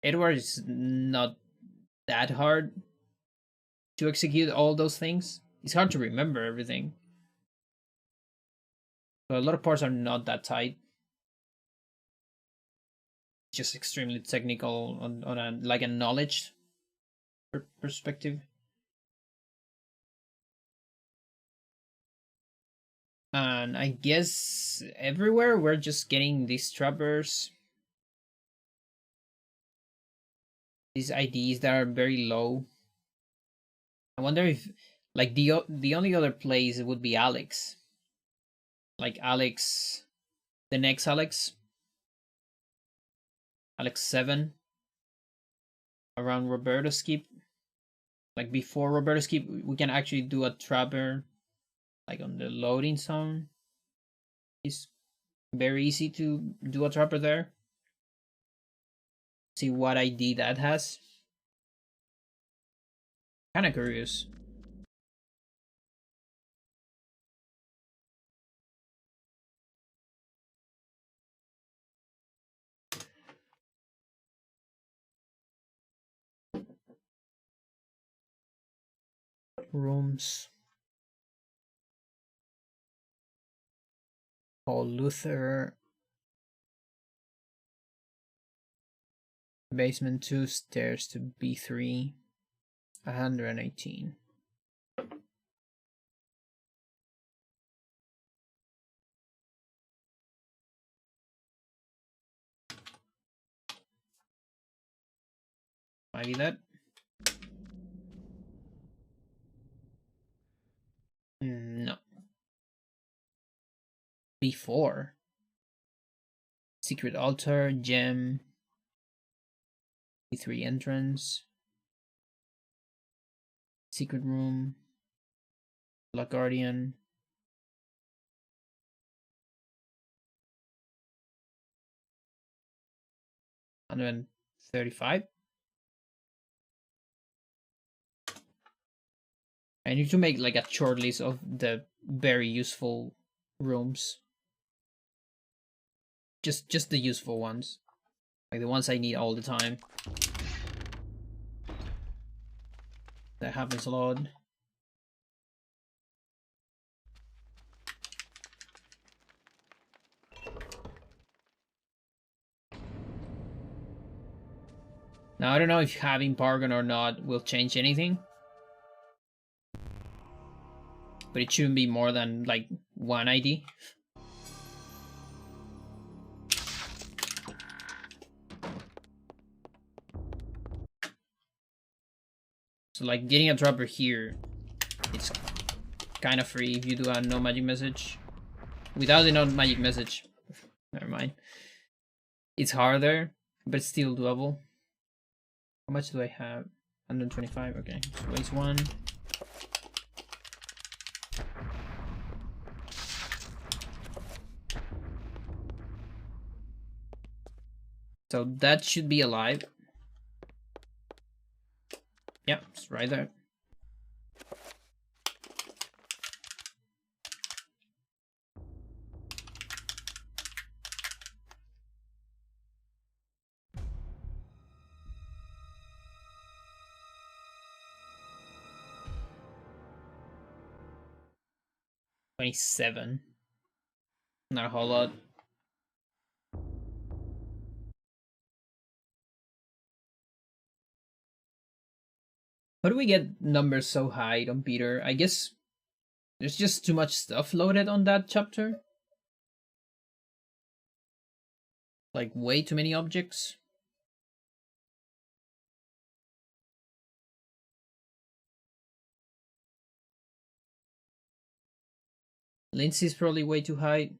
Edward is not that hard to execute all those things. It's hard to remember everything. But a lot of parts are not that tight. Just extremely technical on a like a knowledge perspective. And I guess everywhere we're just getting these trappers, these IDs that are very low. I wonder if like the only other place would be Alex. Like Alex, the next Alex, Alex 7, around Roberto skip. Like before Roberto skip, we can actually do a trapper like on the loading zone. It's very easy to do a trapper there. See what ID that has. Kind of curious. Rooms. Paul Luther. Basement 2, stairs to B3. 118. Might be that. No. B4. Secret altar, gem. E3 entrance. Secret room. Black Guardian. 135. I need to make like a short list of the very useful rooms. Just the useful ones. Like the ones I need all the time. That happens a lot. Now I don't know if having Bargain or not will change anything. But it shouldn't be more than like 1 ID. So like getting a dropper here, it's kind of free if you do a no magic message. Without the no magic message, never mind. It's harder, but it's still doable. How much do I have? 125, okay. So waste 1. So that should be alive. Yep, it's right there. $27. Not a whole lot. How do we get numbers so high on Peter? I guess there's just too much stuff loaded on that chapter. Like way too many objects. Lindsay's probably way too high.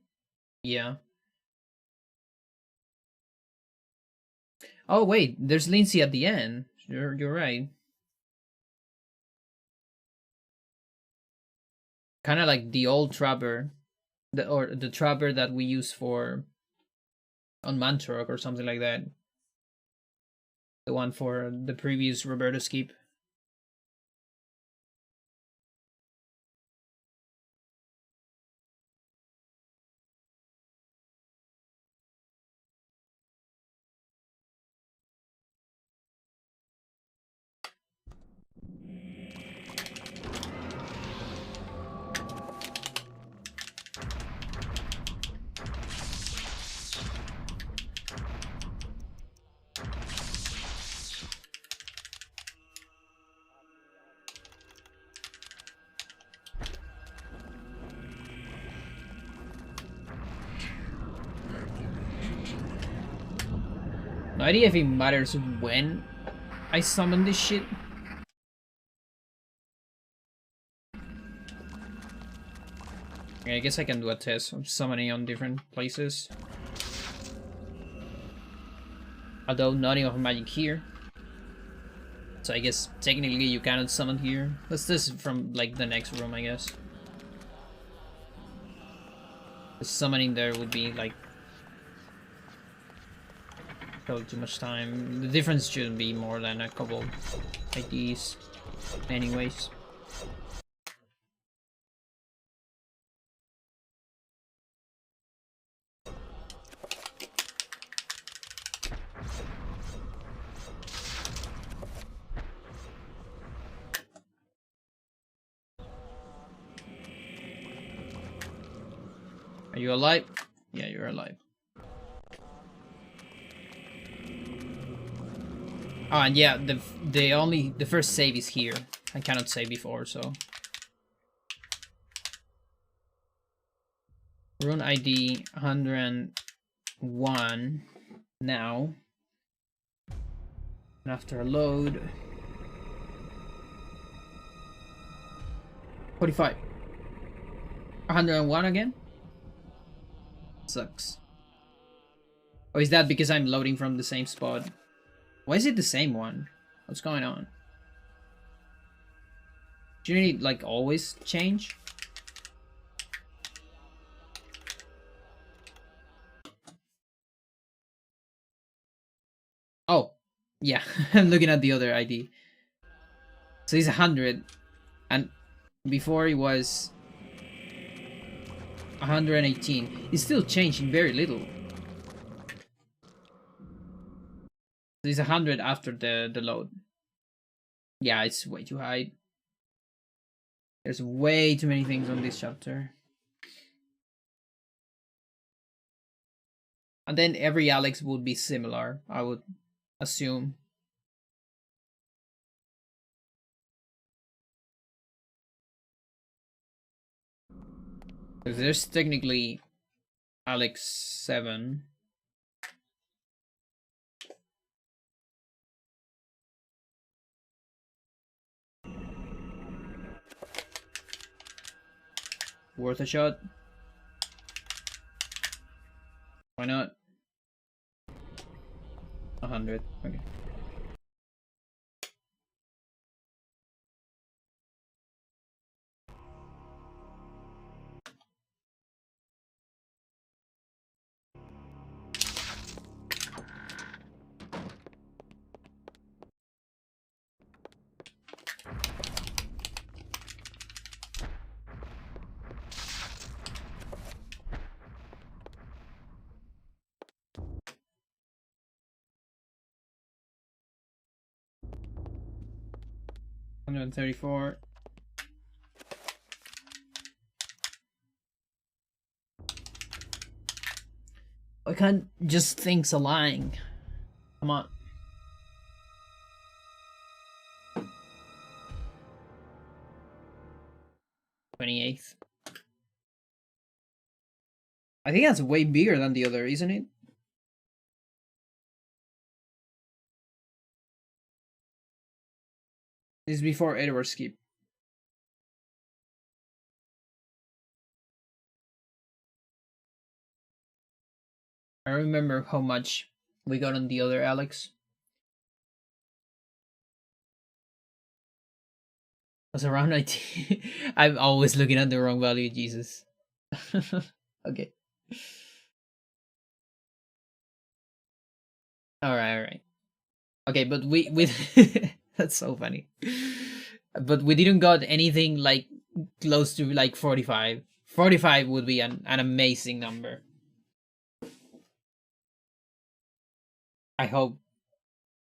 Yeah. Oh wait, there's Lindsay at the end. You're right. Kind of like the old trapper, the trapper that we use for on Mantorok or something like that. The one for the previous Roberto skip. No idea if it matters when I summon this shit. I guess I can do a test of summoning on different places. Although nothing of magic here. So I guess technically you cannot summon here. Let's test from like the next room, I guess. The summoning there would be like probably too much time. The difference shouldn't be more than a couple IDs anyways. Are you alive? Yeah, you're alive. Oh, and yeah, the first save is here. I cannot save before, so. Rune ID 101 now. And after a load. 45. 101 again? Sucks. Or is that because I'm loading from the same spot? Why is it the same one? What's going on? Shouldn't it like always change? Oh, yeah. I'm looking at the other ID. So he's 100, and before he was 118. He's still changing very little. So he's 100 after the load. Yeah, it's way too high. There's way too many things on this chapter. And then every Alex would be similar, I would assume. Because there's technically Alex 7. Worth a shot. Why not? 100. Okay. $134. I can't just things align. Come on. 28th. I think that's way bigger than the other, isn't it? This is before Edward skip. I remember how much we got on the other Alex. It was around 19. I'm always looking at the wrong value, Jesus. Okay. Alright. Okay, but we that's so funny. But we didn't got anything like close to like 45. 45 would be an amazing number. I hope.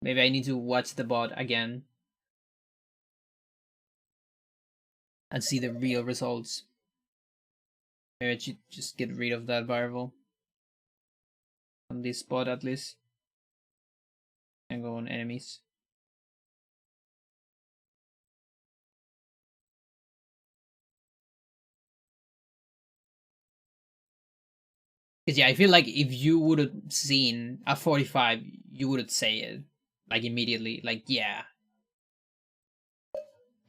Maybe I need to watch the bot again and see the real results. Maybe I should just get rid of that variable on this bot at least and go on enemies. Because yeah, I feel like if you would have seen a 45, you would say it like immediately. Like, yeah.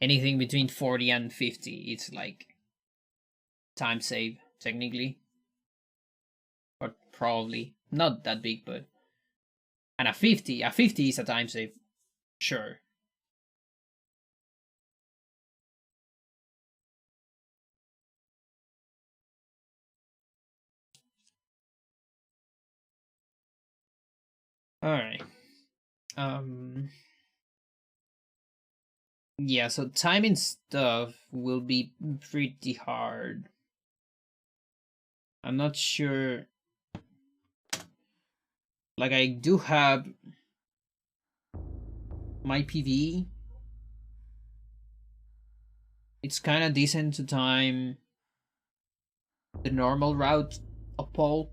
Anything between 40 and 50, it's like time save, technically. Or probably. Not that big, but. And a 50 is a time save. Sure. Alright. Yeah, so timing stuff will be pretty hard. I'm not sure. Like, I do have my PV. It's kind of decent to time the normal route of Paul.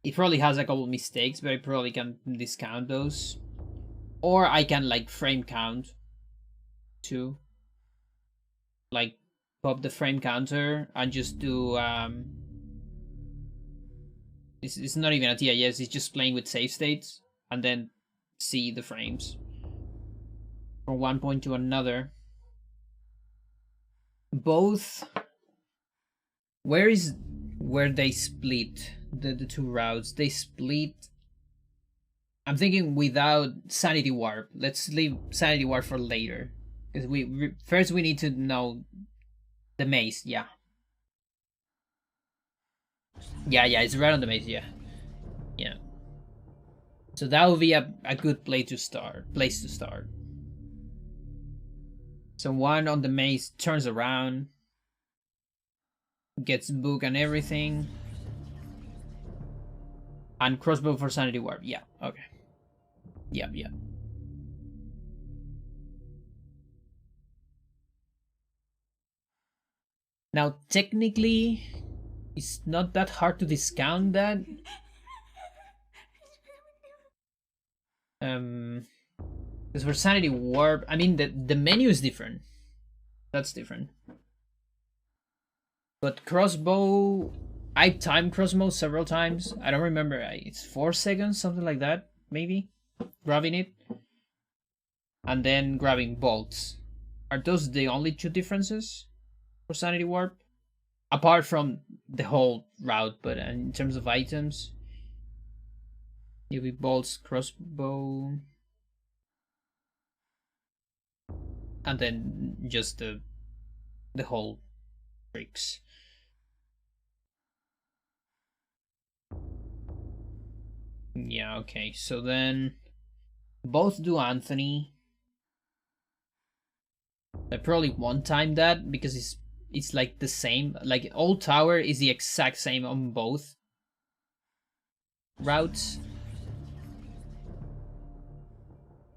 It probably has a couple mistakes, but I probably can discount those. Or I can like frame count too. Like pop the frame counter and just do it's not even a TIS, it's just playing with save states and then see the frames from one point to another. Both where they split the two routes? They split I'm thinking without Sanity Warp. Let's leave Sanity Warp for later. Because first we need to know the maze, yeah. Yeah, it's right on the maze, yeah. Yeah. So that would be a good place to start. So one on the maze turns around, gets book and everything. And crossbow for Sanity Warp. Yeah, okay. Yeah. Now, technically, it's not that hard to discount that. Because for Sanity Warp, I mean, the menu is different. That's different. But crossbow, I timed crossbow several times. I don't remember. It's 4 seconds, something like that, maybe. Grabbing it. And then grabbing bolts. Are those the only two differences for Sanity Warp? Apart from the whole route, but in terms of items, UV bolts, crossbow, and then just the whole tricks. Yeah, okay. So then both do Anthony. I probably one time that because it's like the same. Like Old Tower is the exact same on both routes.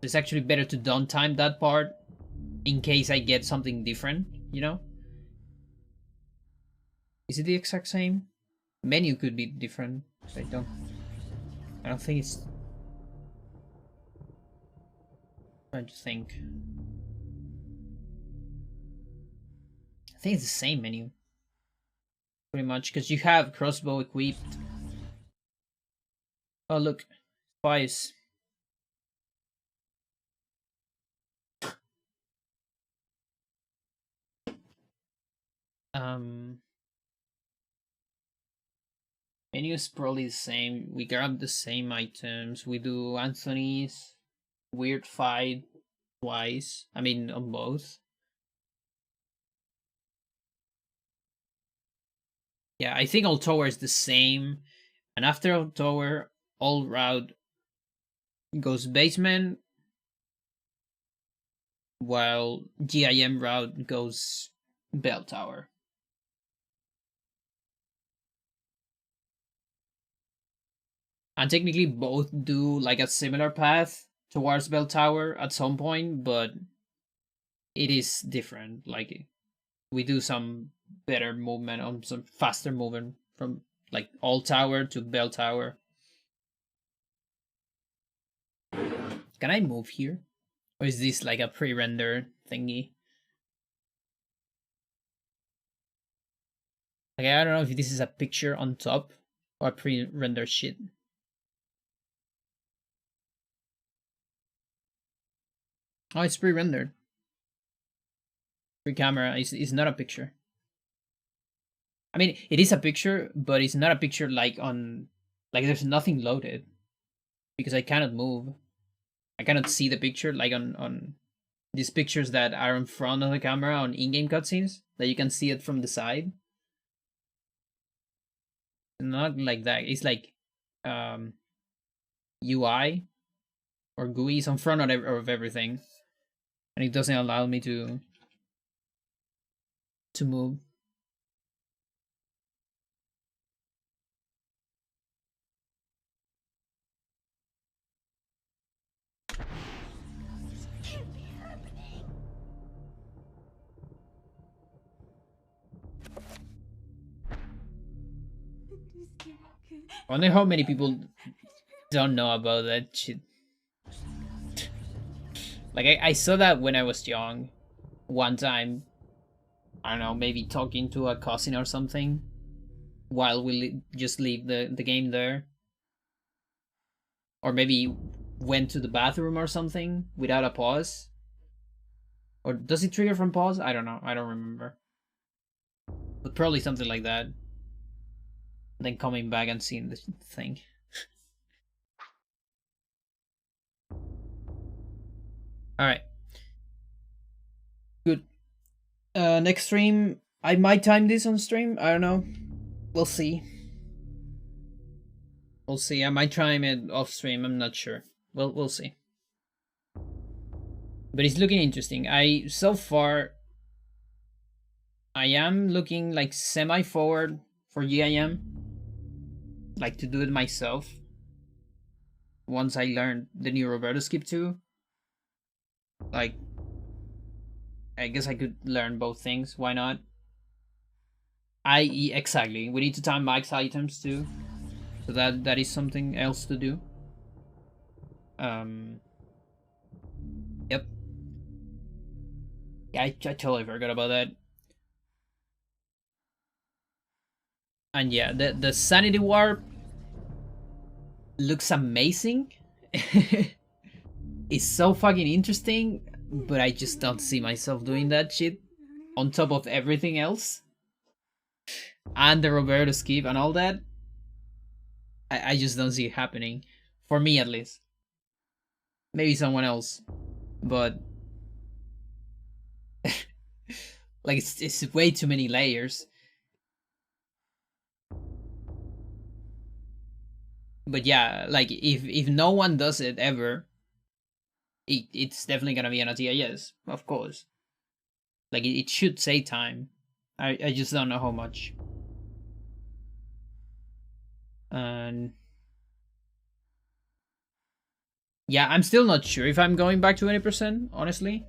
It's actually better to don't time that part in case I get something different, you know? Is it the exact same? Menu could be different. I don't think it's trying to think. I think it's the same menu. Pretty much, because you have crossbow equipped. Oh look, spies. Um Menu is probably the same. We grab the same items. We do Anthony's weird fight twice. I mean on both. Yeah, I think Old Tower is the same. And after Old Tower, Old Route goes basement, while GIM route goes Bell Tower. And technically both do like a similar path towards Bell Tower at some point, but it is different. Like we do some better movement on some faster movement from like Old Tower to Bell Tower. Can I move here? Or is this like a pre-render thingy? Like I don't know if this is a picture on top or pre-render shit. Oh, it's pre-rendered. Pre-camera is not a picture. I mean, it is a picture, but it's not a picture like on like there's nothing loaded because I cannot move. I cannot see the picture like on these pictures that are in front of the camera on in-game cutscenes that you can see it from the side. Not like that. It's like UI or GUI is in front of everything, and it doesn't allow me to move. I wonder how many people don't know about that shit. Like I saw that when I was young, one time. I don't know, maybe talking to a cousin or something, while we just leave the game there, or maybe went to the bathroom or something without a pause. Or does it trigger from pause? I don't know. I don't remember. But probably something like that. Then coming back and seeing the thing. All right. Good. Next stream, I might time this on stream. I don't know. We'll see. We'll see. I might time it off stream. I'm not sure. We'll see. But it's looking interesting. So far I am looking like semi forward for GIM. Like to do it myself. Once I learn the new Roberto skip too. Like I guess I could learn both things. Why not? Exactly. We need to time max items too. So that is something else to do. Yep. Yeah, I totally forgot about that. And yeah, the Sanity Warp looks amazing. It's so fucking interesting, but I just don't see myself doing that shit on top of everything else. And the Roberto skip and all that. I just don't see it happening. For me at least. Maybe someone else. But like it's way too many layers. But yeah, like if no one does it ever, it's definitely gonna be an idea, yes, of course. Like it should save time. I just don't know how much. And yeah, I'm still not sure if I'm going back to 20%, honestly.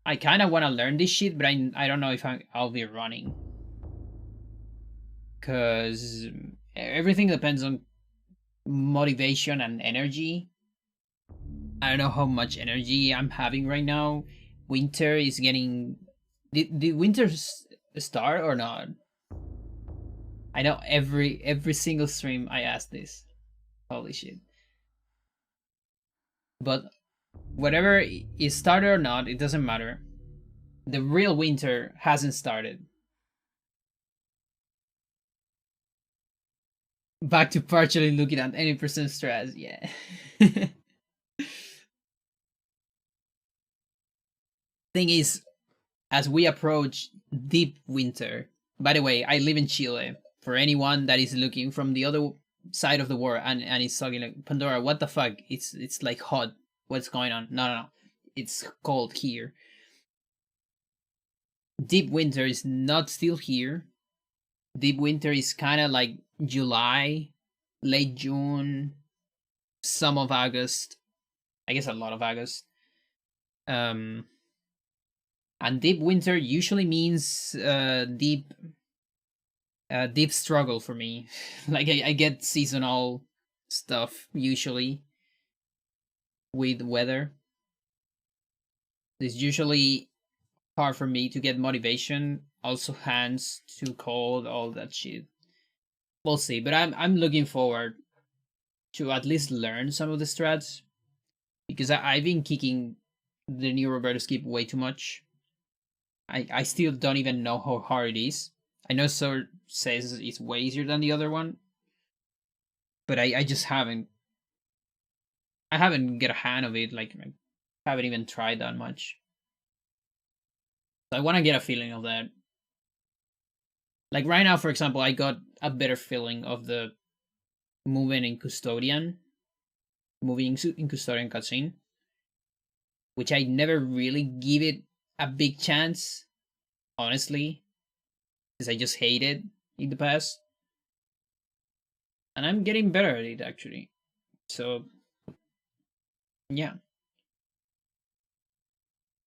I kind of want to learn this shit, but I don't know if I'll be running. Because everything depends on motivation and energy. I don't know how much energy I'm having right now. Winter is getting... Did winter start or not? I know every single stream I ask this. Holy shit. But whatever is started or not, it doesn't matter. The real winter hasn't started. Back to partially looking at any percent stress, yeah. Thing is, as we approach deep winter, by the way, I live in Chile. For anyone that is looking from the other side of the world and is talking like, Pandora, what the fuck? It's like hot. What's going on? No. It's cold here. Deep winter is not still here. Deep winter is kind of like July, late June, some of August. I guess a lot of August. And deep winter usually means deep struggle for me. Like I get seasonal stuff usually with weather. It's usually hard for me to get motivation. Also, hands too cold, all that shit. We'll see, but I'm looking forward to at least learn some of the strats because I've been kicking the new Roberto skip way too much. I still don't even know how hard it is. I know Sir says it's way easier than the other one, but I just haven't. I haven't get a hand of it. Like I haven't even tried that much. So I want to get a feeling of that. Like right now, for example, I got a better feeling of the moving in Custodian cutscene, which I never really give it a big chance, honestly, because I just hate it in the past. And I'm getting better at it, actually. So, yeah.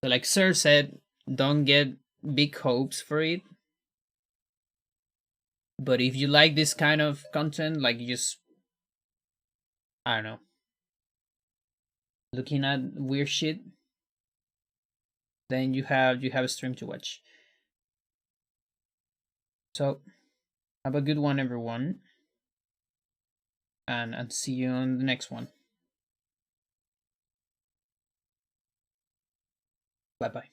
So, like Sir said, don't get big hopes for it. But if you like this kind of content, like you just, I don't know, looking at weird shit, then you have a stream to watch. So, have a good one, everyone, and see you on the next one. Bye bye.